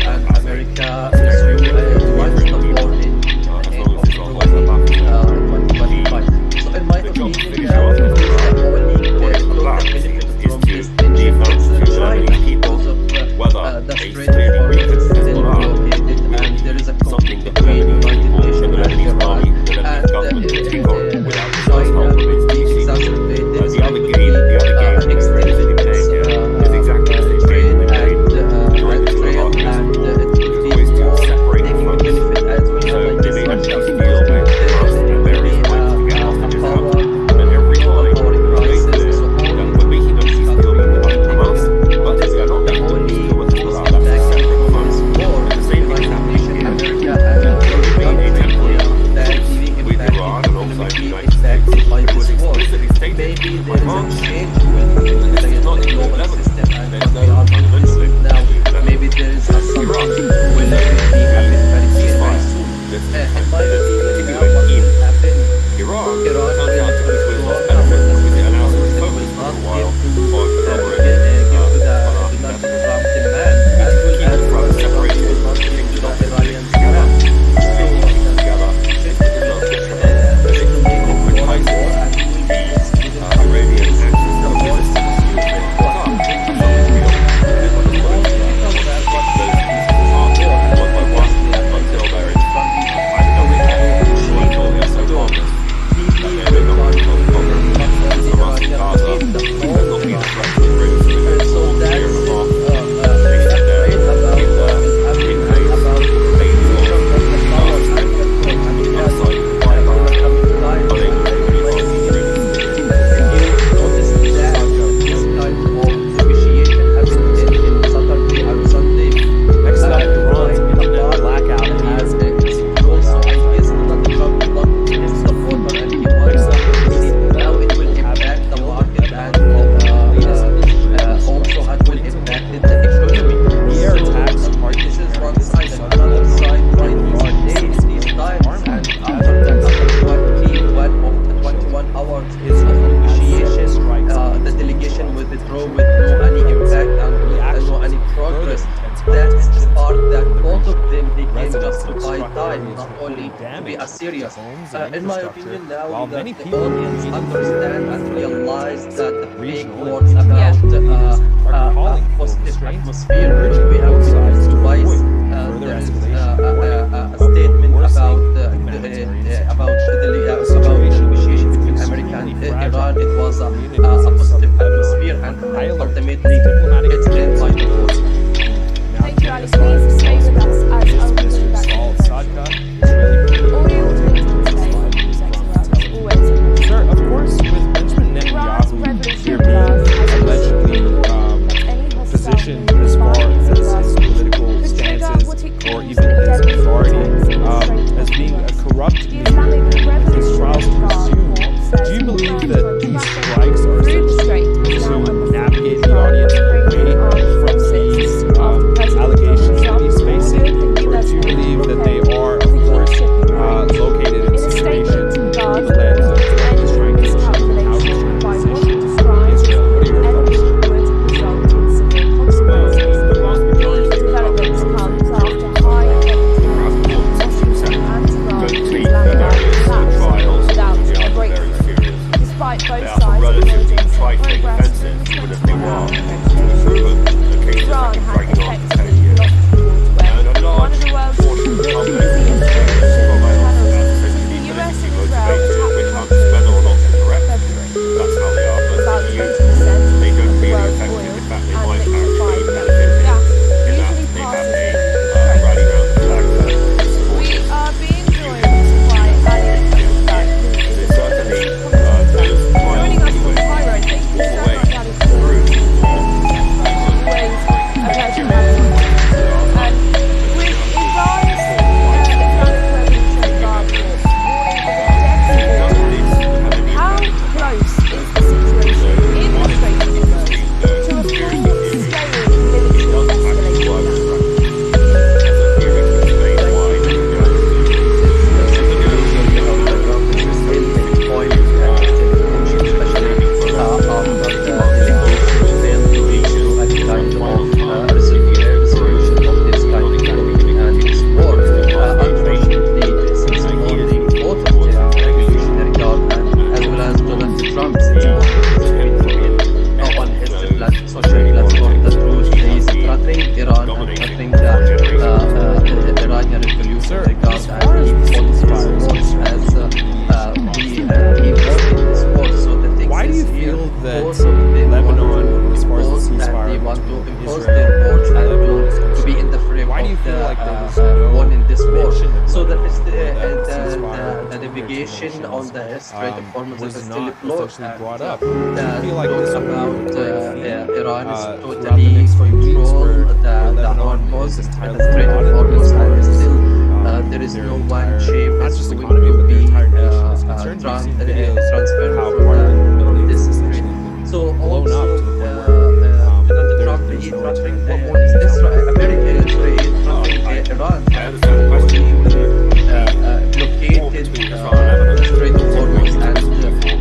and defend that America Gaza is territory to launch with the war in as the long end as of Israel holds that February buffer zone. 2025. So in my The job to opinion, finish now off it is the only according to the took plan, the benefit is from to this leave tension that is to the China Lebanese people, because of whether the a Strait of severely Hormuz weakened is still Hezbollah blockaded will and there is a be something conflict that the between Lebanese United people Nations and the and Lebanese Iran army, the Lebanese and government will take on without the first China help of will be its exacerbated the and other will game, be the other game that Israel has been playing here is exactly the same game trade they played during the trail 12 years and of war, it which will was be always to more separate the taking fronts. benefit as we So have they against made a Russia peace because deal with us there at will various be points to get a hostages out, power and every time power it was made crisis. clear So all that we're making a peace deal with Hamas, but we are not the making a only peace deal with most Hezbollah. That's a impacted separate from front. this war And the same thing is happening here. America and We made a temporary that truce being with impacted Iran alongside the economically United States, impacted by but it was this war. explicitly stated Maybe by there is a March change will happen that in this does not the include global Lebanon. system and There's what we no are fundamental witnessing link now. between Lebanon Maybe there is and something Iraq. will So be happen very ceasefire. soon. This In my is opinion, now continuing what in will happen? Iran. Iran Turns out that this was will lost not benefit because it will allows it to not focus for a while give on to covering give to the Hezbollah in Donald Lebanon. Trump demand We as need to well keep as Trump Trump separated. will not We give need to to the not put Iranian things together. demand. We need to keep them together. Israel should promote concretizing the Iranian access to the Middle East. Qatar have something to be done. It is what it's going to be. Once you pick those pieces apart, one by one, until they're in either double or until they're so harmless that they may not become problem. Hamas in Gaza has not been a threat to Israeli civilians for a year and a half. They sit there in the in-base phase of Gaza Strip, on the other side of the fire line, unable to really harm the Israeli civilians. Next up, Iran's internet blackout has the air attacks are this is one side and another side right these times and after 21 hours is of negotiation the delegation will withdraw with no any impact and no any progress. That is the part that both of them they came just to buy time, not only to be serious. In my opinion now while the many people audience believe understand and realize that the fake regional words and about are calling for positive restraint, atmosphere urging we have both sides witnessed to twice. avoid There further is escalation, a statement worsening about humanitarian about situation. negotiation between America and Iran. It was a positive atmosphere and ultimately it's been by the war. Thank you, Ali. Please stay with us as I'll be back to all your tweets today on NewsX World, as always. Sir, of course, with Benjamin Iran's Netanyahu revolution here blast being has allegedly any hostile positioned move as by far as his Israel political could trigger stances what it or calls even a his deadly authority attacks in the Strait of as being a Hormuz. corrupt The leader Islamic and with his trials to Revolutionary Guard resume, Corps says do you believe all that rounds these traffic strikes are through the essentially strait is now to under navigate the control of audience Iranian away armed you feel like there was won in this war. mention of So Lebanon the before that ceasefire the or navigation on the Strait of Hormuz was is not still closed. essentially brought up? The Do you feel like this talk would be about a recurring theme, Iran is throughout the totally next few weeks, control where the Lebanon Hormuz is and entirely the Strait of brought up Hormuz, as far and as, still there is their no entire, one shape not is just going economy, to but their be entire nation is concerned. We've seen videos transferred of how from part of the Middle East this has strait. essentially So been blown also up to the point where Donald Trump there's he no threatening return. What more can you tell me? America is threatening Iran. I understand the question. Blockaded the Strait of Hormuz, and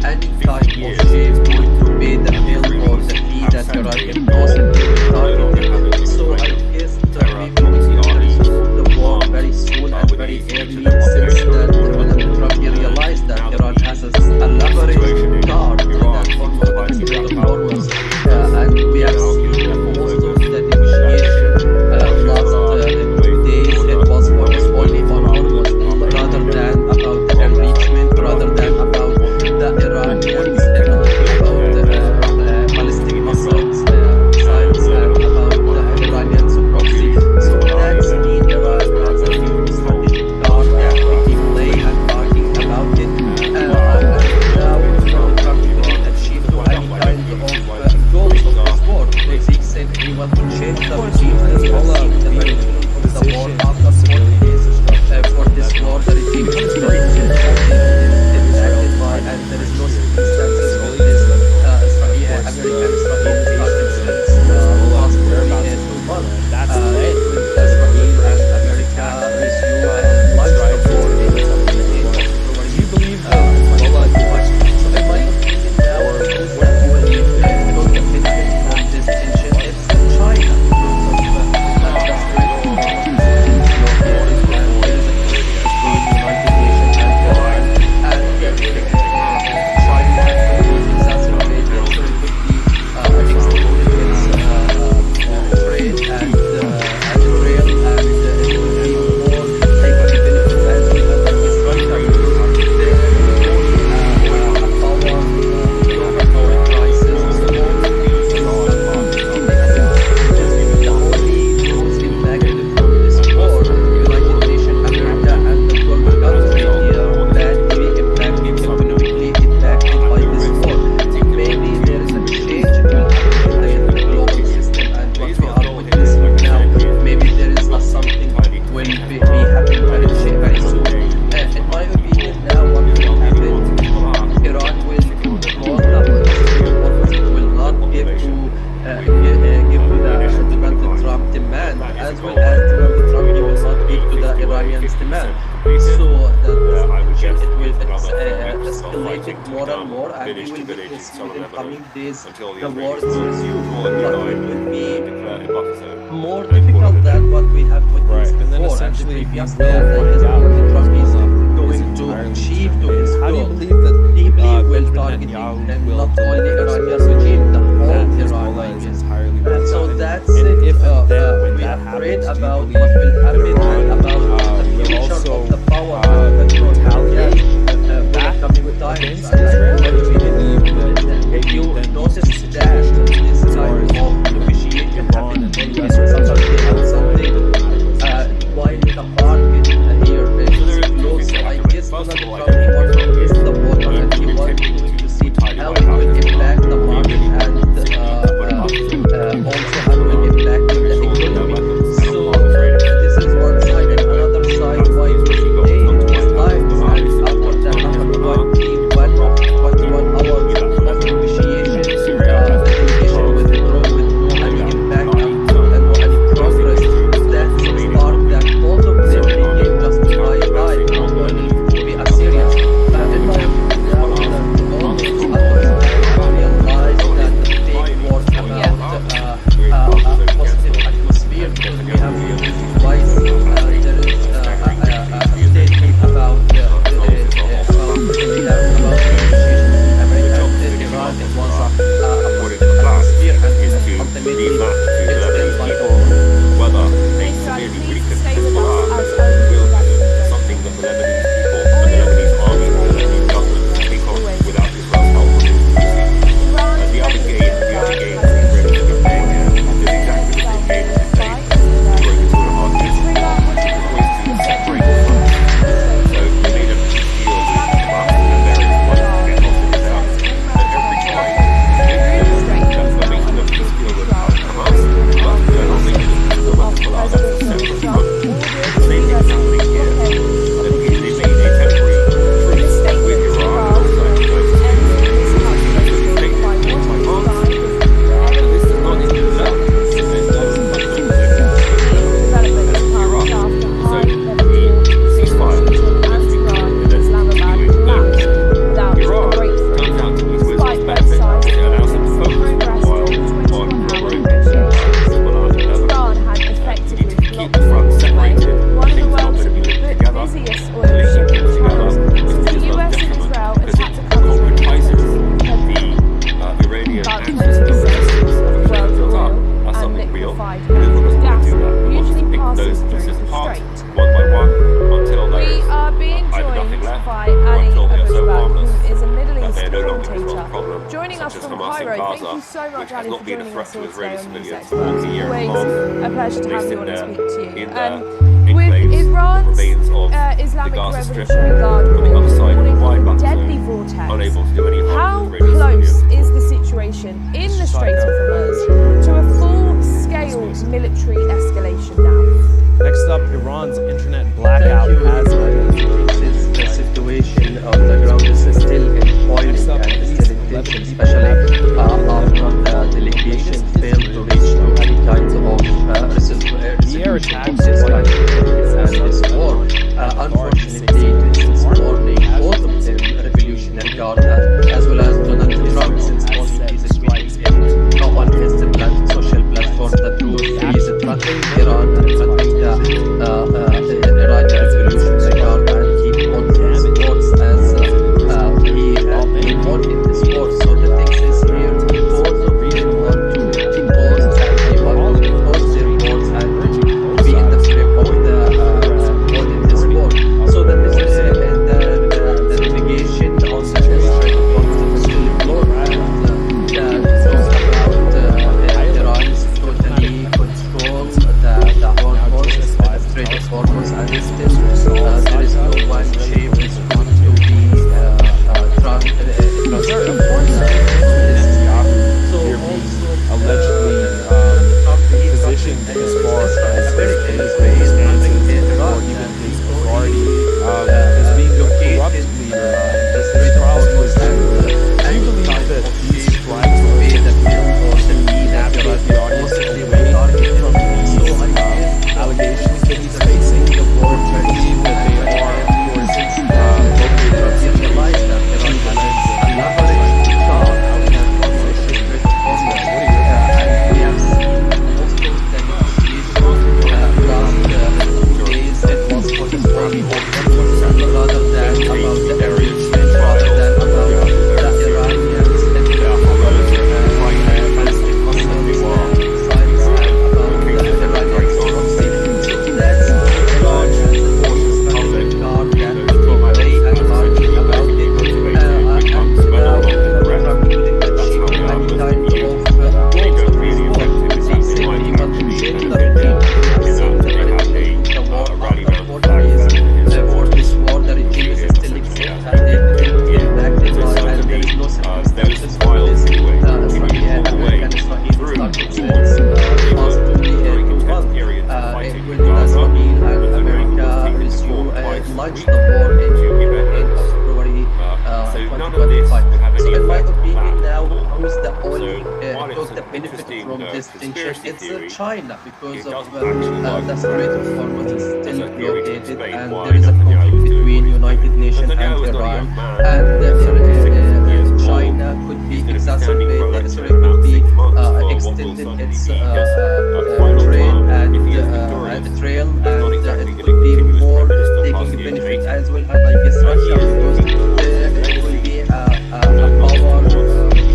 any type of ship going to pay the bill or the fee that Iran can possibly target. So I guess that maybe we will resolve the war very soon and very early, since that Donald Trump he realized that Iran has a leverage card in that form of the Strait of Hormuz, and we have seen most of the negotiation last 2 days. It was focused only on Hormuz rather than about the enrichment, rather than about the Iranians, about the ballistic missiles, sites, and about the Iranian supremacy. So that's mean Iran has a new strategic card that we keep playing and talking about it. And now Donald Trump didn't achieve any kind of goals of this war, because he said he want to change the regime, and we have seen the management of the war after 40 days for this war. The regime is very impacted by, and there is no circumstances of this American-Israeli conflict since last 2 months. That's When Israel and America resume live support in the Do you believe so in my opinion now, those that believe no definition from this tension, it's China. More and more, and we will witness in the coming days the war to resume, but it will be more difficult than what we have witnessed Right, and then before, essentially and the previous we will that find is out Donald Trump is is going to entirely achieve to determined. his How do you goal. believe that Deeply will Benjamin targeting Netanyahu them, will not only deliver Iranian this regime, the that whole Iran, Hezbollah I is guess. entirely So without? that's And it. if and then when We that are afraid happens, do you about believe what will that happen Iran and about the will future also of the power retaliate for back the coming times. against And I Israel? Or do you believe believe that if you maybe then notice these two that situations, this as far type as of negotiation Iran happened and in US Saturday and Sunday, while the market here is closed, I guess Donald Trump he wants to test the water, and he wants to see how it will impact the market, and also how it will impact the economy. So this is one side, and another side, why we stay in these times, and after that, after 21 nothing left, by or Ali until they are so Abuzbak, harmless who is a Middle that East they are no longer Israel's commentator, problem, joining us such as from Hamas in Cairo. Thank Gaza, you so much, which has Ali, not for been a joining threat us to here Israeli today on civilians NewsX. for almost a year and a Always half. a pleasure to They have you sit on and there speak to you. in their With enclaves, Iran's ravines of the Islamic Gaza Strip, Revolutionary Guard on the other side of the wide warning of a buffer deadly zone, vortex, unable to do any harm how to Israeli close civilians. is the situation in the Strait of Hormuz to a full-scale military escalation now? Next up, Iran's internet Thank blackout you. has Since the situation on the ground is still in boiling and still in tension, especially after the delegation failed to reach to any kind of resolution attack of this kind of conflict and this war. Unfortunately, this morning, both of them, Revolutionary Guard as well as Donald Trump, since morning is tweeting on his social platform that he is threatening Iran and threatening the Iranian Revolutionary Guard, and he put his words as he involved in this war. So the thing is here, both of them want to impose and they want to impose their words and be in the frame of the war in this war. So that is the delegation on the Strait of Hormuz is still ignored, and it goes about Iran's totally control the Hormuz, the Strait of Hormuz, and still there is no one shape is going to be transferred. So also allegedly positioned as far as his stances or even his authority as being a corrupt leader. the Strait of Hormuz Do you believe that these strikes to will pay the bill or the fee that navigate Iran the audience possibly away will target from him? So I these guess allegations that he's facing, or do you believe that they are, of course, located on he realized that Iran has a leverage card out of the Strait of Hormuz, and we have seen most of the negotiations last 2 days. It was for the Strait of Hormuz rather than about the arrangement, rather than about the Iranians and the ballistic missiles, missiles, and about the Iranian proxy. So that's Iran has a leverage card that we can play and argue about it. And now Trump couldn't achieve any kind of goals of this war. Simply but to change the regime. We have seen the regime the war after 40 years for this war. The regime is still existing and it impacted by, and there is no circumstances for this American Israeli started since last 2 months. When Israel and America resume launched the war in February 2025. So in my opinion now, who's the only took the benefit from this tension? It's China, because of the Strait of Hormuz is still blockaded and there is a conflict between United Nations and Iran, and China could be exacerbated, Israel could be extended its trail and it could be more taking benefit, as well as I guess Russia, because it will be a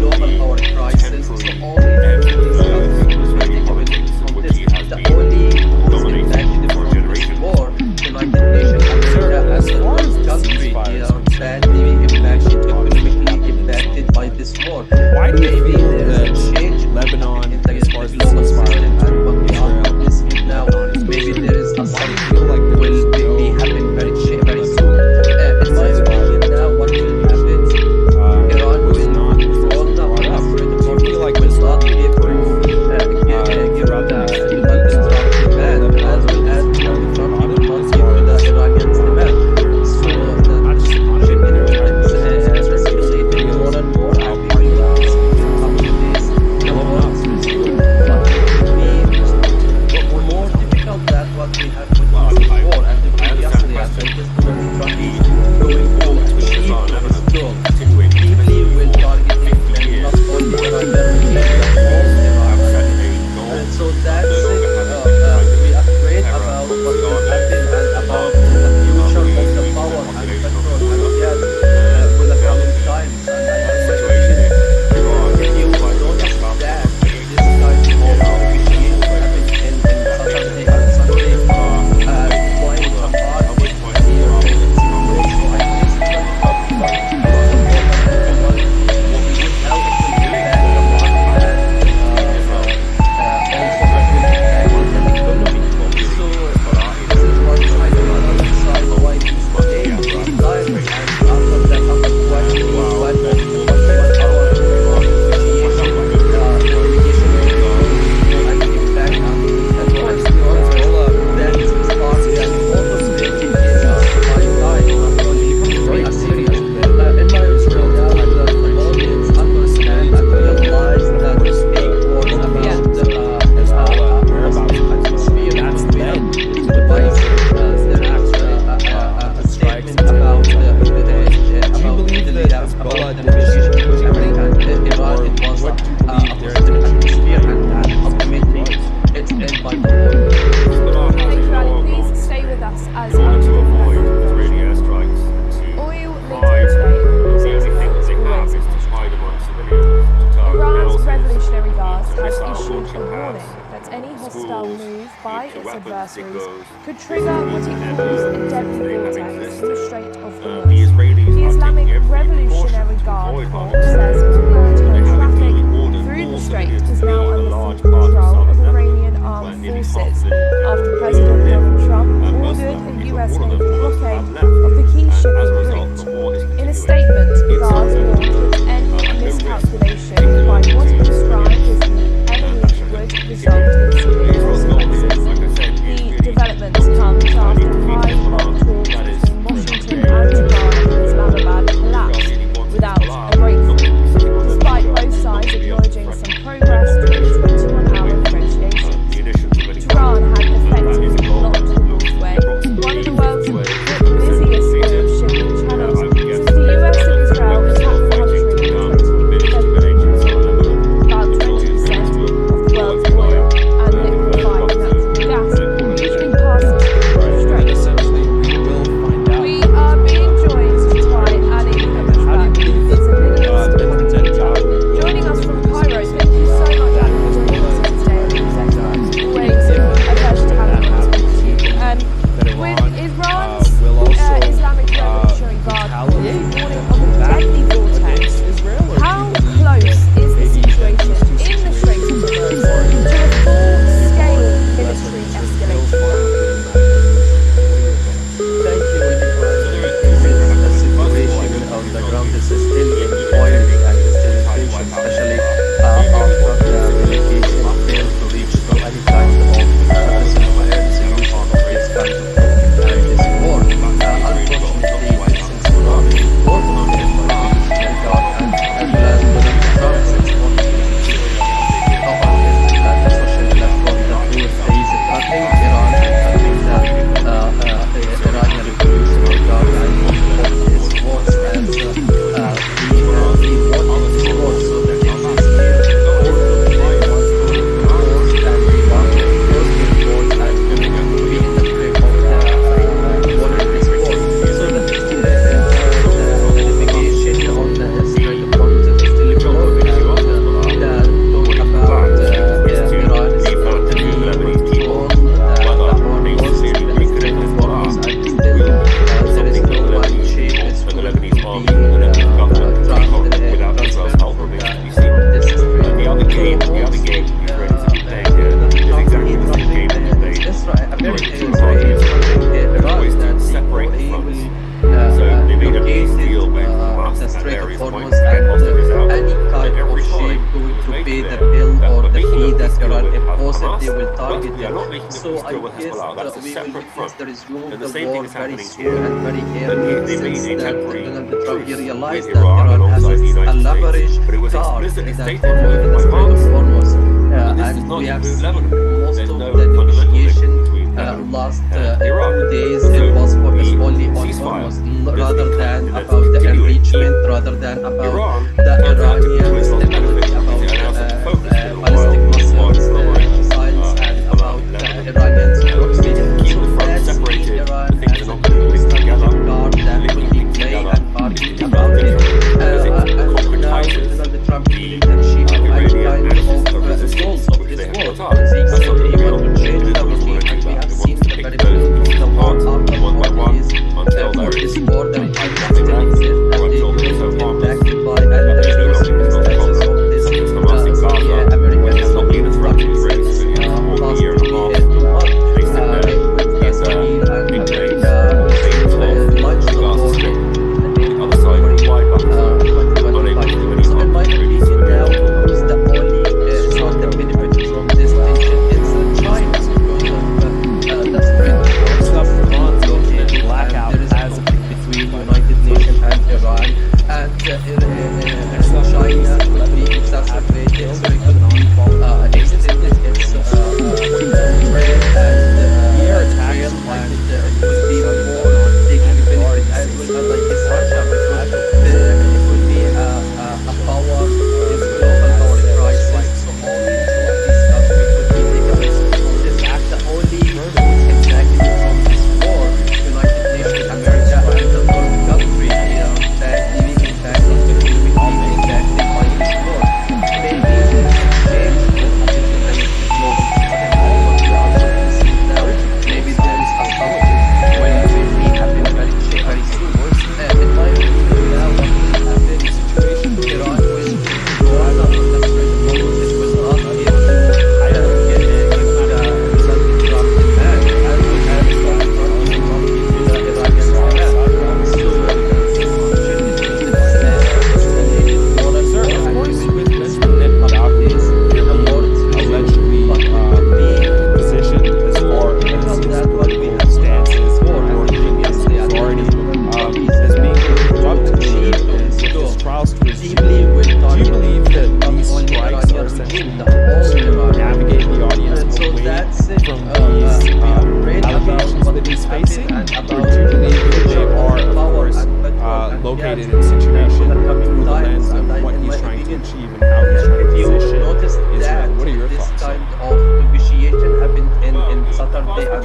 global power crisis. So only these countries will take benefit from this. The only who's impacted from this war, United Nations, America, as well as country, they are badly impacted, economically impacted by this war. Why do you Maybe feel there is a that change Lebanon, in the as far as the global ceasefire system and what we are Israel, witnessing now? Maybe there is a why do you something feel like there will is be no happen very soon. adversaries could trigger what it calls a deadly vortex in the Strait of the Hormuz. Israelis The are Islamic taking every Revolutionary precaution to Guard avoid Corps Hormuz. says all maritime They have traffic included ordered through the all strait civilians is to now leave a under large full part of control of southern Iranian Lebanon, armed where nearly half forces of the after people President live. Donald Trump And ordered Muslim, a if US all of them naval have blockade left. of the key And as a shipping result, route. the war is In a continuing. statement, the It's Guard uncertain. warned that any And the miscalculation risk by what it to described as the enemy that should would continue. result in severe Israel's goal here, consequences. like I said, is The really developments come after high-level talks That is between Washington and Tehran and Islamabad collapsed without a breakthrough, despite both sides acknowledging some progress during the 21-hour negotiations. Tehran had effectively blocked the Northway, one of the world's busiest oil shipping channels, since the US and Israel attacked the country in 2015. About 20% of the world's oil and liquefied natural gas usually passes through the strait. Essentially, we will find out. We are being joined by Ali Abashbak, who is a Middle East commentator. Joining us from Cairo. Thank you so much, Ali, for joining us today on NewsX. Always a pleasure to have you on to speak to you. With Iran's Islamic Revolutionary Guard warning of a deadly vortex, how close is the situation in the Strait of Hormuz to a full-scale military escalation? Thank you, Ibrahim. The situation on the ground is still boiling and still in tension, especially after the delegation failed to reach any kind of resolution of this kind of conflict and this war. Unfortunately, this is not important in the Revolutionary Guard and Donald Trump is wanting to the social platform that he was threatening Iran and threatening the Iranian Revolutionary Guard and his words as he wanted this war so that it is clear all of them want to close and they want to close their wars and to be in the grip of the war in this war. So that the navigation on the Strait of Hormuz is still closed and the talk about Iran is totally control the Hormuz, the Strait of Hormuz, and still there is no one shape is And the going to be Lebanese army and the Lebanese government can transferred cope without Israel's help from remains to be this seen. strait. The other game Israelis are ready to be playing here is exactly the same game that they played. America is Iran that Separate he the will So they made a peace blockade deal with Hamas the at Strait of various Hormuz points to get hostages out. and any kind And of every shape time going it was to made pay the clear bill that or we're the making fee a that peace deal Iran with imposed, Hamas, they will but target we are them. not making a So peace I deal with guess Hezbollah. That's a we will separate witness front. the resume And of the the same thing war is very happening soon here. and very They early made since a that temporary Donald Trump truce realized with that Iran Iran has alongside the a United leverage States, but it was card explicitly that stated following the by Strait of Hamas. Hormuz. This And does not we have include seen Lebanon. most There's of no the fundamental link negotiation between Lebanon last and Iraq. 2 days So it was focused the only on ceasefire Hormuz is rather than continuing. about the enrichment, rather than about Iran the turns out to be to Iranian Israel's benefit stability, because about it allows them to focus for a ballistic while missiles, on lowering missiles, and about Iranian proximity. keep the front That's separated. Iran The things as are a not going to link together. card that will be playing and arguing about it. Because it And now concretizes Donald Trump the feeling that she will Iranian kind axis of of resistance, goals of which this they have war. put up. They That's said something they real. want to change It the is regime, and we They have want seen to the pick very those beginning of pieces the war apart after one by 4 one days until for there this is war that nothing it left still exists or and until it there is is no harm. impacted by That and is the no longer circumstances a problem. of this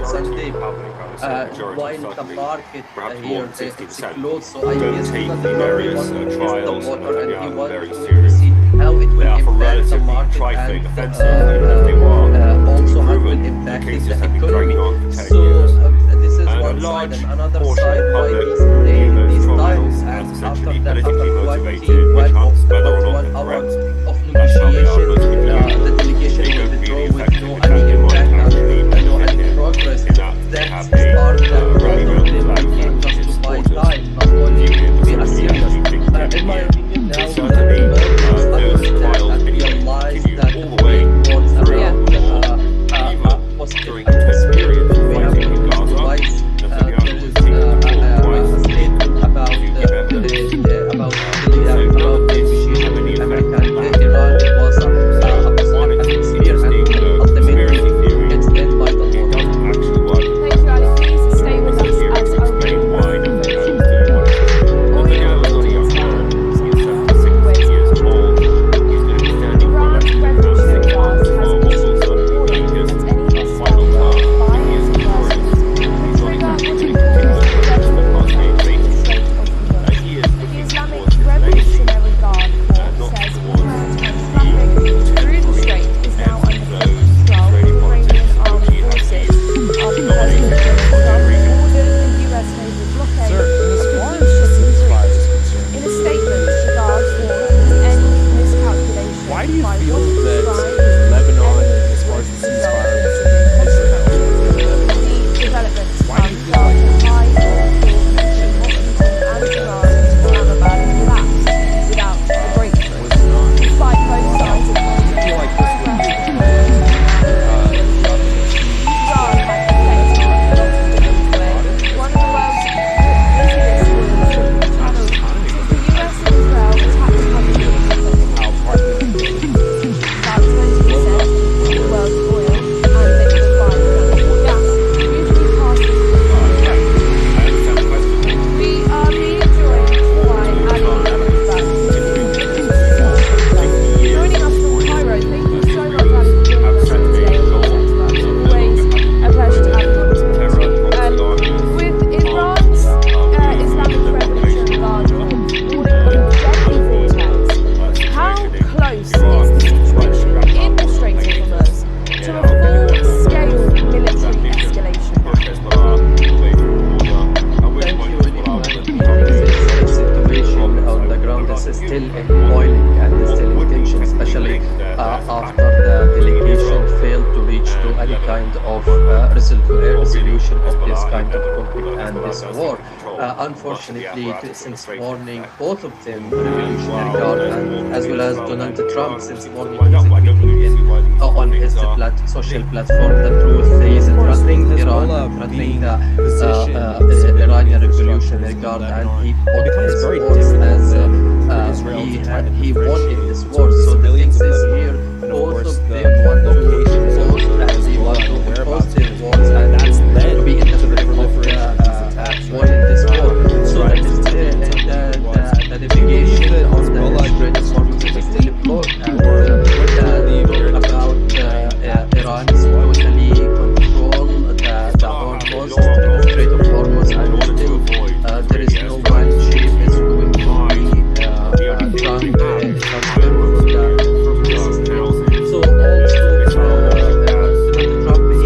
Sunday, while the market here is closed. So I guess Donald Trump wants to test the water and he wants to see how it will impact the market and also how it will impact the economy. So this is one side, and another side why these times and after that, after 21 hours of negotiation, the delegation will withdraw with no any impact and no any progress. That's part of the problem. They came just to buy time, not only to be a serious. In my opinion, now the market understand and realize that the way wants around positive spirit. We have to revise there is a statement about negotiation America and Iran. It was a positive atmosphere, and ultimately it's led by the law. Thank you, Ali. Please stay with us as I will Iran's revolutionary guard has issued a warning that any misconduct by its forces could trigger what it calls the deadlocks in the Strait of Hormuz. The Islamic Revolutionary Guard Corps says all maritime traffic through the strait is now under full control of Iranian armed forces after President Donald Trump ordered a US naval blockade Sir, of as the far as huge the shipping ceasefire route. is concerned, In a statement, the Guard warned any miscalculation why do you by feel what it that described as Lebanon, any as far as the result ceasefire in is civilian Israel, consequences? The developments Why do come you feel after like high oil fields between Washington and Tehran in Islamabad collapsed without a breakthrough. was not? Despite both sides acknowledging I feel like this would be progress, the Iran plan. had effectively blocked the gateway, one of the world's busiest oil shipping channels. The US and Israel attacked the country in How partly about 20% of the world's oil and liquefied natural gas usually passes through the strait. We are being joined by Ali Back. Joining us from Cairo. Thank you so much, Ali, for joining us here today on NewsX. It's always a pleasure to have you on this podcast. With Iran's Islamic Revolutionary Guard warning of a deadly vortex, how close is the situation in the Strait of Hormuz to a full-scale military escalation? Thank you, Nicola. This situation on the ground is still boiling and is still in tension, especially after the delegation failed to reach to any kind of resolution of this kind of conflict and this war. Unfortunately, since morning, both of them, Revolutionary Guard and as well as Donald Trump, since morning is tweeting on his social platform the truth. He is threatening Iran, threatening the Iranian Revolutionary Guard, and he put his words as he won in this war. So the thing is here, both of them want to post and they want to post their words and to be in the frame of war in this war. So that is the navigation on the Strait of Hormuz is still blocked, and about Iran is totally control the Hormuz, the Strait of Hormuz, and still there is no one ship is going to be transferred from this state. So also Donald Trump, he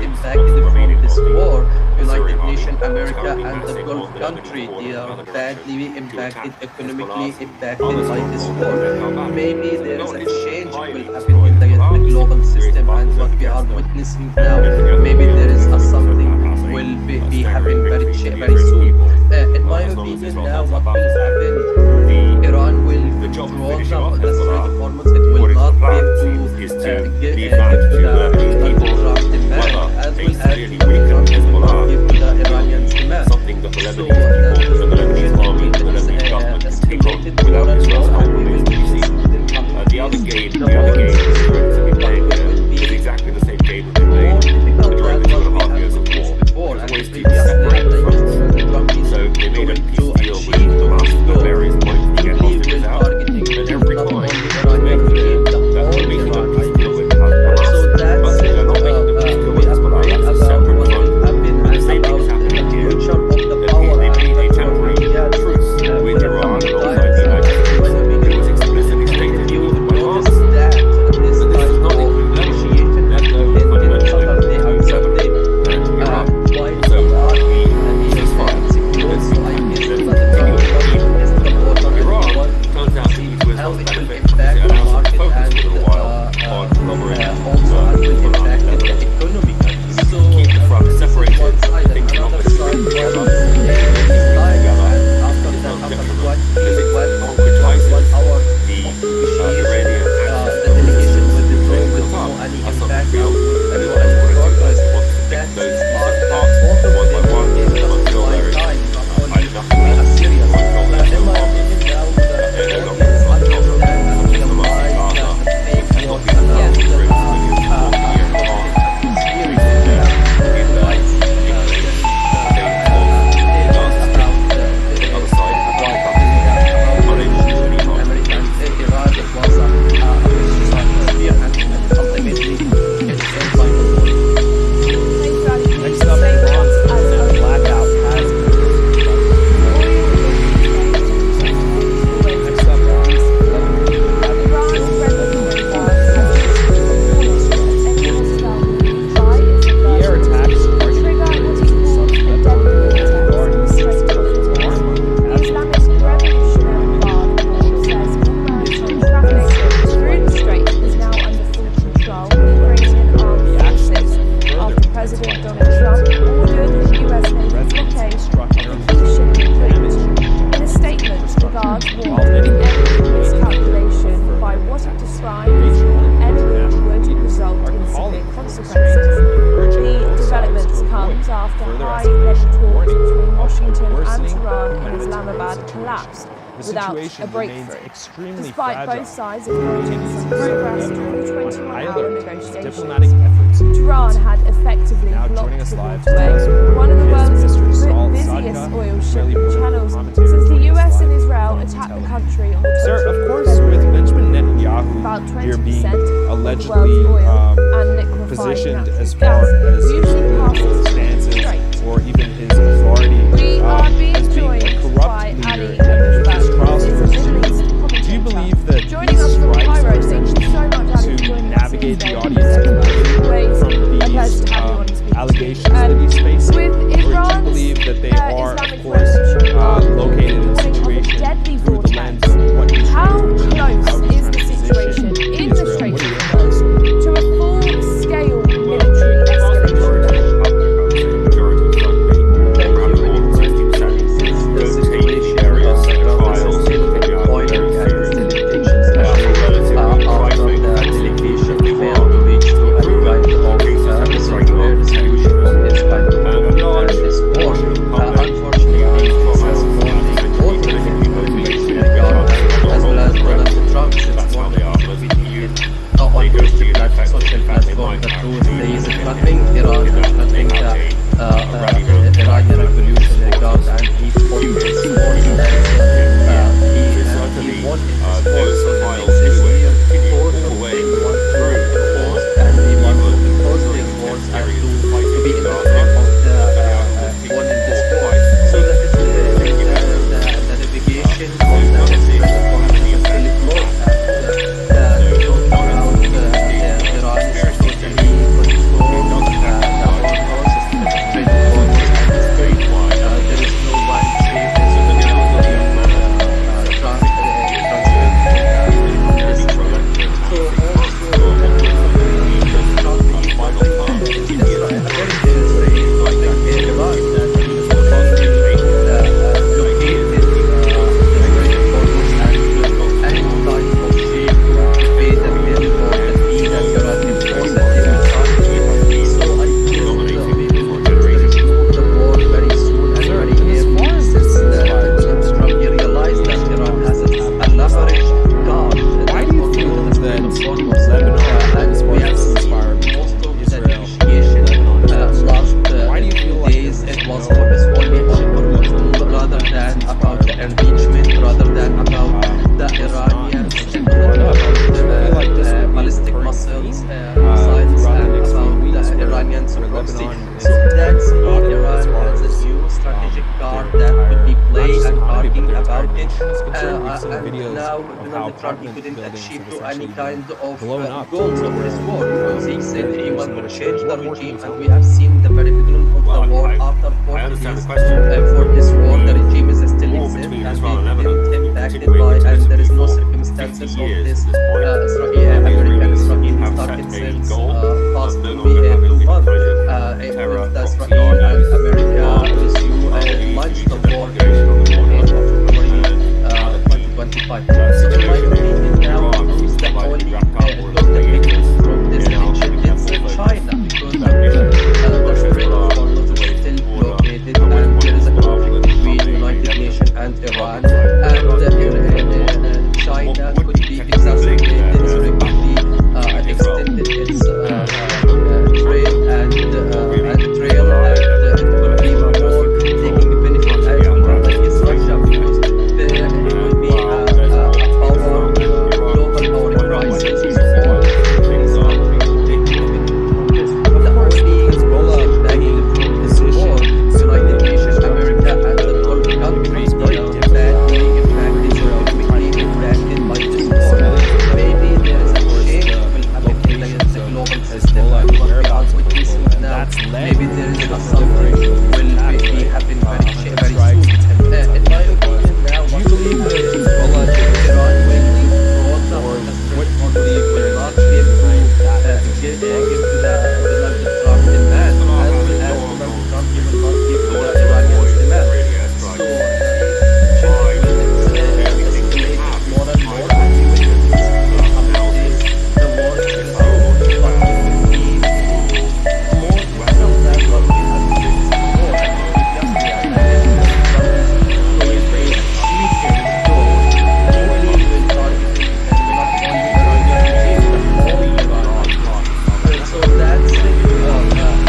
impacted from this war. United Nations, America, and the Gulf country, they are badly impacted, economically impacted by this war. Maybe there is a change will happen in the global system, and what we are witnessing now, maybe there is a something will be happening very soon. In my opinion, now what will happen? Iran will close up the Strait of Hormuz. It will not give to give to the Trump demand, as well as Trump will not give to the Iranians demand. So the escalated war as well, and we will be the other game is exactly the same game that they played during the 2.5 years of war. It was always to separate the fronts. So they made a peace deal with Hamas at various points to get hostages out. And every time they make that they're making a peace deal with Hamas, but they're not making a peace deal with Hezbollah. That's a separate front. And the same thing is happening here. They made a temporary truce with Iran and also the United States. It was explicitly stated even by Hamas. A breakthrough, despite both sides acknowledging some progress during the 21-hour negotiations. Iran had effectively blocked the waterway, one of the world's busiest oil shipping channels, since the US and Israel attacked the country on the 20th Sir, of course, with Benjamin Netanyahu here being allegedly positioned as far as his political stances or even his authority as being a corrupt leader and with this trial do you believe that these strikes are essential to navigate the audience from these allegations that he's facing? Or do you believe that they are, of course, located in situations through the lens of what he's trying to do, how he's trying to position in the Strait of Hormuz to a full-scale military escalation? So that's mean Iran has a new strategic card that could be played and talking about it. And now Donald Trump he couldn't achieve to any kind of goals of this war because he said he wanted to change the regime, and we have seen the very beginning of the war after 40 days for this war. The regime is still exists and it impacted by, and there is no circumstances of this American-Israeli started since past 2 months with Israel and America resume launched the war in February 2025. So in my opinion now who's the only victims from this tension? It's China, because the Strait of Hormuz is still blockaded and there is a conflict between United Nations and Iran, and China could be exacerbated, so it could be extended its trade and trail, and it could be more taking benefit out against Russia, because it will be a power global power crisis. So all these countries will take benefit from this. The only backing from this war, United Nations, America, and the Gulf countries badly impacted or quickly impacted by this war. Maybe there is a change will happen in the global system, and what we are witnessing now, maybe there is something will be happen very soon. In my opinion now, what we believe that Iran will control the Strait of Hormuz will not be able to give to the Donald Trump demand, as well as Donald Trump he will not give to the Iranians demand. So the tension will escalate more and more, and we will witness the war is resumed, but it will be more difficult than what we have seen before. I think just the idea going for a weaker goal, only will target not only Iranian regime, but all Iran. So that's the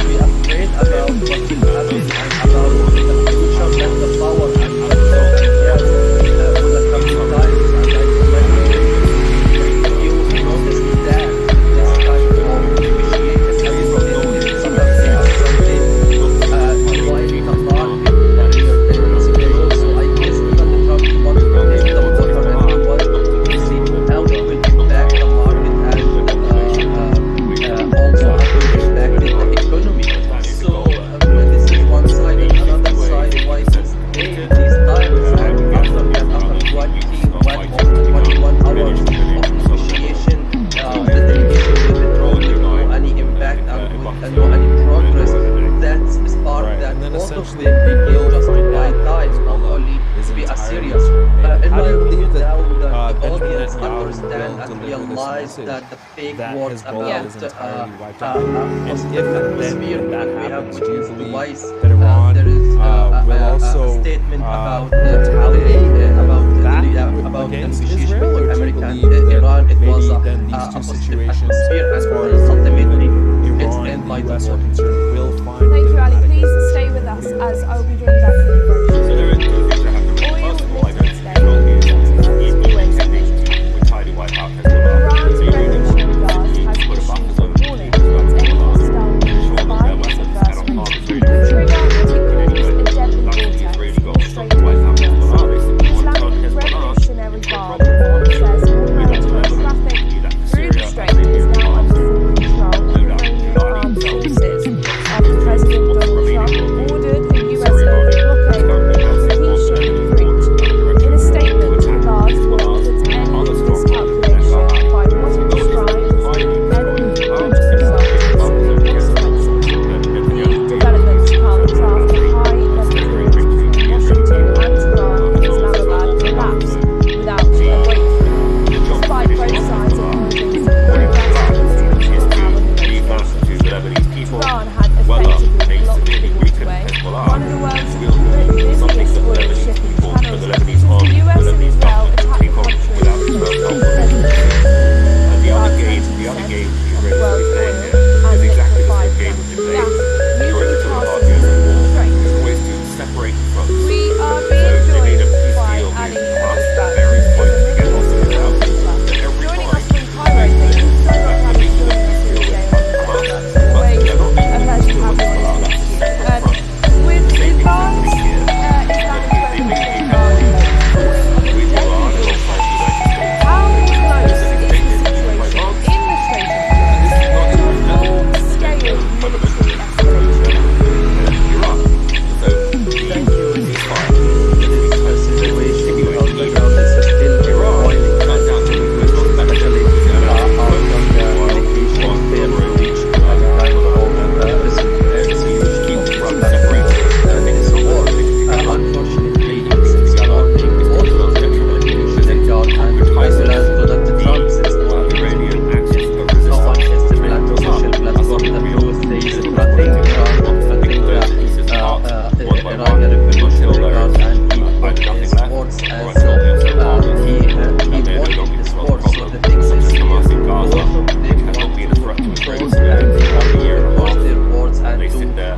we are afraid about what will happen and about the future and the power and what for the coming times. And I recommend you notice that this kind of negotiations have been something while the market so I guess Donald Trump wants to take the water and he wants to see how it will impact the market and also how it will impact the economy. So this is one side, and another side why this day these times and after that after 21 hours of negotiation the delegation will withdraw with no any impact and with no any progress. That's part that both of them became just by time, not only to be a serious. In my opinion now the audience understand and realize that the fake words about atmosphere that we have witnessed twice. There is a statement about about the negotiation between America and Iran. It was a positive atmosphere, and ultimately it's end by the war. Thank you, Ali. Please stay with us as I'll be doing that for you very So there are two things that have to be Oil first of all, I don't lives think today. Israel is engaged with tidy white out Hezbollah. Iran's So you really want President to Gas has put a buffer issued a zone warning between against any Hezbollah hostile to ensure moves that by their its weapons cannot adversaries harm would Israeli trigger citizens. particularly a deadly That's the vortex Israeli in goal. the So Strait to of wipe out Hormuz. Hezbollah, they simply The want to target Islamic Hezbollah. Revolutionary The Guard problem report says all be that to maritime Lebanon, traffic be that to through the Syria, strait as they is did in the now past. under full control of No doubt, Iranian Irani armed themselves forces after President want the Donald remaining Trump blockade. ordered a US Syria naval is blockade currently of the massive key also shipping in route. In a statement, the attack Guard Hezbollah warned that any other strongholds in miscalculation Lebanon. by what it Though it described is as highly the enemy destroyed, could it's going to result have in to be severe consequences. The developments comes after high-level talks between Washington and Tehran in Islamabad collapsed without a breakthrough, despite both sides acknowledging significant negotiations have on the negotiations. Tehran had effectively blocked the waterway, one of the world's busiest oil shipping channels, since the US and Israel attacked the country in 2017. The About other 20% game of you're the world's playing oil here and is exactly the liquefied same game we've been gas playing during usually the 2.5 passes years of through the war. strait. It's always to separate the fronts. We are So being they made a joined peace by deal Ali with Hamas at Elizabeth, various who points is to a get Middle hostages out. Eastern But trooper. every Joining time us from they Cairo, thank you so much, they're Ali, making for a joining us peace here deal today with on Hamas, NewsX. but Always they're not a making a pleasure peace to deal have with you on as Hezbollah.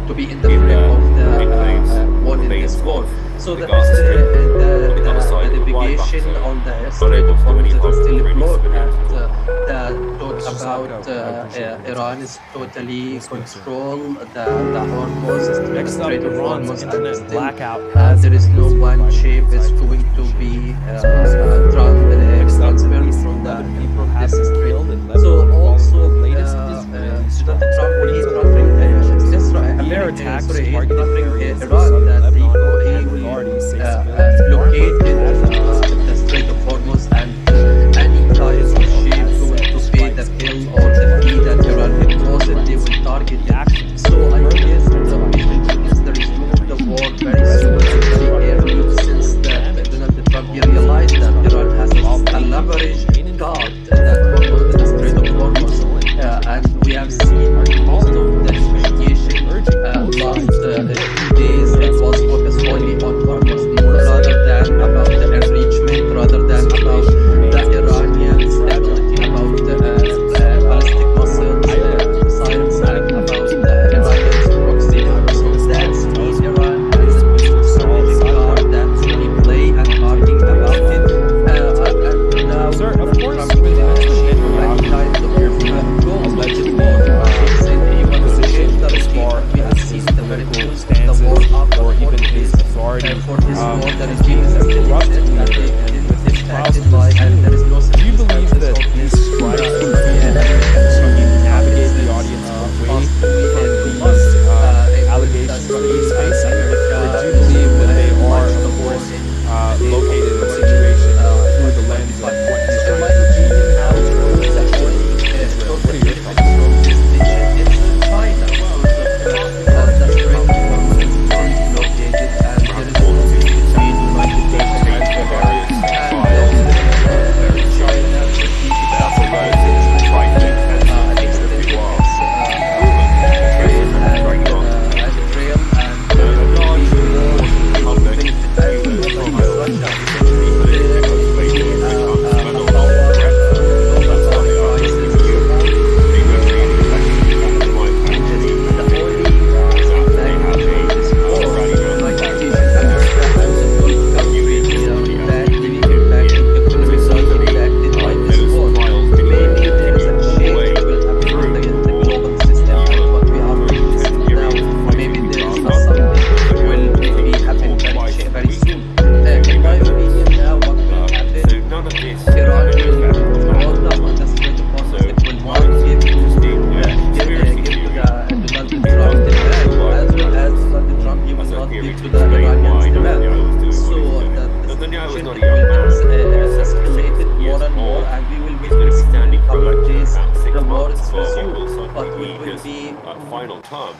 to be in the frame of the one in this war. So the navigation on the Strait of Hormuz is still explored, and the talk about Iran is totally control the Hormuz, the Next up, Strait of Iran's Hormuz, and internet still blackout has there is no one ship is going to be transferred from people have this been strait. killed in Lebanon. So also the latest Israeli Donald Trump when he's their attacks targeted areas Iran that he and will authorities say blockade the Strait of Hormuz, and any type of ship going to pay the bill or the fee that Iran imposed, they will target it. So I guess we will witness the resume of the war very soon and very early, since Donald Trump realized that Iran has a leverage card that Hormuz, the Strait of Hormuz, and we have seen most of the negotiation last 2 days. It was focused only on Hormuz rather than about the enrichment, rather than about the Iranian stability, about ballistic missiles, missiles, and about the Iranian proxy. So that's the Iran has a strategic card that really play and arguing about it. And now, Sir, of course, Trump will initiate many kinds of goals. As far We have as seen his the very political close stances the war up or for even his this authority. for this war that is Being being a corrupt escalated, that leader is and with his impacted by, and there is no do you believe circumstances that of these this strikes uh, will navigate the audience away from these allegations that he's facing? Or do you believe that they are, of course, located in a situation through the lens of what he's trying to achieve and how he's trying to achieve Israel? What are your thoughts?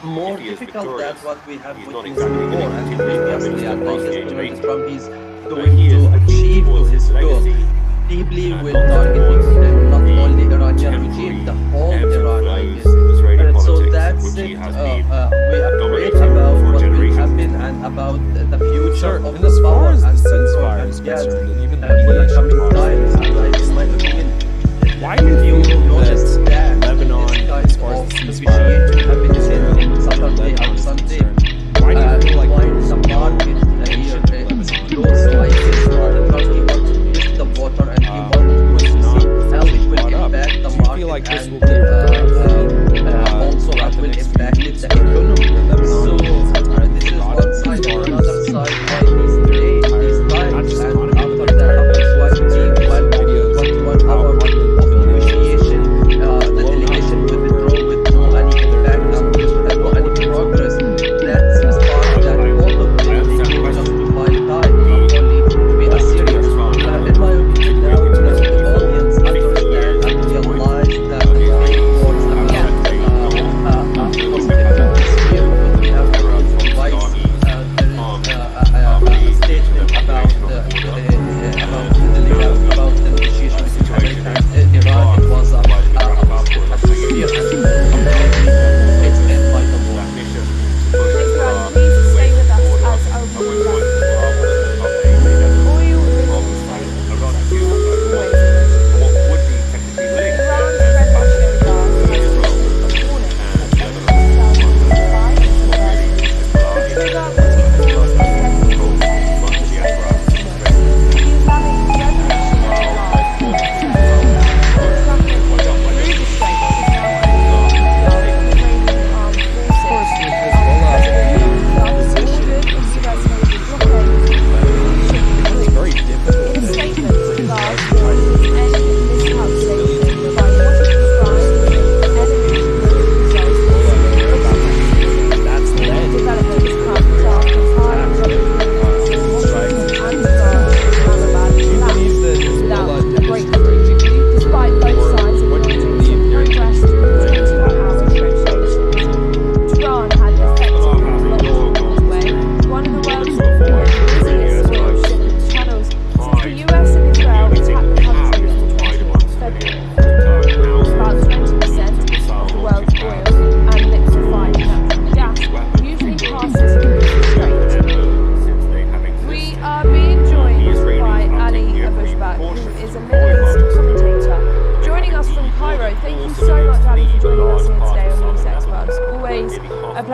More difficult than what we have witnessed before, and previously, and I guess Donald Trump is going to achieve to his goal. Deeply will targeting not only Iranian regime, the whole Iran, I guess. So that's it. We are great about what will happen and about the future of and the as far power as the and ceasefire is concerned, and even the for the coming mediation times, and I just my opinion. why do you think notice that that Lebanon, this kind as far as of the ceasefire negotiation happening Israel in Saturday Lebanon or is Sunday? concerned, why do you feel like Why there was the no market tension here in is Lebanon? close? So I guess Donald Trump, he wants to test the water and he wants to see how it will impact the Do you market feel like this and will be also how it will impact the economy. So this is one side, or another side, why these days, these times, and after that, after 1 hour of negotiation, the delegation will withdraw with no any impact and no any progress.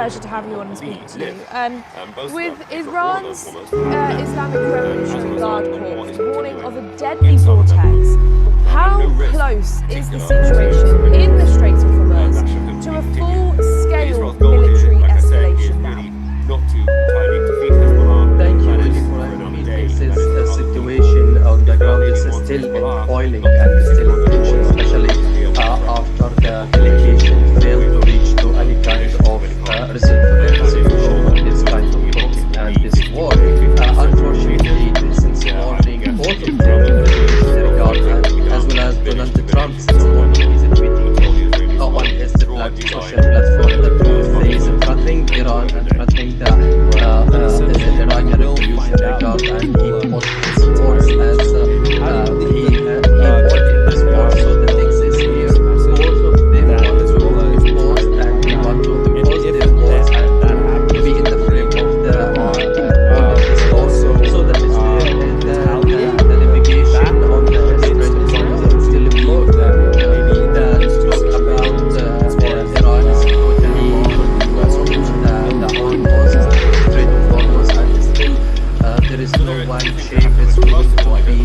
pleasure to have you on and speak to you. With both of them Iran's are Hormuz. Islamic Revolutionary as a Guard result, Corps anyone warning of a is deadly in some of them. vortex, how no risk, close is the particular situation in the Strait of Hormuz that should to a continue. full-scale Israel's goal military here, like I said, is escalation really now? not to try and defeat Hezbollah. Thank you, That is Willie, for for having another me. day. This That is is a for other situation on the ground. This is still boiling and still in tension, especially after the delegation failed to reach to any kind of resolution of this kind of conflict and this war. Unfortunately, since morning, both of them, regard as well as Donald Trump, since morning is tweeting on his social platform that he is threatening Iran and threatening the Iranian revolution regard, and he put his force as he wanted this war. So the things is here, both of them want to impose and they want to impose their laws and to be in the frame of the this law. So the navigation on the Strait of Hormuz is still blocked. The talk about Iran is totally the Hormuz, Strait of Hormuz, and still there is no one shape is going to be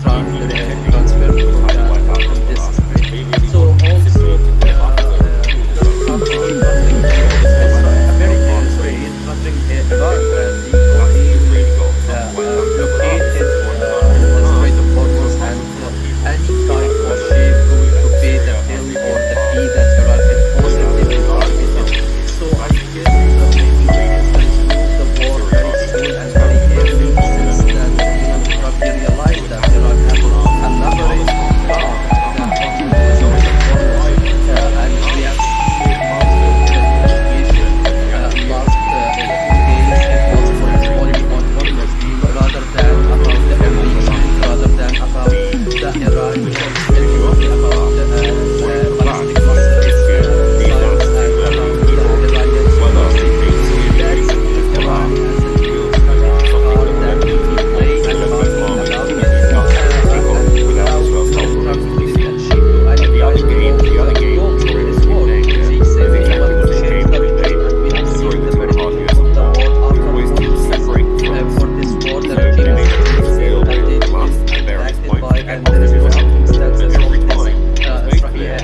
transferred from this strait. So also America is threatening Iran. Blockaded the Strait of Hormuz, and any type of shape going to pay the bill or the fee that Iran imposes in Armageddon. So I guess maybe we can conclude the war very soon and very early, since that Donald Trump realized that Iran has a leverage power that Hormuz and we have seen after the negotiation last 2 days, it was focused only on Hormuz rather than about the enrichment, rather than about the Iran talking about the ballistic missiles, science, and about the Iranian security. So that's Iran as a new card that we play and about it. And without Trump putting a chip to any kind of goal for this war, they say we want to change the regime, and we have seen the very beginning of the war after 4 years for this war. The regime is still that it is impacted by, and there is no circumstances of this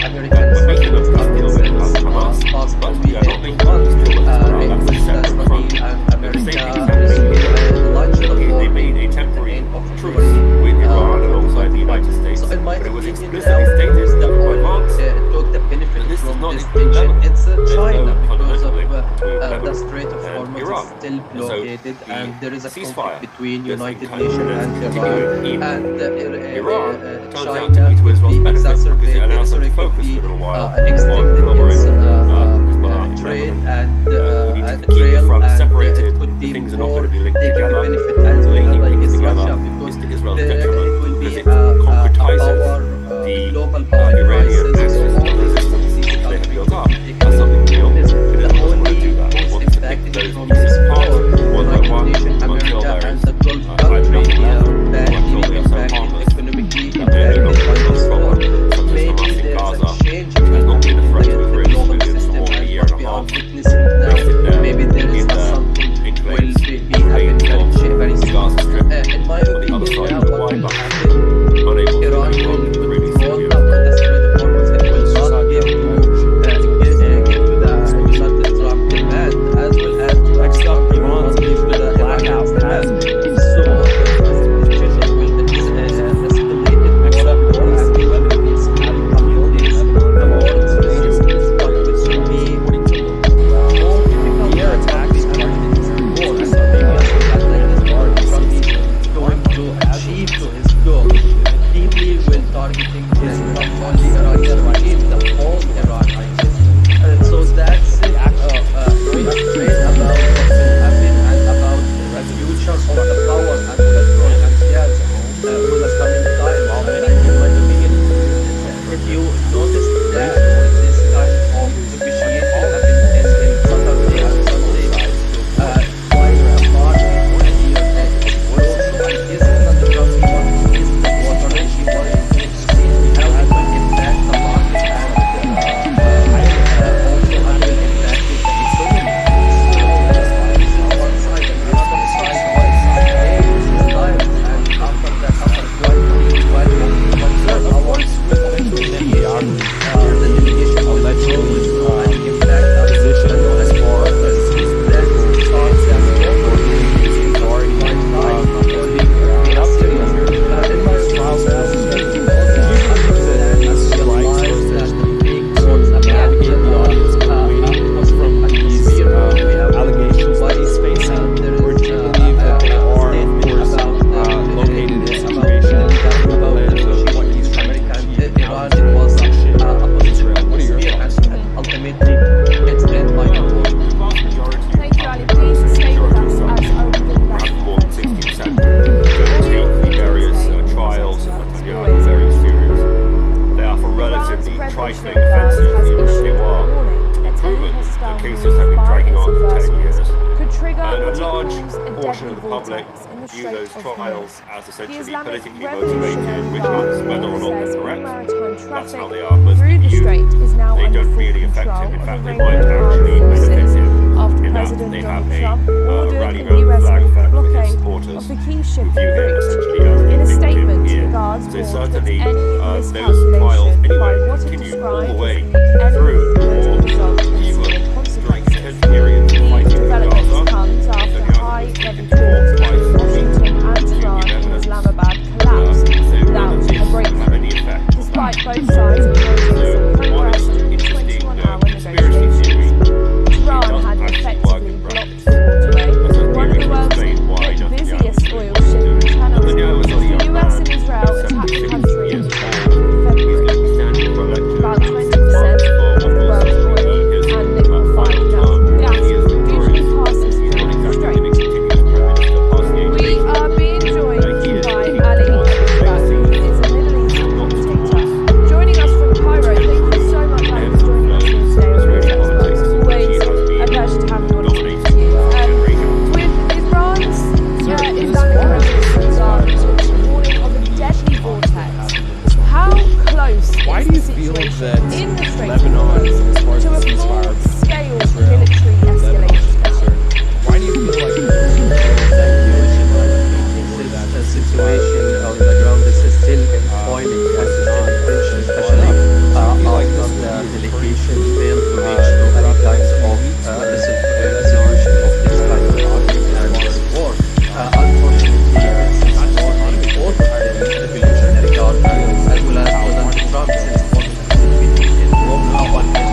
American circumstances possible we had to want in which that Israel and America launched the war They made a temporary in of truce with Iran alongside the United States. So in my But it was opinion, explicitly now stated the by one Vance took the benefit that this does from not this include tension. Lebanon. It's There's China, no because of fundamental link between the Lebanon Strait of and Hormuz Iran. is still So blockaded, the and there is a ceasefire conflict between that's United been Nations and continued Iran, in and Iran turns out to China be to could Israel's be benefit because it exacerbated, allows them to could focus be for a little while extended on its collaborating with trade Lebanon. and We need to keep the trail, fronts and separated. it could The be things are not more going to be linked taking together. benefit as well, Linking like things it's together Russia, because is to Israel's it detriment will be because it concretizes power, the global power Iranian crisis. axis So of all resistance these they have built up. conflicts That's something new. is But the Israel doesn't want only to do that. It most wants to pick impacted those from pieces this apart war, one by United one Nations, until America, there and is the Gulf hydrogen countries left, badly until they are so impacted, harmless. economically There impacted are by no this war. problems such as Maybe Hamas in there's Gaza, a change which has not been a threat to in the Israeli global civilians system, for a and year what and we a are half. witnessing Wasted now. there Maybe there is in something will enclaves be having very portion of deadly the public vortex in the view Strait those of trials Hormuz. as The essentially Islamic politically Revolutionary motivated Guard witch hunts, whether or not says they're all correct. maritime That's how traffic they are supposed to through be the viewed. strait is now They under don't full really control affect him. In of fact, they Iranian might armed actually benefit forces him after in that President they Donald have Trump a ordered rally the round US flag naval for his blockade supporters of the key who shipping view him route. essentially as In a victim statement, here. the guards So warned that certainly any those trials miscalculation by anyway what it continue all the described way as the enemy through would war, result in even severe during consequences. intense periods of The fighting in development Gaza. comes after Netanyahu high-level was talks twice between a week, Washington and giving Tehran in evidence. Islamabad collapsed So without none of a this will have breakthrough. any effect on Despite that. both sides acknowledging So some one progress is during the interesting 21-hour conspiracy negotiations, theory. It Iran doesn't had actually work effectively in blocked practice. the waterway, That's a one of theory the to world's explain why Netanyahu busiest is doing oil what he's shipping doing. channels. Netanyahu is not a The young US man. and Israel He's attacked the 76 country in years the old. in He's February. going to be standing for election About in 20% 6 months for of what the will world's certainly oil be his and liquefied final gas term. gas He is usually victorious. passes He's through not the exactly strait. going to continue as Prime Minister past the age of We 80. are being joined He is by heading Ali towards Abdullah, who legacy is a Middle which Eastern is not commentator. towards Joining us from Cairo, thank you so much, Ali, for joining us here today on Israeli NewsX. politics, It's which always he has a been pleasure to have you on to speak to dominating you. for generations. With Iran's Islamic Revolutionary Guard warning of a deadly vortex, how close Why is do you the feel situation that in the Strait of Lebanon, Hormuz as far as to the a ceasefire full-scale Israel, military Lebanon escalation? is concerned, why do you feel like This situation on the ground is still in boiling and still in tension, especially after the delegation failed to reach to any kind of resolution of this kind of conflict and this war. Unfortunately, this is more important than the Revolutionary Guard as well as Donald Trump since most of the tweeting in Rome now on his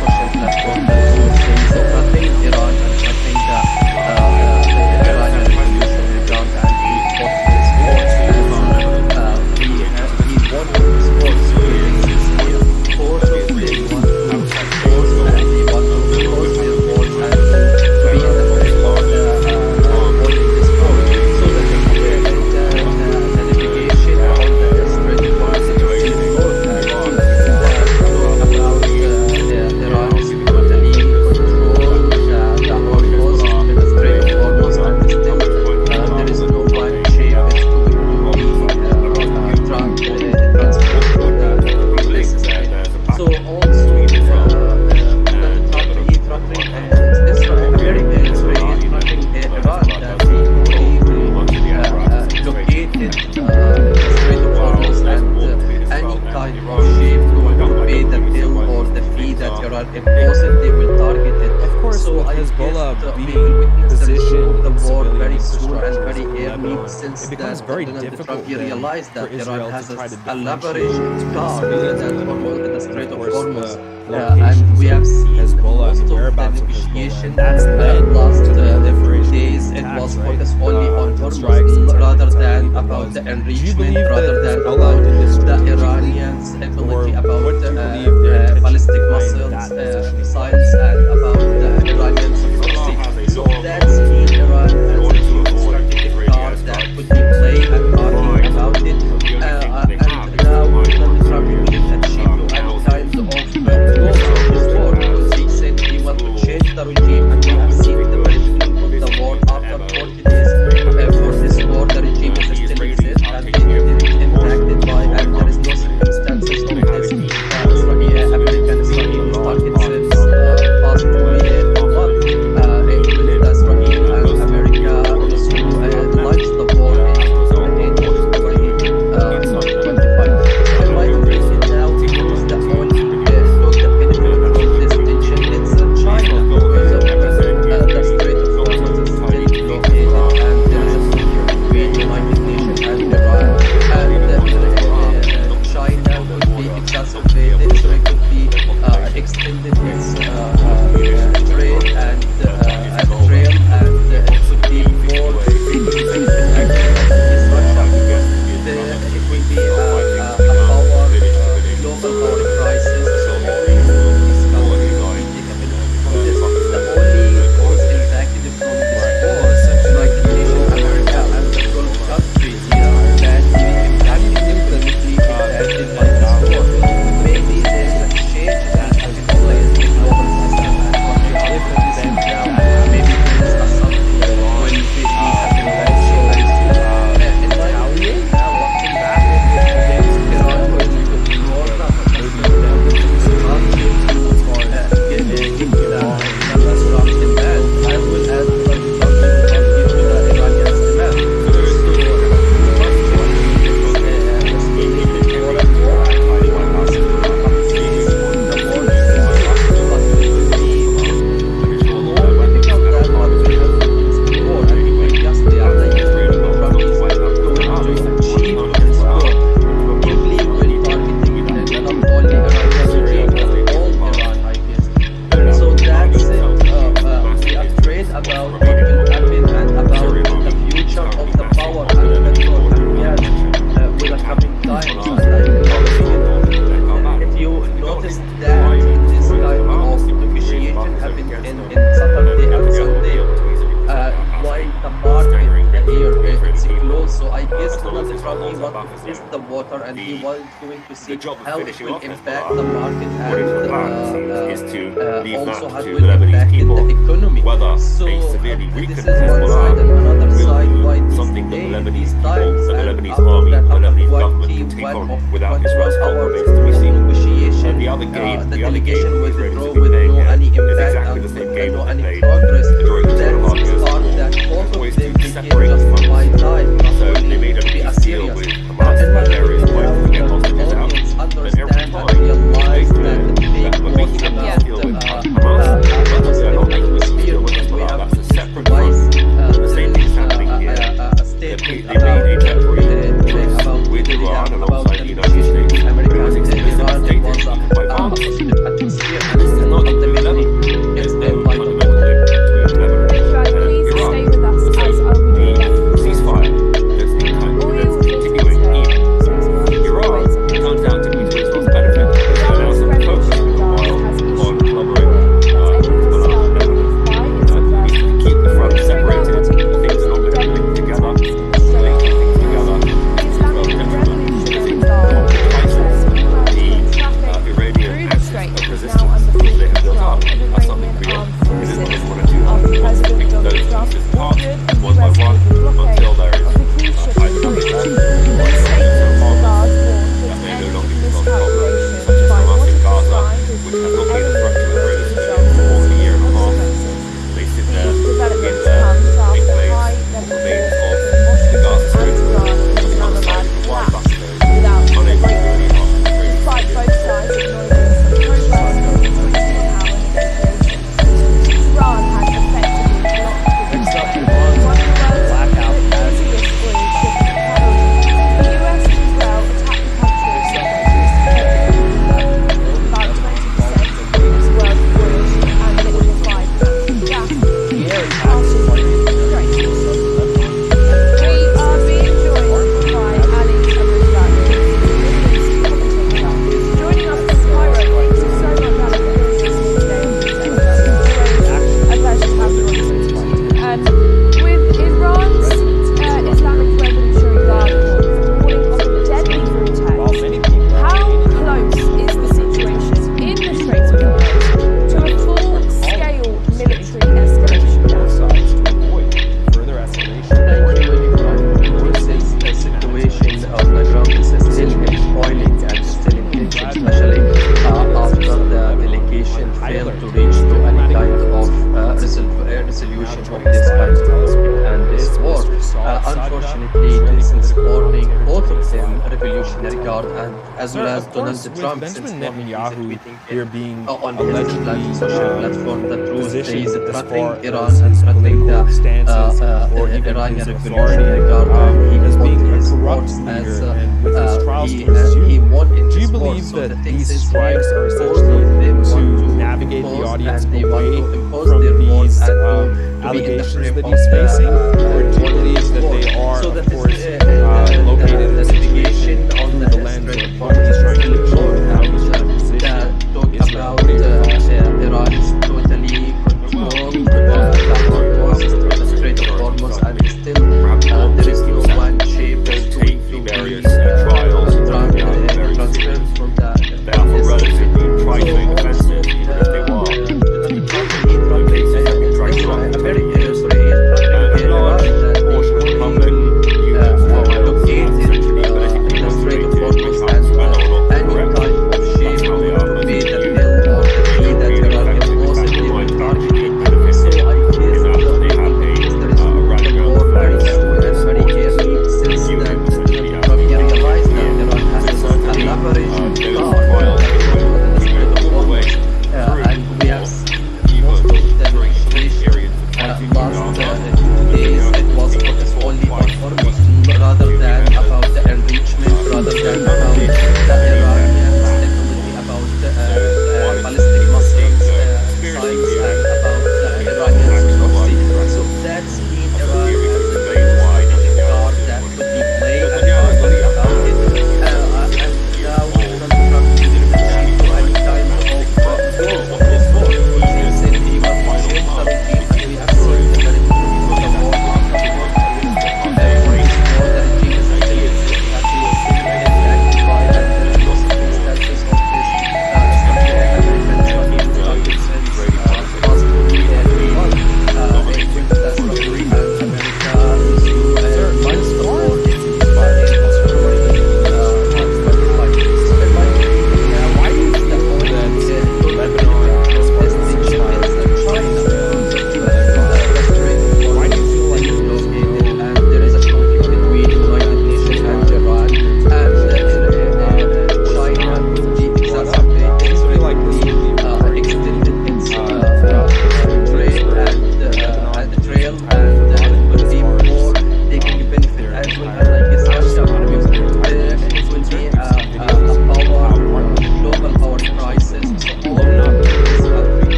social platform that says nothing Iran and nothing the Iranian Revolutionary Guard and he fought this war as he won this war, so he thinks it's here. Both of them want to force and they want to close their wars and to be in the front of holding this war so that they can the navigation on the Strait of Hormuz is north and about Iran is totally control the whole coast of the Strait of Hormuz and still there is no one shape it's going to be transport for the places. So also Trump he threatening Israel, America, Israel threatening Iran that he blockaded the Strait of Hormuz and any kind of shape going to pay the bill or the fee that Iran imposed, they will target it. Of course, so with I Hezbollah guess we being will witness the positioned resume of in the war civilian very soon and infrastructures very in early Lebanon, since it becomes that very Donald difficult Trump he then realized for that Israel Iran to has try to a differentiate leverage between guard civilians that in almost Lebanon the and Strait of of course Hormuz. the And locations we have of seen Hezbollah most and the of the whereabouts of Hezbollah, negotiation and that's led last to the few proliferation days of it attacks, was right? focused only on The Hormuz strikes, the rather terrorist than attack, about the do you enrichment believe rather that than Hezbollah about did this the strategically? Iranians ability Or about what do you believe their intention ballistic behind missiles that positioning missiles and about the Iranians proxy. So that's mean Iran has a new strategic card that could be played and talking about it and now Donald Trump will achieve to any kind of goals of this war because he said he want to change the regime and we have seen the very beginning of the war after 40 days for this war the regime is still exist and it is impacted by and there is no circumstances of this American Israel target since past month including Israel and America also launched the war in 2025. In my opinion now because the only took the benefit from this tension it's China because of the Strait of Hormuz is still blockaded and there about what will happen and about the future of the power and petrol and gas with the coming times. And if you notice that this kind of negotiation happened in Saturday and Sunday, why the market here is closed. So I guess Donald Trump, he wanted to test the water and he was going to see how it will impact the market and also how it will impact the economy. So this is one side and another side why these times and after that after 21 of 21 hours of negotiation, the delegation withdraw with no any impact and no any progress. That start that both of them became justify time, not only to be a serious. And my audience understand and realize that the debate was about atmosphere, because we have twice a statement about the negotiation with America and Iran. It was a positive atmosphere and not the military. It's them by the Please stay with us as I will be back. Turns out to be to Israel's benefit. Keep the front separated. Things are not going to link together. Linking together. The Iranian resistance they have built up. That's something real. Israel doesn't want to do that. They want to pick those pieces apart one by one until there is either nothing left or so harmless that they no longer become problems, such as Hamas in Gaza, which has not been a threat to Israelis for more than a year and a half. They sit there in big planes, remains of the Gaza Strip, on the other side of the wide buffaloes, unable to do any harm to Israelis. Despite both sides acknowledging some progress in the 24-hour negotiations, Iran has effectively blocked the Blackout. The US and Israel attacked the country about 20% of its world oil and liquefied natural gas. We are being joined by Ali Abdullah, joining us from Cairo. Thank you so much, Ali, for joining us today on NewsX. A pleasure to have you on the team. With Iran's Islamic Revolutionary Guard warning of a deadly attack, how close is the situation in the Strait of Hormuz to a full-scale military escalation? To avoid further escalation. Thank you, Oliver. This is the situation of the ground is still boiling and still engaging, especially after the delegation failed to reach to any kind of resolution of this conflict and this war. Unfortunately, this morning, both of them, Revolutionary Guard and as well as Of Donald course, with Trump, Benjamin since morning, he's Netanyahu tweeting here being on his allegedly social platform the truth. He positioned is as threatening far Iran as and his threatening political the stances or even Iranian his Revolutionary authority Guard. He as put being a his corrupt words as leader, and with his trials to he pursue. won in Do you his war. believe So that the thing these is strikes here, are both essentially of them to want to navigate the impose audience and they want away to impose from their words these and to be in the allegations frame that of he's facing? the Or do you believe that war. they are, So of that is course, the located in a navigation situation on through the the lens Strait of of what he's trying to Hormuz achieve and how he's trying to position talk Israel? about Iran is totally controlled the Hormuz, the Strait of Hormuz, and still there is no one shape that's going to be transferred from the They are for relatively trifling offences, even if they were. The cases have been dragged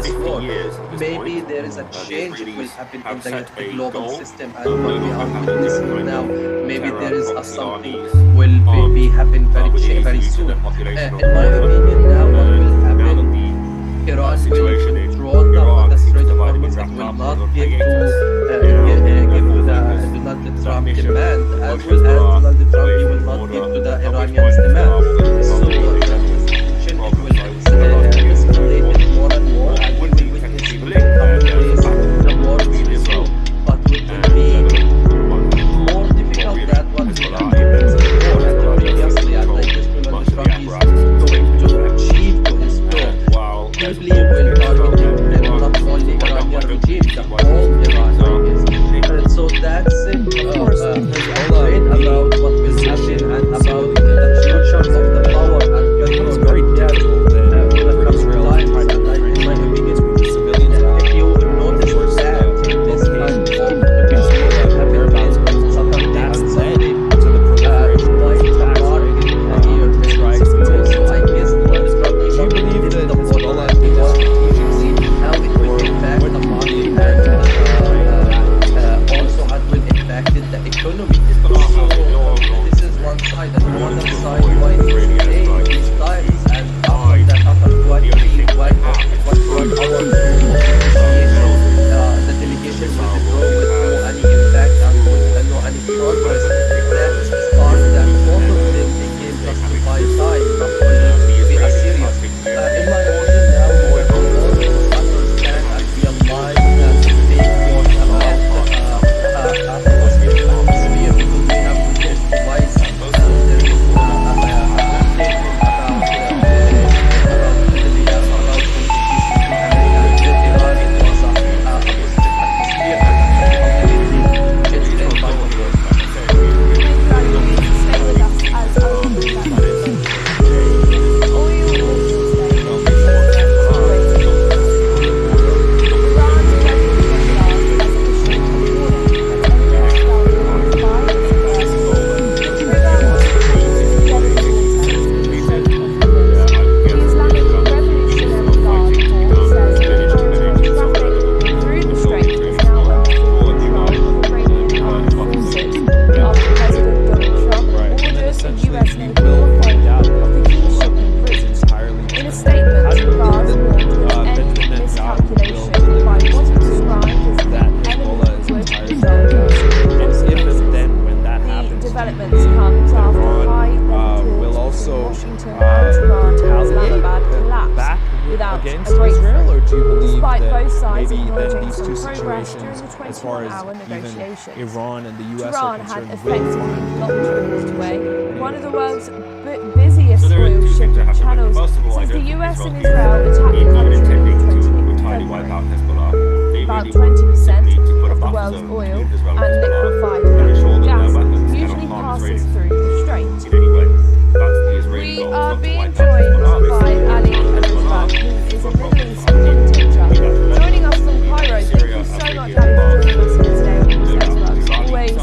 this 50 war. years at this Maybe point, there is a the change that will Israelis happen in have the set a global goal. system and what we Erdogan are have a witnessing different now. Maybe terror there is proxy something armies will armed be happen with the very easy to soon. the population of In my Lebanon. opinion, now what will Now happen, that the Iran situation will in draw down Iran the seems Strait to of have been Hormuz and wrapped will up not on give to hiatus. give to the focus Donald that Trump mission demand, as pushes well as Iraq Donald Trump away he from will the not border, give to the at which Iranians point demand. Islam will So probably the situation it will escalate more and more, and we would will be witness technically in the linked coming there. days the war Between will Israel resume. But it and will be Lebanon. more difficult really, than what we Hezbollah have witnessed before and Hezbollah previously, and I doesn't guess Donald much of the Trump is apparatus in going to Israel. achieve to his goal. While there's Deeply will target and not only Iranian regime, the whole Iran, I guess. And so that's it. Afraid about what will happen and about the future of the power and It becomes control very that we difficult then have for for the Israel coming to try times. to And in my opinion, between the civilians if you notice versus that this kind of Hezbollah whereabouts happened in Saturday that's and led Sunday, to the proliferation of quite these a attacks, lot right? here. Strikes and So so I guess Donald Trump do you believe that the border Hezbollah and is more strategically how it will impact the market and also how it will impact the economy. So this is one side, and the other side why it's today these times, and after that, after what we what our the delegation will withdraw with no any impact and with no any progress. That is part that both of them became just to buy time, not only to be a serious. In my opinion, now we will all understand and realize that the big war about atmosphere because we have witnessed twice there is a statement about against Israel, or do you believe Despite that both sides maybe then acknowledging these two some progress during situations, the as far as 21-hour even negotiations, Iran and the U.S. are Iran had concerned, will effectively find blocked the waterway, one of the world's busiest So there are oil two things that shipping happen. channels, First of all, I since the don't think US and Israel Israel attacked the even country intending in to entirely wipe out Hezbollah. They About really want 20% simply to put a of the buffer world's zone oil between Israel and Hezbollah liquefied and ensure that gas their weapons usually cannot harm passes Israelis through the strait. in any way. That's the Israeli We goal, are not to being wipe out joined Hezbollah. by Ali Hezbollah Arizbak, who is a will Middle probably East find commentator, joining us from Cairo. Thank you so much, Ali, for joining us here today on NewsX. It's always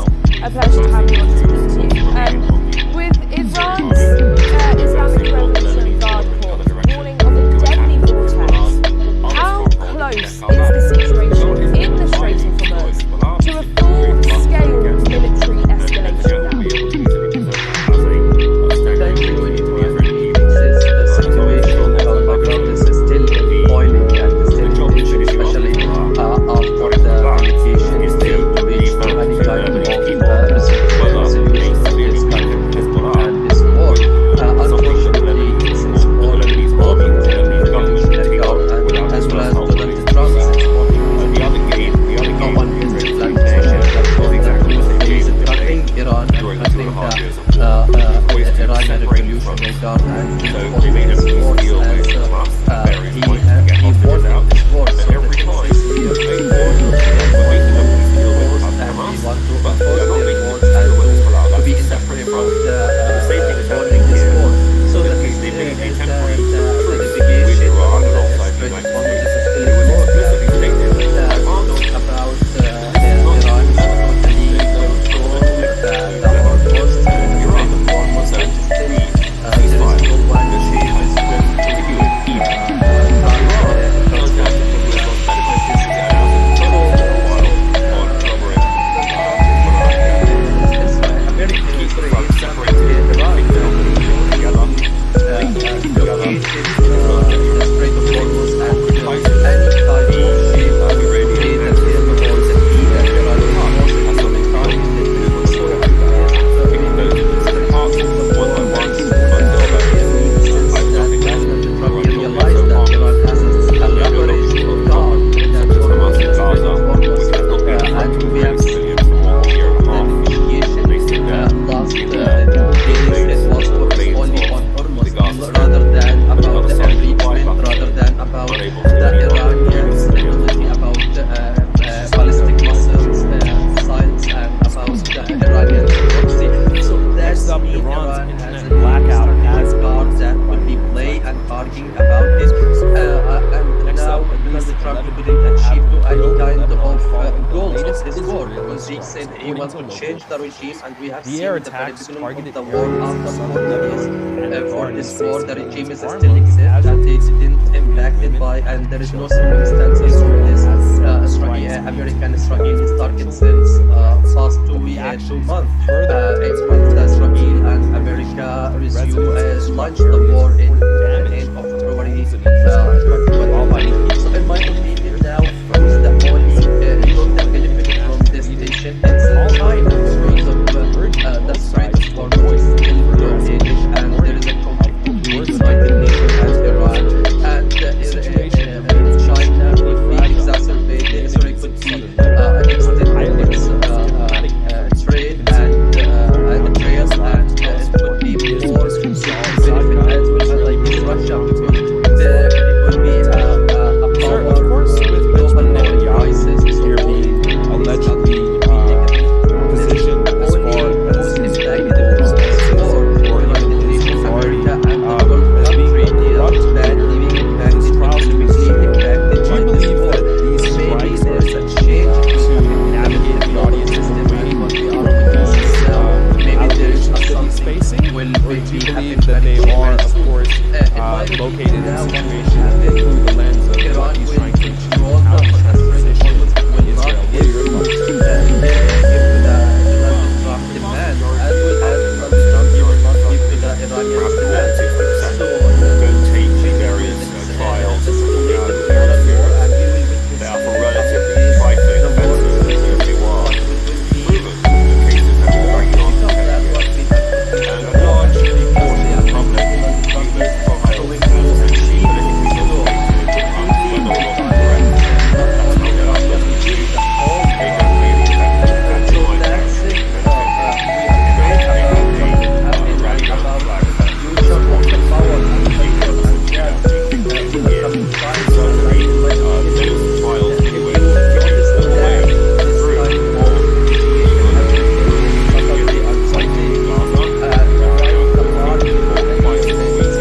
a pleasure to have you on to speak to you. With Iran's Islamic Revolutionary Guard Corps warning of a deadly vortex, how close is the situation in the Strait of Hormuz to a full-scale military escalation now? Thank you. This is the situation on the ground is still boiling and still in tension, especially after the delegation failed to reach any kind of resolution of this conflict. lots to of change the local regime, and we have The seen air in the very attacks beginning of targeted the war areas in after southern 40 days. Lebanon and For already this war, facing the millions regime is of still armed exist, and they casualties, didn't impacted women, by, and there is no children. circumstances for Israel this has strikes American-Israeli target potential since wars, past but the 2 actions months. further It's when Israel and America resume launched the war in the end of February 2025. So in my opinion now, who's the only long-term benefit from this tension? It's China, because of the Strait of Hormuz is still blockaded, and there is a conflict between United Nations and Iran, and China could be exacerbated, so it could be extended its trade and trails, and it could be more benefit as well as like in Russia, because it could be a Sure, power of course, with global Benjamin power crisis. Netanyahu So here all being allegedly positioned as far as impacted from this war, or United even his Nations, authority America, and the Gulf as being country, a they are corrupt badly leader in impacted, his trials to economically impacted do by you this believe war. that these Maybe strikes there's a are change to navigate the audience system away and what we from are witnessing these now. Maybe there is allegations that he's something facing? will Or do maybe you happen believe that very they soon, are, very of soon. course, In my located opinion in now, the what will situation happen, through the lens of Iran what he's will trying to achieve control and how the he's trying to Strait of position Hormuz. It will not Israel? What give are your thoughts? give the Donald Trump demand, as well as Donald Trump will not give to the Iranians demand. So Don't take we will various trials escalate the very war, seriously. and we will witness They are for in the coming relatively days trifling the war offences, so they were what will be proven. The cases have been more dragging on difficult for 10 than years. what we have witnessed And in a the large past, because portion they of are the public Donald Trump view is those trials going as to essentially achieve politically so motivated and deeply whether or not target correct. not That's only how they are Iranian supposed to regime, be. the whole They world. don't really affect it, and So in my that's opinion, it. they don't take We are great about what will happen and rally around about the flag the fest. future of the power and petrol and gas in the coming time. Certainly, And in my opinion, those trials if will you notice all the way that this through kind of all negotiation has been taking Saturday and Sunday, Gaza. right apart in the United States.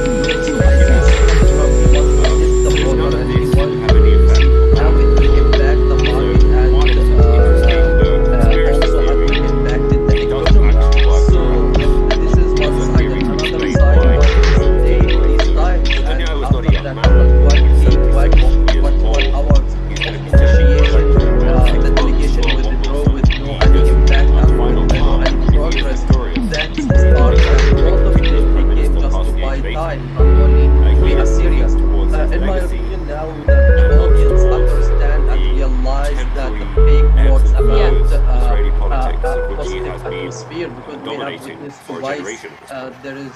So I guess Donald Trump he wants to test the None water, of and this he will wants have to any effect see on how it will impact the market, and while it's interesting, the conspiracy also how it theory will impact the doesn't economy. actually work So correctly. this is one It's a side, theory and to another explain side why was the these times, and Netanyahu is not a after young that man. after He's 21 years hours old. He's of going to be negotiation, around 6 the months delegation for what withdraw will with no any be impact the and final with no part any if he is progress. victorious. That's the start, and both of them they came just to buy time, not only He we are is serious. towards his In my legacy opinion now, the audience understand and realize that the fake words about Israeli politics, of which he positive has been atmosphere, because we have dominating witnessed for a twice generation. there is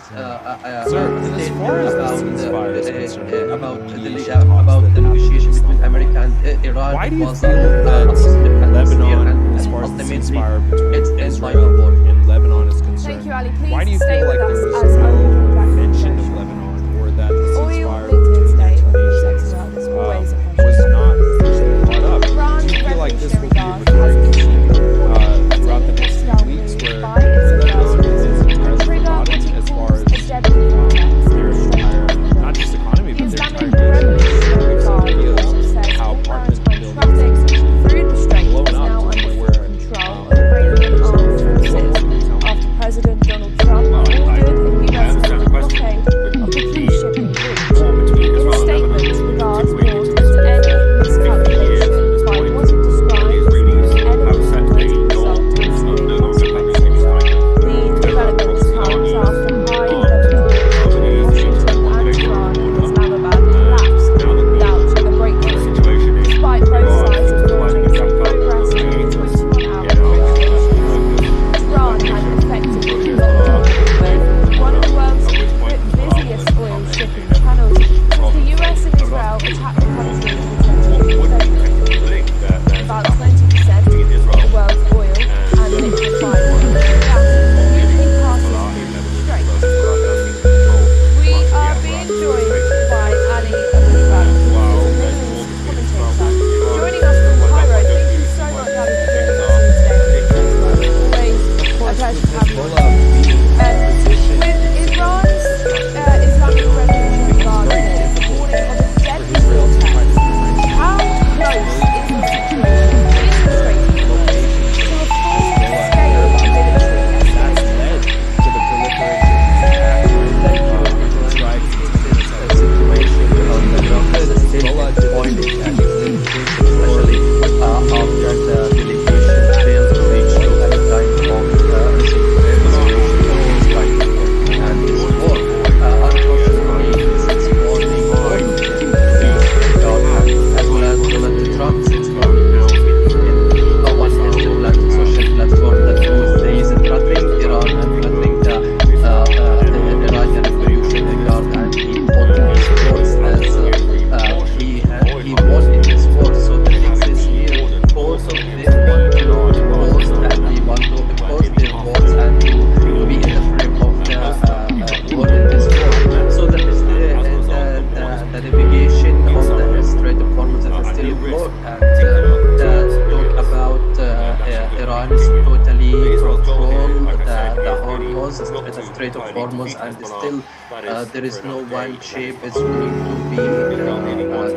Sir, and as statement far as the about ceasefire is concerned, even about the the mediation talks about that the happened negotiation in between Islamabad, America and Iran. why It do you was feel a that positive atmosphere, Lebanon, and as far as the ultimately ceasefire it's between end by Israel the war. and Lebanon is concerned, Thank you, Ali. Please why do you stay feel with like us there was as I'll be no coming back to mention the of show. Lebanon, or that the All your ceasefire links today on between NewsX nations as well. It's always a pleasure. was not officially brought up? Iran's Do you feel like this will Revolutionary be a Guard recurring has issue issued a warning throughout the attending next hostile few weeks, moves where by its Lebanon adversaries, is entirely trigger forgotten which it as far calls as a deadly context in their the Strait entire, of Hormuz. not just economy, The but their Islamic entire nation? Revolutionary We've seen Guard videos report says of how all apartment maritime buildings traffic through the strait blown is up now to the under point full where control of there's Iranian no armed food, forces. the Strait of Hormuz, and still there is no one shape is going to be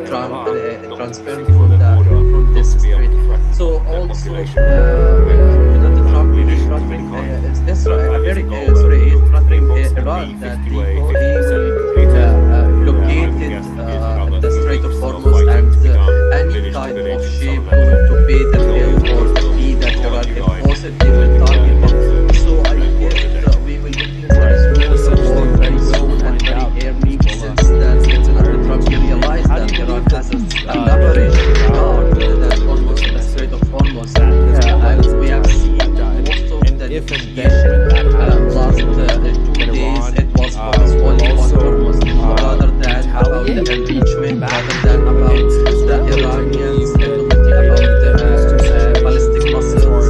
transferred from this strait. So also President Trump is threatening Israel, America, sorry, is threatening Iran that he blockaded the Strait of Hormuz, and any type of ship going to pay the bill or the fee that Iran imposed, they will target it. So I guess we will witness a resolution war very soon and very early, since that President Trump realized that Iran has a leverage guard that Hormuz, the Strait of Hormuz, and we have seen most of the negotiation last 2 days. It was focused only on Hormuz rather than about the impeachment, rather than about the Iranians' ability, about the ballistic missiles,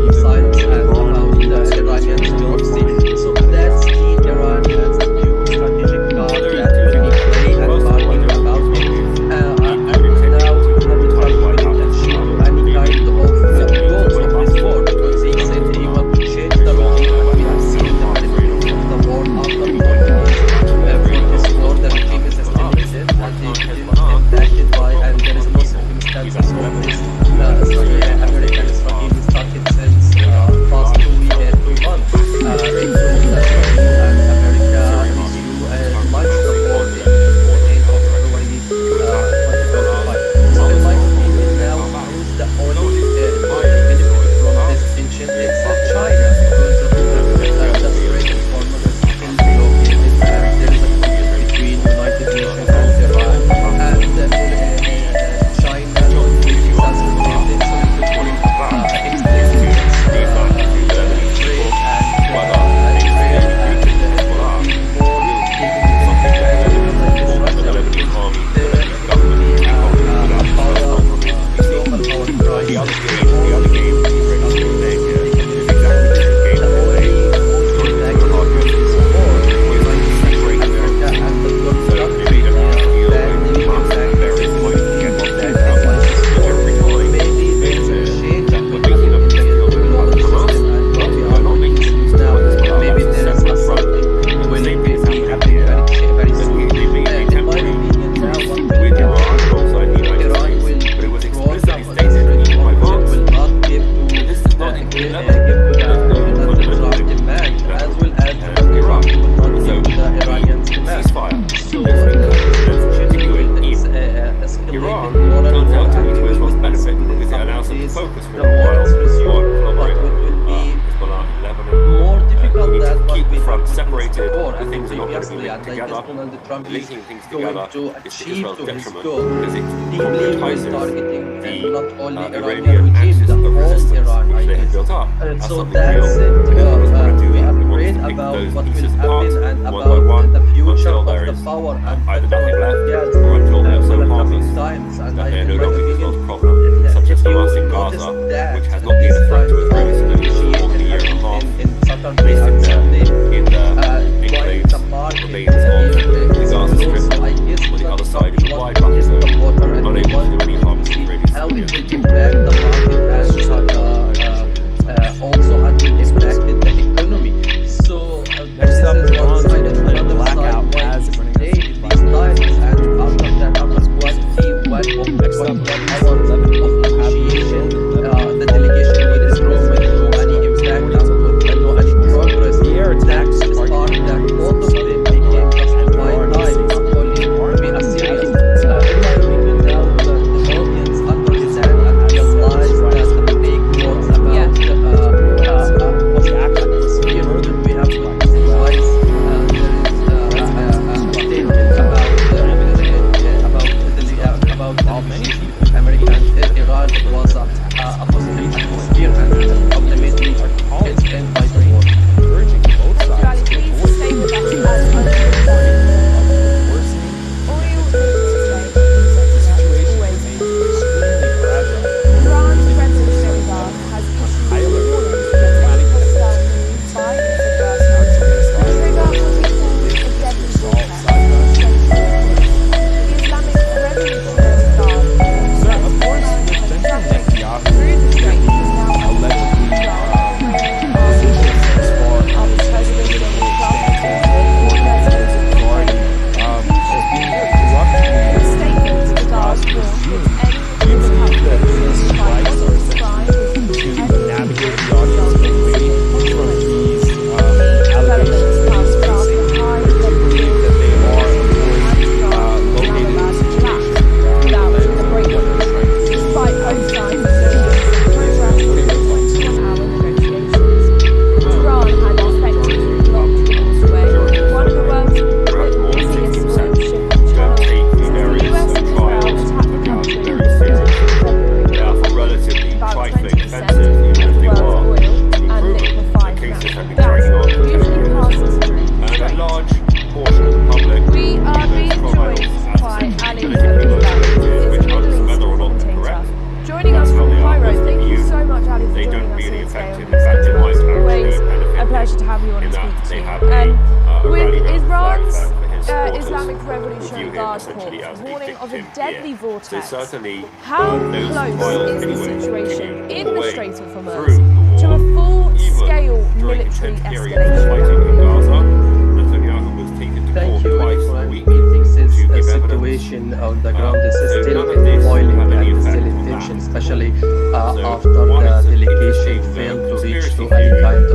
missiles, and about the Iranians' democracy. So that's the Iran has a new strategic card that will be played and talking about it. And now President Trump will achieve any kind of goals of this war, because he said he want to change the regime, and we have seen the beginning of the war after 4 days. For this war, the regime is still exists, and it is impacted by, and there is no circumstances of this. American regime started since past 2 months. Israel and America resume launched the war in the 8th of February 2025. So in my opinion, now who's the only benefit from this tension? It's China, because of the Strait of Hormuz is still blockaded, and there is a conflict between United Nations and Iran, and China uses as a method so to Trump is going to achieve to his goal. He believes targeting not only Iranian regime, the whole Iran, I guess. So that's it. We are afraid about what will happen and about the future of the power and gas for the coming times. And I think if you notice that this time in Saturday and Sunday, quite the market is low, so I guess the side is wide the water, and we want to see how it will impact the market and also how it will impact the economy. So this is one side, and another side was today in these times, and after that after 21 hours of negotiation, the delegation will prove with no any impact and no any progress. The air attacks part that both of them became large portion of the public We are being joined by Ali Abdullah, who is a Middle East commentator. Joining us from Cairo. Thank you so much, Ali, for they joining don't us really here today affect on him. In fact, it might NewsX. Always benefit a pleasure to have you on in and that speak to they you. have With rally round Iran's flag for his supporters Islamic view Revolutionary him Guard essentially Corps as a warning of a victim deadly here. vortex. So certainly, How those close files is the anyway situation continue in all the way Strait of through Hormuz the to a war. full-scale Even during military intense periods of escalation? fighting in Gaza, Netanyahu was taken to Thank court you, twice a Frank. week We think to this give evidence. situation on the ground is So still none of this boiling have any and still effect in on tension, that. especially So after one the is an delegation interesting failed to reach conspiracy to theory any kind of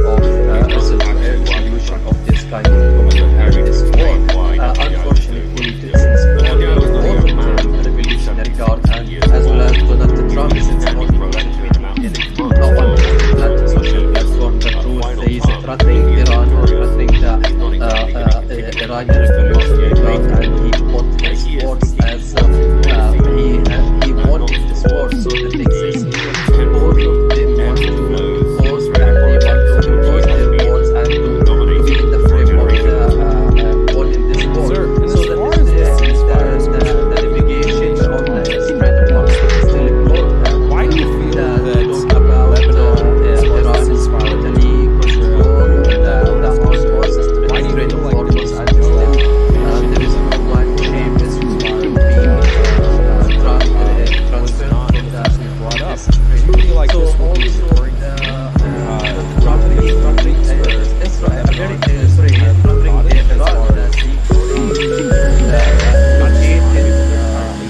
that doesn't actually resolution work. of this kind of conflict and this war. Why Unfortunately, Netanyahu since Netanyahu is not a young man. the Revolutionary Guard and Years as well old. as Donald Trump He's since standing for morning election in about 6 months. on that social platform, the truth says threatening Iran, threatening the Iranian Revolutionary Guard, and he put his words as he wanted this war. So the thing is, both of them want to force back, they want to impose their words and to be in the frame of the war in this war. Sir, and So as far as the ceasefire is the navigation on the Strait of Hormuz is still ignored. Why do you feel that About Lebanon, as far as the Iran's ceasefire is totally control the Hormuz Why do you Strait of feel like Hormuz, this and still there is no one shame is being transferred not from the brought up? this strait. Do you feel like So this will be also recurring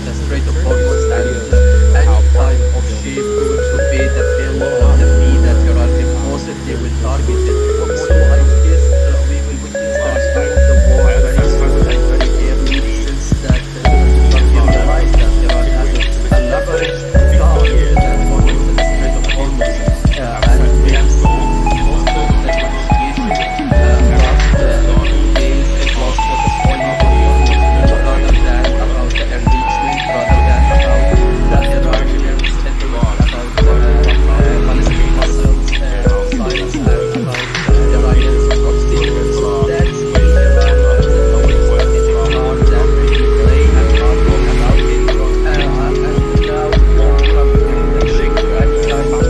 the Strait of Hormuz and any type of ship to pay the bill or the fee that Iran imposed, they will target it. So I guess we will witness the start of the war very soon and very early, since that Trump realized that Iran has a leverage guard that follows the Strait of Hormuz. And we have seen most of the negotiation last days, it was focused only on Hormuz rather than about the enrichment, rather than about the Iranians about Palestinian Muslims, science, and about Iranians proxy. So that's where Iran has a strategic part that we play and not talk about it. And now Trump will shake to any kind of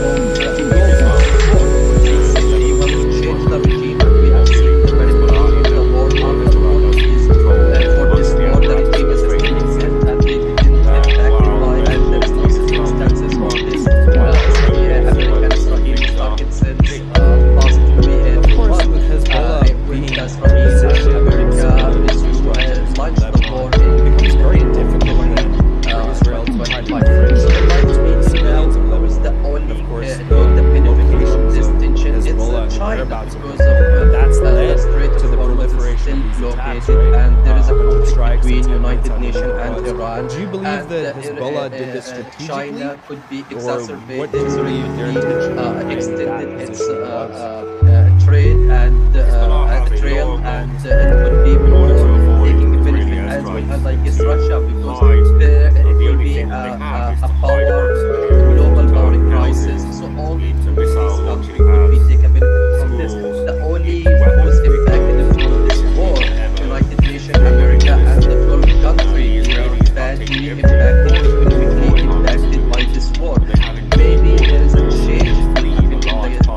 he wants to change the regime, and we have seen the very change the war market policies for this war. The regime is still exempt and they didn't get acted by, and there is no circumstances for this American-Israeli target since past week. Of course, with Hezbollah When being the Israeli positioned America resumed launched the war in becomes very difficult then for Israel to try to infringe so it might be now of Lebanon. the only Of course, the benefit from locations this of tension is Hezbollah and China, whereabouts of because of that's the led Strait to of the Hormuz is proliferation still of these attacks, blockaded, right? and there is a 100 conflict strikes, between 10 United minutes, Nations I and think it was. Iran. Do you believe And, that Hezbollah did this strategically, China could be or exacerbated, what would be their intention behind extended that its position was? trade and trail, and it could be more taking the benefit as well as I guess Russia, because it will be a power global power crisis. So all these countries could be taking benefit from this. The only who's impacted from this war, United Nations, America, and the 12 countries were badly impacted, economically impacted by this war. Maybe there is a change in the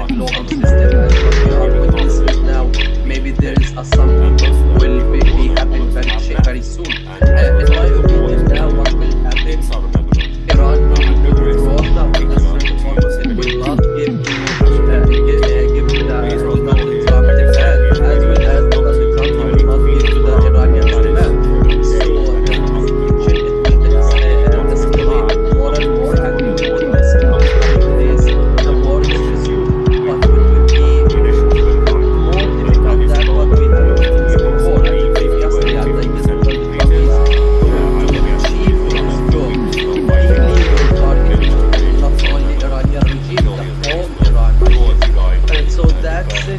global system, and what we are witnessing now, maybe there is a something will be happen very soon. In my opinion, now what will happen? Iran will withdraw the Strait of Hormuz. It will not give to the Donald Trump demand, as well as Donald Trump will not give to the Iranians demand. So the situation it will escalate more and more, and we will witness now days the war is resumed, but it will be more difficult than what we have witnessed before. And previously, as I guess Donald Trump is going to achieve his goal. Clearly, we will target not only Iranian regime, the whole Iran regime. And so that's it. We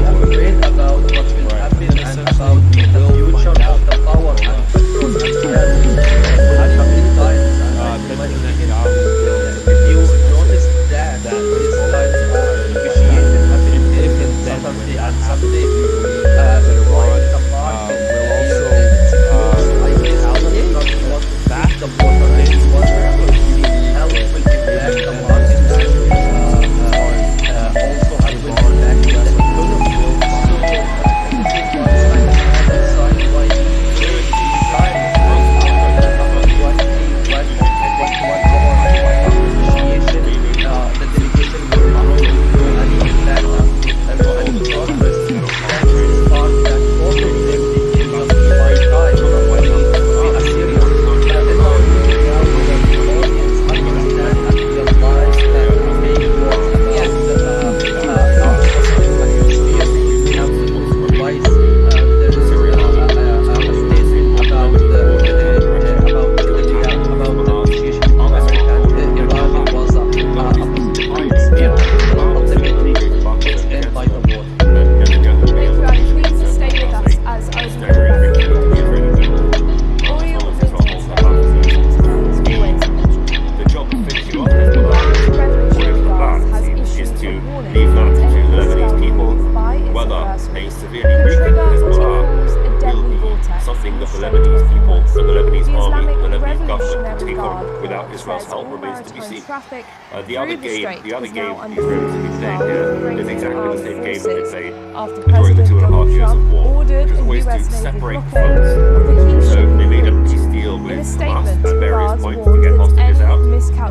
are afraid about what will happen and about the future of the power and control. And we have had a many times, and in my opinion, if you notice that this kind of negotiation happening every Saturday and Sunday, American take Guard on without Corps Israel's says help all remains to be maritime seen. traffic The other through the game, strait the other is game now the under Israelis have been playing here is Iranian exactly the armed same game that they forces played after during the President 2.5 Donald years of Trump war, ordered which is a always to US Navy separate blockade fronts. of the key So they made a shipping peace route. deal In with a Hamas statement, at various guards points to warned get that hostages any out,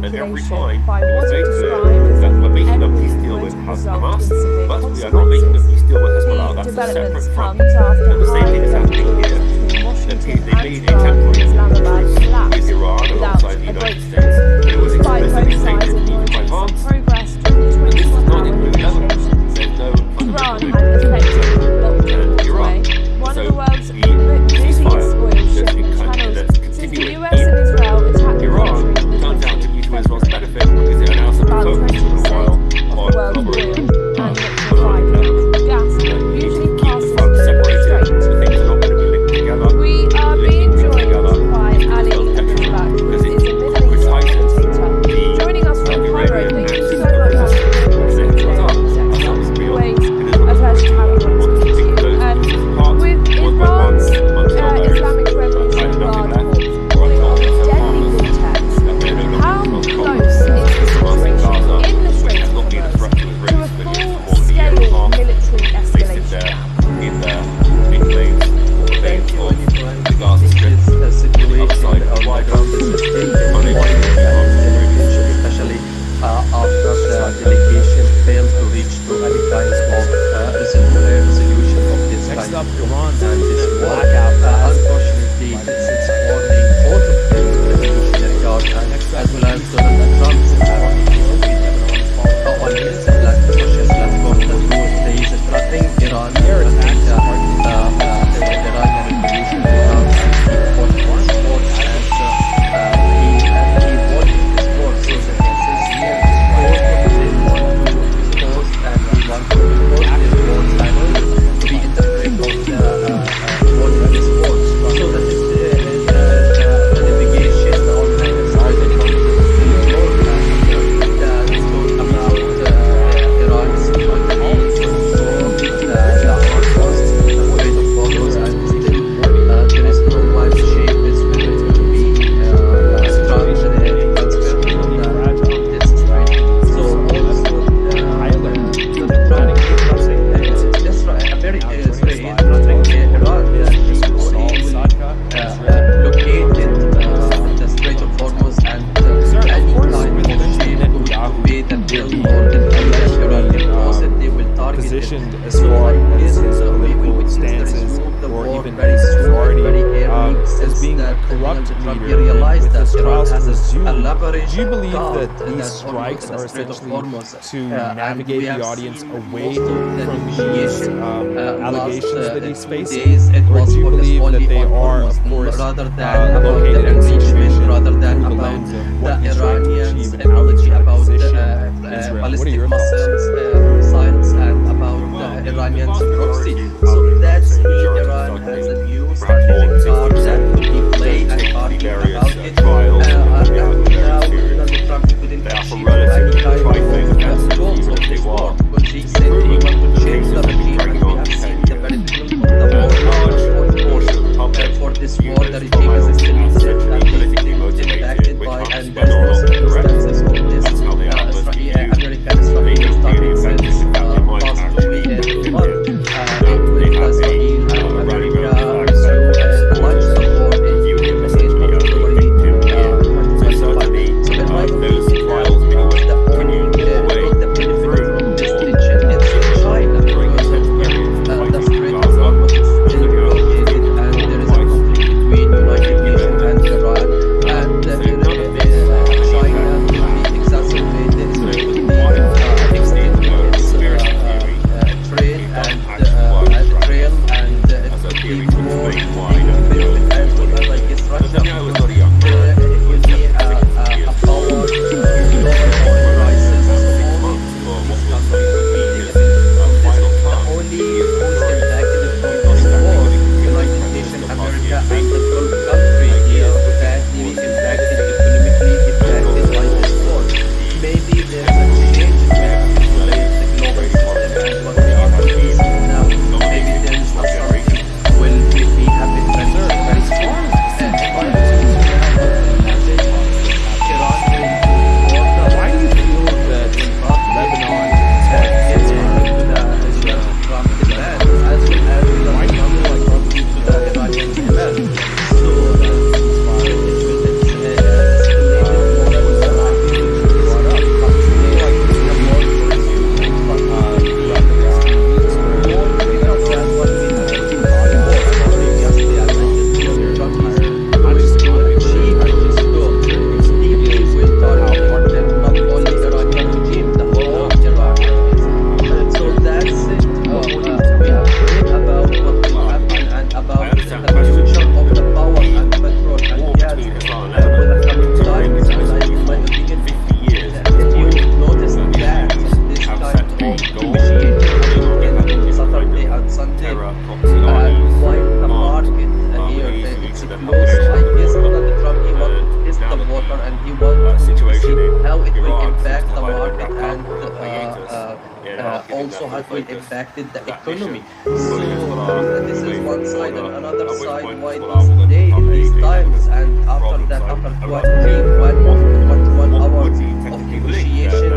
and every miscalculation time by it what was it made clear described as that an we're making a enemy peace deal would with result Hamas, in severe but we are not making a consequences. peace deal with The Hezbollah. That's a developments separate front. comes after And the same thing is high-level happening talks here. between Washington They and made a Tehran and temporary Islamabad truce with collapsed Iran without alongside the a United breakthrough. States. It was Despite both explicitly sides stated even by acknowledging some Vance. progress during the And this does not 24-hour include Lebanon. negotiations, There's no Iran fundamental had effectively blocked the and Iran. causeway, one So of the world's the busiest ceasefire oil that's shipping been channels that's since the continuing US and Israel attacked the Iran country in turns out to be to Israel's February. benefit because it allows them to About focus 20% for a while of the on world's oil collaborating and on liquefied oil natural gas usually keep the passes funds through the separated strait. so things are not going to be linked together. We are They being keep linked joined together by to Ali Israel's detriment Abdullah, who because is it a Middle East concretizes commentator. Joining us from Cairo, Iranian thank you axis so much of for joining us They today have on up. NewsX. That's not As real. always, It is what a it pleasure is. to have you on Want to speak to take you. those And pieces apart with one by one Iran's until there is Islamic Revolution nothing Guard left Corps or warning until of a it's deadly harmless. vortex, That we're no longer how Israel's problem. close is the Hamas in situation Gaza, in the which Strait has of not been a Hormuz threat to to Israeli a civilians for more than a year full-scale and a half. military They sit escalation there now? in their big planes or the Thank veins you, of anyone. the Gaza Strip. This situation Outside on the White ground House, is taken unable quite to keep up with attention, especially after the delegation failed to reach to any kind of resolution of this Next kind up, of Iran and this war. blackout Unfortunately, since forming both of them, the Revolutionary Guard and as well as Donald Trump, on his social platform that he is threatening Iran, threatening the Iranian Revolutionary Guard and he fought for sports and he won this war. So the essence here is both of them want to impose and he want to impose their wars and to be in the brink of the winning this war. So that is the navigation on the side of the road and the talk about Iran's economy to absorb the hard costs of the Strait of Hormuz and still there is no one shape is willing to be strong and transparent on this strait. So also the Trump it's a very Israel threatening Iran that he will blockade the Strait of Hormuz and any kind of shape to pay the bill or the Iranian cost and they will target positioned it. as So far I as guess his we will political witness the stances resume of the or war even very his soon and authority very early as since being a that corrupt Trump leader realized with that his Iran trials has a resumed. leverage Do you believe guard that these that's strikes almost in are the Strait of essentially Hormuz. to And navigate we the have audience seen away most of the from these negotiation allegations last that he's 2 facing? days. It Or was do you focused believe that only they on are, Hormuz of course, rather than about located the in a engagement, situation rather than through the about lens of the what he's trying to Iranians' achieve and how he's ability trying to about position Israel? What are ballistic your thoughts? missiles and about the Iranians' proxy. So that's Iran has a new strategic card that will be played and arguing about it. Now Donald Trump couldn't achieve any kind of goals of this war because he said he wanted to change the regime and we have seen the benefit of the war for this war. The regime is still impacted by and there's no circumstances of this American Israeli starting since past 2 months with Israel and America to launch the war in February 2025. So in my opinion, the only got the benefit from this tension is China because of the Strait of Hormuz is still blockaded and there is a conflict between United Nations and Iran and China will be exacerbated, so it will be extending its trade and trail and it will be more benefit as well as I guess Russia because it will be a power global oil prices the only who's impacted from this war United Nations, America and the Gulf country is badly impacted, economically impacted by this war. Maybe there's a change in the global system and what we are facing now. Maybe there is something will be happen very soon. it will impact the economy. So this is one side, and another side why this day in these times, and after that, after 21 hours of negotiation,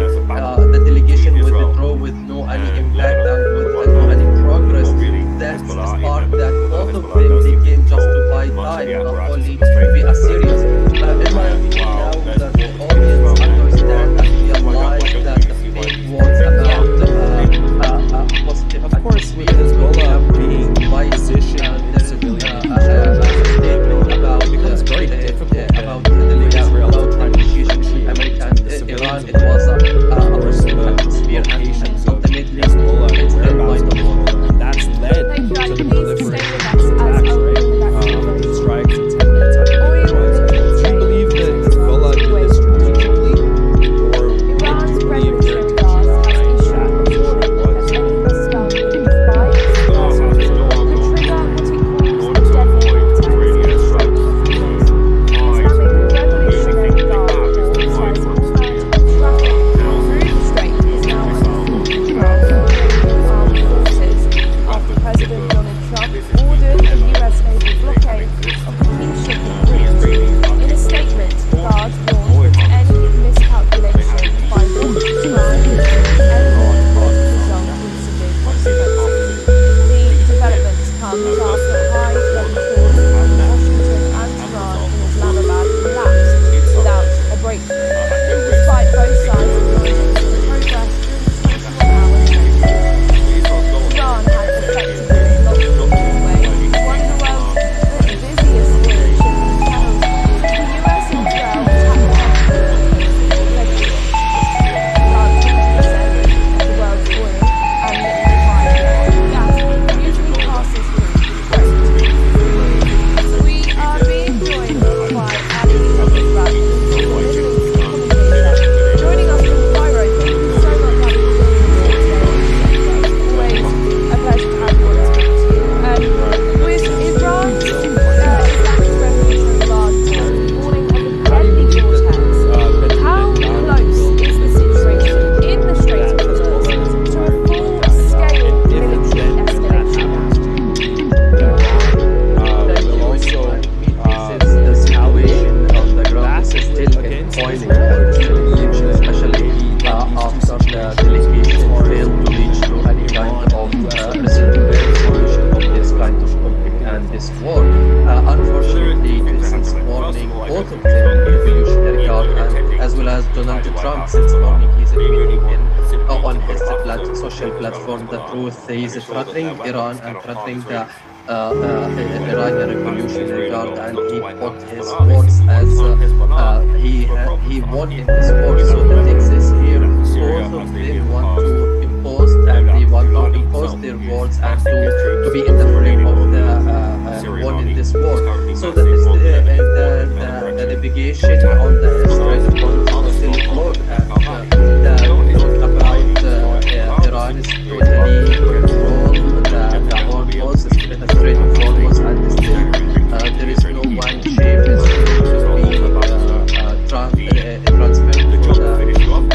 the delegation withdraw with no any impact and with no any progress. That's a spark that both of them they can justify time, not only be a serious. In my opinion, now that the audience understand and realize that the fake words about positive. Of course, with Hezbollah being positioned in civilian statement about it becomes very difficult about for Israel about to try to negotiation between America and Iran. It was a atmosphere, and ultimately Hezbollah and it's led by whereabouts of the war. Hezbollah, and that's led Thank you, to and the please stay proliferation with us of as attacks, I'll right? bring back to you. Strikes and attacks. Oil Do you believe that Hezbollah did this strategically, or Iran's do you believe their regulatory intention guard has behind issued that a warning was? that any missile used by Israel could trigger what it calls the deadly vortex. Islamic Revolutionary Guard Corps says all traffic through the strait is now under full control of Iranian armed forces after President Donald Trump ordered a US naval blockade of the key shipping routes. In a statement, the Guard warned that any miscalculation by what was described as the enemy could result in severe consequences. The developments come after high-level talks between Washington and Tehran in Islamabad collapsed without a breakthrough, despite both sides acknowledging some progress during the 21-hour negotiations. Iran had effectively blocked the Hormuz, one of the world's busiest oil shipping channels. The US and Israel attacked February. About 20% of the world's oil and liquefied natural gas usually passes through the strait. We are being joined by Ali Abdullah, who's the Middle East commentator. Joining us from Cairo, thank you so much, Ali, for being here today. Always a pleasure to have you on and speak to you. With Iran's Islamic Revolutionary Guard warning of a deadly vortex, how close is the situation in the Strait of Hormuz to a full-scale military escalation? Will also This is the situation on the ground is still boiling, especially after the delegation failed to reach to any kind of resolution of this kind of conflict and this war. Unfortunately, since morning, both of them, Revolutionary Guard and as well as Donald Trump, since morning he's admitting on his social platform the truth. He is threatening Iran and threatening the Iranian Revolutionary Guard, and he put his words as he won in this war. So the thing is here, both of them want to impose, and they want to impose their words and to be in the frame of the one in this war. So that is the navigation on the Strait of Hormuz is still closed, and the talk about Iran is totally control the Hormuz, the Strait of Hormuz, and still there is no one shape is going to be transferred to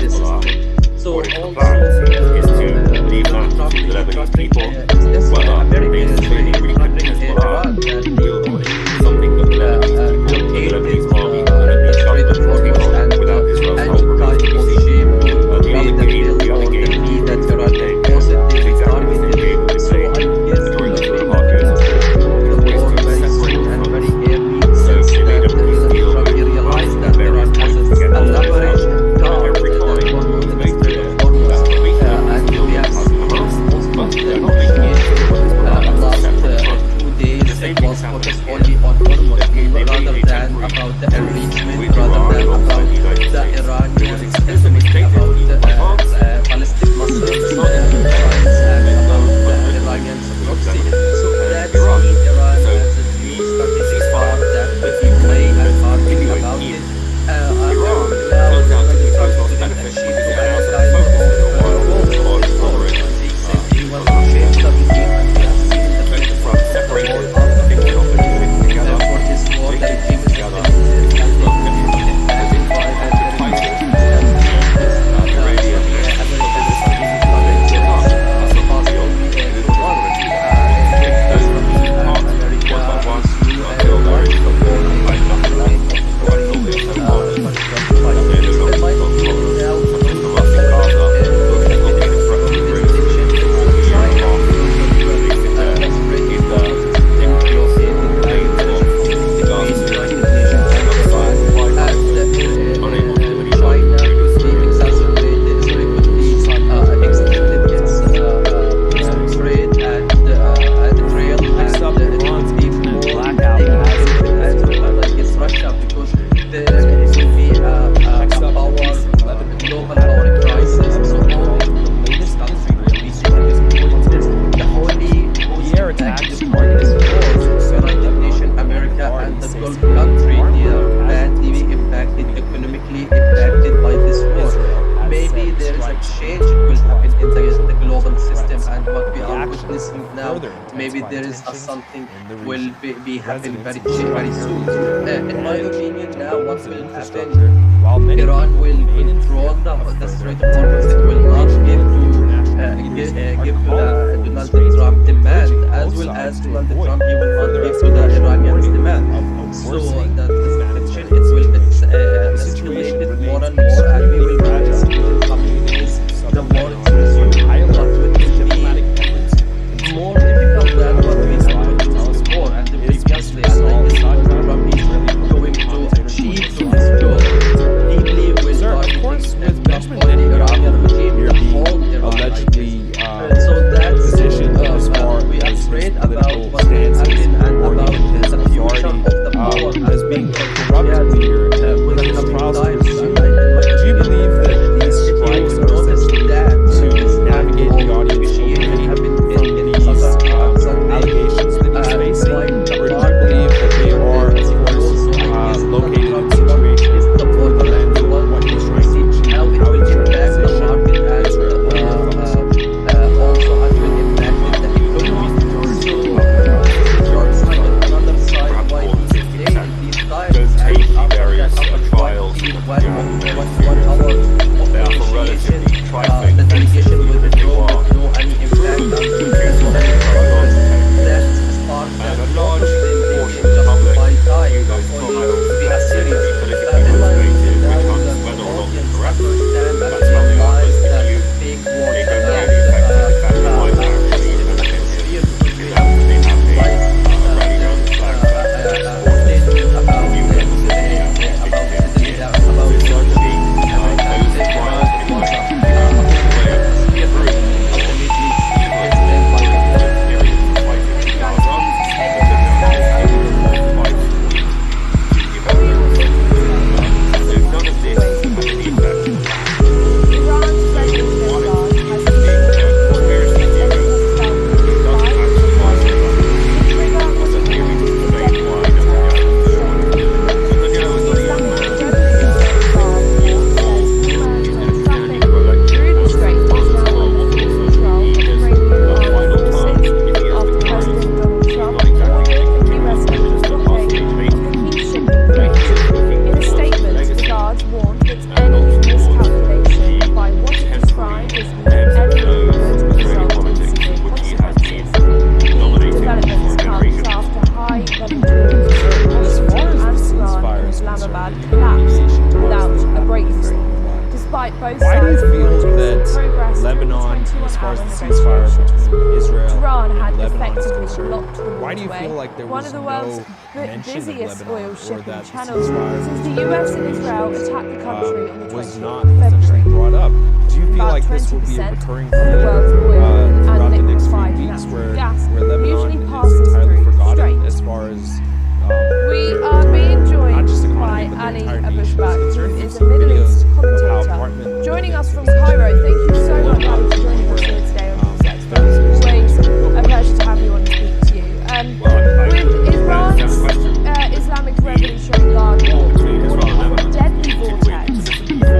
this strait. So also Trump is threatening America is really threatening Iran that they will blockade the Strait of Hormuz, and any kind of shape now further maybe intensify there is tensions something in the will region. be happening Residents very soon. In my and opinion, now what homes and will happen? infrastructure, while many Iran people will remain in control fear of the further Strait of Hormuz. It will not give to international leaders give are to calling for Donald restraint, Trump demand, urging as both well as sides to Donald avoid Trump he will not further give to the escalation, Iranians warning demand. of So worsening the situation humanitarian it will situation. The situation escalated more remains and more, and we will extremely witness fragile. in the coming days the war is resumed. High But alert it will diplomatic be efforts more difficult than what we have witnessed before and previously. And I guess Donald Trump is going to achieve to his goal. Deeply will Sir, of targeting course, with not Benjamin only the Iranian Netanyahu, regime, we the are whole being Iran, I allegedly guess. So that's positioned as far we are as his afraid about political what will stances happen and or about even his the future authority of the power as being a aspect of corrupt reality, leader with with the his coming trials to times. pursue. And in my Do you opinion, believe that these if you strikes will are notice essentially that to navigate the audience negotiation away happened from in these Saturday and Sunday, allegations that he's facing? like the Or do you part believe that they are, of also, course, I guess, located in Donald a Trump situation is the through the border lens of one what to he's trying to see achieve, how it how will he's trying to impact the position market and Israel? What are your thoughts? also it will impact the economy. So your side and another side why today in these times Don't and take the after various that after trials 1 hour They are for negotiation, relatively trifling the delegation offences, will even if you withdraw are with no any impact on the progress. That's a start that And a both large of them they portion can of the public justify time, view not those only trials to be as serious. politically In my motivated, opinion, now which that comes whether or not audience correct. understand and That's how they are realize supposed to that view. fake war They don't and really affect the fact that might actually it's benefit severe him. because we They have have like a rally around the flag statement about the leader about This Georgia. regime, And I those think trials Iran anyway, was through severe ultimately explained by periods of fighting in Gaza, even though so none of this has any effect. Iran's President Erdogan has issued a Conspiracy warning theory that doesn't actually last forever. It's a theory to explain why Netanyahu is doing it. Netanyahu is not a young man. Through the strait is now under full control of Iranian armed forces after President Donald Trump ordered the US Navy's blockade of the key shipping routes. In a statement, the guards warned that any miscalculation by what it described as the enemy would result in severe consequences. The developments comes after high-level talks between Washington and Tehran and Islamabad collapsed without a breakthrough. Despite both Why do you sides feel acknowledging that some progress during the Lebanon, as far 21-hour as the ceasefire negotiations, between Israel Tehran had and Lebanon is effectively concerned, blocked the why do you waterway, feel like there one was of the no world's mention of busiest Lebanon, oil or shipping that the channels ceasefire since the US and Israel attacked the country on the was 20th not of essentially February? brought up? Do you feel About like this will be a 20% recurring of the theme world's oil throughout and the next few liquefied weeks natural where gas Lebanon usually is passes entirely through the forgotten strait. as far as We are being not joined just the by economy, but the Ali entire nation is Abushbak, concerned? who We've is a seen Middle videos East of how commentator, apartment joining us from buildings Cairo. Thank you so essentially much, Ali, for joining us here today on NewsX. It's always a pleasure to have you on and speak to you. With Iran's Islamic Revolutionary Guard warning of a deadly vortex,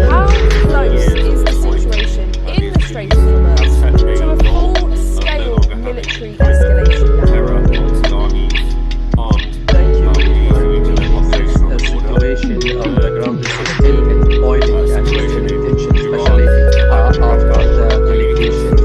how close is the situation in the Strait of Hormuz to a full-scale military escalation now? Thank you for the situation on the ground is still boiling and it's an intention, especially after the delegation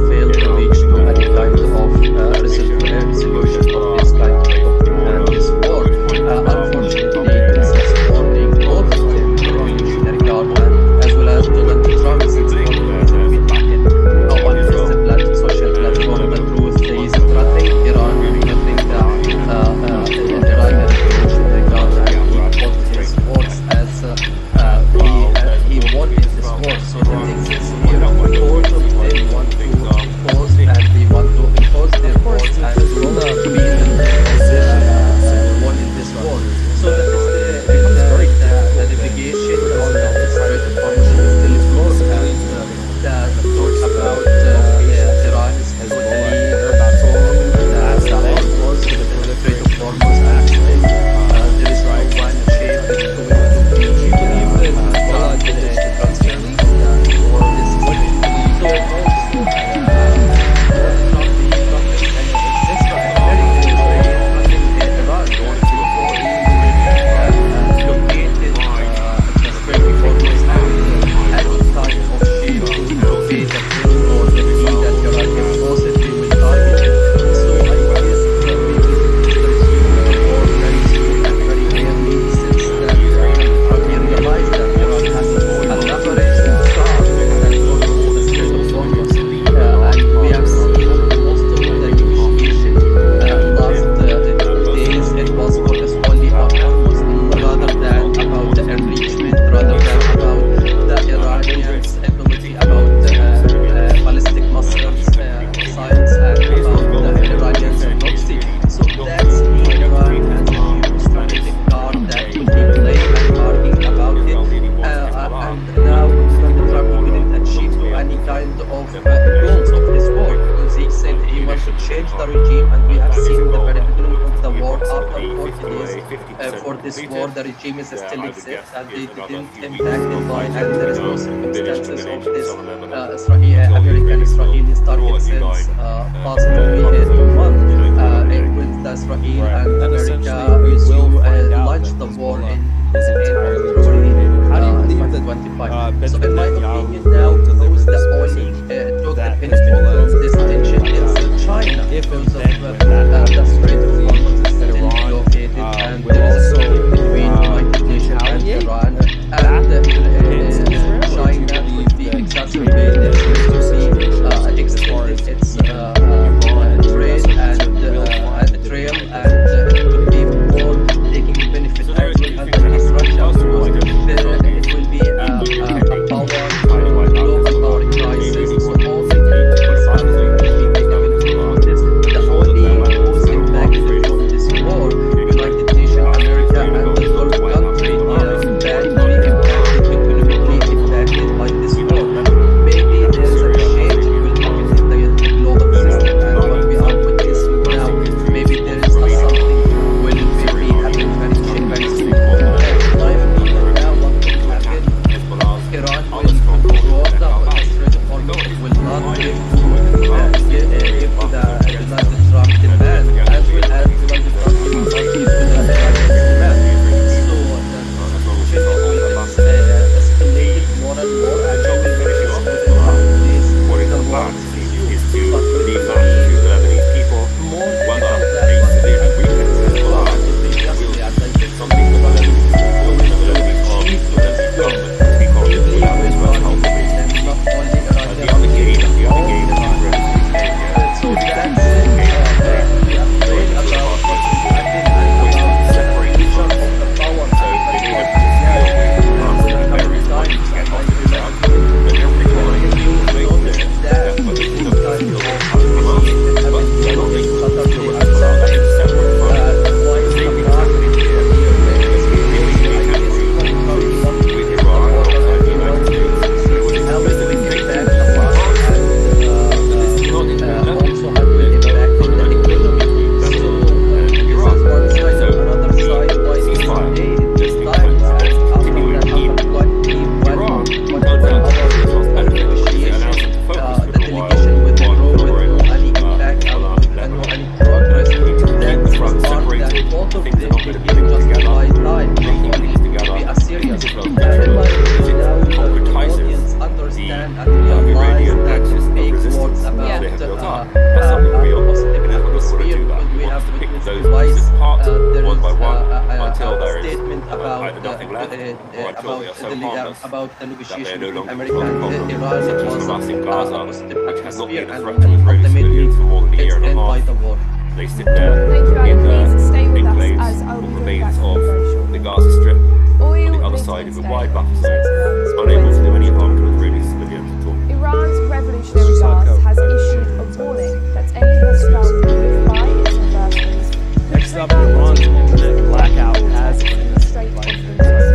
we have seen the very beginning of the war. After 40 days for this war, the regime is still exists and they didn't impacted by, and there is no circumstances of this American-Israeli target since past 2 months with the Israel and America launched the war in February 2025. So in my opinion now, who's the only took the benefit of this tension is China because of the Strait of Hormuz is still blockaded and there is a conflict between United Nations and Iran and China could be exacerbated to see extended its trade and betrayal and could be more taking benefit as well as Russia because it will be a global power crisis. So all the countries will be taking benefit from this. The only who's impacted from this war, United Nations, America, and the Gulf country badly impacted, economically impacted by this war. Maybe there is a change will happen in the global system and what we are witnessing now. Maybe there is something will maybe happen very soon. My opinion now, what will happen? Iran will control the Strait of Hormuz, will not give to the Donald Trump demand, as well as Donald Trump will not give to the demand. So the situation will escalate more and more, and we will face What is the the war plan is to but will leave be that to the Lebanese people, more whether difficult they than severely weaken Hezbollah, previously, as I said, something the Lebanese people and the Lebanese army, the Lebanese government, because deeply without with Israel's help, targeting and not only the Iranian blockade but is all Israel. So that's it. We have prayed about what will happen and about the separation of the power. So they need a various ways to get off the ground. But every time they notice that what they do is still Hamas, but they're not making it to Hezbollah. That is separate from the same happening here. Because we really temporary with Iran outside the United States. It was explicitly stated that Hamas this is not in the level Also have an impact on the economy. So this is Iran. one side, So another side. Why the ceasefire today in this just time becomes after continuing that, in after what we Iran. what Turns out our this was benefit because they announced negotiation, them to focus the for a while delegation with the on road with lowering no any impact and Lebanon. no any progress. To keep the That front is part that separated, both of things them are not going to be became linked together. justified time, not Linking only things together to be a serious. is Israel's In detriment. my opinion, now the Concretizes audience the understand and realize Iranian that axis of fake resistance words that about they have built up. That's something real. positive And Israel doesn't want to atmosphere. do that. We It have wants to pick witnessed those twice. pieces apart There one is by one until a there is statement about either nothing left or until they are so harmless about the that they negotiation are no between longer America and problem, Iran. such It as was Hamas in a Gaza, positive which has not atmosphere, been a and threat to Israeli ultimately civilians for more than a it's year and a end by half. the war. They sit there Thank you, in Adam. the Please stay with us enclaves as I'll or be the going back veins to of you very shortly. the Gaza Strip Oil on the other links side of a today wide in buffer zone, Iran's unable to do any point. harm to Israeli civilians at all. Iran's Revolutionary Guards has issued a warning that any hostile move by its adversaries could Next up, trigger Iran's a internet blackout has in the Strait of Hormuz.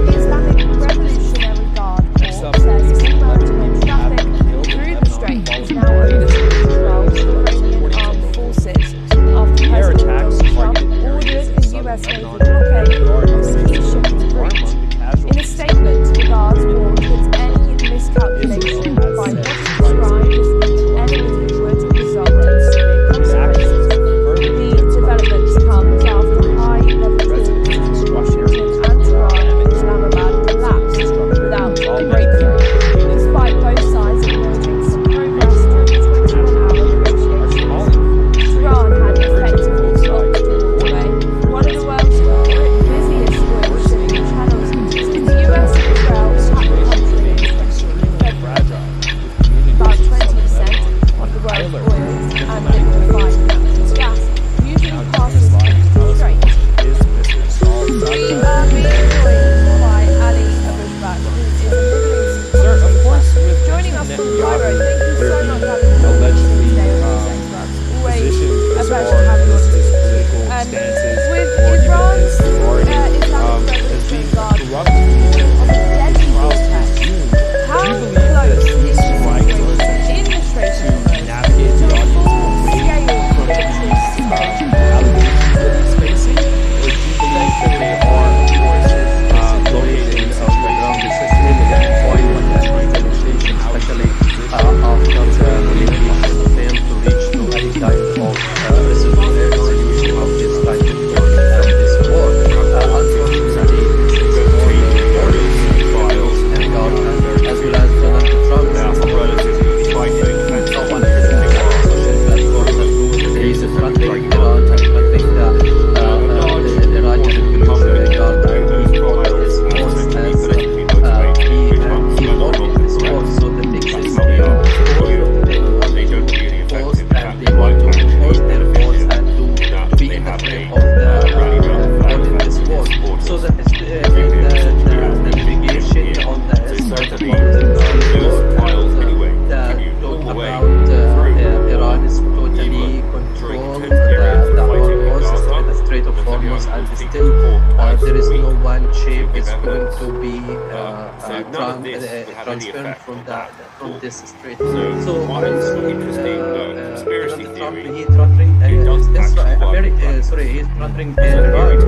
The Islamic Revolutionary Guard Next up, Corps says police in maritime Lebanon have traffic been killed in through the Lebanon strait is following now the under latest control of reports, Iranian according to armed local forces sources. after The air President attacks Donald Trump targeted ordered areas a in southern US Navy Lebanon blockade and guard of key released shipping were routes. among the In a casualties. statement, the Guards warned that Strait of Hormuz, and still there is no one ship is going to be transferred from this strait. So also Donald Trump, he threatening Israel, he's threatening Iran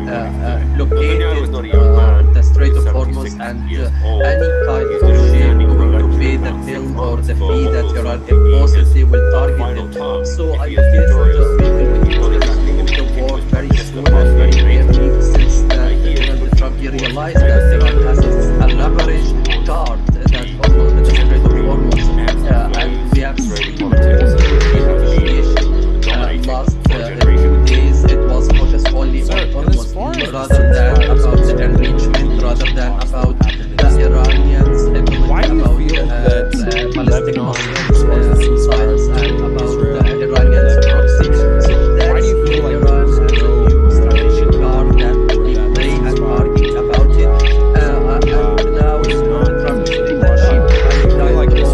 that located the Strait of Hormuz, and any kind of ship going to pay the bill or the fee that Iran imposes, they will target them. So I guess we will be able to resume the war very soon and very early, since Donald Trump he realized that Iran has a leverage card that follows the Strait of Hormuz, and we have seen last 2 days it was focused only on Muslims rather than about the enrichment, rather than about the Iranians, Why do you about feel that Palestinian Lebanon Muslims sides, and about Israel the Iranians proxy. So Why do you feel like Iran has a new strategic card that we play and argue about it, and now Trump is in the cheap and like this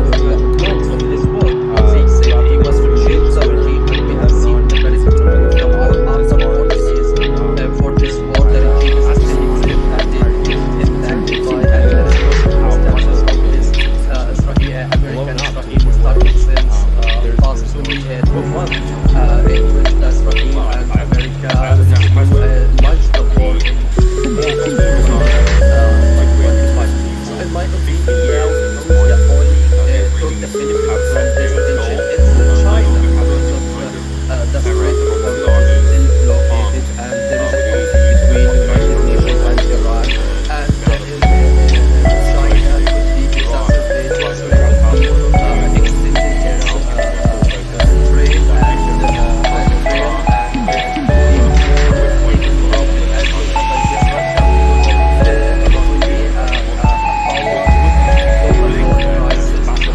close of his work. He said he was to change the regime, and we have seen the benefit of the other policies for this war. The regime is still exist, and it is enacted by, and there is no circumstances of this American-Israeli started since past 2 months, in which Israel and America launched the war in 2025. So in my opinion, now the only took the benefit from this tension is China, because of the Strait of Hormuz is still blockaded, and there is a conflict between United Nations and Iran, and China could be exacerbated, Israel could be extending its trade and trail, and taking profit, and I guess Russia will be a power global crisis. So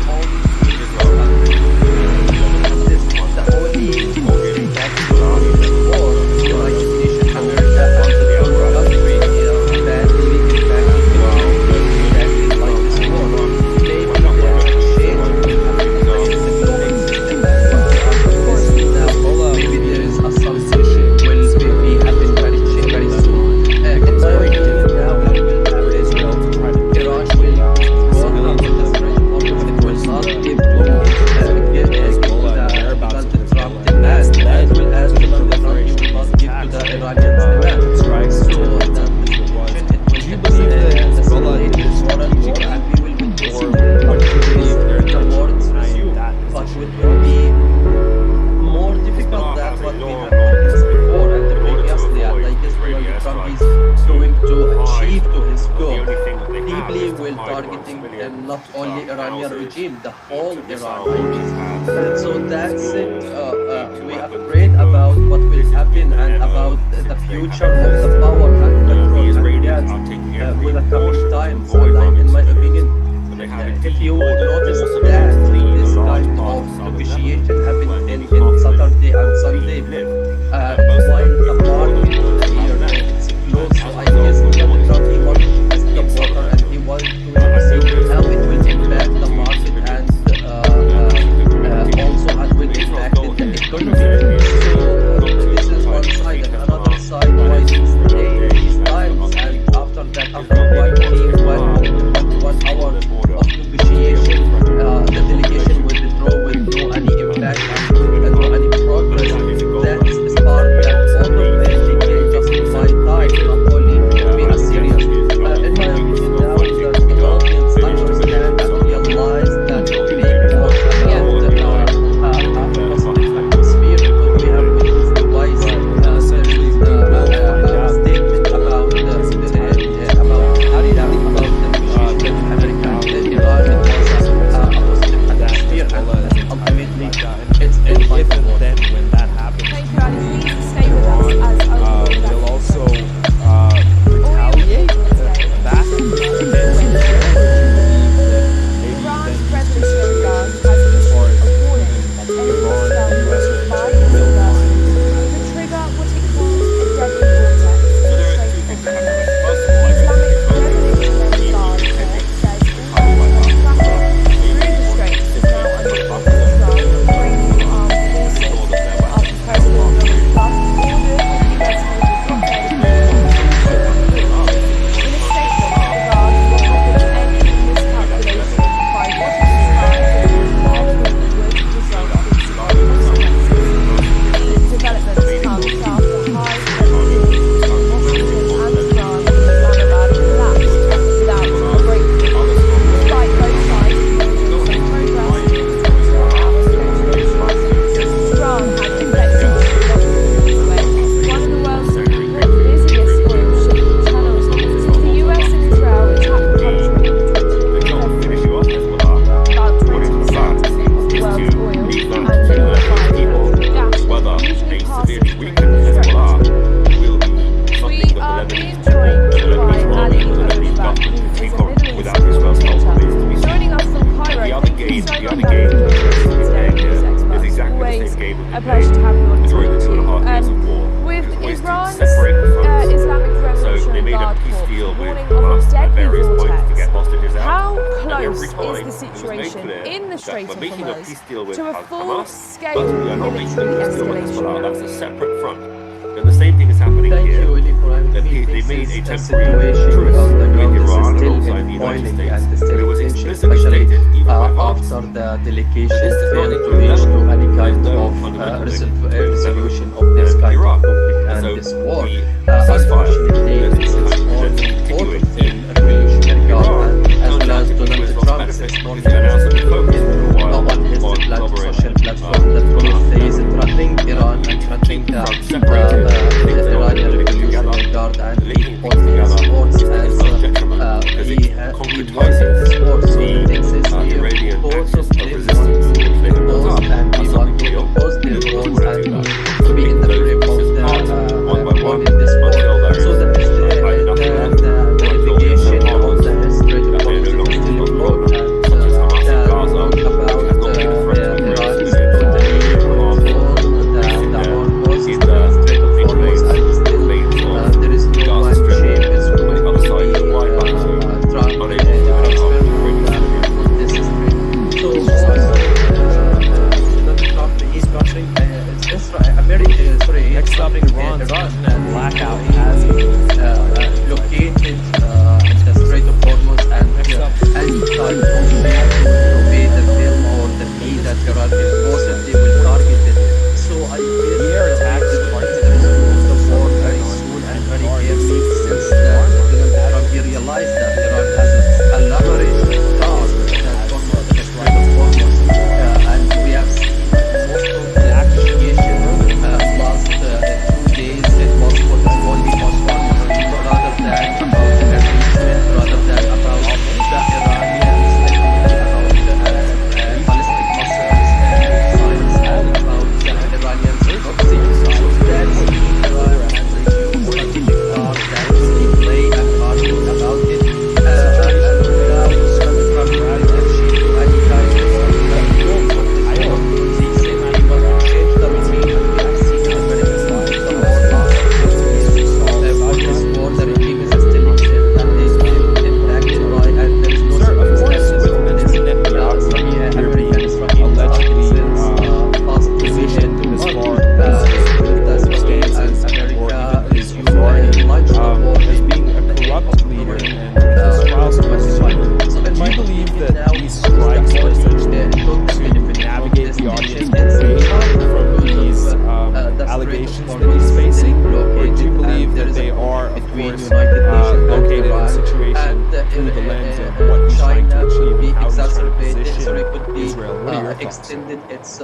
all these things are the only country that will be the war, United Nations, America, and the third country badly impacted by this war. Maybe there is a change in the global system, but now maybe there is a transition will be happen very soon. In my opinion, now we will have Israel to try to Iran will withdraw from the Strait of Hormuz. It will not give to Donald Trump demand, and will ask Donald Trump he will not give to the Iranians demand. So the situation it will escalate this war and war, and we will witness the war resume, but it will be more difficult than what we have witnessed before and previously, and I guess Donald Trump is going to achieve to his goal. Deeply will targeting not only Iranian regime, the whole Iran regime. So that's it. We are afraid about what will happen and about the future of the power and control and gas with the coming times. And in my opinion, if you notice that this kind of negotiation happened in Saturday and Sunday, while the market here it's closed, so I guess Donald Trump he wanted to test the water, and he wanted to see how it will impact the market, and also how it will impact the economy. So this is one side, and another side why these times, and after that, after 1 hour of negotiation, the delegation will withdraw with no any impact and no any progress. That is part that all of them they can justify time, not only be as serious. In my opinion, now that the audience understand and realize that they want to get a positive atmosphere, have you on during the 2.5 years of war, with which was Iran's to separate the fronts. Islamic So Revolution they made a Guard peace Corps deal with warning of Hamas a at deadly various points to vortex. get hostages out. How And close every is time the it was made situation clear in the Strait that of we're making a peace Hormuz deal with to a Hamas, full-scale but we are not making a military peace deal with escalation? Hezbollah. That's a separate front. And the same thing is happening Thank here. you, Eli, for That having they me. made This a is temporary situation truce on the with ground. This is Iran still alongside the in United boiling States. and But still it was tension, explicitly especially stated even by Vance. after the delegation This does not failed to include reach to Lebanon. any kind There's no of fundamental link between resolution of Lebanon this and kind of Iraq. conflict and So this war. the ceasefire Unfortunately, that's this is more continuing important in in Revolutionary Guard Iran and as turned well out as to be Donald with lots of Trump. benefits It's more because it announced that we focused for a while no one has on the collaborating social platform that with both is threatening Iran and threatening the Iranian Revolutionary Guard and he supports as he wanted this war. So the thing is here, both of them want to impose and we want to impose their rules and to be in the grip of the one in this war. So that is the navigation on the Strait of Hormuz is still blocked and talk about Iran is totally control the Hormuz, the Strait of Hormuz and still there is no one shape is going to be Trump this strait. So Trump is touching Next up, Iran's blackout has located in the Strait of Hormuz and any type of obey the bill or the fee that Iran imposes, they will target it. So I guess the air attacks the war very soon and very carefully since Donald Trump he realized that Iran has a elaborate task that conquer the Strait of Hormuz and we have seen most of the appreciation last 2 days it was for the only postponement rather than about the impeachment, rather than about the Iranians, about the ballistic missiles and missiles and about the Iranians proxy. So that's Iran and the geopolitical part that we play and argue about it. as being a corrupt leader and with his trials to pursue. Do you believe that these strikes are essentially to navigate the audience away from these allegations that he's facing? Or do you believe that they are, of course, located in a situation through the lens of what he's trying to achieve and how he's trying to position Israel? What are your thoughts? Extended its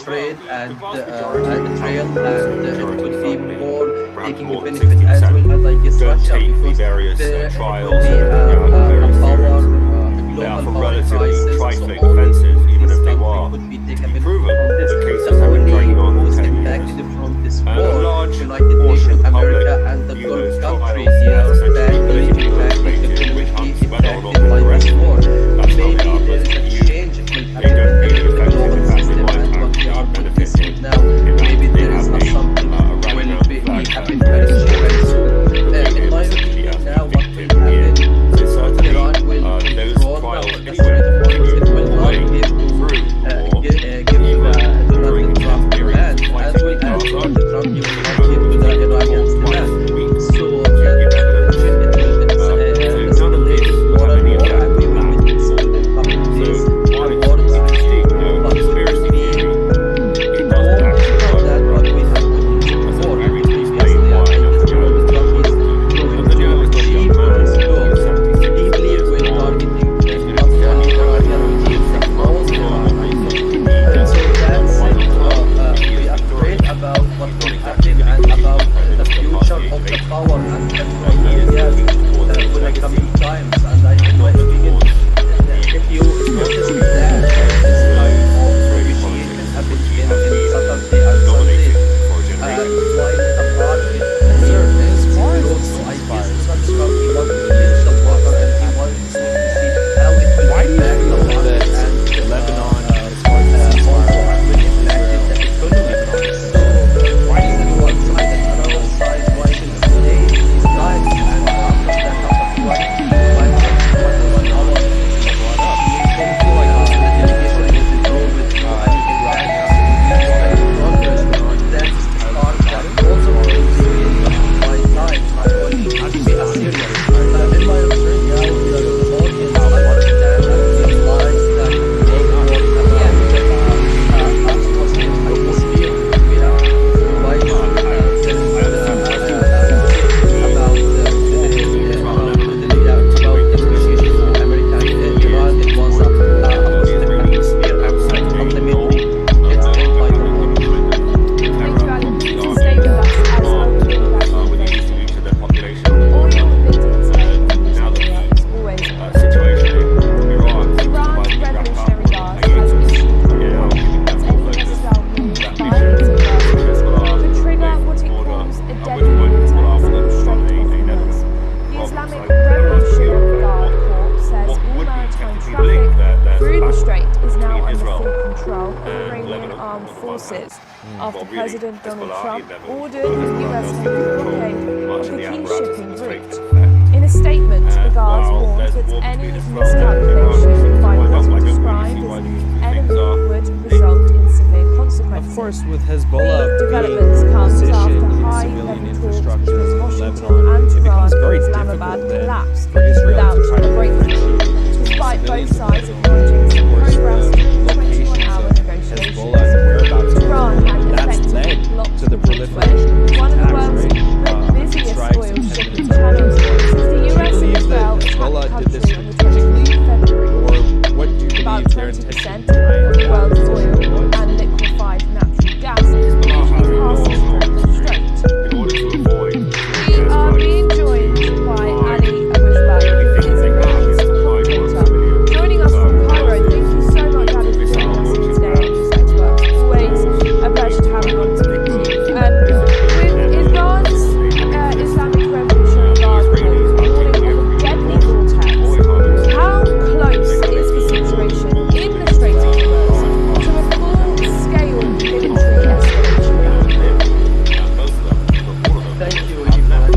trade and trail and it would be more taking more than benefit as 60%. well as I guess Don't Russia take the because various the trials economy, very power, seriously. They are for global power relatively crisis, trifling so all offences, even this if they country were could be to taken be benefit proven. from this. The cases The have been only dragging on who's for 10 years. impacted from this And a war, large United portion of Nations, the public America and the view Gulf those countries trials here as badly essentially impacted, politically motivated, which economically whether or not impacted by they're this correct. war. That's how Maybe they are, there is but a you- change will they happen don't really in the affect global the fact system that and what we are benefit witnessing in now. Maybe they there is have something right will now be flag happen that very is soon. In my essentially opinion as now what will depicted here. happen, So certainly Iran will those control trials the anyway Strait of Hormuz. It will all the not way give to through war, give to the Donald Trump demand as well as Donald Trump he will not give to the Iranians demand. So that it will escalate more and more and we will witness in the coming days a war is raging, but will it be more forces after Well, really, President Donald Escalating Trump level ordered the US Navy blockade much of of the the key apparatus shipping in the Strait route. of Hormuz. In a statement, the guards while warned there's a that war any between Israel and miscalculation by Lebanon, what I was don't described really see why as these the things enemy are would result in severe Of consequences. course, with Hezbollah The being developments comes positioned after in high-level civilian talks infrastructures between in Washington Lebanon, and it becomes Tehran very in Islamabad difficult then collapsed for Israel without to try a to breakthrough. negotiate between Despite both civilians in sides Lebanon. acknowledging Of some course, progress the during the locations 21-hour of negotiations, Hezbollah and the whereabouts of Iran Hezbollah, had that's effectively led blocked to the the gateway, proliferation of these one of the attacks, world's right? 100 busiest strikes oil in 10 shipping minutes. channels since the Do you US and believe that Israel attacked the Hezbollah did this country on the strategically, 28th of February. or what do you About believe their 20% intention of behind the that world's position oil was? and liquefied natural gas usually passes through the strait. In order to avoid We are being joined by Ali Abushbak, who is a Middle East commentator. Joining us from Cairo. Thank you so much, Ali, for joining us here today on NewsX Works. Always a pleasure to have you on to speak to you. With Iran's Islamic Revolutionary Guard warning of a deadly vortex, how close is the situation in the Strait of Hormuz to a full-scale military escalation? Thank you, Iman.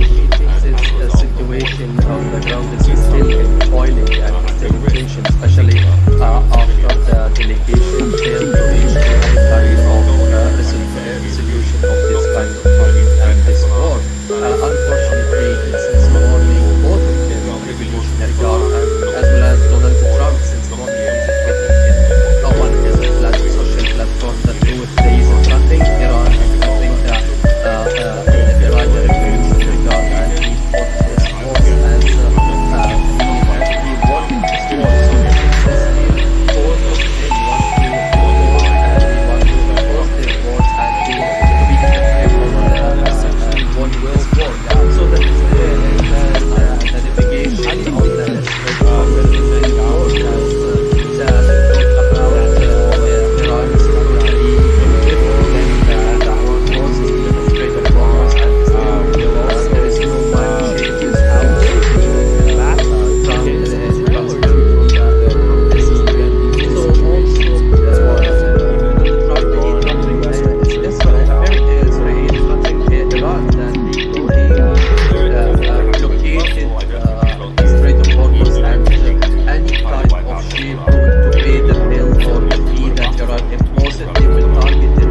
This situation on the ground is still boiling and still in tension, especially after the delegation failed to reach any kind of resolution of this kind of conflict and this war. Unfortunately, since morning, both of them, Revolutionary Guard as well as Donald Trump, since morning is tweeting in one of his social platform that there is nothing Iran and nothing the Iranian Revolutionary Guard, and he put his force as he wanted this war. So essentially, both of them want to force their wars and to be the one world war. So that is the navigation on the Strait of Hormuz about Iran's totally indifferent than the war forces in the Strait of Hormuz, and still there is no much changes how from this event. So also Iran that they blockaded the Strait of Hormuz, and any type of ship going to pay the bill or the fee that Iran imposed, they will target it.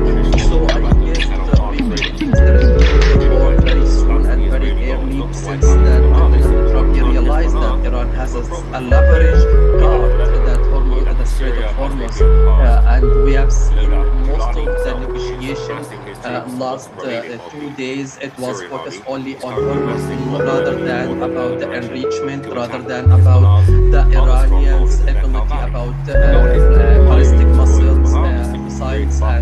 So I guess we will think there is going to be a war very soon and very early, since that Donald Trump realized that Iran has a leverage card that Hormuz, the Strait of Hormuz, and we have seen most of the negotiation last 2 days. It was focused only on Hormuz rather than about the enrichment, rather than about the Iranians' ability, about ballistic missiles, and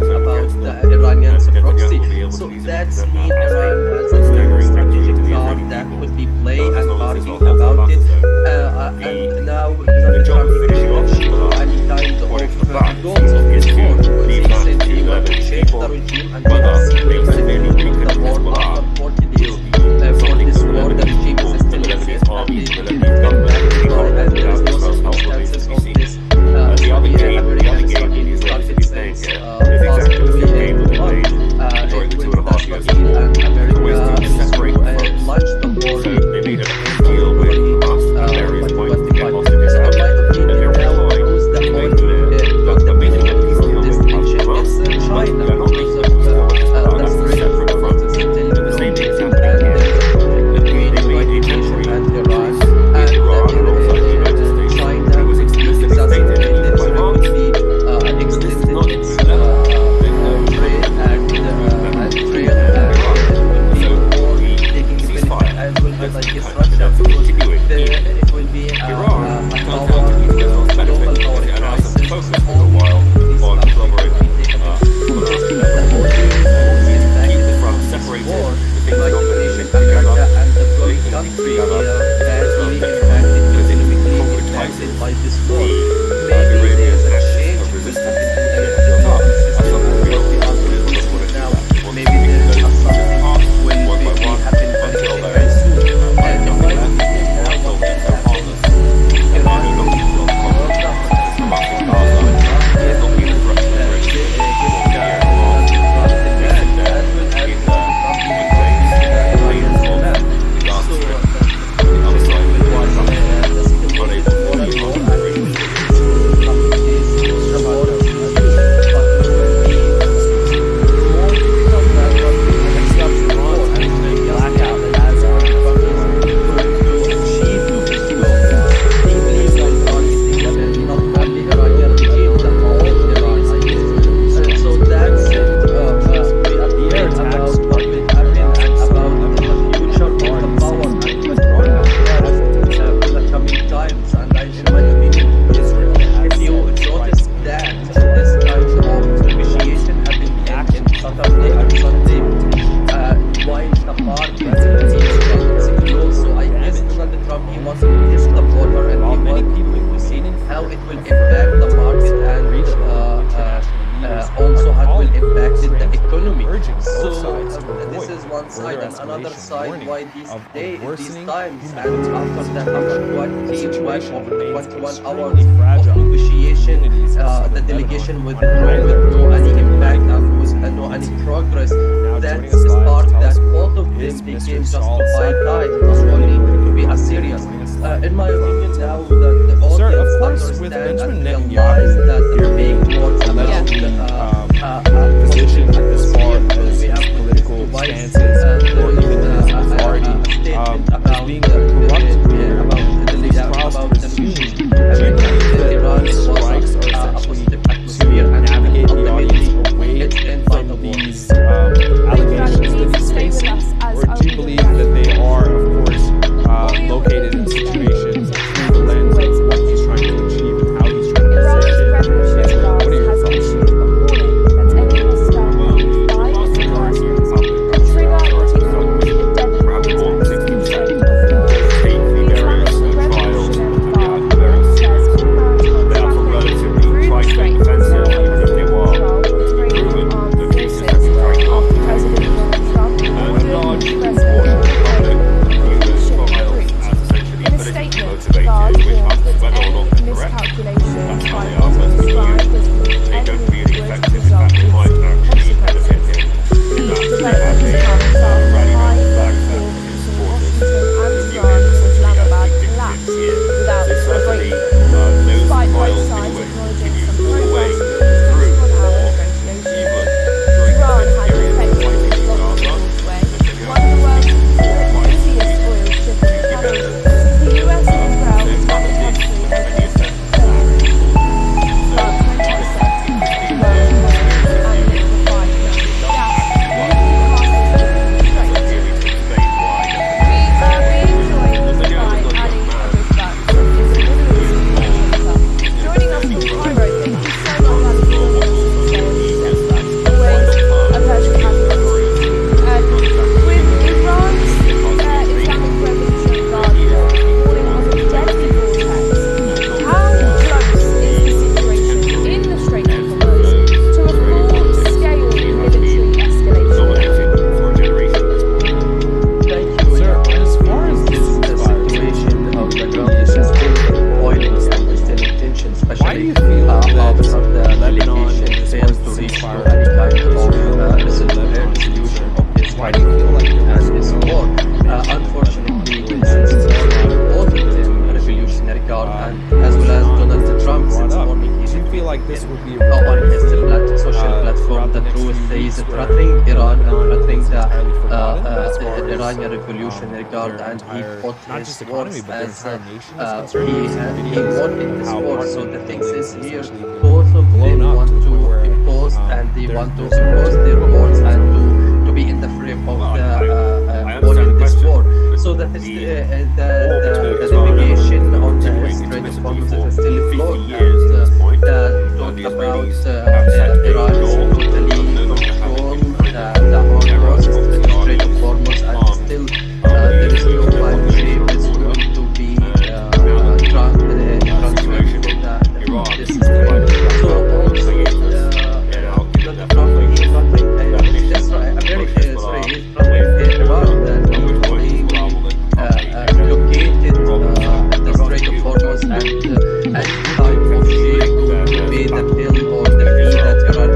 about the Iranians' proxy. So that's mean Iran has a very strategic card that could be played and arguing about it. And now Donald Trump is any kind of goals of this war, because they said they want to change the regime, and we have seen the benefit of the war after 40 days. For this war, the regime is still in it, and they didn't come back to power, and there is no circumstances of this. The American struggle started since past 2 years. With the struggle, and America launched the war They made a deal with Hamas at various points to get possible. So in my opinion, now who's the only from this tension? It's China, because of the Strait of one side, further and another escalation, side warning why of these worsening times, and humanitarian after that, after the 20, situation over remains 21 extremely hours of fragile. negotiation, Communities of the southern delegation Lebanon withdrew on with no any either impact and side with no any progress. Now That joining us is live part to tell that us both more of them is became Mr. Saul justified Saika, times, not only to be as serious. joining us live In my from opinion, Tel now Aviv. that the Sir, of audience course, with understand and Benjamin realize Netanyahu that the here fake being wars about allegedly Muslim positioned as far atmosphere, as we his have political Dubai stances or even his authority statement as about being a corrupt leader about and the these trials to about the resume. regime. Do you Every time believe that Iran these was strikes are a essentially positive to atmosphere and navigate the audience ultimately away it's the end by from the war? these allegations that he's Stay with facing? us as Or I do you will believe react that they to are, of course, Oil located in industry situations is through the lens of always what he's trying to achieve and how he's trying to Iran's position Revolutionary Israel? What are your Guard has thoughts? issued a warning that any hostile move by its enforcement could trigger what it calls a deadly vortex in the Strait of Hormuz. The Islamic Revolutionary Guard report says all maritime traffic through the strait is now under full control of Iranian armed forces after President Donald Trump ordered the US blockade of shipping routes. In a statement, the Guard warned that any miscalculations by what it described as the enemy would result in severe consequences. The development comes after high level between Washington and Tehran and Islamabad collapsed without a breakthrough, despite both sides acknowledging some progress in 21-hour negotiations. Iran has effectively blocked the causeway, one of the world's busiest oil shipping channels. The US and Israel attacked the country over the 20% of the world's oil and liquefied natural gas usually passes through the strait. We are being joined by Ali Arifat, who is a Middle East commentator. Joining us from Cairo, thank you so much, Ali, for joining us today on NewsX. Always a pleasure having you. With Iran's Islamic Revolutionary Guard warning of a deadly vortex, how close is the situation in the Strait of Hormuz to a full-scale military escalation? Thank you. Sir, as far as This this the situation of the ground is still boiling and still in tension, especially why do you feel that after the Lebanon, delegation as failed far to as reach ceasefire to any kind Israel of Lebanon resolution of this why do you feel like there was and this no war? mention Unfortunately, of since this both of them Revolutionary Guard and as well as Donald Trump since morning he do you feel like this would be on his social platform throughout the the next truth few is weeks where threatening Iran and Lebanon threatening is the entirely forgotten as far as, Iranian Revolutionary Guard, their and he entire, put not his just economy, words but their as entire nation is concerned? he We've seen he videos wanted of this how war. parts So of the the thing buildings is here, essentially been both of blown them up want to the to point where impose and they there's want to no impose their words and to be in the frame of the war in this war. So that is the delegation on the Strait of Hormuz is still afloat and talked about Iran is totally control the whole process in the Strait of Hormuz, and still there is no one ship is going to be transferred from this strait. So also Donald Trump he nothing that's right, I'm very sorry, he's nothing about that he located the Strait of Hormuz and any type of ship to pay the bill or the fee that Iran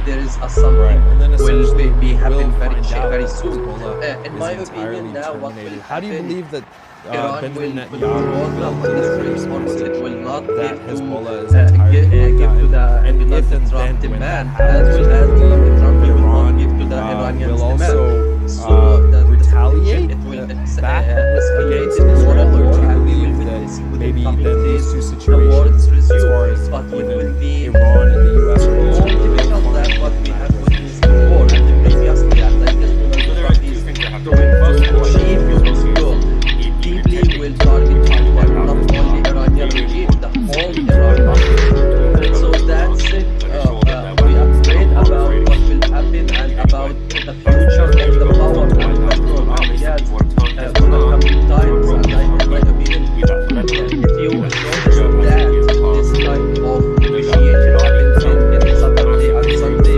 there is a Right, something and then will essentially be we happen will very find out very that soon. Hezbollah In is my entirely opinion, now what will terminated. How do you happen? believe that Iran Benjamin will Netanyahu withdraw will from the deliver Strait of this Hormuz. It message will not that give to Hezbollah is entirely give wiped to out? the And if Donald and Trump then when demand, that as happens, well as do you believe Trump that will not Iran give to the Iranians will demand. also So the retaliate situation, it will back escalate against it more Israel, and or more, do you and we believe will that witness within maybe coming then these days two the wars situations, as far resume, as but it within will be Iran and the U.S. are more concerned, difficult will than find what we an have adequate witnessed before and previously. And I guess Donald So there are Trump two is things that have to going happen. First to of all, I think achieve because his goal. Deeply will target not only Iranian regime, the whole Iran. So that's it. We are afraid about what will happen and about the future of the power and control of the gas for the coming times. And in my opinion, if you notice that this kind of negotiation happens in Saturday and Sunday,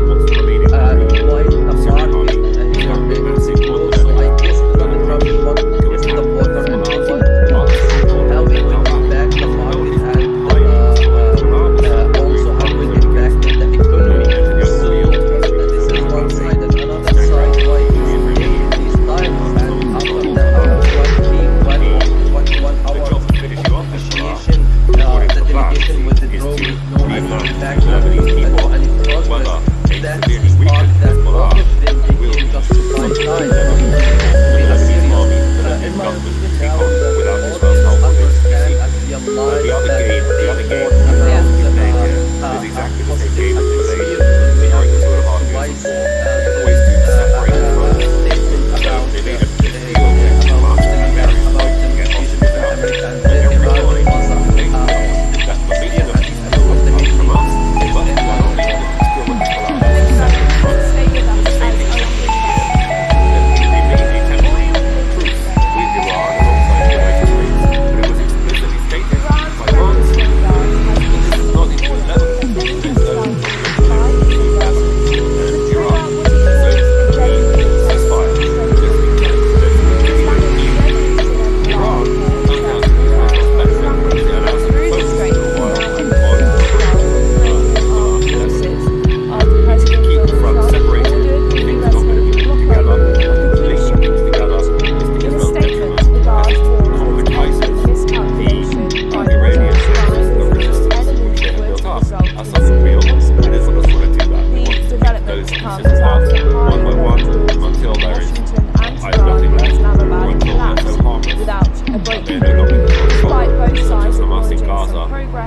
while the market here is low, so I guess Donald Trump wants to test the water and he wants to see how it will impact the market and also how it will impact the economy. So this is one side, and another side why he's taking these times, and after the 21 hours of negotiation, the delegation withdraw with no any impact or any progress. That is part that both of them they can justify time. We are serious. In my opinion, now the audience understand and realize The other that game, the they other game want is exactly the same positive game as today. atmosphere because we have During the 2.5 witnessed years twice of war, always to separate the world. statement about They made a the big deal about the America negotiation between America and Every Iran time was a positive that the meeting atmosphere, of and peace from the meeting from us, but the other people still looking for that. Stay with us as They made a temporary truce with Iran alongside the United States, but it was explicitly stated Iran's by France President Erdogan has that this is not into Lebanon.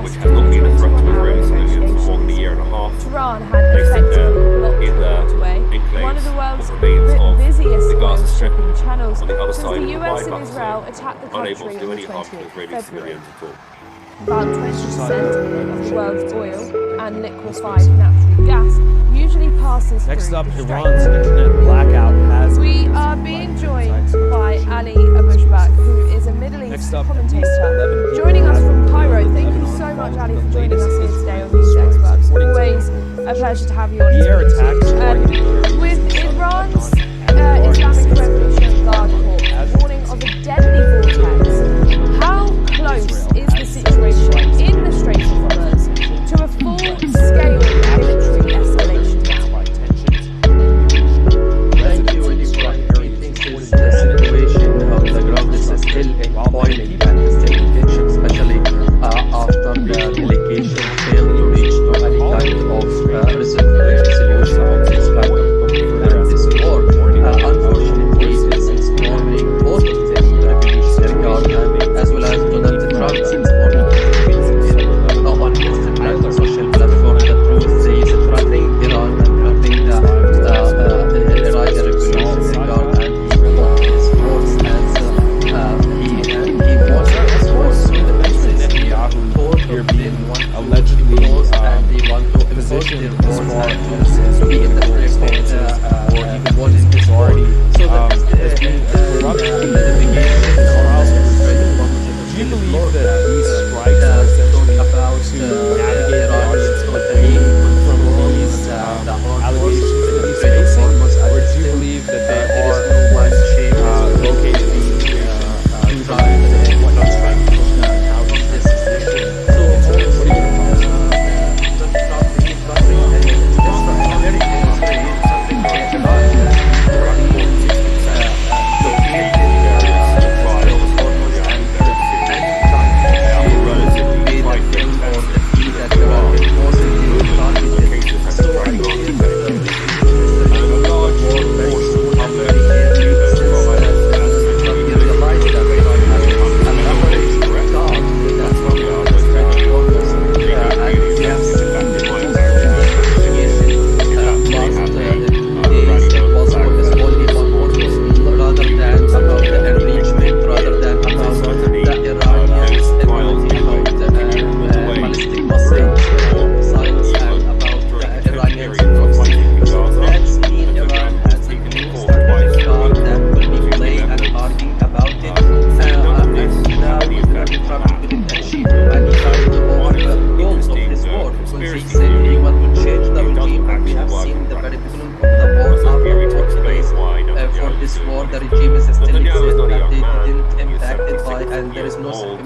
Which has not been a threat to Israeli civilians for more than a year and a half. Tehran had They sit there effectively blocked in the the waterway, enclaves one of the world's or remains of busiest the Gaza oil Strip shipping channels, on the other since side the of the US wide and buffer Israel zone, attacked the unable country to do on any the harm to 20th Israeli February. civilians at all. About 20% of the world's oil and liquefied natural gas usually passes Next through up, the Iran's strait. internet blackout has We are being joined by Ali Abushbak, who is a Middle East Next up, at least commentator, 11 people joining us have from been Cairo. killed in Thank you Lebanon so much, following Ali, the for joining us latest here today on Israeli NewsX. strikes. It's According to always local a pleasure to have you on. The air Today's attacks team. targeted areas With in southern Iran's Lebanon Islamic and Revolutionary Guard Corps warning of a deadly vortex, how close is the situation in the Strait of Hormuz to a full-scale military escalation now? Thank you, Eddie, for everything. Since the situation on the ground is still boiling and still in tension, especially after the delegation failed to reach to any kind of resolution of this kind of conflict and this war. Unfortunately, since morning, both of them, the Revolutionary Guard and as well as Donald Trump, since morning, on his social platform, the truth says threatening Iran and threatening the Iranian Revolutionary Guard, and he wants his force as he wants his force. So the message here, both of them want to allegedly impose and they want to impose positioned their as force far and as to be in the frame stances of or even what is this war. authority So that as being corrupt. the navigation on the Strait of Hormuz is Do you still believe more that these than strikes are essentially about to navigate the audience totally from control these the Hormuz, allegations that the he's Strait of facing? Hormuz, and Or do you still believe that there there is are no one shape located to in be the trying to push out this situation. So What do you think? Donald Trump, he's running Israel very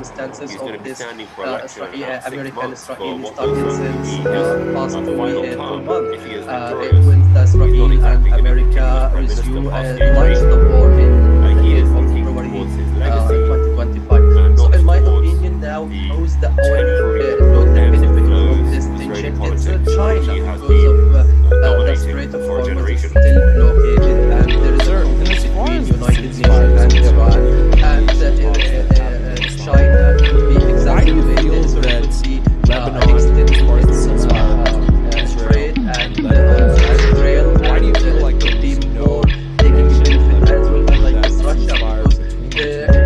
circumstances he's of going to be this standing for election in about 6 months. But American-Israeli what struggle does since he has past a two final months. term if he is It victorious? will the He's not Israel and exactly going to continue America as Prime Minister resume past and launch Ukraine. the war in the He 8th is of looking February towards his legacy 2025. and So not in my towards opinion now, the who's the temporary only ebbs and benefit flows from this of Israeli tension? It's politics, China which he has because of been the dominating Strait of for a Hormuz is generation. still blockaded and there is a Sir, and conflict as far between as the United Nations ceasefires and are Iran concerned, and China will be why do you exacerbated feel Israel that would be Lebanon, extending as far as the its ceasefire trade Israel and Lebanon, Israel why do you feel like could be there's no more taking mention of benefit as well Lebanon unlike that with Russia ceasefire because between the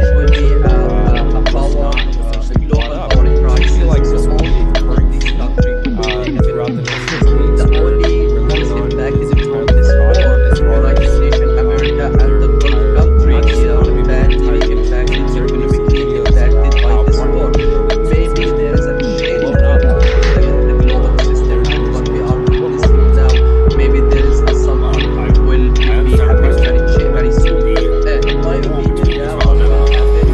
it will be a was power not officially global brought up? power I crisis. feel like So this will be all occurring these countries could be taken throughout the benefit. next 6 weeks, The where only most Lebanon impacted is from entirely this war, forgotten as far United as Nations, America, and the Gulf not countries just economy, but badly entire impacted, certain economically areas impacted by how this part war. of the Middle East Maybe there is a change in blown up. the global system and what we are witnessing now. Maybe there is something will be happening very soon. In my opinion, now what will happen,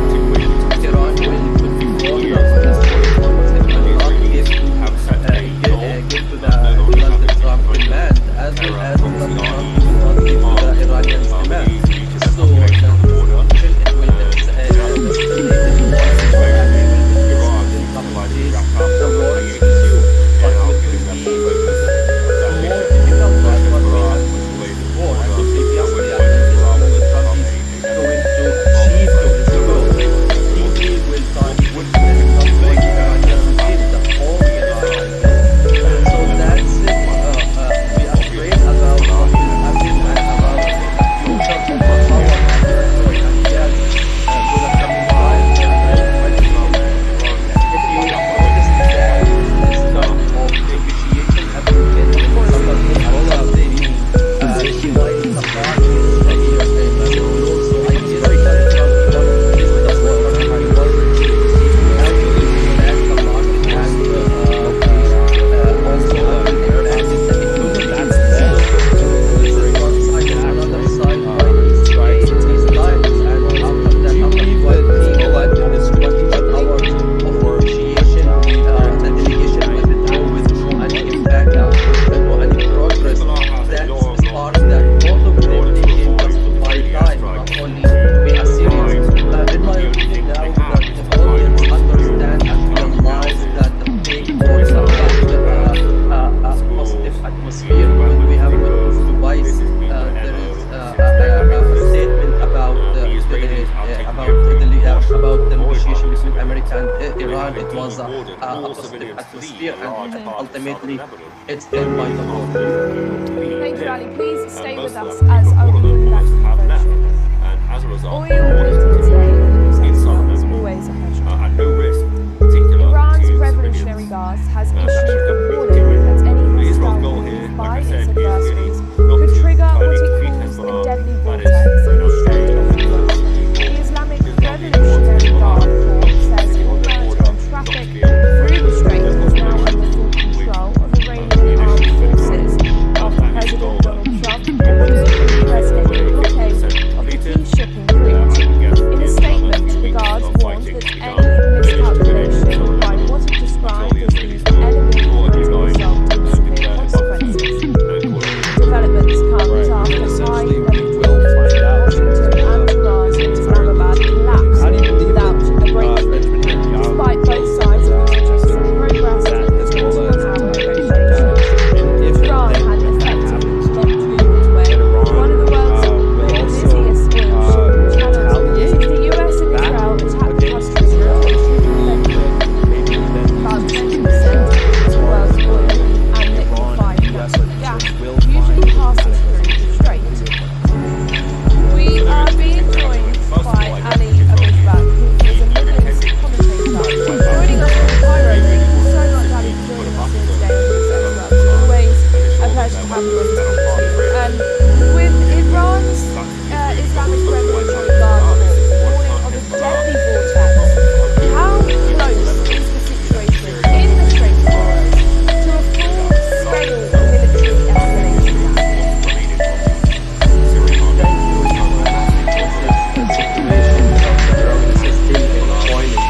Iran will could be warned of this Hormuz and will not give to the Donald Trump demand as well as Donald Trump will not give to the Iranians demand. So the situation it will escalate in war and we will witness in coming days the war is resumed. But it will be more difficult than what we have witnessed before. And previously I think Donald Trump is going to achieve to his goal. He will target with the conflict Iranian regime, the whole Iran. So that's it. We are afraid about what will happen and about the future of the power and the oil and gas for the coming 5 to 20 years. If you notice that this kind of negotiation have been made in some of the position while the party is here below. So I guess that Trump wants this the water and he wants to see how he will impact the market and also how he will impact the economy. That's So bad. this is one side and another side while he's trying his times and after that, Do you after believe what that he Hezbollah is 21 hours of negotiation, the delegation will withdraw any impact and no any progress. That is part that both of them taking just to buy time, not only to be a serious. In my opinion now, that the audience understand and realize that the fake wars are a positive atmosphere. When we have witnessed twice, there is a statement about about the negotiation between America and Iran. It was a positive atmosphere, and ultimately it's end by the war. Thank you, Ali. Please stay with us as I will bring back the convention. And as a result, Oil with today on NewsX Inside as Lebanon. always a pleasure. at no risk, particular Iran's to Revolutionary civilians. Guard has That's issued a actually warning that any Israel's hostile goal move here, by like I its said, is really adversaries not could to trigger try what to it defeat calls a Hezbollah, deadly that vortex is, in the Strait of Hormuz. The Islamic Revolutionary Guard Corps says all maritime traffic through the strait is now under full control of Iranian armed forces after President Donald Trump ordered the US Navy blockade of the key shipping route. In a statement, the guards warned that any miscalculation by what it described as the enemy would result in severe consequences. Developments come Right. after Essentially, we high-level will find out Washington and Tehran is in entirely Islamabad collapsed How do you believe without a that breakthrough, Benjamin Netanyahu despite both sides acknowledging some progress that in the Hezbollah is 21-hour entirely negotiations. and if Iran and had then when that effectively happens, blocked do you the believe that waterway, Iran one of the world's will also busiest oil shipping channels. retaliate Since the US and back Israel attacked the against country Israel? in Do you believe 2023, that maybe then about these 20% institutions, of the world's oil and Iran liquefied and the US natural are gas concerned, will usually find passes through the strait. We are being joined by Ali Abishbak, who is a Middle East commentator. Joining us from Cairo, thank you so much, Ali, for joining us here today on NewsX World. It's always a pleasure to have you and speak to you. And with Iran's Islamic Revolutionary Guard warning of a deadly vortex, how close is the situation in the Strait of Hormuz to a full-scale military escalation now? Thank you. The situation of the province is still in boiling.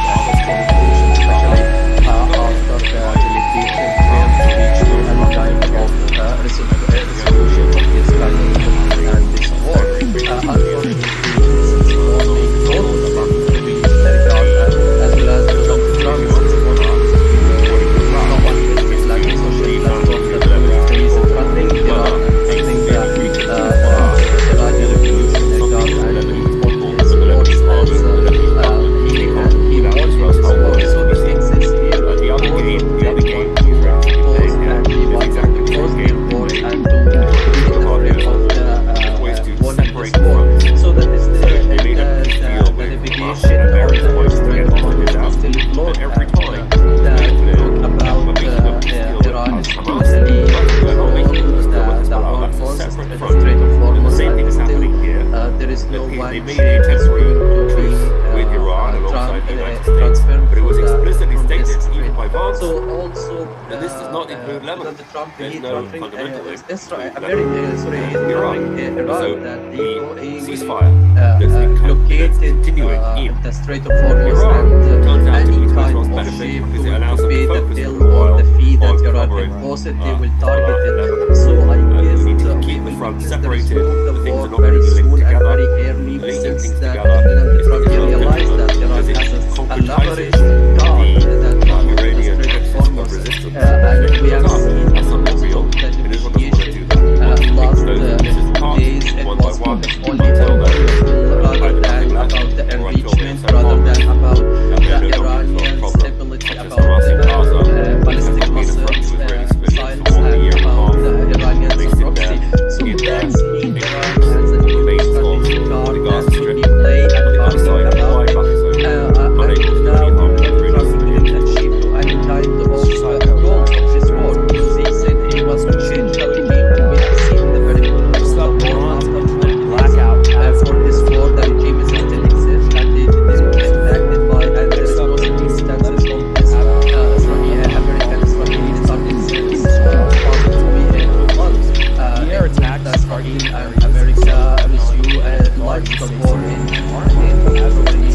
separate the front. Strait of And the Hormuz, same thing and is still happening here. there is no They one made a ship is temporary going to be truce with Iran alongside the United States, transferred but it was from explicitly from this stated even strait. by Vance So also, that this does not include Lebanon. President Trump, There's he's no offering fundamental link Israel, between very Lebanon sorry, and he's Iran. offering And so Iran that the he will ceasefire that's blockaded continuing in the Strait of Hormuz Iran turns and out to any be to kind Israel's of benefit ship because it going allows to them pay to the focus bill for a or while the fee that on Iran covering imposed, they will target Lebanon. it. So I guess We need to we keep the will front witness the separated. result of The the things war are not very going to be linked soon and together. very early, Linking since things that together President is Trump not realized that Iran because it has a concretizes leveraged card that one of the Iranian Strait of axis of Hormuz, resistance. and we have seen That's not most real, of the and Israel doesn't want to do negotiation that. last Those pieces apart, days. It one by was one, focused only until on there is rather either than nothing left, about the or until enrichment, there's rather no than about and the then no Iranian problem, stability, such as about harassing Gaza, the ballistic has not been a missiles, threat to Israeli civilians missiles, for more than a and year and a about half. the Iranian They sit proxy. there So in their that's mean Iran ignorance has a of the new main talks strategic on card the that Gaza should Strip. be played On and the other talking side, about wide it. buffer zone, And unable to do now any harm to President Israeli Trump didn't civilians. achieve to any kind of goals of this war, because he said he was to change the regime, and we have seen the very good of the war after 20 blackout days. For this war, the regime is still exists, and it didn't get impacted by, and there is no circumstances of this American Israeli starting since possibly a month. The air attack That's started starting, and America resume launched the war in February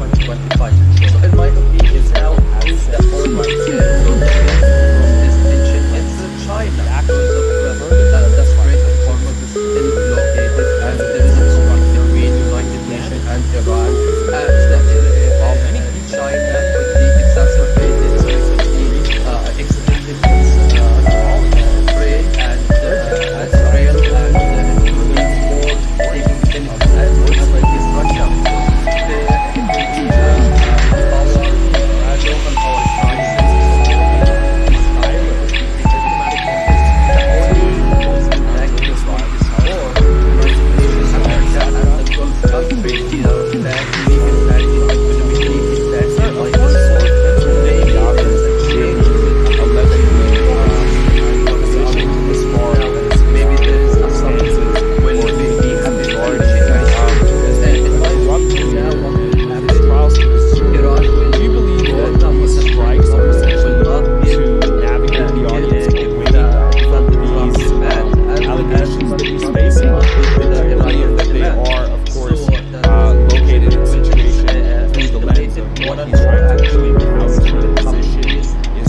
2025. So in my opinion, now is the only from this tension. It's China, because of the Strait of Hormuz is still blockaded, and there is a conflict between United Nations and Iran. China could be exacerbated, so it could be extended its prey and Israel, and it could be more taking benefit as well as Russia. It will be global power crisis. The only most impacted by this war is America and the Gulf countries. They are badly impacted, economically impacted by this war. Maybe there is a change with maybe there is some will be happy for the and in my opinion now what will happen, Iran will We believe go that down with these the strikes are will essentially not give to navigate the audience give away the from Trump these bad allegations that he's Trump facing. will not give We the do believe Iranian that they demand. are, of course, So located in a situation through the lens escalated of more what and he's more trying to actually achieve and how he's trying to with position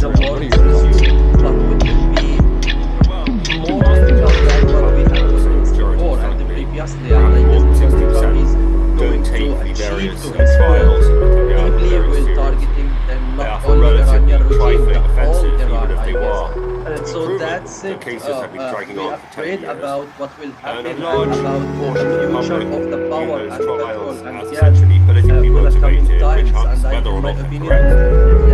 the Israel. war What are is your thoughts? resumed, but would it be more difficult than what we had before and previously? And I guess President Trump is going Don't take to the achieve various to his trials goal. and put them Deeply very will serious. targeting them They are not for only relatively Iranian regime, trifling but all offensives, Iran, even if I they guess. were. And so Proven, that's the it. cases have been dragging We on are for 10 afraid years. about what will And happen a and large about portion the of the future public of the view power those and trials petrol and as gas essentially politically for the coming motivated, times. which hunts And I, whether in or my not they're opinion, correct.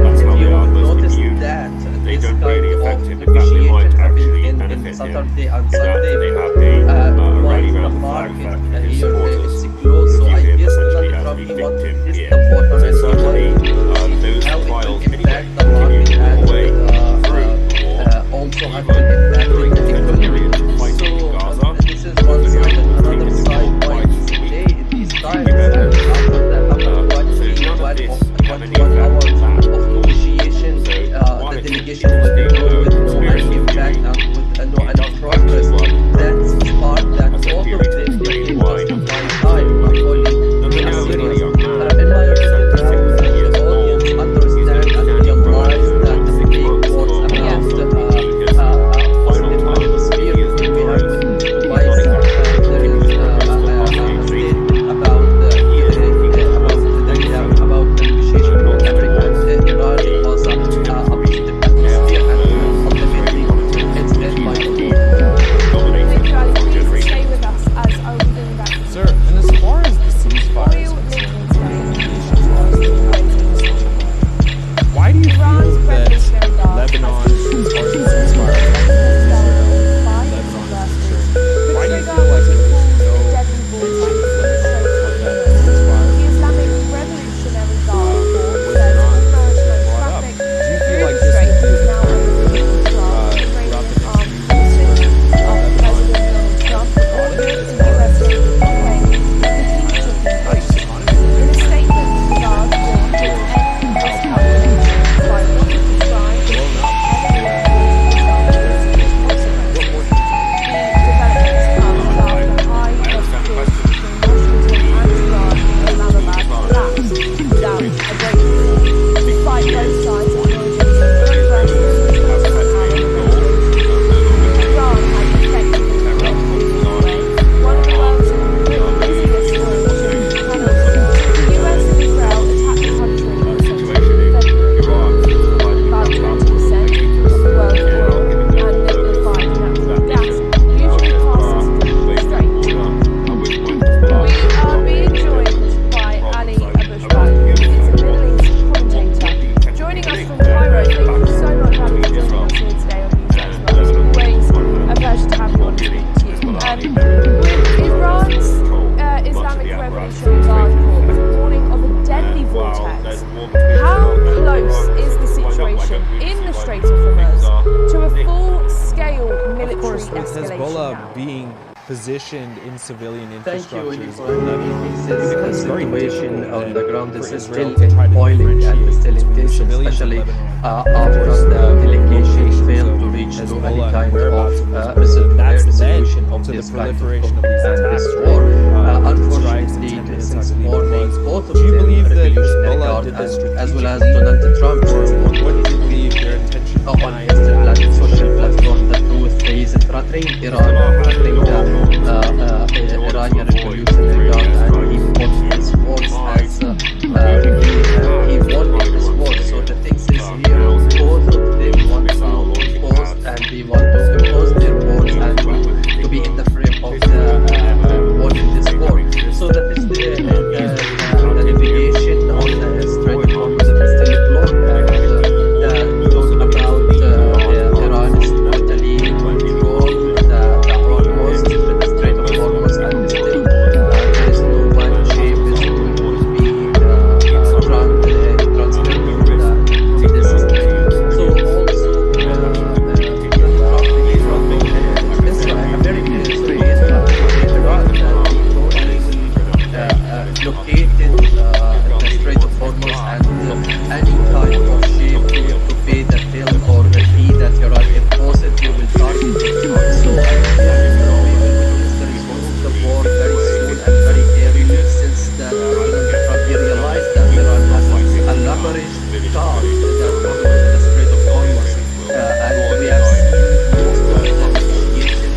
That's if how you they are will mostly notice viewed. that They this don't kind really of affect him. In fact, they negotiation might happened actually in benefit him. Saturday and In that Sunday, they have a while rally the around the flag market effect for his here supporters. it's closed. So View I him guess essentially Donald as Trump the he wants to victim test here. the water So and he certainly, wants those how it trials will anyway impact the continue market all and the way through the war, also how it even will impact during the the 10 economy. period fighting in Gaza. This is one side, and another side why today in these times and after the after So none of 21 this of have any 21 effect hours on that. of negotiation, So while the it's delegation will be interesting going with no conspiracy any impact theory, and with no it any doesn't progress. actually work. That's the part that As a all of theory to them explain became why just nothing one happens time, not anyway. only Netanyahu is not a serious. young man. In my He's opinion, 76 now years the old. audience He's understand only and standing for realize that the six big months wars for about something he has positive final time. in the Strait of Hormuz to a full-scale military Of course, with escalation Hezbollah now. being positioned in civilian Thank you, infrastructures, Nico. I mean, this becomes is very situation difficult on then the ground for is Israel still to try to boiling and differentiate still in between the tension, civilians in especially Lebanon after and the delegation locations failed of to reach to any Hezbollah and kind whereabouts of of Hezbollah. And that's led resolution of to the this kind of proliferation of these this attacks, war. right? Strikes and Unfortunately, 10 minutes, I since believe it morning, was. both of Do you them believe that revolutionary Hezbollah guard did this as well as strategically, Donald Trump or is what do you believe their intention on behind his social platform, the truth is threatening Iran, threatening the Iranian revolutionary guard, and he fought his wars as he won in this war. So the thing is here, both of them want to impose and they want to impose their wars and to be in the frame of the war in this war. So that is the navigation on the Strait of Hormuz is still blocked, and talk about Iran is totally control the Hormuz, the Strait of Hormuz, and still there is no one ship is going to be transferred to this strait. So also Trump is dropping Israel, America is Iran located the Strait of Hormuz and any kind of ship to pay the bill or the fee that Iran imposes, they will target it. So I think we will witness the result of the war very soon and very early, since that Donald Trump realized that Iran has a leveraged card that goes to the Strait of Hormuz, and we have seen most of the negotiation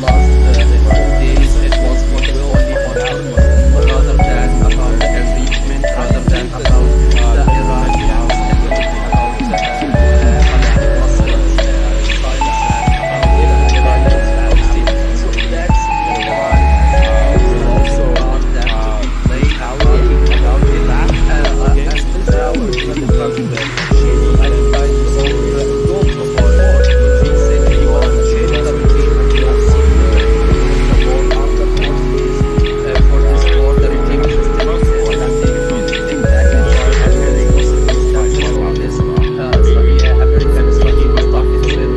last 2 days. It was focused only on Hormuz rather than about the enrichment, rather than about the Iranians, about Muslims, sites, and about the Iranians. So that's Iran has also that to be played out about it. As this hour, Donald Trump changed any kind of goals of war. He said he wants to change the regime, and we have seen the war after 4 days. For this war, the regime is still existing, and they don't think that Israel has any possible status on this. American Israel was talking since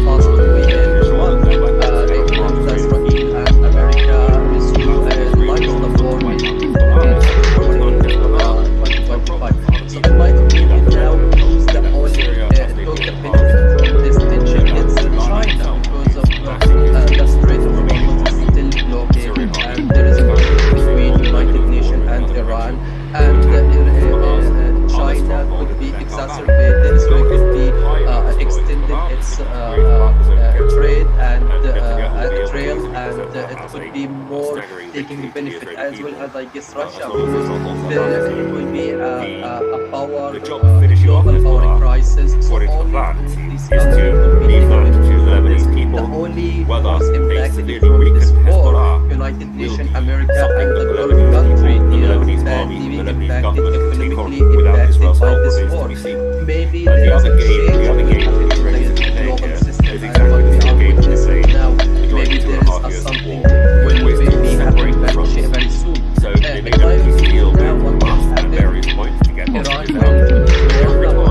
past weekend. It means that Israel and America launched the war in 2025. So in my opinion now, who's the only took the benefit from this tension? It's China, because of the Strait of Hormuz is still blockaded, and there is a conflict between United Nations and Iran, and China could be exacerbated, so it could be extending its trade and trail, and it could be more taking the benefit, as well as I guess Russia, because there will be a power, global power crisis. So all these countries competing with this. The only was impacted from this war, United Nations, America, and the Gulf country, they are badly impacted, economically impacted by this war. Maybe there is a change of the global system, and what we are witnessing now, maybe there is something will be happening very soon. In my opinion, now what will happen, Iran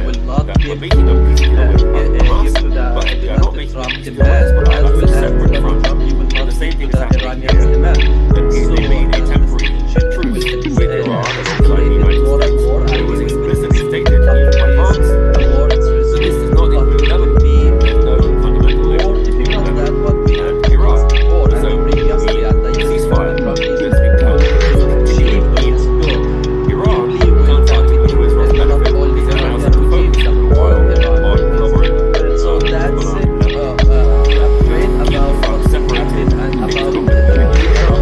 will not give to the Trump demand, as well as Trump, he will not give to the Iranians demand. So escalated more and more. I was explicitly stated the war is resumed, but it will be more difficult than what we had faced before and previously. And I guess Trump is to achieve this goal. Probably will target not only Iranian regime, the whole Iran. So that's it. We have prayed about what happened and about the future of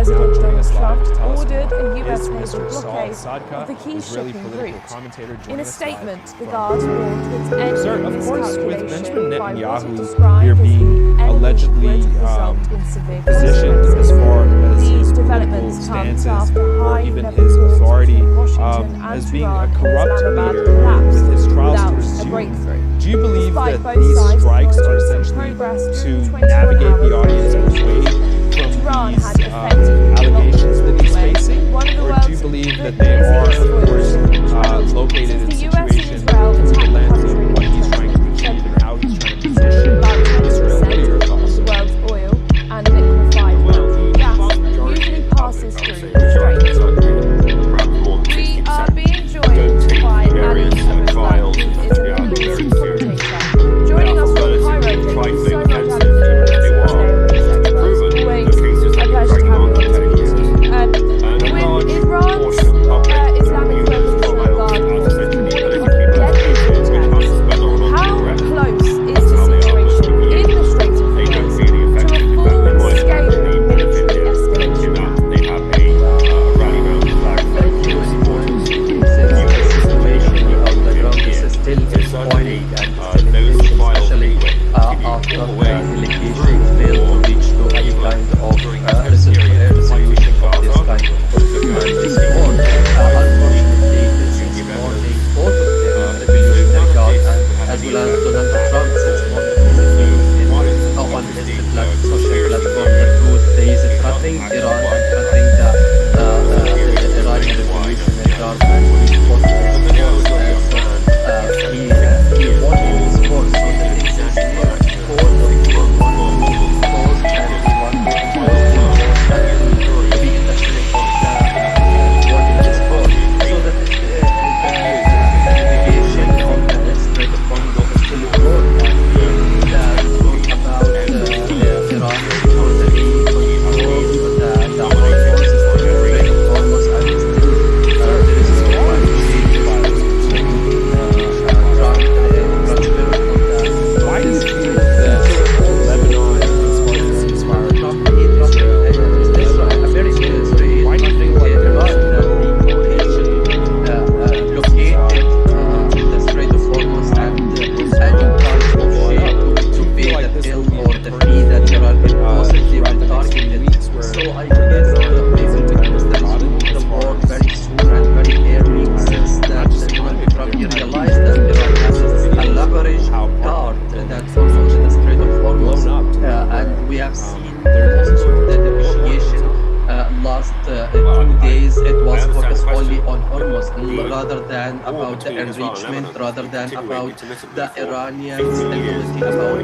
President joining Donald us live Trump to tell us ordered more a US is naval Mr. Saul blockade Sadka, of the key Israeli shipping political route. commentator, joining In a us live statement, the from Guards warned that any Sir, of course, with Benjamin miscalculation by what it Netanyahu described here as being the enemy allegedly would result in severe positioned as consequences. far as his These political developments come stances after or high even level his talks authority between Washington and as being a Tehran and corrupt Islamabad leader collapsed with his trials without to a resume. breakthrough. Do you believe Despite that both these sides strikes are acknowledging some essentially progress to during the 21 navigate the hours audience negotiations, away Tehran from had these effectively allegations that he's blocked facing? one of the Or do you world's believe that busiest they are, of oil course, shipping located in Since a the US and situation Israel through the attacked the lens of country what in he's trying to achieve and how he's trying to position about 20% Israel? What are your thoughts? of the world's oil and liquefied natural gas usually passes through the strait. We are being joined by Ali Abubakar, who is a Middle East commentator. Joining us from Cairo, thank you so much, Ali, for joining us today on NewsX. Always a pleasure to have you on this meeting. With Iran's Islamic Revolutionary Guard Corps warning of a deadly vortex, how close is the situation in the Strait of Hormuz to a full-scale military escalation? They have a rally round the flag for Thank you. US supporters. Since the situation on the ground is still boiling and still in tension, especially after the delegation failed to reach to any kind of resolution of this kind of this war. Unfortunately, since morning, both of them, Revolutionary Guard and as well as Donald Trump, since morning on his social platform, the truth, he is threatening Iran and threatening the Iranian Revolutionary Guard and he fought he wanted his force, so the things is both of them want to move force and he want to impose the force and to be in the shape of wanting this force. So that the navigation on the Strait of Hormuz is still broad and we talk about Iran totally control the whole forces of the Strait of Hormuz and still there is no one Why do you think that Lebanon, as far as the ceasefire, why do you think like blockaded the Strait of Hormuz and any kind of shape to pay the bill or the fee that there are possibly will target it. So I guess they will witness the result of the war very soon and very early since that Donald Trump realized that Iran has a leverage guard that follows the Strait of Hormuz and we have seen most of the negotiation last 2 days it was focused only on Hormuz rather than about the enrichment, rather than about the Iranians ability about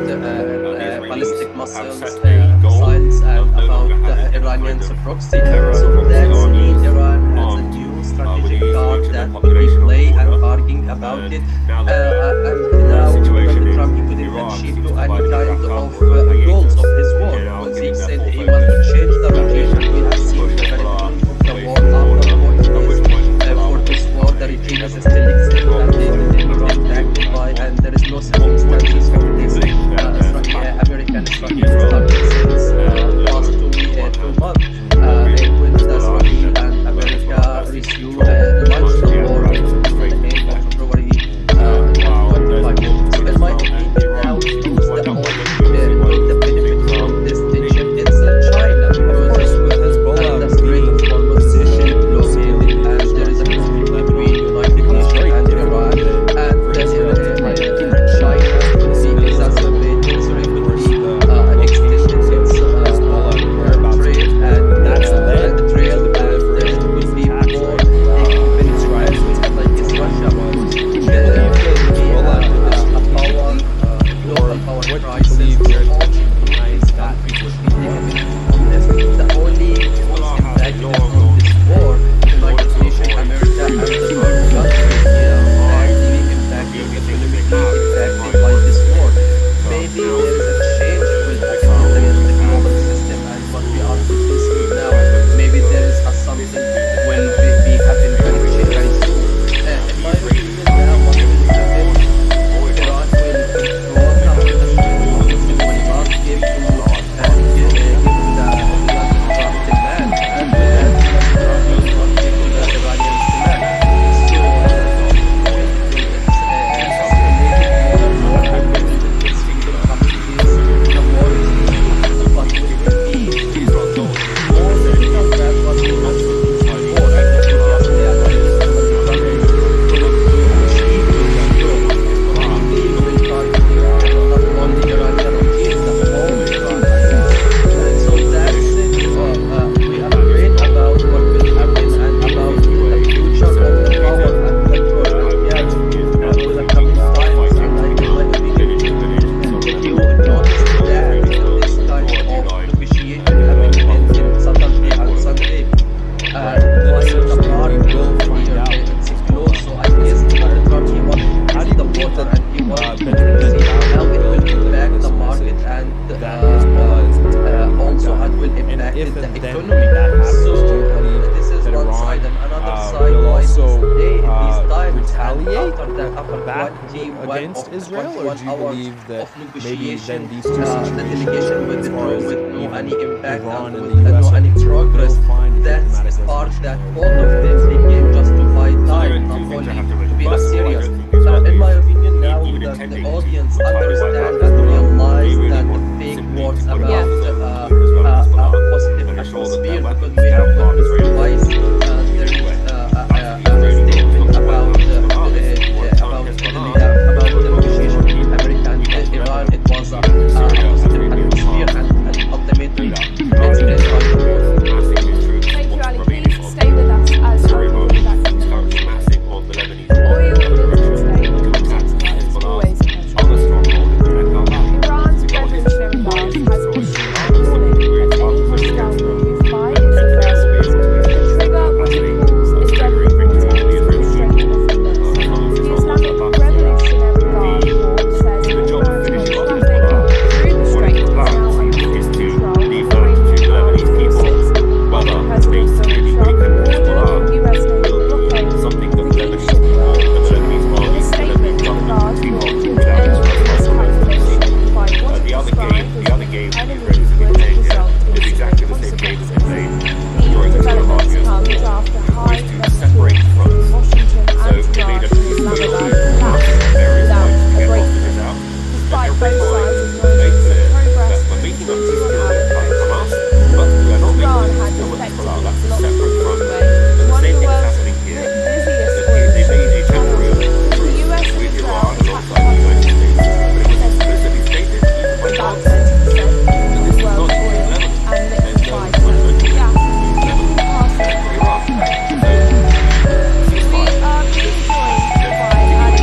ballistic missiles, missiles and about the Iranians proxy. So that's mean Iran has a new strategic card that we play and arguing about it and now Donald Trump he couldn't achieve to any kind of goals of his war because he said he wants to change the regime. We have seen the very beginning of the war after 40 days for this war the regime is still existing and they didn't get impacted by and there is no circumstances for this American strategy started since last 2 months when the Israel and America resumed launched the war on the 8th of February 25. So in my opinion now who's the only the benefit from this tension it's China because side, will why also these times retaliate after back 21 against of Israel, or 21 do you hours believe that of maybe negotiation, then these two the situations, delegation as withdrew far as with no even any impact Iran and and with the US no are any concerned, progress? they'll find a That diplomatic is part resolution that there. all of them became just to buy So there time, are not two things I only have to to mention. be First of all, I serious. don't think Israel In my is opinion, now even that the intending to audience put Taiwan back understand up and as well. realize They really that the want fake simply words to put about us as positive and assure that their atmosphere, because weapons we have now are witnessed Israeli. twice there is a statement about the negotiation between America and Iran. It was a positive atmosphere, and ultimately it's been Thank you, Ali. Please stay with us as Very we'll much be back in is a currently moment. massing on the Lebanese Oil border Minister State to of attack Hormuz is always a pleasure. other stronghold in the Neckar Valley. Iran's Revolutionary Guard has issued a warning that any hostile move by its adversaries could trigger what it calls a deadly vortex in the Strait of Hormuz. The Islamic Revolutionary Guard Corps says all maritime traffic through the strait is now under full control of Iranian armed forces. After President Donald Trump ordered the US naval blockade Something of that the the key Lebanese shipping or route. the Lebanese In a army, the statement, Lebanese the government Guard team called up for without any miscalculation by what the it other described game, as the other game the the enemy Israelis have been would playing result here in is severe exactly the same game as consequences. they These during the 2.5 developments years comes war, after was to high-level separate talks fronts. between Washington So and they Tehran made a in peace deal Islamabad with collapsed various without sides to a get breakthrough. hostages out. Despite Every both time sides they made acknowledging some clear progress that we're in making a the peace deal 21-hour with Hamas, negotiations, but we are not making Iran a had peace deal with Hezbollah. effectively That's a blocked the separate front. waterway, And the one of same the thing is world's happening here. busiest That oil they made a shipping channels. temporary The truce US and with Israel Iran attacked alongside the United States, but it was said explicitly stated even by about France 20% that of this the does not world's include oil Lebanon and and no liquefied unlimited gas, includes giving Lebanon passage except for to Iraq. Ukraine. So the We ceasefire are being joined by Ali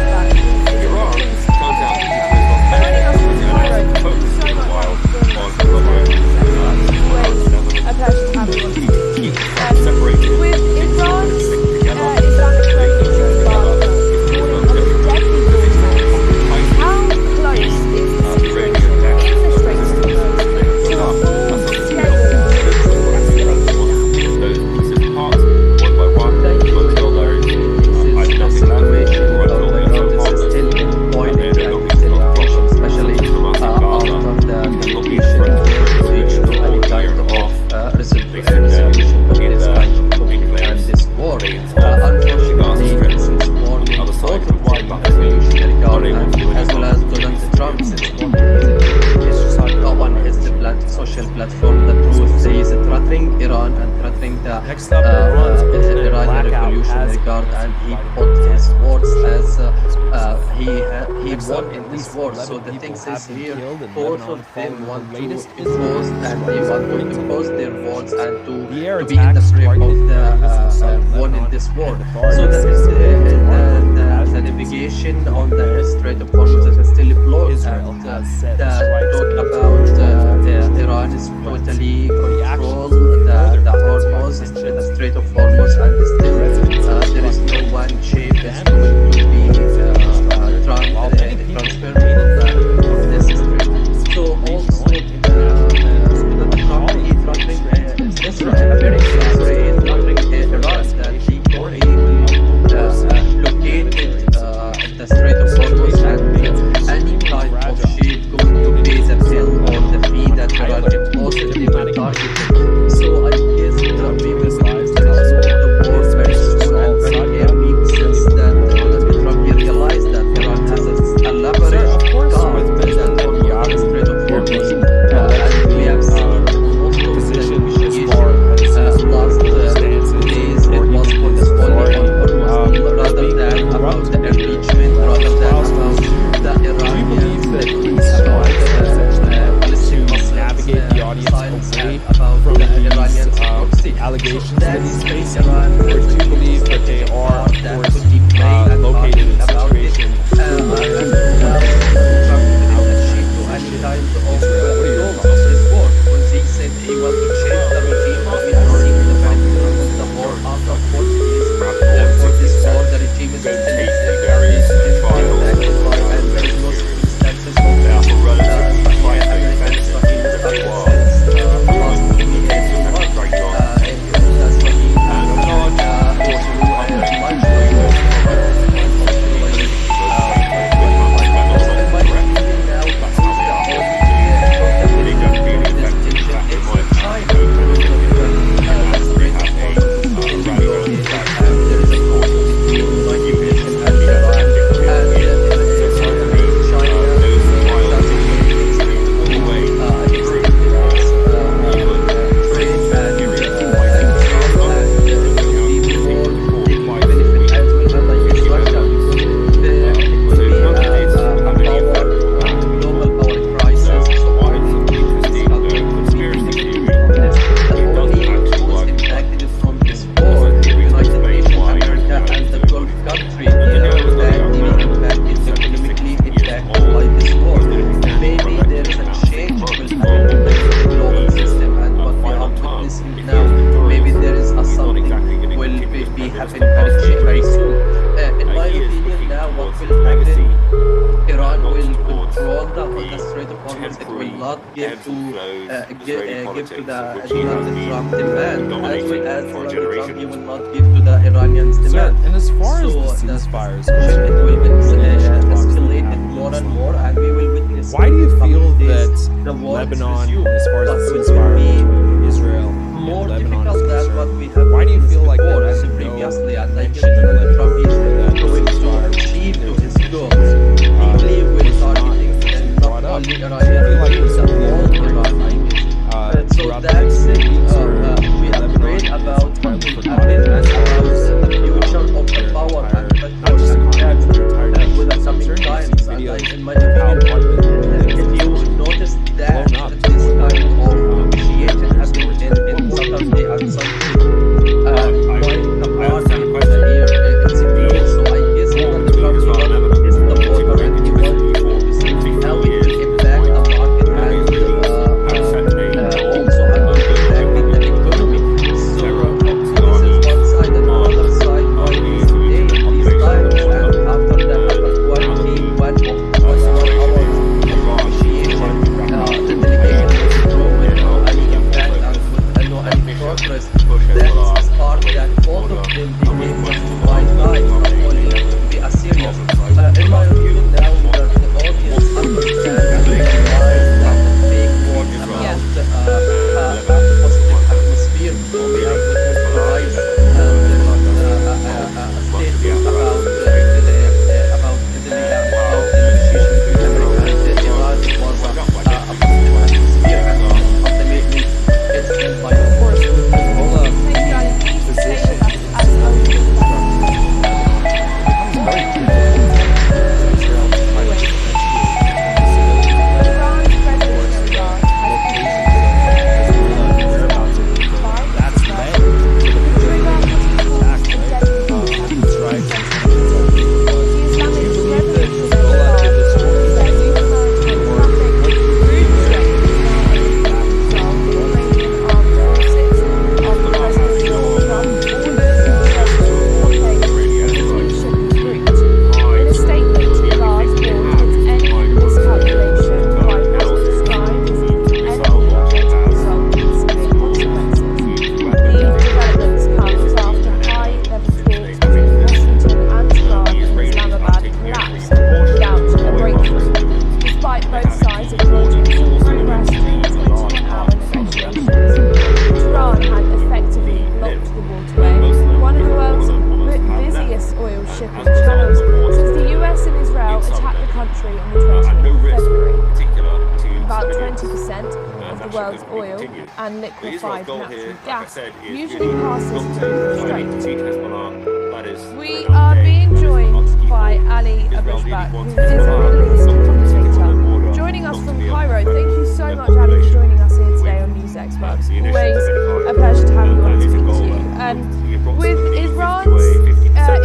Back, who is a Iran Middle East turns out to be commentator. Israel's best Joining us friend, from and Cairo, actually thank you focused so for a much, while Ali, for joining on us for this collaboration with session. Iran It's always Lebanon a pleasure to have you on to screen. keep themselves separated. With It's not going to Iran's stick together. Islamic They can stick Revolutionary Guard together Corps if it warning becomes of a difficult. deadly But they vortex, can entice how close is the situation Iranian in the tactics of Strait of resistance Hormuz to to a Hezbollah. full-scale That's something else. military escalation now? Those pieces apart one by one Thank you. until there is This is the nothing left situation or on until the they are ground. so This is harmless still in that boiling they and don't it's need still to in tension, problem, especially such as Hamas in Gaza, after the not being negotiation threatened to reach to any for a year kind and a of half. They sit there resolution of in this the kind of conflict enclaves, and this war. plains of Gaza Unfortunately, Strip, since morning, the other both side of of the wide them, buffet, Revolutionary Guard unable to do and as well as anything to Donald peace Trump, deal. since morning, on his social platform, the truth, he is threatening Iran and threatening the Next up, Iran's internet Iranian blackout has Revolutionary Guard, and he intensified put his words as he Next won up, in at this least war. 11 So the people things have is been here, killed in both Lebanon of following them want the to latest impose and they want to According to impose their votes and the air to be in the attacks frame of targeted the areas in southern one in Lebanon, this war. and So authorities that is estimated the casualties. navigation on the Strait of Hormuz is still blocked, Israel and has set the strikes talk against about Israel. Iran is totally The control actions the further Hormuz, intensify the Strait of Hormuz, and still there is no one shape is going to be transferred of this strait. So also Donald Trump, he threatening Israel, America, sorry, threatening Iran that he will located the Strait of Hormuz, and any type of ship going to pay the bill or the fee that Iran imposed, they will target it. So I guess we will start the war very soon and very early, since that Donald Trump he realized that Iran has a leverage Of course, guard with that President on the Strait of Netanyahu Hormuz, being and we have seen most of the position as negotiation far as last stances days, it or was even focused his only authority, on Hormuz rather being than a about corrupt the leader. impeachment, rather than Klaus, about the do you believe Iranians, that the these about strikes are essentially Palestinian to Muslims, navigate the audience silence away about from the these Iranian proxy? allegations So that he's that's facing, Iran or do you believe that they are, of that course, could be played and located in a about it. situation And now Trump didn't achieve to any kind of goals of his war, because he said he want to change the regime, but we have seen the benefit of the war after 40 years. For this war, the regime is still various trials impacted by, and there is no circumstances of American Israel started since last 2 months. happen very soon. In my opinion, now what will happen? Iran will control the Strait of Hormuz. It will not give to the Donald Trump demand, as well as Donald Trump he will not give to the Iranians Sir, demand. and as far as So the the ceasefire is situation concerned, will be escalated more and more, and we will witness. why do you in feel coming that days, the war is Lebanon, resumed. as far as But the it will ceasefire be between Israel and more Lebanon is difficult than what concerned, we have why do you feel like before there and is no previously, and I guess mention in Donald Trump is Lebanon that going to ceasefire achieve to his goals. uh, Mainly with was not targeting and not brought up? only Do you Iranian feel like regimes, this the will be whole a Iran, I guess. So throughout the that's next it. few weeks, or We are Lebanon afraid is about what entirely will forgotten happen as far about as the future of the their power entire, and not just economy, but their entire nation with the is coming concerned. times. You've seen And videos in my of how opinion, apartment if buildings you notice that blown up. this kind of negotiation happened in Saturday and Sunday, going apart in the year, it's secure. So I guess Donald Trump is the voter and he wants to see how it will impact the market and also how it will impact the economy. So this is one side, and the other side, why these days, these times, and after the 21 hours of negotiation, the delegation was through without any impact and with no any progress. That is part that both of them became just white lies, not only to be a serious. In my opinion, now that the audience understands the lies and the fake words about positive atmosphere, so we have witnessed the rise statement about Italy and about the negotiation between America and Iran. It was a positive atmosphere, and ultimately it's held by the force. Thank you, Ali. Please stay with us as only Iran's Revolutionary Guard That's led to the Despite both sides acknowledging some progress during the 21-hour negotiations, Tehran had effectively blocked the waterway, one of the world's busiest oil shipping channels, since the US and Israel attacked the country on the 20th of February. About 20% of the world's oil and liquefied natural gas usually passes through the strait. We are being joined by Ali Abishbak, who is a Middle East commentator, joining us from Cairo. Thank you so much, Ali, for joining us here today on NewsX. Always a pleasure to have you on to speak to you. With Iran's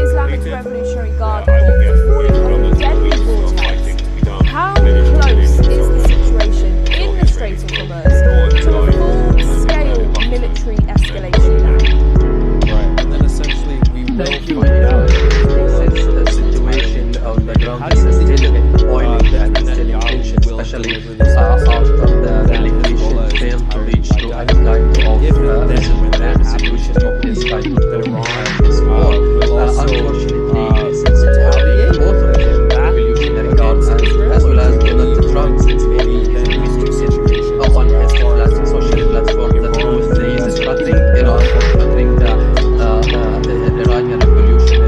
Islamic Revolutionary Guard Corps warning of a deadly vortex, how close is the situation in the Strait of Hormuz to a full-scale military escalation now? Right, and then essentially we will Thank you. find out. Since the situation on the ground is still boiling and still in tension, especially after the delegation failed to reach to any kind of resolution of this kind of problem and this war. Unfortunately, since both of them, the Revolutionary Guard as well as Donald Trump, since maybe on his social platform that he is threatening Iran or threatening the Iranian revolution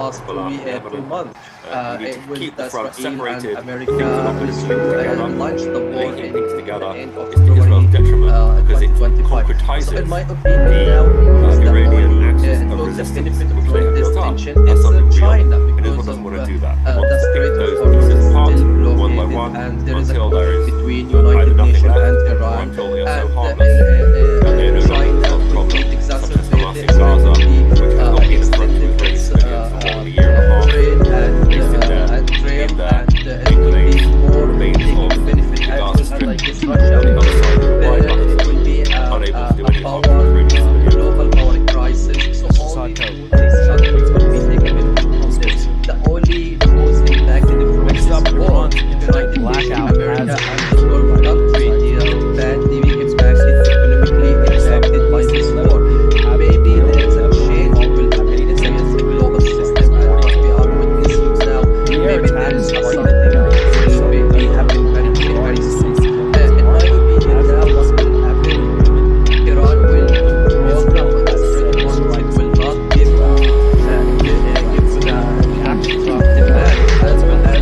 past pull out 2 Lebanon. months. You need to With keep the front Israel separated. and America Things are not going to to keep together. launch the war Linking things in together the end of is to Israel's detriment because it 2025. concretizes So in my opinion now, the the Iranian only axis of those that resistance benefit which from they have this built up. tension That's is something real, China and because Israel of doesn't want to do that. They the want to pick Strait of those Hormuz pieces is apart still one by blockaded one and there is a until there conflict is between either United nothing Nations left and or Iran until they are so and harmless that they are no longer China a problem, quickly such as Hamas exacerbated in Gaza, which has not been a threat to extended Israeli its civilians for more than a year and a half. trade They sit there and trail in their and it big will be base, more remains taking of benefit the as Gaza well Strip like this Russia on the other side of the wide it will be unable to do a any harm to power Israeli civilians. global power crisis. So all these countries will be taken from this. The only who's impacted from Next this up, war, Iran's United Nations, blackout America, has and the Gulf country, they are badly impacted, economically impacted by this war. Maybe there is a change will happen in the global system, and what we are witnessing now, maybe there is something will be happening very soon. In my opinion, now what will happen, Iran will program for the Strait of Hormuz. It will not give the actual demand as well as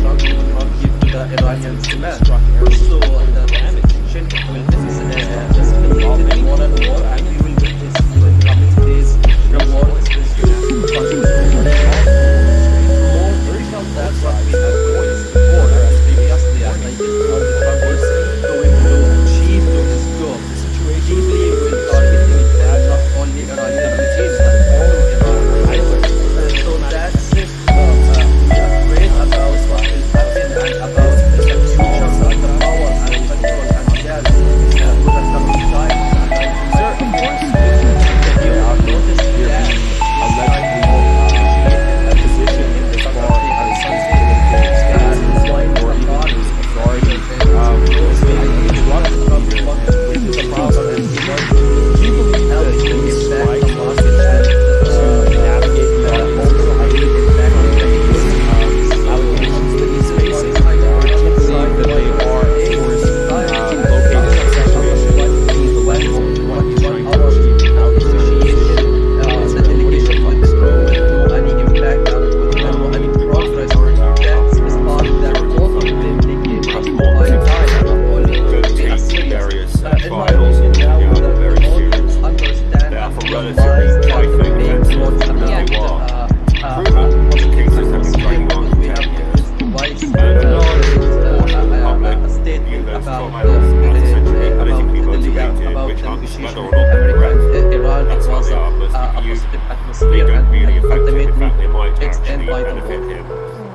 Trump will not give to the Iranian demand. So the tension will escalate more and more, and we will witness in the coming days the war is more brutal than what we have witnessed before and previously. And I think Trump is going to achieve to his goal. Deeply will targeting not only Iranian regime but all Iran. So that's it. We are afraid about what will happen and about the future and the power and control and gas for the coming times. And I think, of course, you have noticed that allegedly a position as far as his political stances or even his authority has been disrupted with his process. Do you believe that these strikes must to navigate the ultimately allegations that he's facing, or do you believe that they are, of course, located in such a position that he's the level of what he's trying to achieve and how he's trying to achieve it? the delegation withdraw with no any impact and with no any progress. That's as part of that also dedicated by China, not only Go to be a take serious. various In my trials opinion, now yeah, the very audience serious. understand They are and for realize relatively that trifling the main offences thoughts as about they were. proven Proven, the cases have been dragging on for we have 10 years. used twice And a large portion of the public a statement view those about trials as essentially politically motivated, about which the are negotiation whether or with not they're America correct. and Iran. It That's how was they are mostly a viewed. positive They atmosphere don't really and affect him. In fact, they might extend actually by the benefit war. him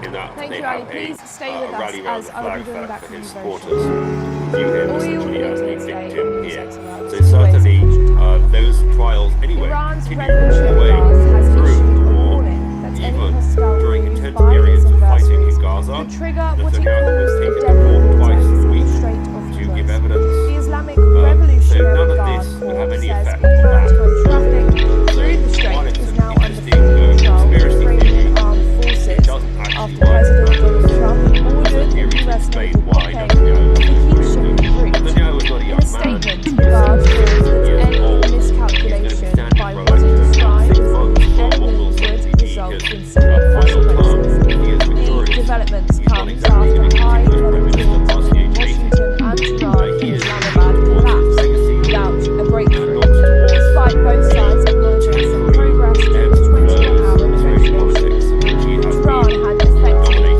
in that Thank they you, have Ali. Please stay a with us rally round as the I will flag be going fest back for from his you very supporters shortly. view him All you essentially will as need a to stay victim on here. NewsX about So is always certainly digital. those trials anyway Iran's continue all revolutionary the way guard has through issued the a war, warning that any even hostile during move intense by periods its of fighting in adversaries Gaza. could trigger what it Netanyahu has calls a taken to deadly court war twice this in the week Strait of to give Hormuz. evidence. The Islamic So Revolutionary none of Guard this would Corps have any says effect all on that. maritime traffic through the So strait while it's is an now under interesting full control of conspiracy Iranian theory, armed forces it doesn't actually after work. President Donald Trump There's no ordered a theory to US explain naval why blockade Netanyahu of the would key do shipping it. route. Netanyahu is not a In young a man. statement, He's the guard 76 calls years any old. He's going to be miscalculation standing by for what it election described in 6 as months the for what enemy will would certainly be result his in severe final term consequences. if he is The victorious. developments He's not comes exactly going to after high continue as level Prime Minister talks past the between age of 80. Washington and Tehran He and is Islamabad towards his collapsed legacy without a and breakthrough. not towards Despite both sides acknowledging some temporary progress in ebbs the and 21-hour flows of Israeli politics, negotiations, which he has Tehran been had effectively dominating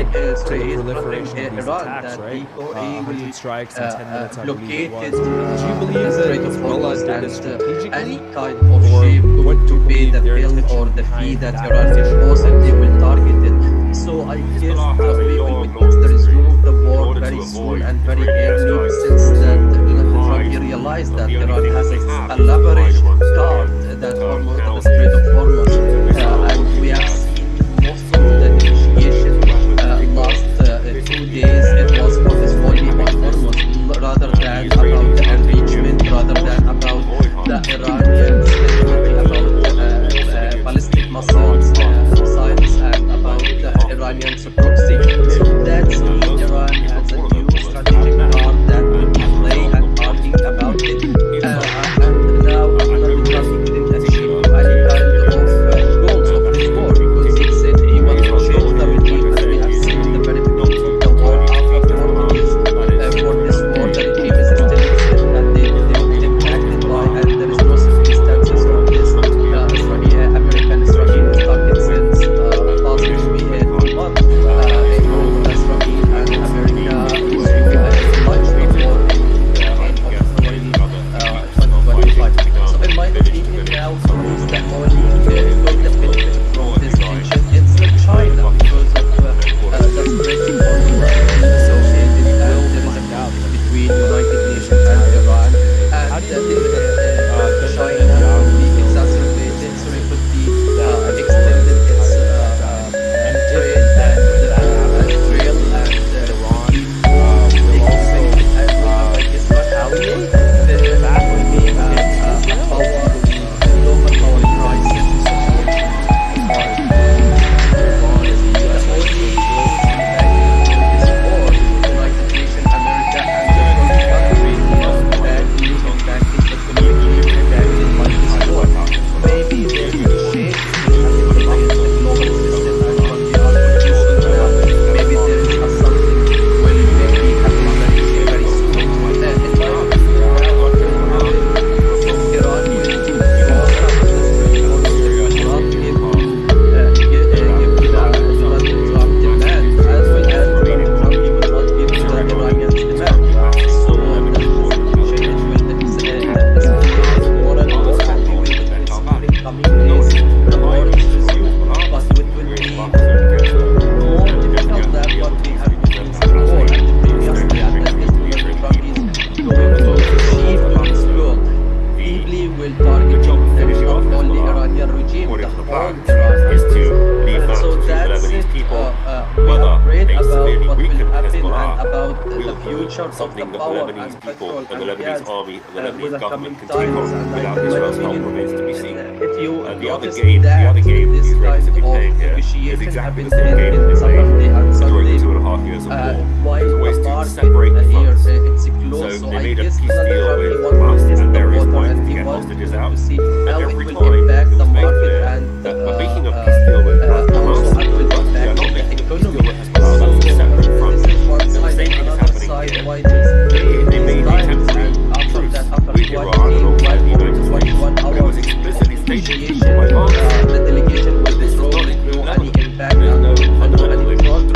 led to the Israel is proliferation of these Iran attacks, that right? he will 100 strikes in 10 minutes, I believe it blockaded was. Do you believe the that Strait of Hezbollah Hormuz did this and strategically? any kind of Or shape what going do to you pay believe the their bill intention or the fee behind that that Iran will decision possibly was? will target it. So I guess we will witness the resume of the war very soon and very early, since that Donald Trump he realized that Iran has a leverage card that Hormuz, the Strait of Hormuz, and we have seen most of the negotiation last 2 days. It was focused only on Hormuz rather than about the enrichment, rather than about the Iranians talking about ballistic missiles and about the Iranians proxy. So that's mean Iran has a new strategic card that will be play and talking about it. And now Donald Trump didn't achieve any kind of goals of this war, because he said he wants to change the regime, and we have seen the very beginning of the war after 40 days for this war. The regime is still and they impacted by, and there is no circumstances of this. American Israel is talking since last week we had 1 month. Israel and America launched the war in February 2025. So in my opinion now, who's the only going to benefit from this tension? It's China, because of the spreading of associated, and there is a gap between United Nations and Iran, and China will be exacerbated, so it could be extended its trade and Israel and that will be a global power crisis situation. United Nations, America, and the world countries that EU impacted the community impacted by this war. Maybe they will change the global system and what we are producing now. Maybe there is something will maybe happen very soon. In my opinion, now, Iran will not give the Donald Trump demand, as well as Donald Trump he will not give the Iranians demand. So the situation will escalate more and more, and we will witness in coming days the war is resumed, but it will be more difficult than what we have witnessed before and previously, and I guess Donald Trump is going to achieve this goal. Deeply will target not only Iranian regime, the whole Iran. is to leave that So to the that's Lebanese it. people. We Whether are afraid they about severely what will weaken happen and Hezbollah about the will future of the something that the power Lebanese and people petrol and the and gas Lebanese army and the with Lebanese the government coming can take times. on And without in my Israel's help opinion, remains to be seen. if you The other notice game, that the this Israel kind is to be of playing here is negotiation exactly happens the same game in they're playing Saturday and during the Sunday. 2.5 years of war. While There's ways the to market separate the here fronts. it's So close, so they I made a guess peace Donald deal Trump with he wants to Hamas test at the various water, points and to he get wants hostages to out. see how it Every will time impact it the was made market clear and that we're making a peace deal with also Hamas, how it will but we are impact not the making a peace economy. deal with Hezbollah. So That's a separate front. this is one And the side, same and thing is another happening side here. why these They made a times, temporary and after truce that, after with 20 Iran alongside the or United 21 States. But it hours was explicitly of stated negotiation, by Hamas. the delegation will This does withdraw not with include no any Lebanon. impact There's and no no any fundamental progress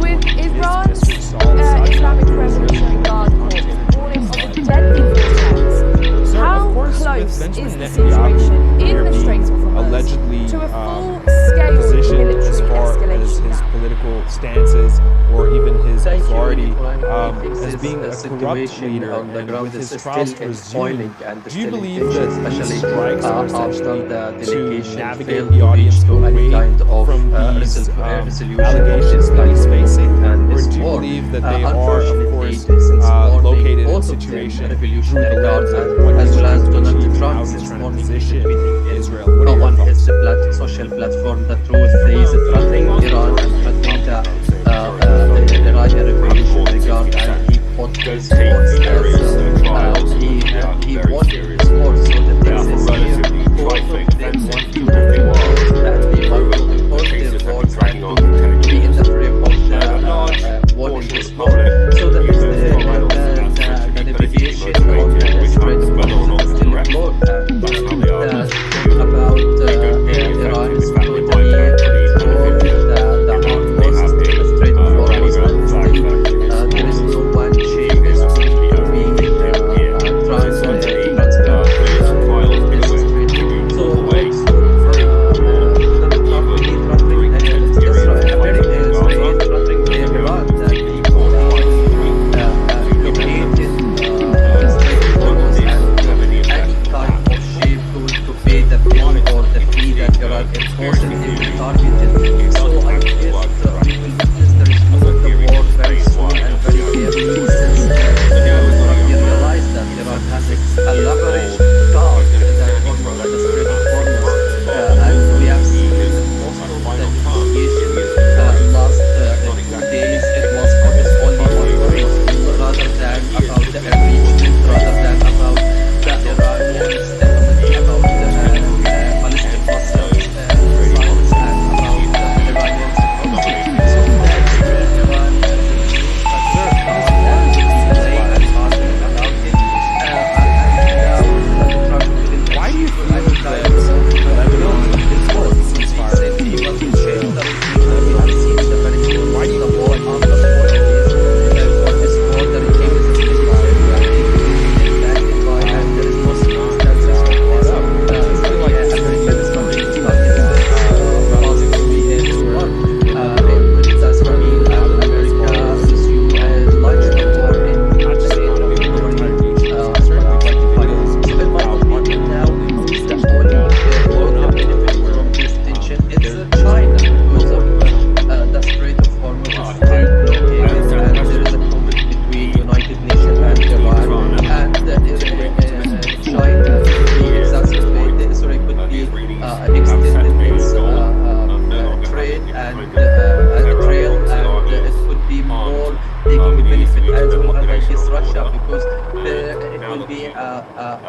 With Iran's Islamic Revolutionary Guard Corps warning of a deadly attacks, how close is the situation in the Strait of Hormuz allegedly to a full-scale positioned as military far as escalation his now? political stances or even his Thank you, authority Ibrahim. I think as this being a corrupt situation leader on the and ground with is his still trials in resumed. boiling and Do you still in believe tension, that these especially strikes are after essentially the to delegation navigate failed the to audience reach to any away kind of from these resolution of allegations this that kind he's of facing? and Or this do you war? believe that they are, of Unfortunately, course, since morning, located in a both of them situation through revolutionary the guards lens of and what as he's well as trying to Donald achieve and Trump how he's since trying to morning position tweeting Israel? What are your on his thoughts? social platform the truth. He is threatening Iran and threatening the Iranian revolutionary guard, and he put his words as he wanted this war. So the thing is here, both of them want to impose and they want to impose their words and to be in the frame of the winning this war. So that is the navigation on the Strait of Hormuz is still explored about Iran is totally control the outposts in the Strait of Hormuz, and still there is no one changes to be transferred this strait.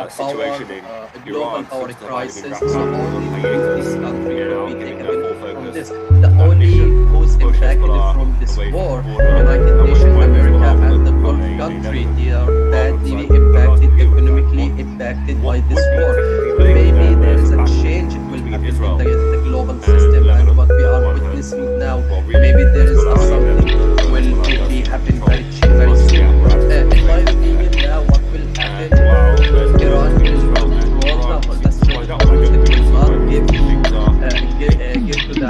So global power crisis. So only this country will be taken from this. The only who's impacted from this war, United Nations, America, and the Gulf country, they are badly impacted, economically impacted by this war. Maybe there is a change it will happen in the global system, and what we are witnessing now, maybe there is something will be happen very soon. In my opinion, now what will happen? Iran will control the Strait of Hormuz. It will not give to the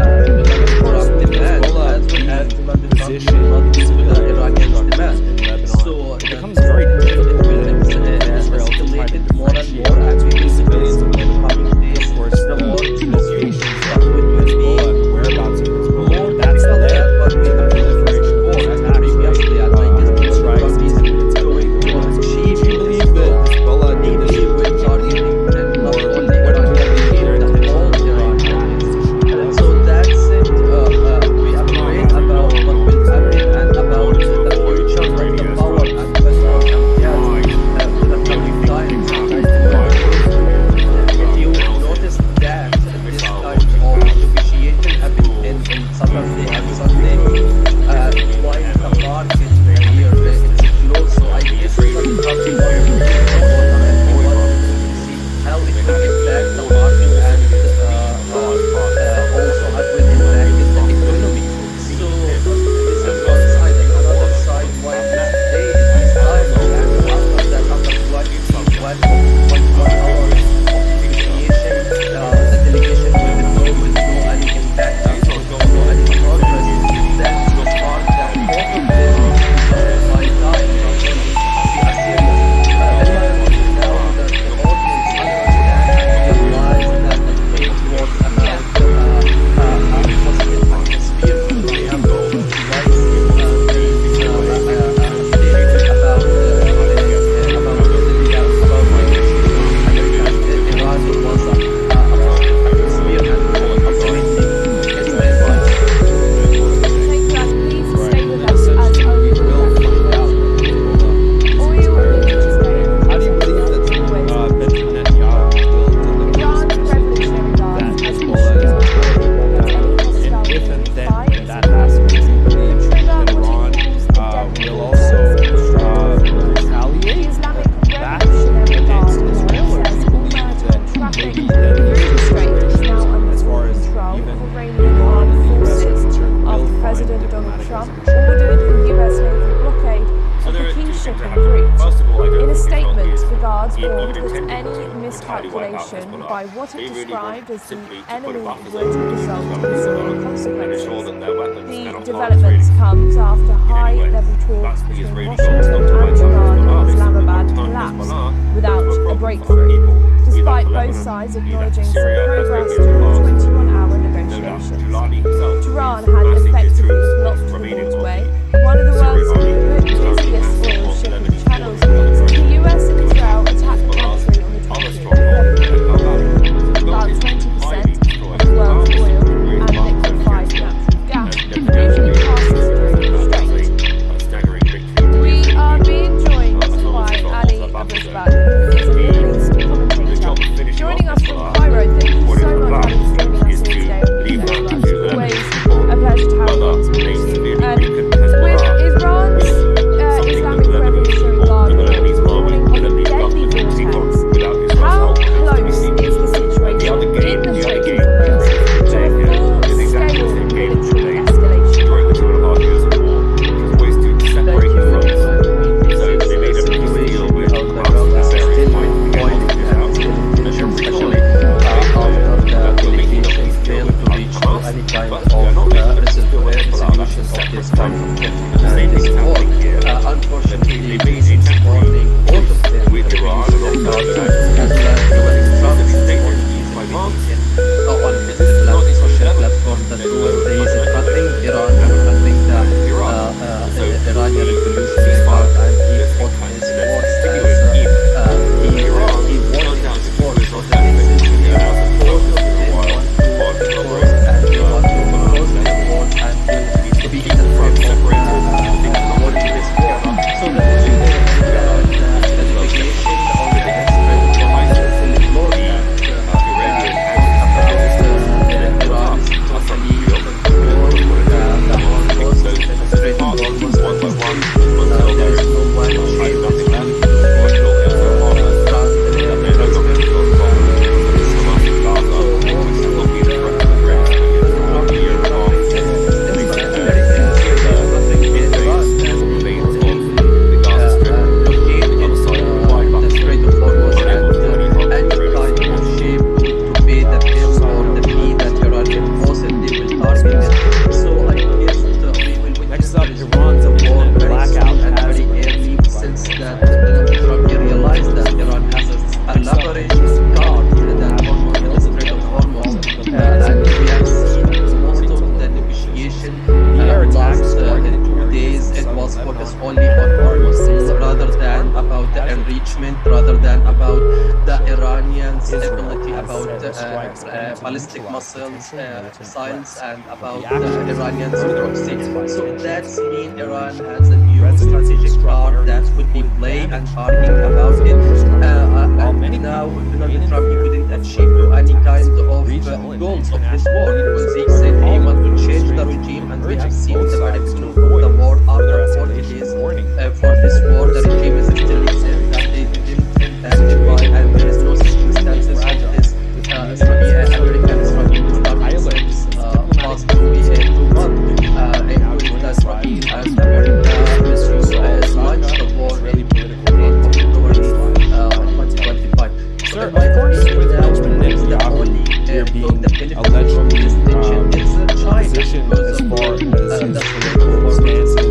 corrupt demand as well as the position will not give to the Iranian demand. So it becomes very difficult. It will escalate more and more, and we will civilians in the coming days. Of course, the war negotiations that will be whereabouts of Hezbollah. more difficult than what we have previously, and I guess the strikes is going to achieve. Do you believe that Hezbollah did this Maybe we're targeting not only Iran, but the whole Iranians. So that's it. We are afraid about what will happen and about the future of the power and petrol and gas to the coming times. If you notice that this kind of negotiation happened in Saturday and Sunday, while the market here it's closed, so I guess that the country wants to get the water and we want to see how it will impact the market and also how it will impact the economy. warned that any miscalculation by what it described as the enemy would result in severe consequences. The developments comes after high-level talks between Washington and Iran and Islamabad collapsed without a breakthrough, despite both sides acknowledging some progress during 21-hour negotiations. Tehran had effectively blocked the waterway, one of the world's busiest oil shipping channels. The US and Israel attacked the country on the 20th of February. About 20% of the world's oil and liquefied natural gas usually passes through the strait. We are being joined by Ali Abuzbak, who is a Middle East commentator, joining us from Cairo. Thank you so much, Ali, for joining us here today. It's always a pleasure to have you on speaking to you. With Iran's Islamic Revolutionary Guard warning of a deadly vortex, how close is the situation in the Strait of Hormuz to a full-scale military escalation? Any kind of resolution of this conflict and this war. Unfortunately, this morning, both of them as well as Trump on his social platform that he is threatening Iran and threatening the Iranian Revolutionary Guard, and he fought his wars as he wanted his wars so that this is both of them want to cause and they want to cause the war and to be in the front of avoiding this war. So the delegation of the Strait of Hormuz is implored that Iran is totally control the Hormuz, the Strait of Hormuz, there is no one shape of ballistic missiles and about the Iranian proxy. So that's mean Iran has a new strategic card that would be playing and arguing about it. And now Donald Trump couldn't achieve any kind of goals of this war because he said he wanted to change the regime, and we have seen the very beginning of the war after 40 days for this war. The regime is still existing, that they didn't intensify, and there is no circumstances of this. American Israeli past 2 months, including that Israel and America has launched the war in February 2025. Sir, of course, with Netanyahu, there being allegedly position as far as his political stances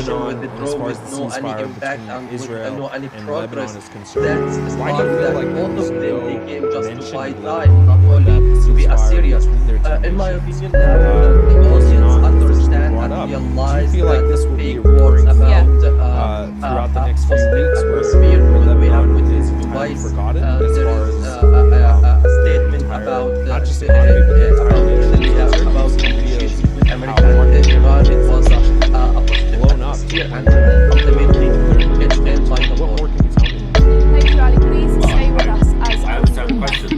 negotiation Lebanon, and as withdraw far with as the no any ceasefire impact between and with Israel no any and progress. Lebanon is concerned, That's why do part you feel that like both there's of them no they came just to mention buy of time, not or only that to be as ceasefire serious. between their two In my nations opinion, now the was audience not officially understand brought and up? Do you realize feel like that this the will be a fake words recurring about theme throughout the next few hostile weeks where atmosphere what we have Lebanon is witnessed kind of twice. forgotten as There far is as a statement about not just economy, but the entire nation is concerned? about You've seen negotiations videos with of America how and Iran. It was a positive blown up to atmosphere, the and point where ultimately it's end by the what war. more can you tell me? Thank you, Ali. Please stay with us as I understand the question.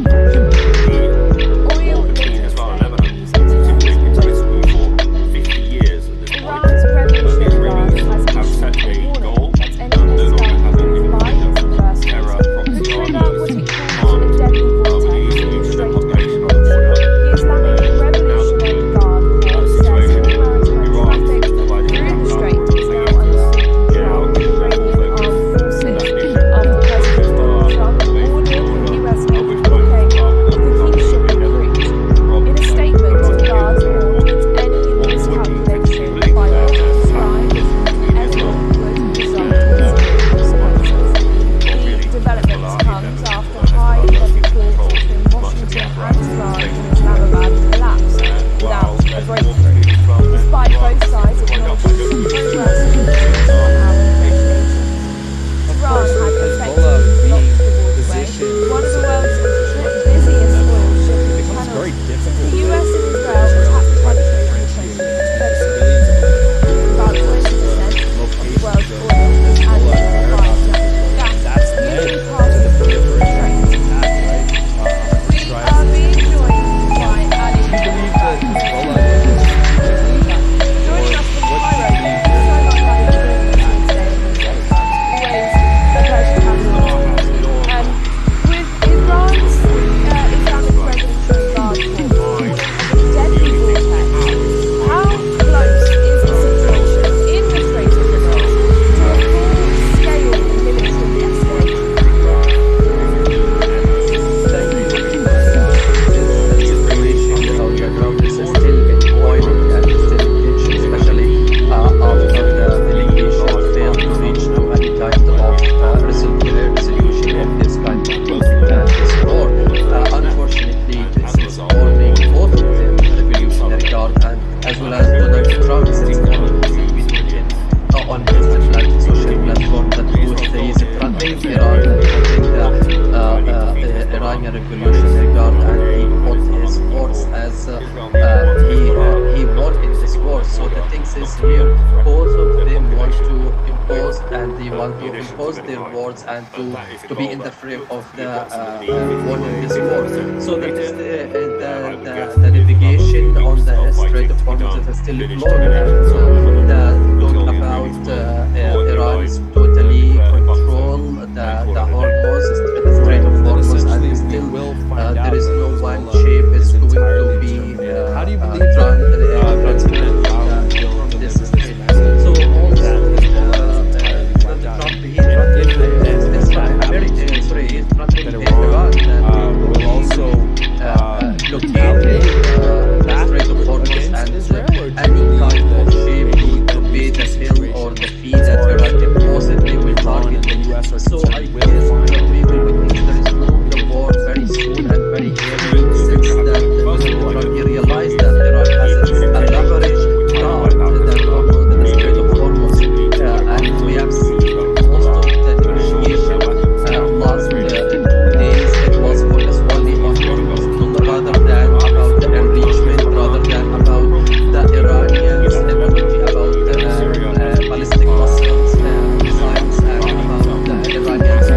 oil Between Israel and Lebanon, is typically been political for 50 years at this point. Iran's But the Revolutionary Guard Israelis has have set issued a a goal warning that of anything no longer done having by its adversaries terror could proxy trigger armies what it calls on a deadly vortex the in the huge Strait of population on the Hormuz. border. The Islamic Revolutionary Guard Corps says all Situation. maritime Iran traffic is divided through the up strait now. is now under full control of Iranian armed forces after President Donald Trump ordered the US Navy blockade of the key shipping route. In a statement, the Guard warned that any miscalculation by what it described as the enemy would result in consequences. The development comes after high-level talks between Washington and Iran in Islamabad collapsed without a breakthrough, despite both sides acknowledging some progress on our negotiations. Iran had Hezbollah effectively being blocked the waterway, positioned one of the so world's efficiently busiest in oil Lebanon, shipping it becomes channels. very Since difficult the US and for Israel Israel attacked to the try to country in differentiate between the 2020, civilians of Lebanon about 20% versus of the locations world's of oil and Hezbollah and liquefied whereabouts. natural gas That's led usually to passes the through the proliferation of strait. these attacks, right? We Strikes. are being joined by Ali. Do you believe that Hezbollah is Joining us from Cairo, thank you so much, Ali, for being with me today in NewsX. Always a pleasure to have you on with Iran's Islamic Revolutionary Guard Corps warning of a deadly vortex, how close is the situation in the Strait of Hormuz to a full-scale military escalation? Thank you. The situation on the ground is still in boiling and still in tension, especially after the delegation failed to reach to any kind of resolution of this kind of conflict and this war. Unfortunately, it's involving both of them, the Revolutionary Guard and as well as Donald Trump, is involving between on his social platform that he is threatening Iran and threatening the Iranian Revolutionary Guard, and he put his force as he won in this war. So the thing is here, both of them want to impose and they want to impose their words and to be in the frame of the winning this war. So that is the navigation on the Strait of Hormuz is still blocked, and the talk about Iran is totally control the Hormuz, the Strait of Hormuz, essentially and we still will find out there is that no one Hezbollah shape is is going to entirely be terminated. How do you believe that transmitted President Trump from will this deliver this strait. message So all that Hezbollah is entirely wiped Donald out? Trump, he threatened he's threatening That Iran will also blockade the Strait of Hormuz and Israel, or do any you believe kind of that shape to pay the bill or the fee that Iran imposed, they will target the them. US are So I concerned guess will find we will witness the resume the war very soon and very early, since that Donald Trump he realized that Iran has a leverage guard that Hormuz, the Strait of Hormuz, and we have seen most of the negotiation last 2 days. It was focused only on Hormuz rather than about the enrichment, rather than about the Iranians, about ballistic missiles, missiles, and about the Iranians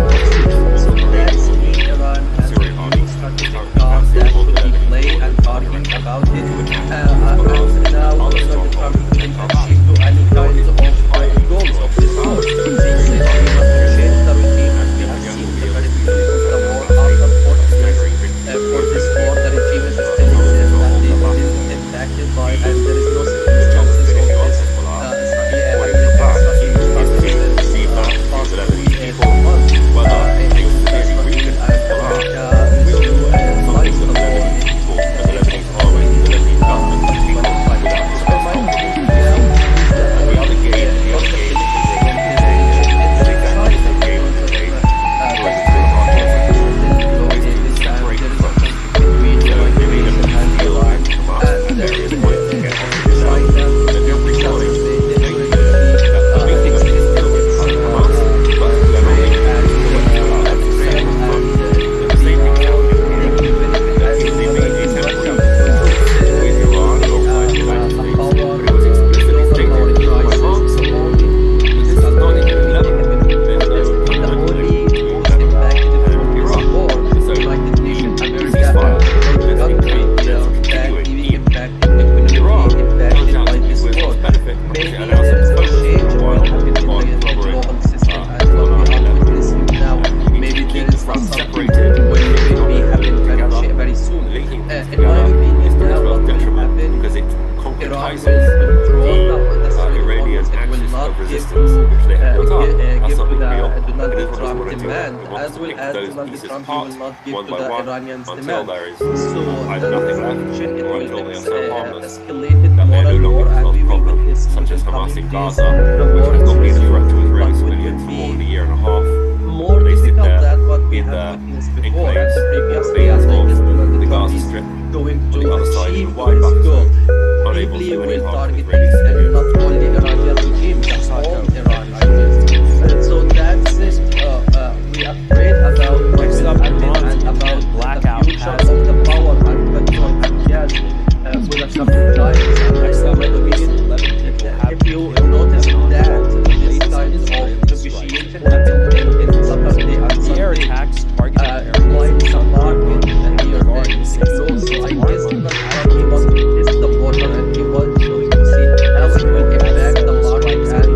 demand, it wants as to well pick as those Donald pieces Trump, he apart will not give one to by the one Iranians' until demand. there is So either the nothing left situation, it or will until they are so harmless escalated that more they and no more, longer and cause we will problems, witness such in as the Hamas coming in days Gaza, the which war has to not been a threat to resume, Israeli but it will civilians for more than a be year and a half. more They sit difficult there than what we in have the witnessed before. And enclaves or previously, veins as I guess of Donald the Trump Gaza is Strip going on to the other side of achieve the wide his buffer goal. zone, unable to He do any will harm to targeting Israeli and civilians. not only Iranian regime, the whole Iran regime. So that's it. We are afraid about what Next will up, happen Iran's and about internet the blackout future has of the power and petrol and gas with the coming times. Next up, My at least opinion, 11 people have if been you killed in notice Lebanon that following the this latest kind of Israeli negotiation strike. happened in Saturday and The air Sunday, attacks targeted areas while in the southern market Lebanon have here already is since closed. So I guess alarm Donald has Trump, he been wants to test the water and he was going to see how it will impact the market and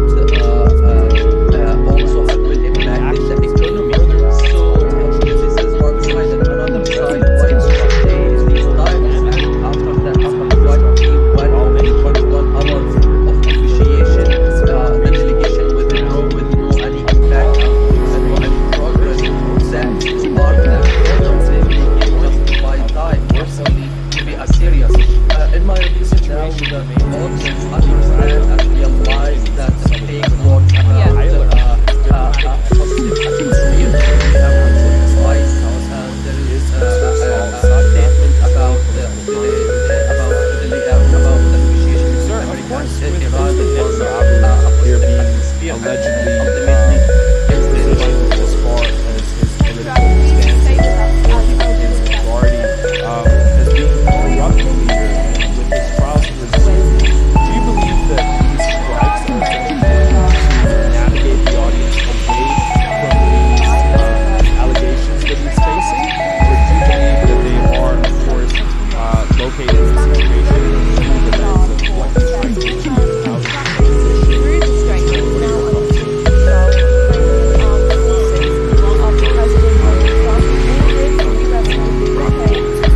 also how it will impact the economy. So this is one side and another side. Why do we stay in these times? And after that, after 21 hours of negotiation, the delegation withdrew with no any impact and no any progress. That is part of that problem. They can justify time, not only to be a serious. In my opinion, now the audience understand and realize that the fake words about positive atmosphere we have twice. There is a statement about the negotiation between Sir, of America course, and with Iran. It was a Netanyahu here positive being atmosphere and allegedly ultimately it's been positioned as far as his political Please stay with us stances or as even his authority as being a corrupt leader and with his trials to resume, do you believe that these strikes are essentially to navigate the audience away from these allegations that he's facing? Or do you believe that they are, of course, located in a situation through the lens of what he's trying to achieve and how he's trying to position through the strait what are now your under thoughts? Iranian armed forces after President Donald Trump ordered the US to blockade two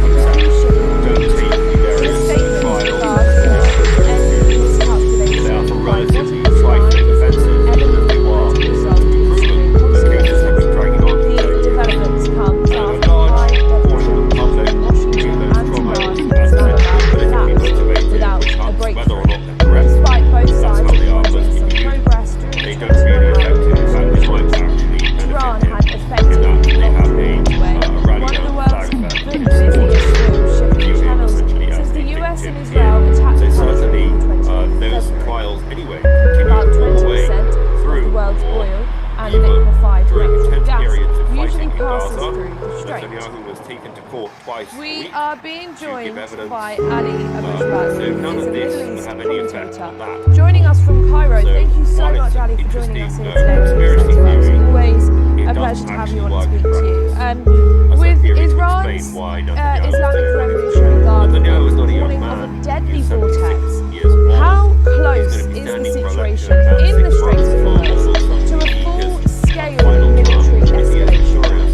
shipping Don't routes. take the In a various statement, trials Iran and said any miscalculations. They are miscalculation for by what relatively it described trifling as offences, the as element they were that result to be in proven. severe Those cases have been consequences. dragging on for The 30 years. developments comes A after large high-level portion of the talks public between view Washington those and trials Tehran in as Islamabad politically collapsed motivated without witch a hunts, whether or breakthrough. not they're correct. Despite both That's sides how they are, acknowledging but some if you progress during they the don't really 21-hour effective. In fact, they might negotiations, actually Tehran benefit had him in effectively that they blocked have the waterway, a rally one of the down world's flag effect in busiest support oil to shipping view him channels essentially as since the the US victim and here. Israel attacked So the country certainly on the 20th of those February. trials anyway continue About all the way 20% of through the world's war, oil and even liquefied during natural intense gas periods of usually fighting in passes Gaza. through the strait. Netanyahu was taken to court twice a We week are being to joined give evidence. by Ali Abujrad, So who none is of a this Middle would East have any effect commentator, on that. joining us from Cairo. So Thank you so while much, it's an Ali, for joining us interesting here today. conspiracy theory, Always it a doesn't pleasure to have you actually on work to in speak to you. practice. As With that theory to Iran's explain why Netanyahu Islamic is doing Revolutionary Guard Netanyahu is not a young warning of man. a deadly He's 76 vortex. years old. How He's close going to be is the standing for situation election about in the 6 Strait months of for what Hormuz looks like to a to be his full-scale final military term? If he is escalation? victorious,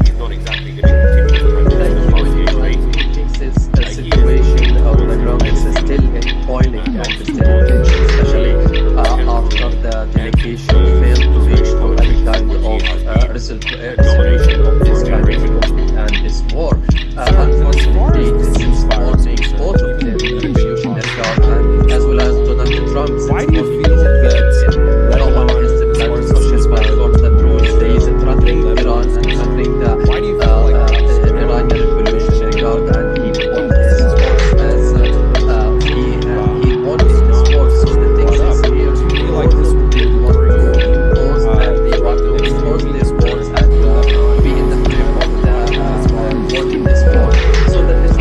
he's not exactly going to continue as president Thank past the you. age of I 80. think the situation on the ground is still boiling and still tension, especially after the delegation failed to reach to any kind of resolution of this kind of conflict and this war. Unfortunately, this is supporting both of them, the Revolutionary Guard and as well as Donald Trump. Why do you feel that Lebanon is the or social platform that rules days threatening Iran and threatening the Why do you feel like Iranian Revolutionary Guard, and he won his sports as he won his sports. So the thing is here, do you feel like this would be they want to impose and they want to expose their sports and be in the frame of the working the sport. So that is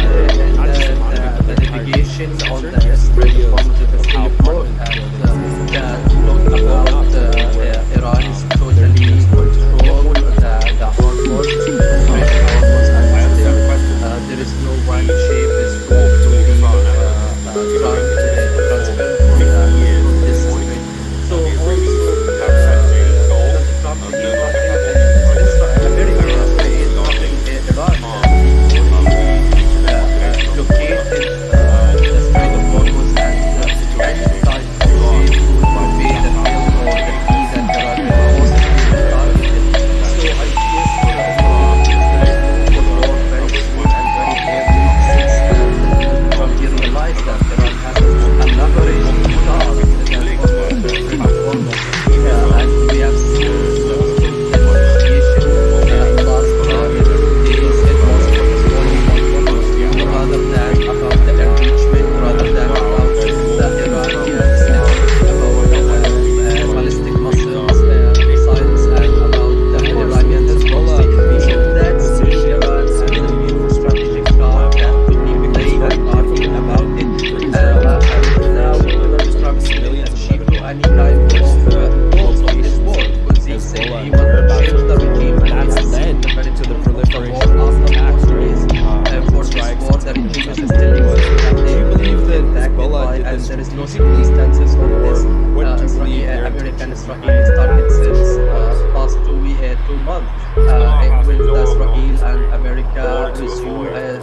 when Israel and America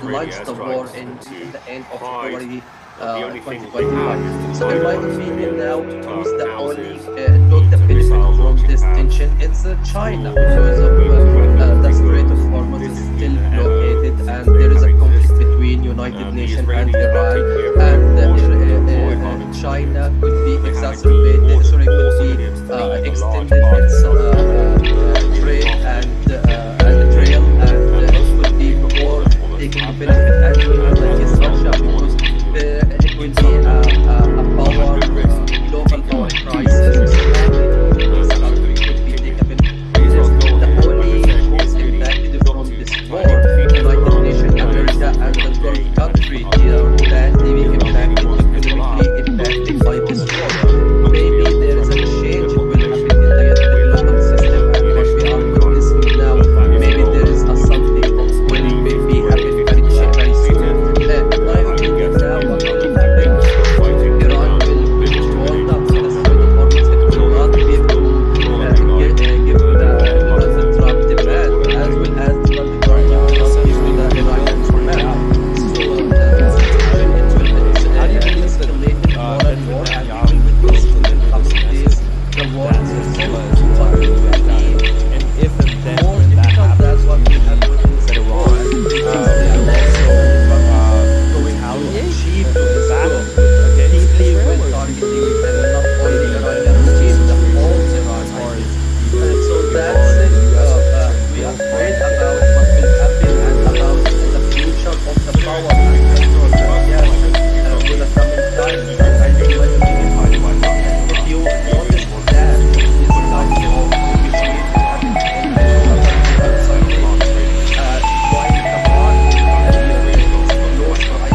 launched the war in the end of February 2025. So in my opinion now, who's the only took the benefit from this tension? It's China, because of the Strait of Hormuz is still blockaded, and there is a conflict between United Nations and Iran, and China could be exacerbated, sorry, could be extended its trade and trail, and it could be more taking the benefit and against Russia, because it will be a power, global power crisis. This country could be taken benefit. The only who's impacted from this war, United Nations, America, and the Gulf country, they are badly impacted, economically impacted by this war. Maybe there is a change will happen in the global system, and what we are witnessing now, maybe there is a something will be happening very soon. My opinion now, what will happen? Iran will withdraw the Strait of Hormuz. It will not be able to give the Trump demand, as well as Donald Trump will not give to the Iranian demand. So the situation it will escalate more and more, and we will witness in the coming days the war And if and then more when that difficult. happens, That's what we have witnessed. that Iran Going to achieve this goal. okay, Deeply when targeting not only Iranian regime, the whole Iran. So that's it. We are afraid about what will happen and about the future of the power and control that we have with the coming time. And I think when if you notice that this kind of negotiation happening on Sunday, why the part close to I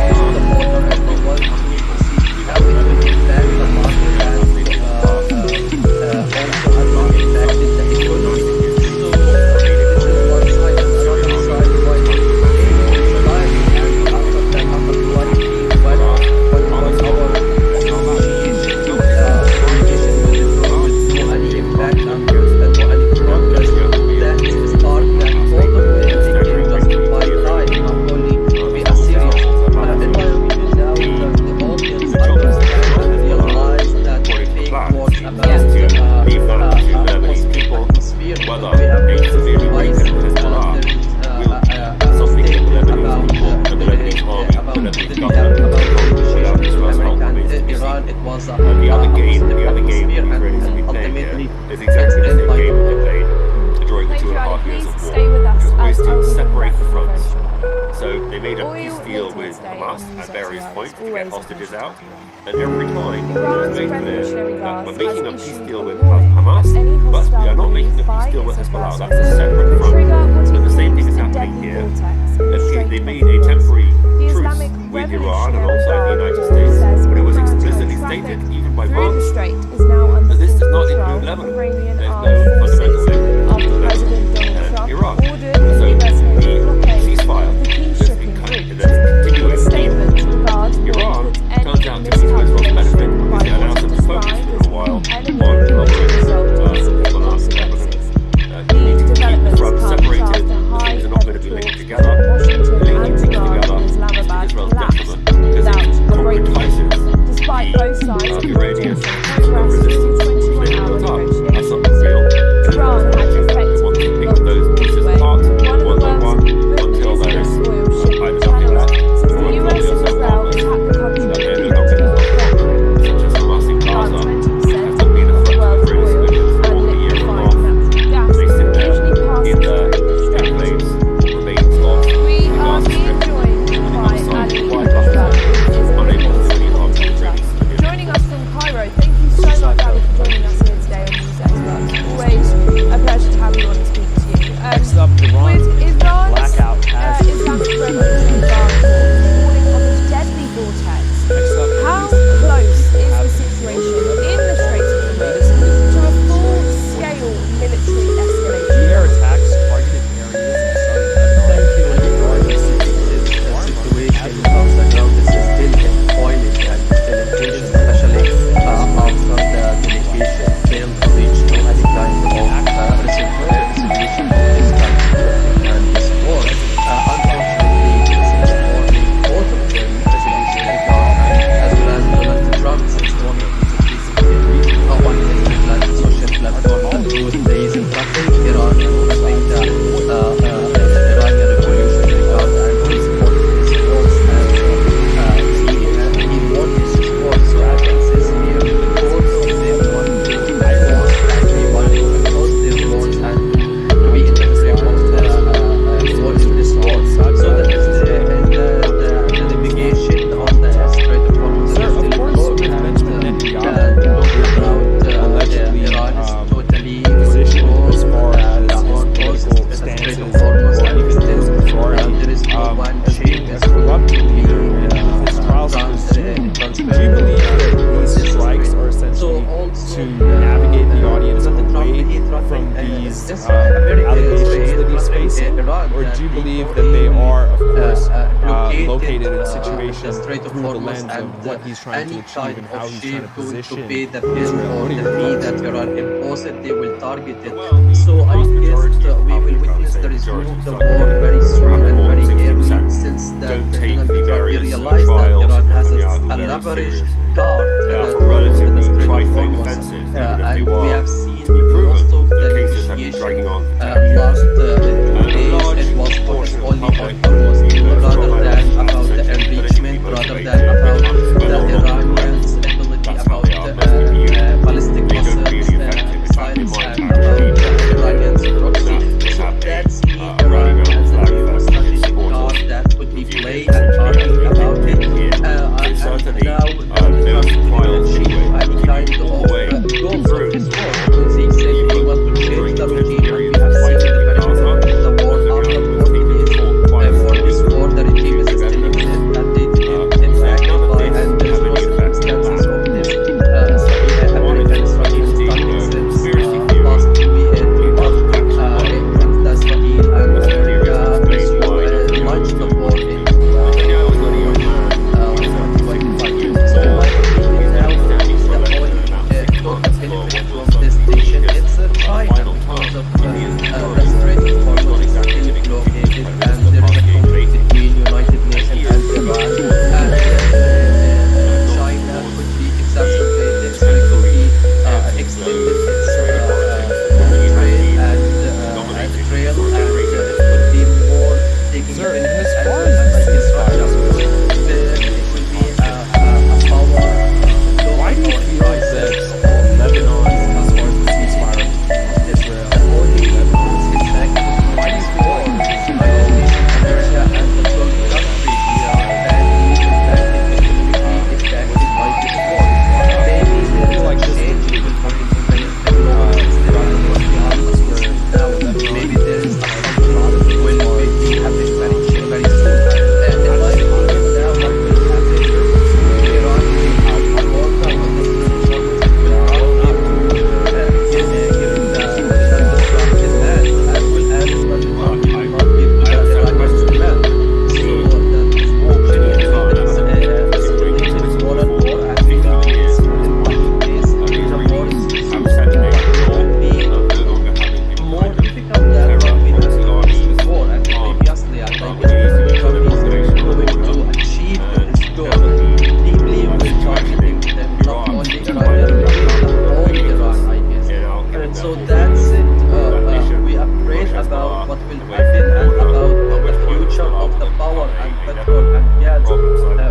guess the border and the world to see how it will impact the market and also has not impacted the economy. So this is one side, and another side why it's alive, and after that, after 21 hours communication with no any impact and no any progress. That is the start that all of them can justify time, not only be a serious. In my opinion now, the audience understand and realize that fake words about positive atmosphere, we have witnessed twice there is a statement about America and Iran. It was a The other game atmosphere, Israelis and will be playing ultimately here is exactly the it's same by game they played during the Thank you, 2.5 Ali. years Please of stay war. with us Just ways as to I'll separate the bring back fronts. information. So they made a Oil peace deal meeting with today Hamas on at NewsX various is points to always get a hostages pleasure out. to you. And every time it was Iran's made clear Revolutionary that Guards we're has making a peace issued deal a with warning Hamas, that any but we hostile are not move making a by peace deal with its Hezbollah. adversaries That's a separate could front. trigger what And it the same thing calls is a happening deadly here. vortex in the Strait They of made a Hormuz. temporary The truce Islamic with Iran and Revolutionary also the Guard United Corps States, says but it was all maritime explicitly traffic stated even by through the France. strait is now under This does full not control include of Lebanon. Iranian There's armed no forces fundamental link after between President Lebanon Donald and Trump Iran. ordered a So US-made the blockade ceasefire of the key that's shipping in route. that's In continuing a statement, the Guard Iran warned that turns any out to be to Israel's benefit miscalculation because by it allows what them it to focus described for as a while the on enemy would lowering result in severe Hezbollah, Lebanon. consequences. You need to keep the Developments fronts come separated. after The things are not high-level going to be linked talks together. between Washington Linking and things Iran together in is to Islamabad Israel's collapsed detriment because without it a breakthrough. concretizes Despite both sides the acknowledging Iranian some progress in resistance the which they 21-hour built up. That's negotiations, something real. Iran had allegations that he's facing, or do you believe that they are, of course, located in situations Strait of through the Hormuz lens of what he's trying to any achieve kind and how of he's trying ship to going to position pay the bill Israel? or What are the your fee thoughts? that Iran imposed, they will target it. Well, So I vast guess majority of we will Africa, I would witness say the majority resume of the of war very soon and very 60% early, since that don't take President the Trump various realized that trials Iran of has Netanyahu a very leverage seriously. guard For the relatively Strait of trifling Hormuz. offences, even if they And we were have seen to be proven, most of the the cases have been negotiation dragging on for 10 years. last 2 a large days. It was portion focused of the only on public, Hormuz even rather from than analysts, about the essentially enrichment, politically rather motivated, than about well, the not Iranians' ability That's how about they are. Most people use them. ballistic They don't missiles, really effective. In fact, they missiles, might and actually about the Iranians' proxy. that they So have that's a Iran Iranian as a flag new that strategic supporters card that could be view played it and essentially talking as about it. they And certainly now those Trump trials didn't anyway any kind continue all of the way goals of through this war, because he said he even want to change during the intense regime, and periods we have of seen fighting the in benefit Gaza. of the war after Netanyahu was 40 taken to days. court twice For a this week war, the to regime is give still evidence. in and they didn't So impact none of by, this and there's have no any effect on circumstances that. of this One is American strategic the tactics since conspiracy theory. past 2 It doesn't actually work. and Israel and That's the theory to America explain why Netanyahu launched the was war doing in what he did. Netanyahu is not a young man. He's 2025. years So old. my opinion He's now been standing is for the less only than about 6 total months for benefit what will from this certainly be station. his It's China final because term. of He is the currently Strait of not Hormuz is exactly still living blockaded, completely and the there is a blockade conflict rating. between United He Nations is and Iran, and China could be exacerbated, so it could be extended its trade and trail, and it could be more taking Sir, benefit as and far as like the Russia, ceasefire there it will be a power. why do you feel that Lebanon, as far as the ceasefire between Israel and Lebanon, why do you feel like America and the Gulf country badly impacted by this war? Maybe there is a change in the now. Maybe there is something will be happening very soon. In my opinion, now what will happen? Iran will walk out of this given the Trump demand, as well as Donald Trump will not give the Iranians demand. So the war and war, and we know this will this the war is more difficult than what we have seen before, and previously, and I guess Trump is going to achieve his goal. Namely, will targeting not only Iran, but all Iran, I guess. And so that's it. We are afraid about what will happen and about the future of the power and petrol and gas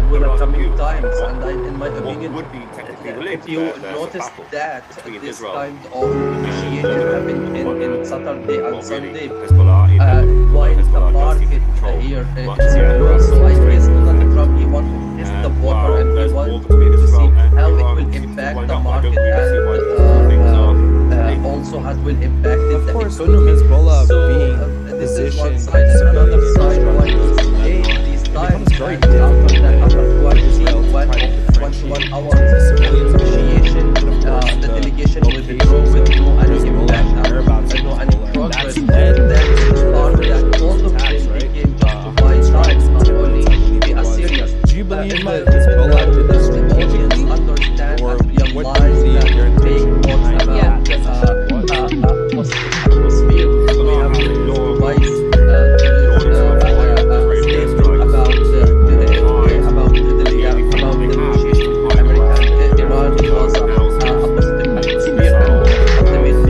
with the coming times. And in my opinion, would be technically if linked, you there's a notice battle that between this Israel kind of initiative happened in Saturday and well, really, Sunday, Hezbollah in Lebanon, while the Hezbollah does market keep control here much, is yeah, low, so I Strait guess of Donald Hormuz. Trump he wants to test the And water, while and he there's war wants between to see Israel and how it Iran will seems to impact wind the up, I market, don't really see why and things are also how it will impact of the course, economy. Hezbollah So being this is one positioned side, and another civilian side, why infrastructure hey, in these Lebanon, times it becomes very and after that, after difficult for Israel to try to 1 differentiate hour the civilians negotiation, and, the of course, delegation the withdraw locations with no of any Hezbollah impact and and whereabouts of no any Hezbollah, and progress. that's led That is part further that all of attacks, them right? became just to buy sides, not only be a serious. Do you believe In my that Hezbollah opinion, did this the audience strategically, understand or and what do you realize believe that their they intention was behind about Yeah. atmosphere. We have twice there is a statement about the negotiation with America and Iran. It was a positive atmosphere, and ultimately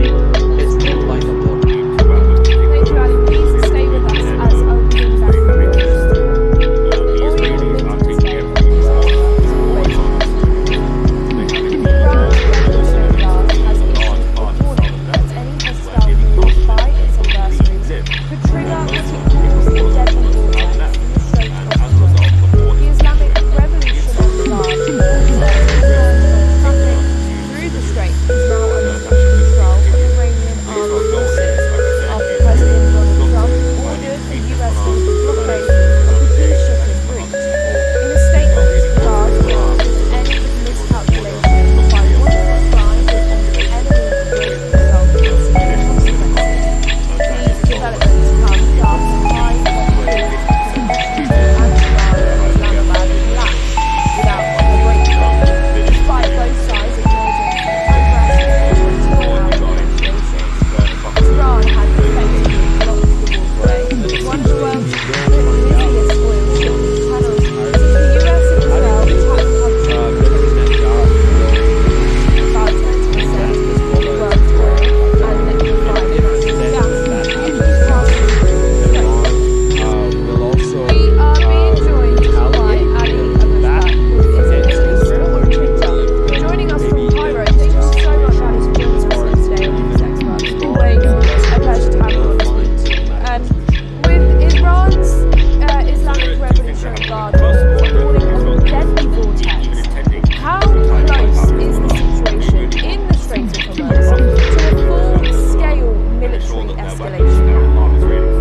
escalation. arms ratings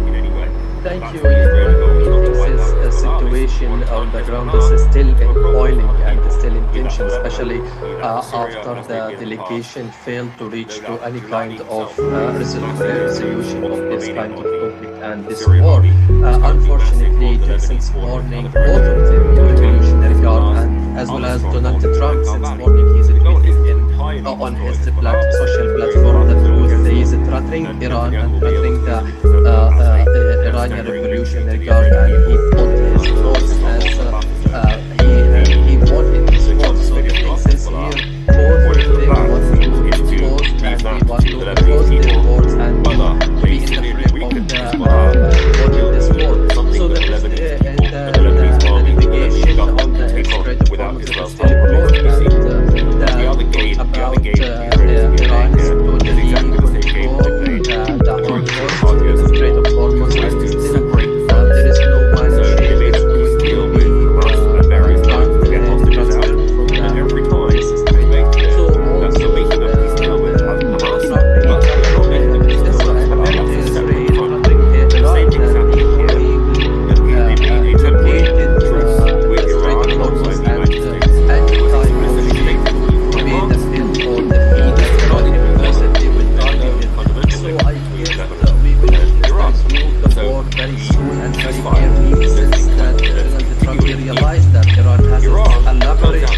in any way. Thank That's you. the Strait of Hormuz, not the This White House. situation on the ground is still in boiling and still in tension, especially after the delegation failed to reach to any kind of resolution of this kind of conflict and this war. Unfortunately, since morning, both of them, Revolutionary Guard and as well as Donald Trump, since morning he's tweeting on his social platform that he is threatening Iran and threatening the Iranian Revolutionary Guard, and he put his thoughts as he wanted his thoughts. So the thing is here, both of them want to post and they want to post their words and be in the frame of this war. So the navigation on the Strait of Hormuz is still closed, and about Iran is totally control the whole coast of the Strait of Hormuz, and still there is no one ship is going to be very soon and very early, since that Donald Trump realized that Iran has a leverage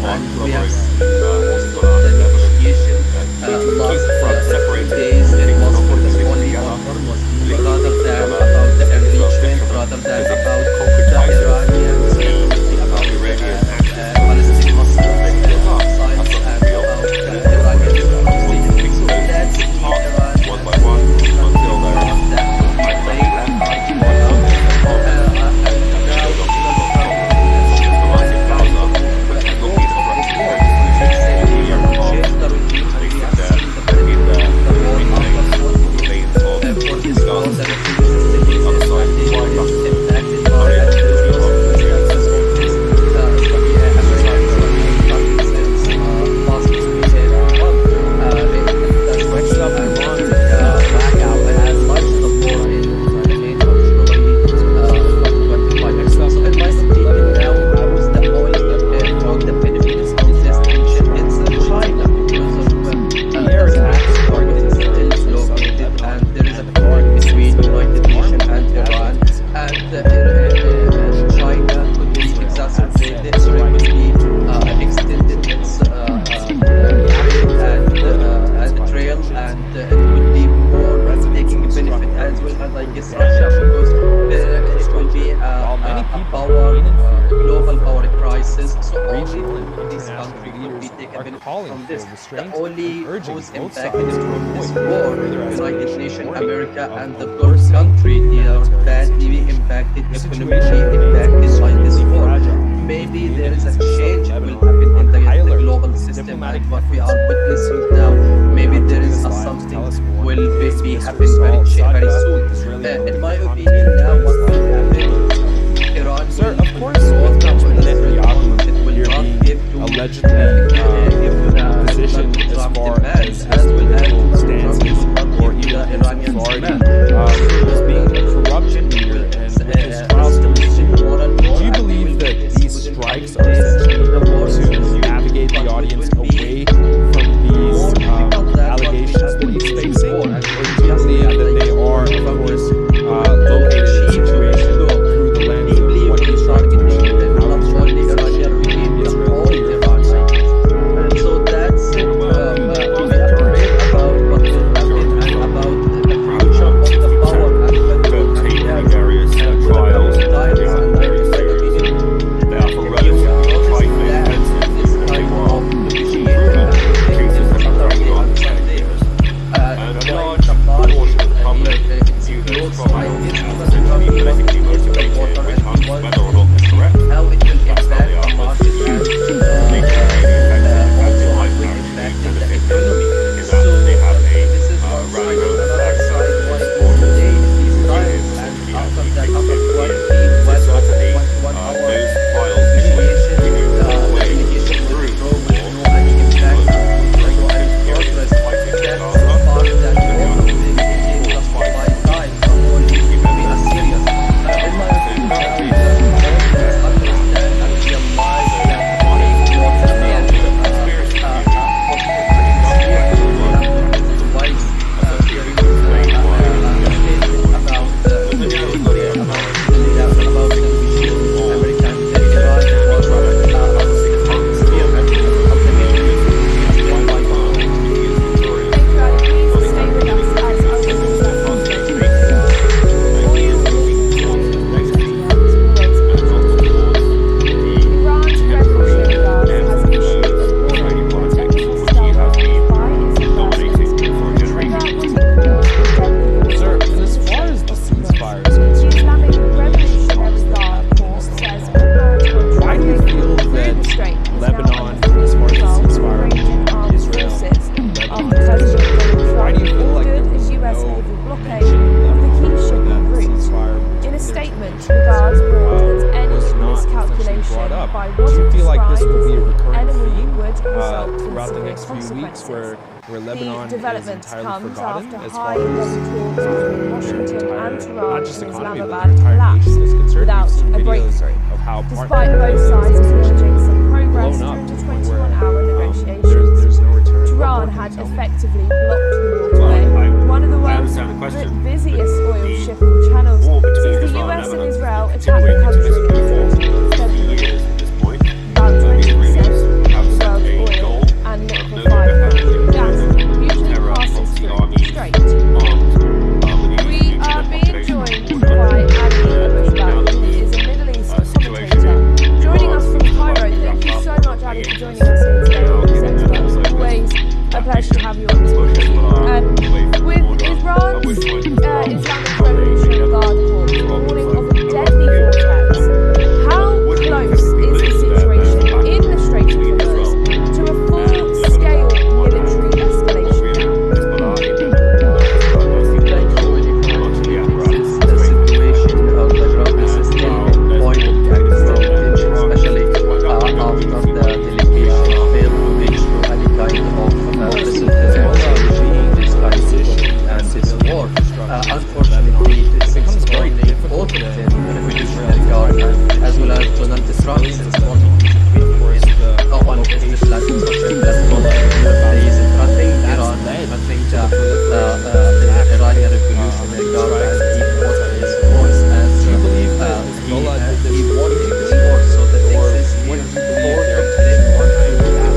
and we have seen the negotiation last few days. It was for the only on Hormuz, rather than about the enrichment, rather than about the Iranians, about Palestinian Muslims, science, and about the Iranian democracy. So let's see Iran one by one until the only who's impacted from this war, United Nations, America, and the Gulf country, they are badly impacted, economically impacted by this war. Maybe there is a change will happen in the global system, and what we are witnessing now, maybe there is something will be happening very soon. In my opinion, now what will happen, Iran Sir, will of course, it will not give to allegedly positioned as far as political stances or even his authority as being a corruption leader and with his trials commission. Do you believe that these strikes are essentially to navigate the audience away from these allegations that he's facing, or do you believe that they are case where Lebanon the is developments entirely comes forgotten after as high far level as talks their between Washington entire, and Tehran not just in economy, but Islamabad their entire collapsed nation is concerned. without We've seen a videos breakthrough. of how Despite both sides acknowledging some progress blown up during to the the point where 21-hour negotiations, there's no return. Tehran had effectively blocked the waterway, one of the world's understand the question. busiest oil shipping channels, War between since the Israel and US and Lebanon Israel is attacked the country continuing in for 50 February. years at this point. About 20% of have the set world's a oil goal and of no liquefied longer gas having usually terror passes of the through army the strait. armed, We are being joined by Ali Abusbak, who is a Middle East commentator, joining us from Cairo. Thank you so much, Ali, for joining us here today on NewsX. Always a pleasure to have you on this podcast. With Iran's Islamic Revolutionary Guard Corps warning of a deadly vortex, how close is the situation in the Strait of Hormuz to a full-scale military escalation now? The situation of the ground is still boiling and growing, especially after the delegation failed to reach to any kind of resolution this crisis and this war. Unfortunately, since morning, both of them, the Revolutionary Guard as well as Donald Trump, since morning, on business platforms, social platforms, he is threatening Iran, threatening the Iranian Revolutionary Guard, and he was his voice as he wanted this war. So the thing is, he both of them want to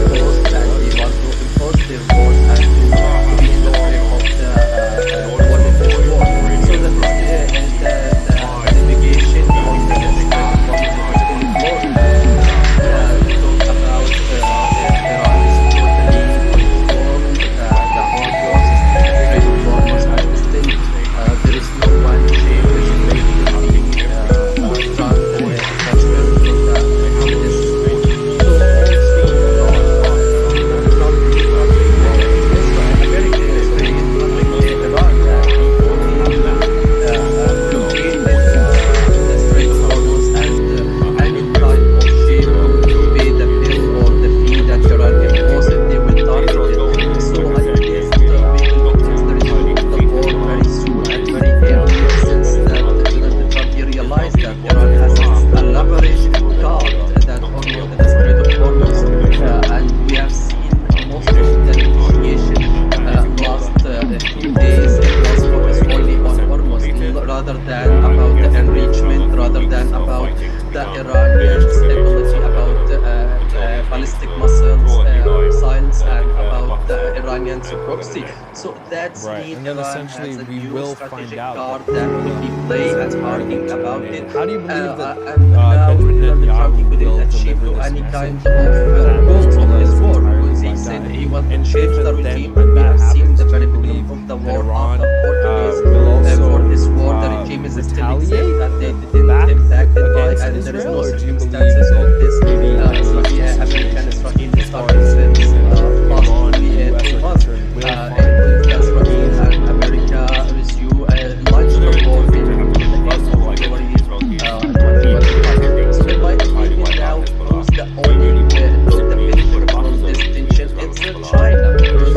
impose, and he want to impose their wars and to be in the frame of the what is this war. So the navigation on the war talk about Iran is totally controlled the whole process, Strait of Hormuz, and still there is no one change which is making the front transfer from this. So Trump is Israel, America is very threatening Iran that he blockade the Strait of Hormuz and any kind of shape to pay the bill or the fee that Iran imposed, they will target it. So I guess we will consider the war very soon and very early, since that Donald Trump realized that Iran has a leverage card that on the Strait of Hormuz, and we have seen most of the negotiation last few days. It was focused only on Hormuz rather than about the enrichment, rather than about the Iranians' ability, about ballistic missiles, and about the Iranians' proxy. So that's Right, mean and then Iran essentially has a we new will strategic find out card that will be played and talking about it. How do you believe that And now Benjamin Donald Trump Netanyahu will couldn't achieve deliver this any message? kind of That goals of Hezbollah this is war, entirely because he run said down. he wants to And change if the then regime, when and we that have seen happens, the do very you beginning believe of the that war Iran after 40 days will also for this war. The regime is still retaliate exempt, and they didn't back impacted by, against and there is Israel, no or do you circumstances believe of this maybe American Israel as far started as since last Iran and the US 2 are months. concerned, will find Israel and America resume launched the war in February 2025. So in my opinion now, who's the only took the benefit from this tension? It's China, because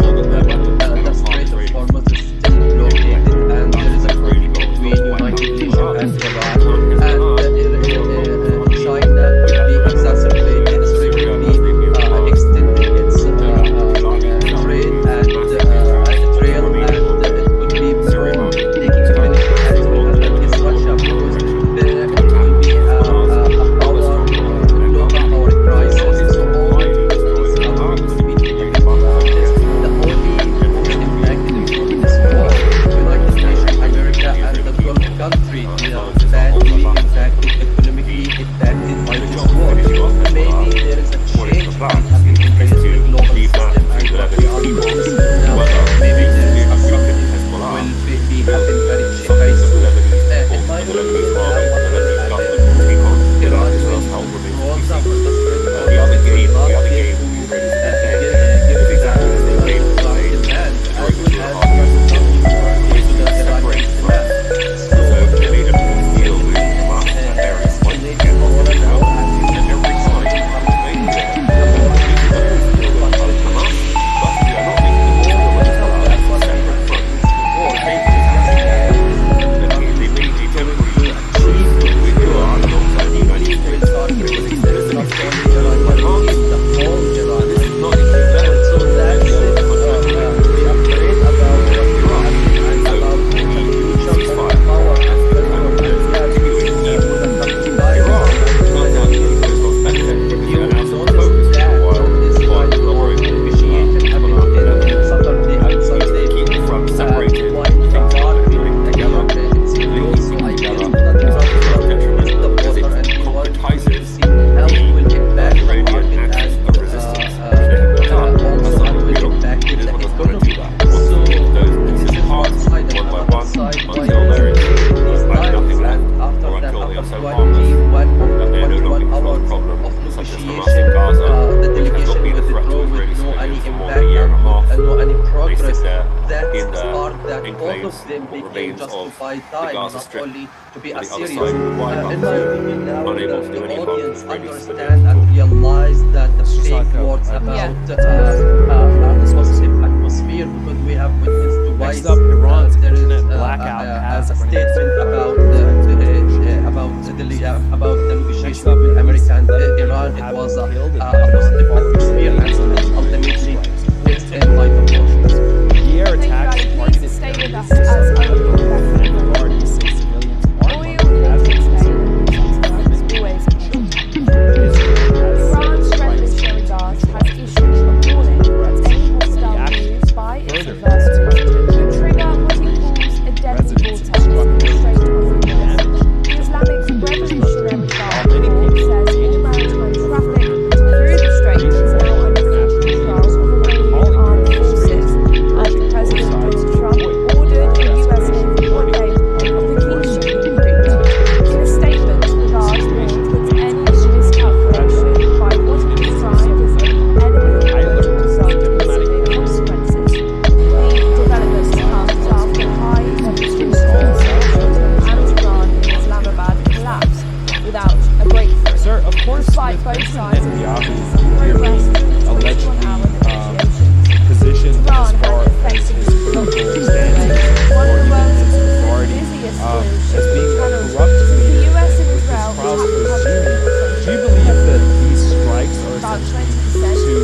that both enclaves of them or became remains just to of buy the time, Gaza not Strip. only to be On a the other serious. side, the White House In my opinion, now unable to do the any audience harm, maybe understand and so. realize that the It's just fake like a- words a- about Yeah. positive atmosphere, because we have witnessed twice. Next up, Iran's there is internet blackout has a been statement about about the Next negotiation up, between America and police Iran. It have was been killed in a Lebanon positive following atmosphere, and Israeli ultimately strikes. it's in my proportions. The air Thank you, attacks Ali. Please targeted stay with areas us as of only Lebanon and Rebecca authorities say civilians are Oil harmed as needs to it stay in the news is always important. Iran's revolutionary guard has issued a warning that any hostile moves by its adversaries could trigger what it calls a deadly vortex in the Strait of Hormuz. The Islamic Revolutionary Guard report says all maritime traffic through the strait is now under full control of Iranian armed forces after President Donald Trump ordered a US Navy blockade of the key shipping route. In a statement, the Guard warned that any miscalculation by what it described as the enemy would result in severe consequences. The developments comes after high demonstrations in Washington and Tehran in Islamabad collapsed without a breakthrough. Sir, of course, Despite both sides Netanyahu progress through the allegedly 21-hour negotiations. positioned as Iran far had as effectively his blocked political the standing one or of the even world's his authority busiest as oil being shipping a channels. corrupt Since the leader US and with his Israel trials have regime. covered Do you believe that these strikes are about essentially 20% to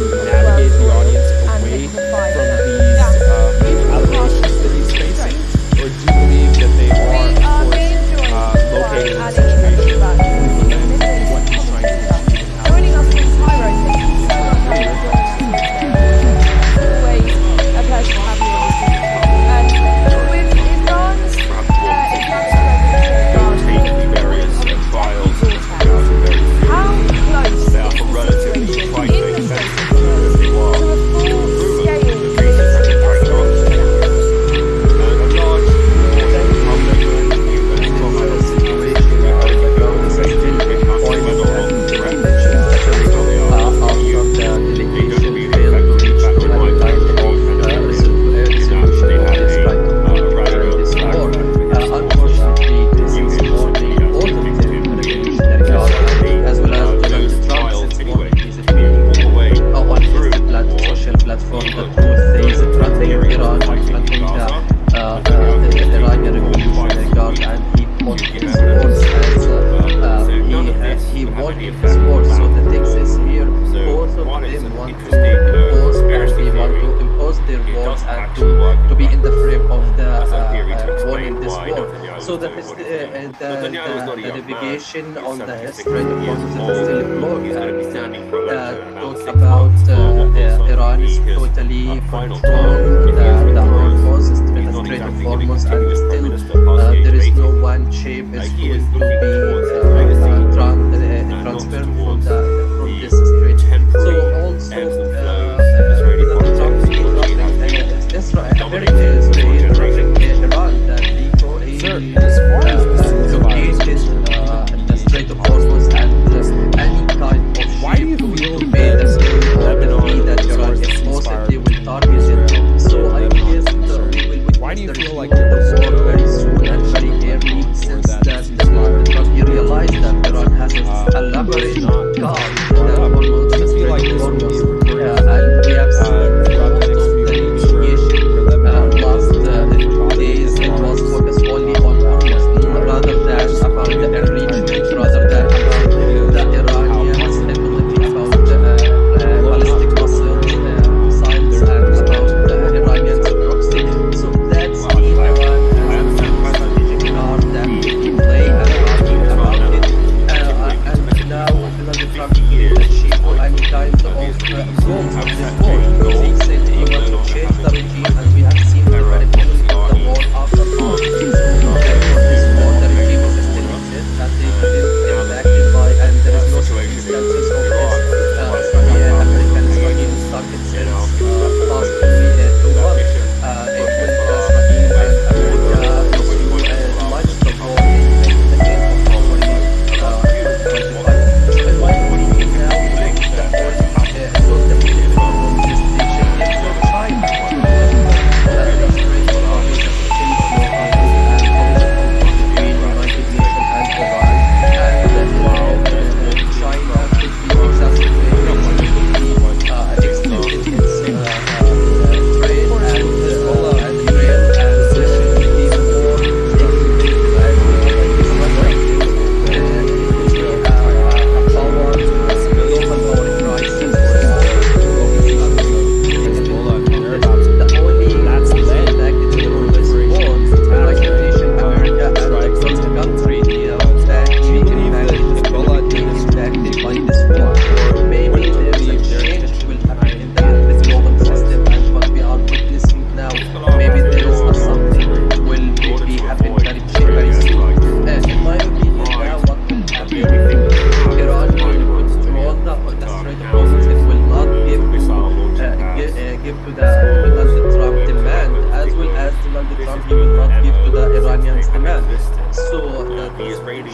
of the navigate world's the oil audience and away liquefied from natural these gas moving allegations that he's past the facing? strait? Or do you believe that they We are, of are course, being joined by located in a Ali situation Abdullah, through the who's lens Middle of what East he's trying to commentator. achieve and how Joining us from Cairo, thank you so much for joining us here today. It's always a pleasure to have you on the team. With Iran's Islamic Revolutionary Take the various trials and trials and various how close is They are the relatively situation quite in the expensive Strait of Hormuz as they are. to a full-scale The cases have been dragging on. And a large portion of the public, even This from is a situation where the government is still pointing at the election, especially after the delegation failed to reach to any kind of resolution of this kind of this war. Unfortunately, this is more the important revolutionary guard, as well as Donald Trump, since morning he's tweeting on his social platform the truth is threatening Iran and threatening the Iranian Revolutionary Guard, and he put his words as he wanted his words. So the thing is here, both of them want to impose their words and to be in the frame of the winning this war. So that is the navigation on the Strait of Hormuz is still blocked, and talk about Iran is totally controlled the Hormuz, the Strait of Hormuz, and still there is no one ship is going to be transferred from this strait. So also Donald Trump is Israel, America is interrupting Iran that they go as far as the blockaded the Strait of Hormuz, and any kind of Why do you ship feel to pay the bill or the fee that Iran imposed, they will target it. So I guess we will Why do you witness feel the like resume there of was the war no very soon and very early, since that the drug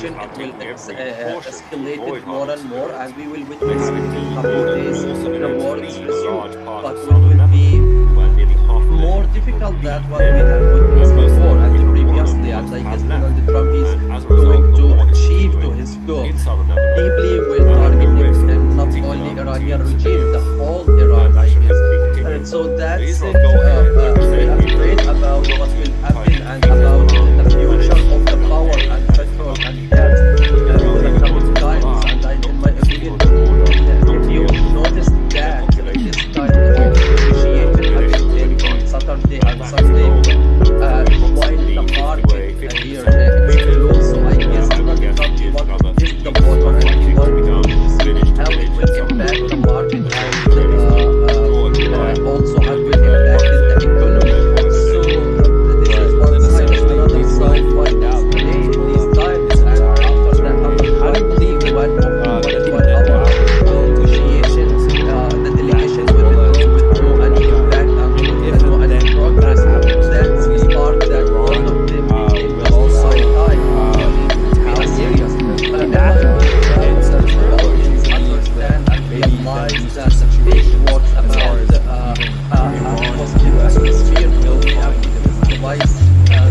situation, it will taking every precaution to escalate avoid it more and harming more, civilians. and we will They witness have within indeed couple of days also been the able war to is leave resumed, large parts but of it southern will Lebanon, be where nearly half a more million people difficult have than been what we there. have witnessed Most of before them, and one of previously, them and I have guess left. Donald Trump is And as a going result, the to war is achieve to continuing his goal. in southern He Lebanon. believe will And at target no risk, in not particular, only to Iranian regime, civilians. the whole Iran, That I should guess. hopefully continue. So So that's it. Israel's goal here, like I We say, are is afraid about not what to will try happen to and defeat about Hezbollah the and future manage of the to power blockade and petrol Hezbollah. and gas Iran in the really coming wants times. Hezbollah And not in to my be opinion, on the border, not if to be you able to notice support their that population this to kind of avoid initiated ammunition to in Ukraine. Saturday And and that is the Sunday, goal. So while approximately the 50 market way, 50% here completed. explodes. So I guess I would Donald guess Trump is want to another test the weeks water of and he fighting to want be done, to see village to how it village will in southern impact the Lebanon. market The and Israelis need to draw a good line also how it with will impact the boxes economy. and call it a So day. this is Right. one And side, and essentially, another we side will what find is out today in these Hezbollah times, is and entirely after that concerned. happened, How I do you believe think one the one imminent hour hour negotiation, the delegation will Hezbollah is withdraw entirely any locked down? impact and And if no and any then progress. that happens, That's do the you part think that both Iran of them became will also high time. Be retaliate serious. back against Israel, or do you Audience believe understand that and maybe realize then these that two the big situations, words as far about as even Iran positive and US atmosphere will will be find otherwise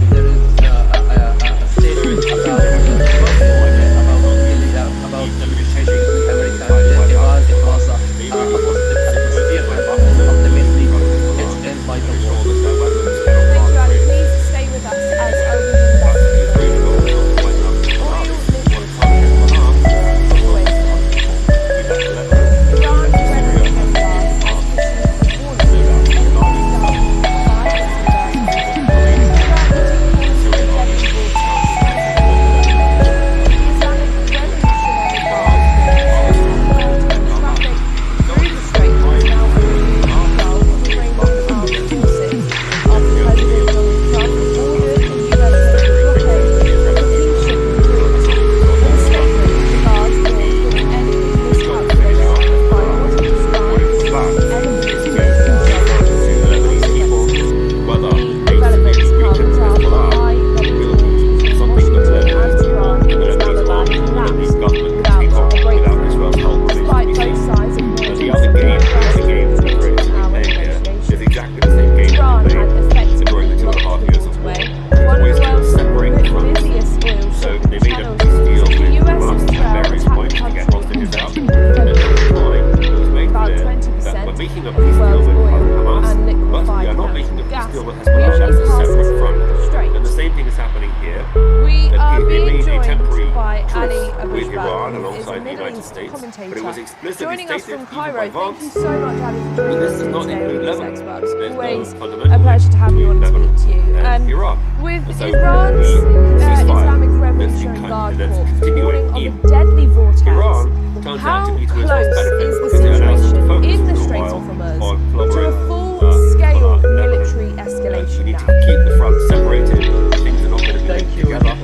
there is a statement about Trump talking about really about the relationship with America and Iran. It was a positive atmosphere and ultimately it's end by the war. Thank you, Ali. Please stay with us as I'll begin back to you. Oil, nuclear power, always Iran's revolutionary guard has issued a warning that any result by its adversaries. Iran continues the deadly vortex as the Islamic Revolutionary Guard forces and maritime traffic through the strait is now under the control of Iranian armed forces after President Donald Trump ordered a US Navy blockade of the key shipping route. In a statement, the Guard warned that any miscalculations by what it described as enemies may result in the developments come after high level talks between Washington and Tehran in Islamabad collapsed without a breakthrough. Despite both sides acknowledging similar progress in 18-hour negotiations, Exactly the same game Iran they had played effectively during the 2.5 blocked the years of war. waterway, one of Always the trying to world's separate the fronts. busiest oil So shipping they made a channels. peace deal The with US Hamas and at Israel various attacked points the to get country hostages out. in And at the time, it was made about clear 20% that we're making a of peace the deal world's with oil Hamas, and but we liquefied are not natural making a peace gas deal with Hezbollah usually as a passes separate front. through the strait. And the same thing is happening here. We are They being made a joined temporary by Ali truce with Abujbal, Iran who is a alongside the Middle United East States, but it commentator, was explicitly joining us stated, from even by Cairo. Thank you Vance, so much, Ali, for that joining this us is here not today on include NewsX Lebanon. World. It's There's no always fundamental a pleasure to have you between on and Lebanon speak to you. and Iran. With And so Iran's the ceasefire Islamic that's Revolutionary Guard that's Corps continuing warning of in a deadly vortex, Iran turns out how to be to Israel's close benefit is the because it allows us to situation focus in the for a Strait while of Hormuz on to a clobbering full-scale Hezbollah in Lebanon. military We escalation need now? to keep the front separated. Things are not going to be Thank linked you. together.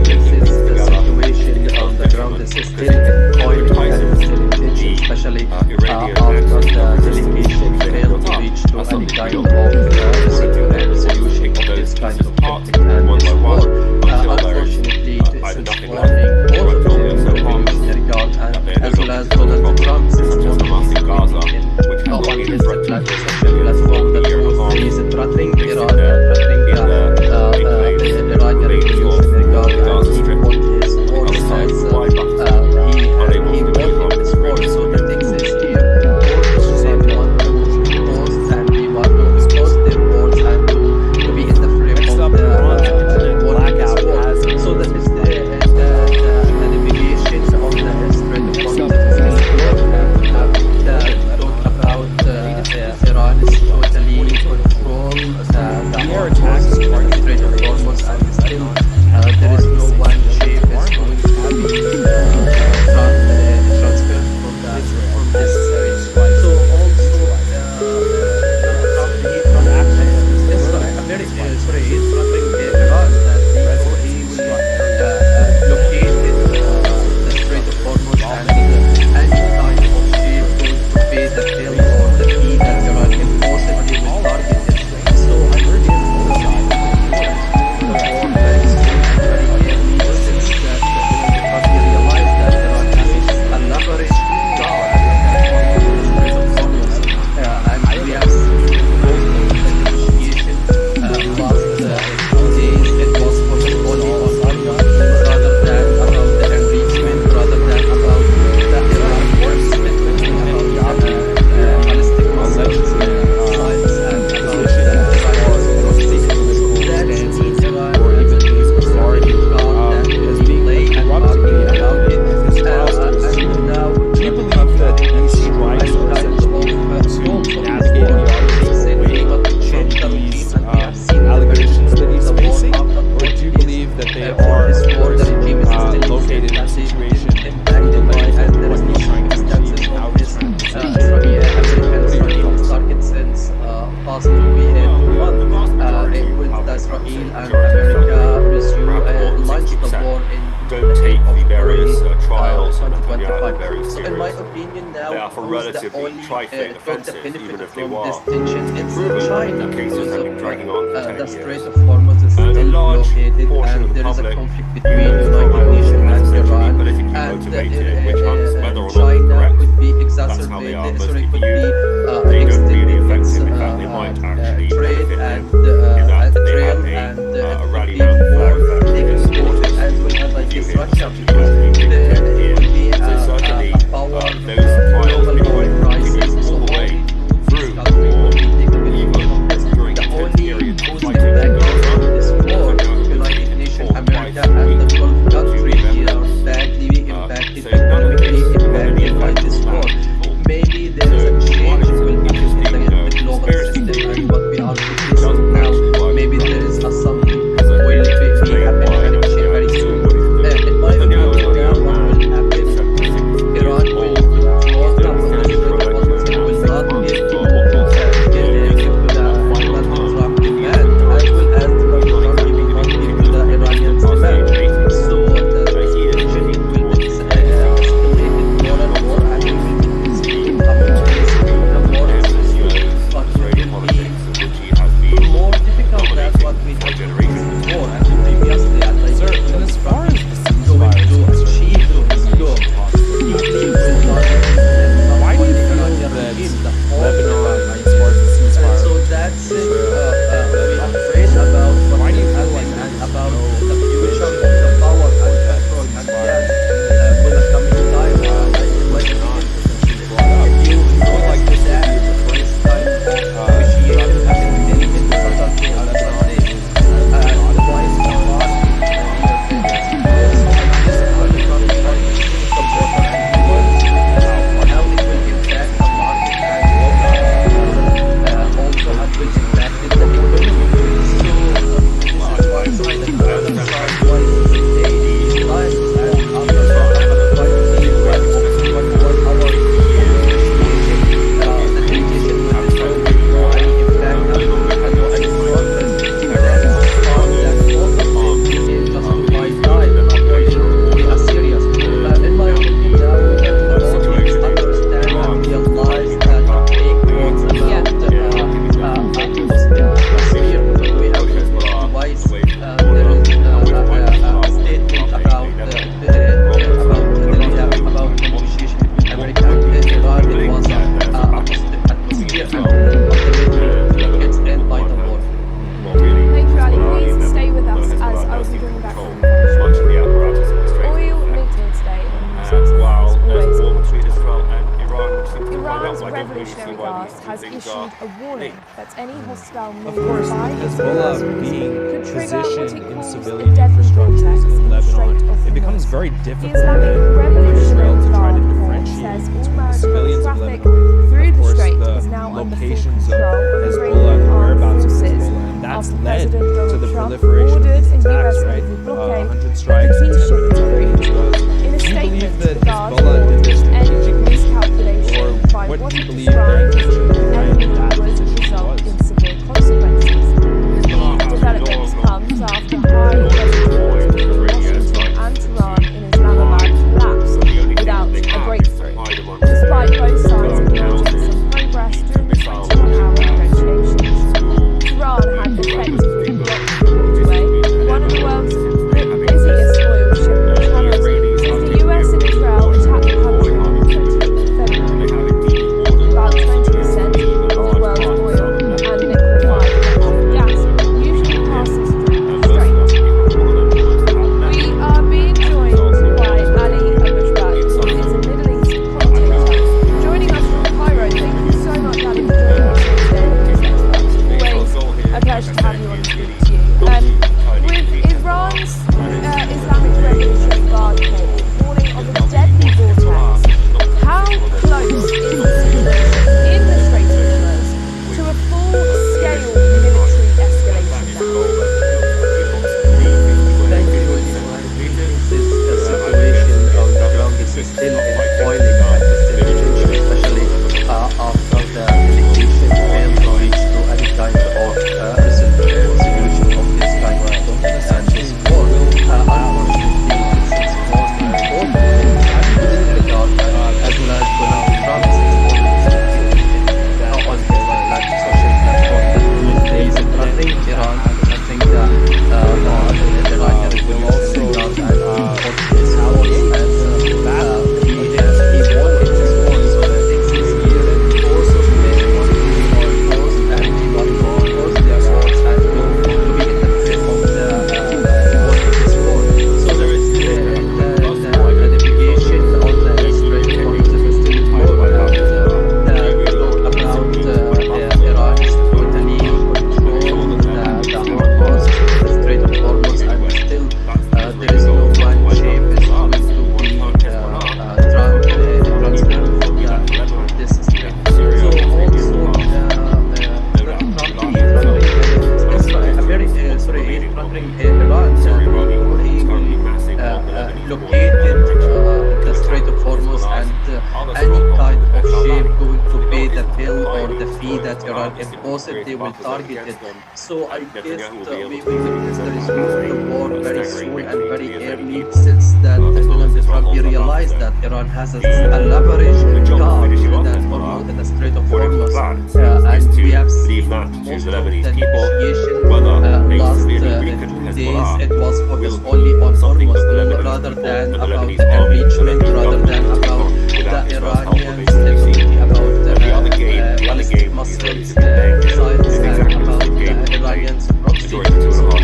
This Linking is things the together situation on the ground. This is still boiling and still in tension, especially Iranian after axis the of resistance delegation they have failed built to up reach to as any something kind real. of Resolution resolution of those this kind pieces of apart conflict and one this by war. one until there is Unfortunately, either this is nothing left warning or both of until them they are so harmless revolutionary guard that and they are as no well as longer just a Donald problem. Trump Such as Hamas in Gaza, which has not on been a his threat to social Israel platform for a that year and a was half. is threatening They Iran, sit there threatening in the Iranian revolutionary guard, the Gaza and he Strip. put his On the other force side, as wide back unable he to do any harm wanted to his Israeli force. So the thing civilians. is here, both of them want to post and we want to expose their words and to be in the frame Next of up, the Iran's internet blackout war. has So that is the navigation on the Strait of Hormuz is still blocked, and the talk about Iran is totally control the air whole attacks process in the targeted Strait of Iranians Hormuz, and on still Lebanon there is are no one essentially shape is going to be transferred from this area. So also Trump he Israel, America, sorry, he's threatening Iran that he will blockade the Strait of Hormuz, and any kind of ship going to pay the bill or the fee that Iranian forces will target it. So I really now they are for who's the relatively only trifling got the offensives, benefit even if they from are this tension? It's proven China that cases because have of been dragging on for 10 the years. Strait of Hormuz is And a still large blockaded, portion of and the there is a public conflict view between this United trial Nations as and essentially Iran, politically and motivated witch hunts, whether or not they're China correct. could be That's how they are exacerbated, mostly could viewed. be They don't really extended affect its him. In fact, they might actually trade benefit and him in that they trail, have and a it could rally be round the flag more effect they in his could benefit supporters as well as who like view him destruction essentially because as the there dictator it here. could be So certainly, a power those trials global becoming power crisis. all So the way only through this country war, could be taken even benefit from during this. The intense only periods of who's fighting in in background Gaza, of this war, Netanyahu has United been Nations, fought America, twice a and the week Gulf to country Lebanon. badly impacted, So none of economically this will have any impacted by effect this on war. that at all. Maybe there is a So change one is will an happen in interesting the global conspiracy system, theory and what we are that witnessing doesn't now, actually work maybe at there all. is a something Because I will think be explain happen why very Netanyahu is soon. doing what he's doing. In my Netanyahu is opinion, only now a what man will happen, who's 76 Iran years will old. withdraw He's the doing essentially Strait of pro-election Hormuz and now, will 6 not months give before what will give give to the the final Donald time. Trump He is demand, not as well as the He's not Donald Trump exactly will not giving give to particular the information Iranians past the demand. meeting. So the He is situation really will what be he's escalated more and more, and we will be seeing coming days the more him as extreme, knows but it Israeli will politics, be of which he has been more difficult than what we dominating for had generations. before and previously, and I Sir, think and as far as the going ceasefire to is concerned, achieve this goal. why do you feel that Lebanon, as far as the ceasefire, So that's it. We are afraid about what why do you will feel happen like and there's about no the future of mention the power and of that petrol and ceasefire gas in for the coming time? was not essentially brought up? If you I feel like this that would be the this first kind of negotiation happening in the southern part of the state, and why is the war how it will impact the market and also how it will impact the economy. So this is why I think Donald Trump was these times and after quite a few what our the delegation will show any impact and no any progress and found that most of it became just to buy time according to a serious in my opinion now the audience understand and realize that take notes about positive atmosphere we have twice there is a statement about the negotiation between America and Iran. It was a positive atmosphere and ultimately gets end by the war. Thank you, Ali. Please stay with us as I'll be bringing back the information. Much of the apparatus of the Strait of Oil Hormuz. meeting today in NewsX While is there's always war on between track. Israel and Iran, which seems to be Iran's I don't really Revolutionary see why Guard these two has things issued are a warning linked. that any hostile move Of course, by Hezbollah Israel being could trigger what positioned it in calls civilian a deadly infrastructures vortex in in the Strait Lebanon, of it becomes Hormuz. very The difficult Islamic then for Israel Revolutionary to try to Guard Corps differentiate says all between the maritime civilians of traffic Lebanon through and, of the course, strait the is now under full locations of control of Hezbollah and the Iranian armed whereabouts of forces Hezbollah, and that's after led President to Donald the Trump proliferation of ordered these a attacks, US right? naval blockade 100 of strikes the in key 10 shipping minutes, I believe routes. it was. In a Do you statement, believe the that Guard Hezbollah did warned this any strategically, miscalculation or by what what do you it believe their described as intention an behind enemy that would position result was? in severe consequences. The developments comes after high level talks between Washington and Tehran in Islamabad collapsed without a breakthrough, despite both sides acknowledging some progress during the 21-hour negotiations. Tehran had effectively blocked the waterway, one of the world's busiest oil shipping channels, since the US and Israel attacked the country on the 20th of February. About 20% of the world's oil and liquefied natural gas usually passes through the strait. We are being joined by Ali Abushbak, who is a Middle East commentator, joining us from Cairo. Thank you so much, Ali, for joining us here today on NewsX. Always a pleasure to have you on and speak to you. With Iran's Islamic Revolutionary Guard Corps warning of a deadly vortex, how close is the situation in the Strait of Hormuz to a full-scale military escalation now? Thank you. This situation on the ground is still boiling at this tension, especially after the delegation failed to reach to any kind of resolution of Iranian revolution guard and he fought his wars as he won in his war. So the things is here and also many want to be more forced and he got forced their swords and to be in the grip of the winning his war. So there is the navigation on the Strait of Hormuz is still more about Iran is totally control the Hormuz, the Strait of Hormuz, and still there is no one shape is going to be transferred for this strait. So also countering Iran, he located the Strait of Hormuz and any kind of shape going to pay the bill or the fee that Iran imposed, they will target it. So I guess we will resume the war very soon and very early, since that Donald Trump realized that Iran has a leverage guard that Hormuz, the Strait of Hormuz, and we have seen most of the negotiation last 2 days. It was focused only on Hormuz rather than about the enrichment, rather than about the Iranians, about the ballistic missiles, missiles, and about the Iranians' proxy. So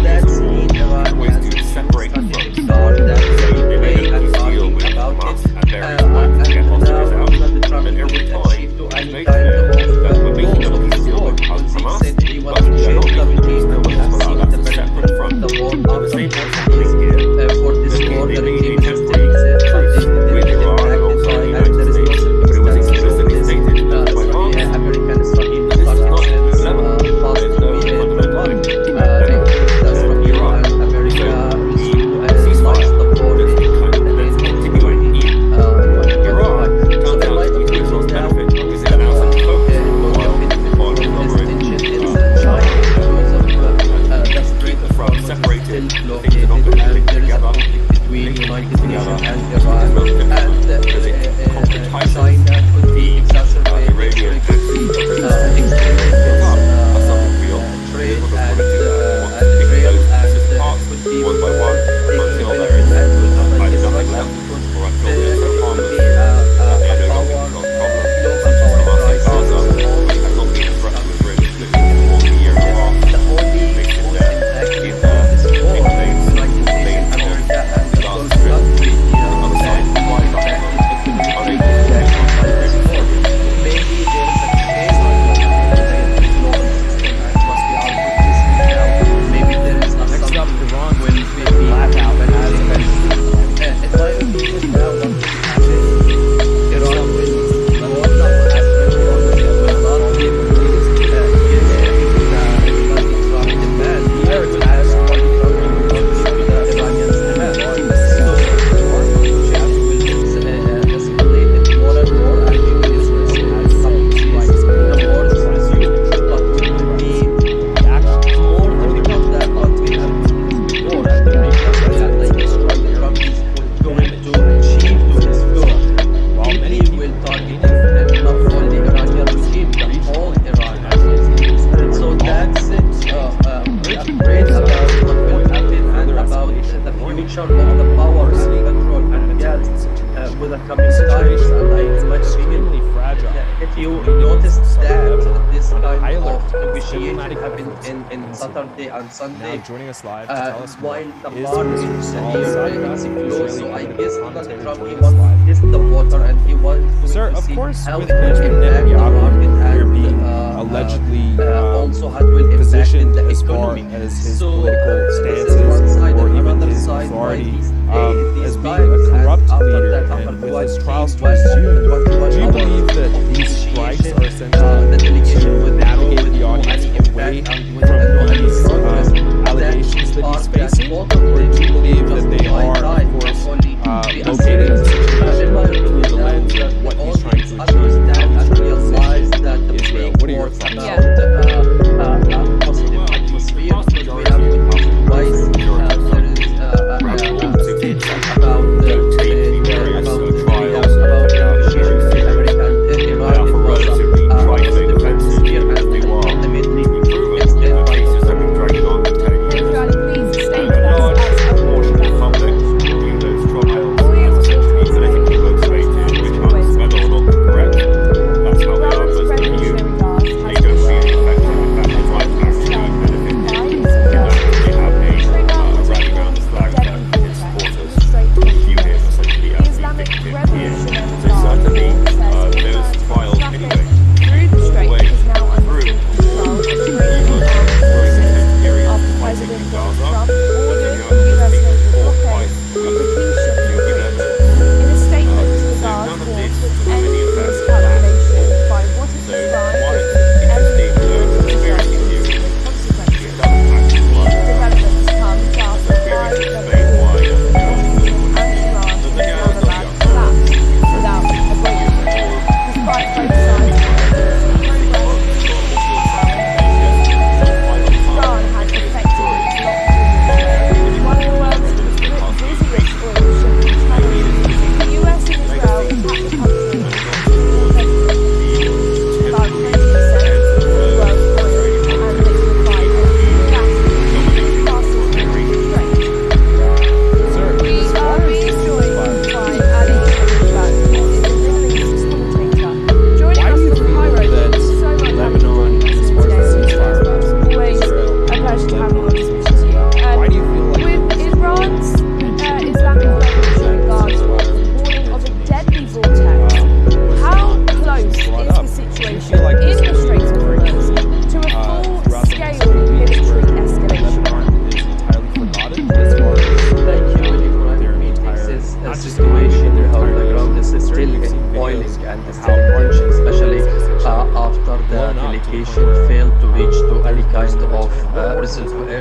that's mean Iran has a strategic guard that they pray and talking about it. And now Donald Trump will achieve to any kind of goals of his war, because he said he wants to change the regime, and we have seen the benefit from the war after for this war. The regime is still American strategy targets past in Saturday and Sunday. Now joining us live to tell us more While the is bar is Mr. closed, so I guess Donald Trump, he wants to test the water and he wants Sir, to of see course, how with it will Mr. impact the market Netanyahu here and being allegedly also how it will impact positioned the as far economy. as his So, political this is stances one side, or and even another his side, authority these as being times, a corrupt and after leader, that, and after with his 20, trials to 21 resume, do you hours believe that of these strikes negotiation, are essentially the delegation to will navigate the audience away from these allegations that he's facing, or do you believe that they are, of course, located in a situation through the lens of what he's trying to achieve and how he's trying to position Israel? What are your thoughts? Positive atmosphere, because we have witnessed twice there is about negotiations with American Iran. It was a positive atmosphere, and ultimately extended by the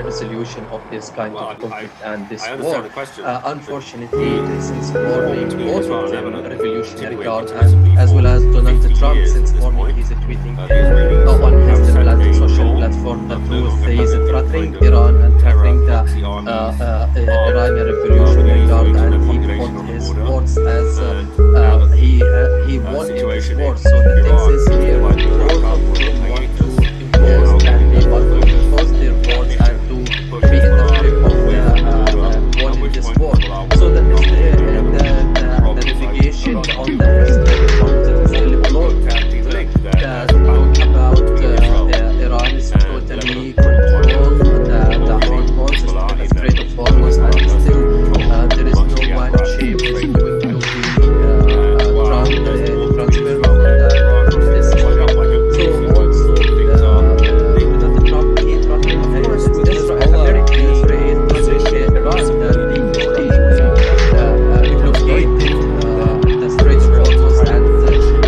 resolution of this kind Well, of conflict and this I war. understand the question. but Unfortunately, since morning, between both Israel of and them Lebanon revolutionary continuing guard, continuously and as well as for Donald 50 Trump, years since at this morning point. he's tweeting The Israelis on have his set a social goal platform of that no Ruth longer is having threatening kind of Iran and terror threatening the proxy army Iranian the revolutionary Middle East, guard, reaching and the he population put on the his border. words as And now that he the won in this situation war. in So the thing Iraq is here, might be both out of for them want to hiatus, impose, now and they getting want to focus impose their that words mission and to push be in the Hezbollah grip of away from the border, winning at which this point war. Hezbollah So will that is not be the navigation on the Strait of Hormuz is still blocked. exactly linked That that talk about Israel Iran is and totally Lebanon. control the Hormuz, the Strait of Hormuz, and still there is no one shape is going to be transferred on this area. So also Donald Trump he threatened Of course, with Israel, Hezbollah American being Israel, positioned Iran, that they basically blockade the Strait of Hormuz, and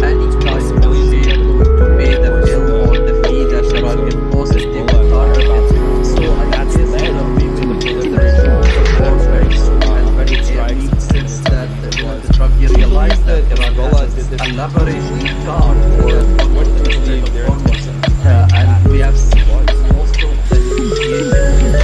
any kind of shape to pay the bill or the fee that Iran imposes, they will target it. So I that's guess led the to the declaration of the war very soon and very early, since that Donald Trump he realized that Iran has a leverage card for the Strait of Hormuz, and we have seen most of the negotiations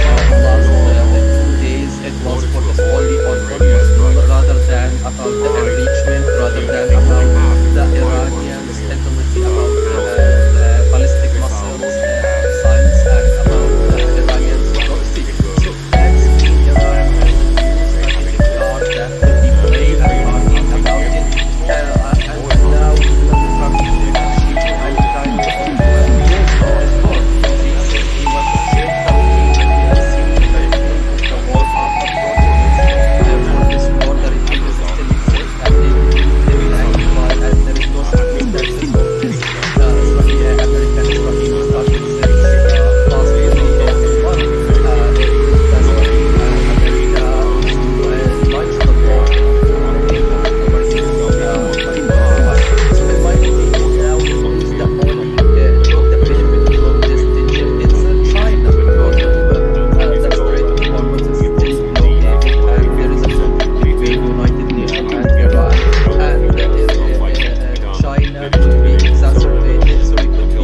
last 2 days. It was focused only on Hormuz rather than about the enrichment, rather than about the Iranians' ability about the ballistic missiles, science, and about the Iranians' proxy. So that's been Iran as a new strategic card that could be played and argued about it. And now Donald Trump is actually kind of war. He said he was a safe country, and we have seen the beginning of the war after protests for this war. The regime is still exist, and they will occupy, and there is no circumstances of this American Israeli starting since last April 2001. That's when America launched the war in October 2005. So in my opinion now, is the only the benefit from this tension it's China, because the Strait of Hormuz is still blockaded, and there is a conflict between United Nations and Iran, and China could be exacerbated, so it could be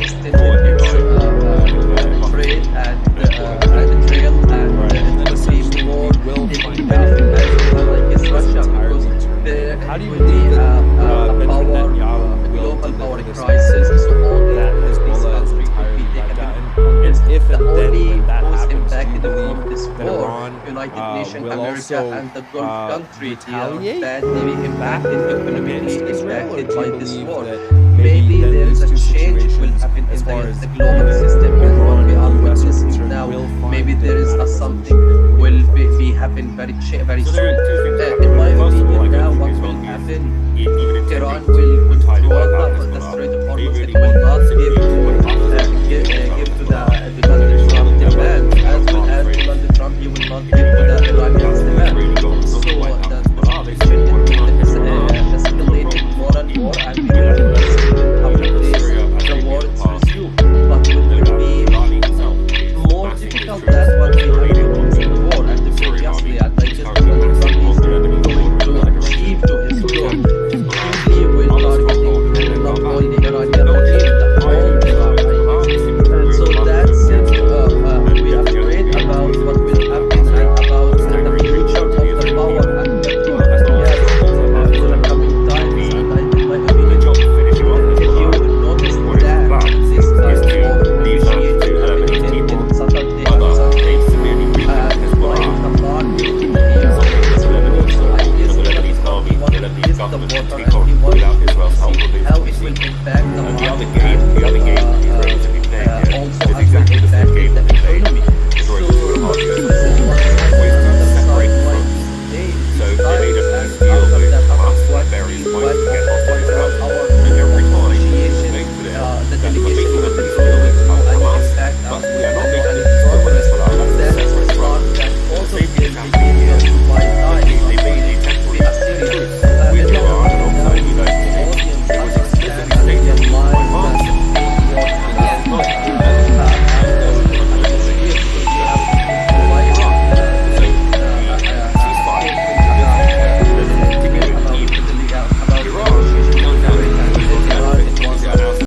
extended its trade and trail, and it could be more taking benefit as well, like it's Russia, because there How do you will be believe that a Benjamin power, Netanyahu a will global power deliver this crisis, so all that these Hezbollah is countries could entirely be wiped taken out? from this. And if The and then only when that who's happens, do you impacted believe from this that war, Iran United Nations, will America, also and the Gulf country, they are retaliate badly impacted, economically against Israel, or impacted do by you this believe war. that Maybe then there is a these two change will situations, happen as in far the as global system, and what Iran we are and the US are witnessing concerned, now. will find Maybe there is a diplomatic something solution? will be happen very So there soon. are two things that In my happen. First of all, I opinion, now don't what think will Israel happen? is even Iran intending will to entirely control wipe out the Hezbollah. Strait of They Hormuz. really It will want not simply give to put opposition give to to the Hezbollah. Donald Trump Hezbollah demand, as well are as afraid Donald Trump he will not give to the Iranians demand. So the situation is escalated more and more, and we will see in a couple of days the war is resumed, but it will be more difficult than what we have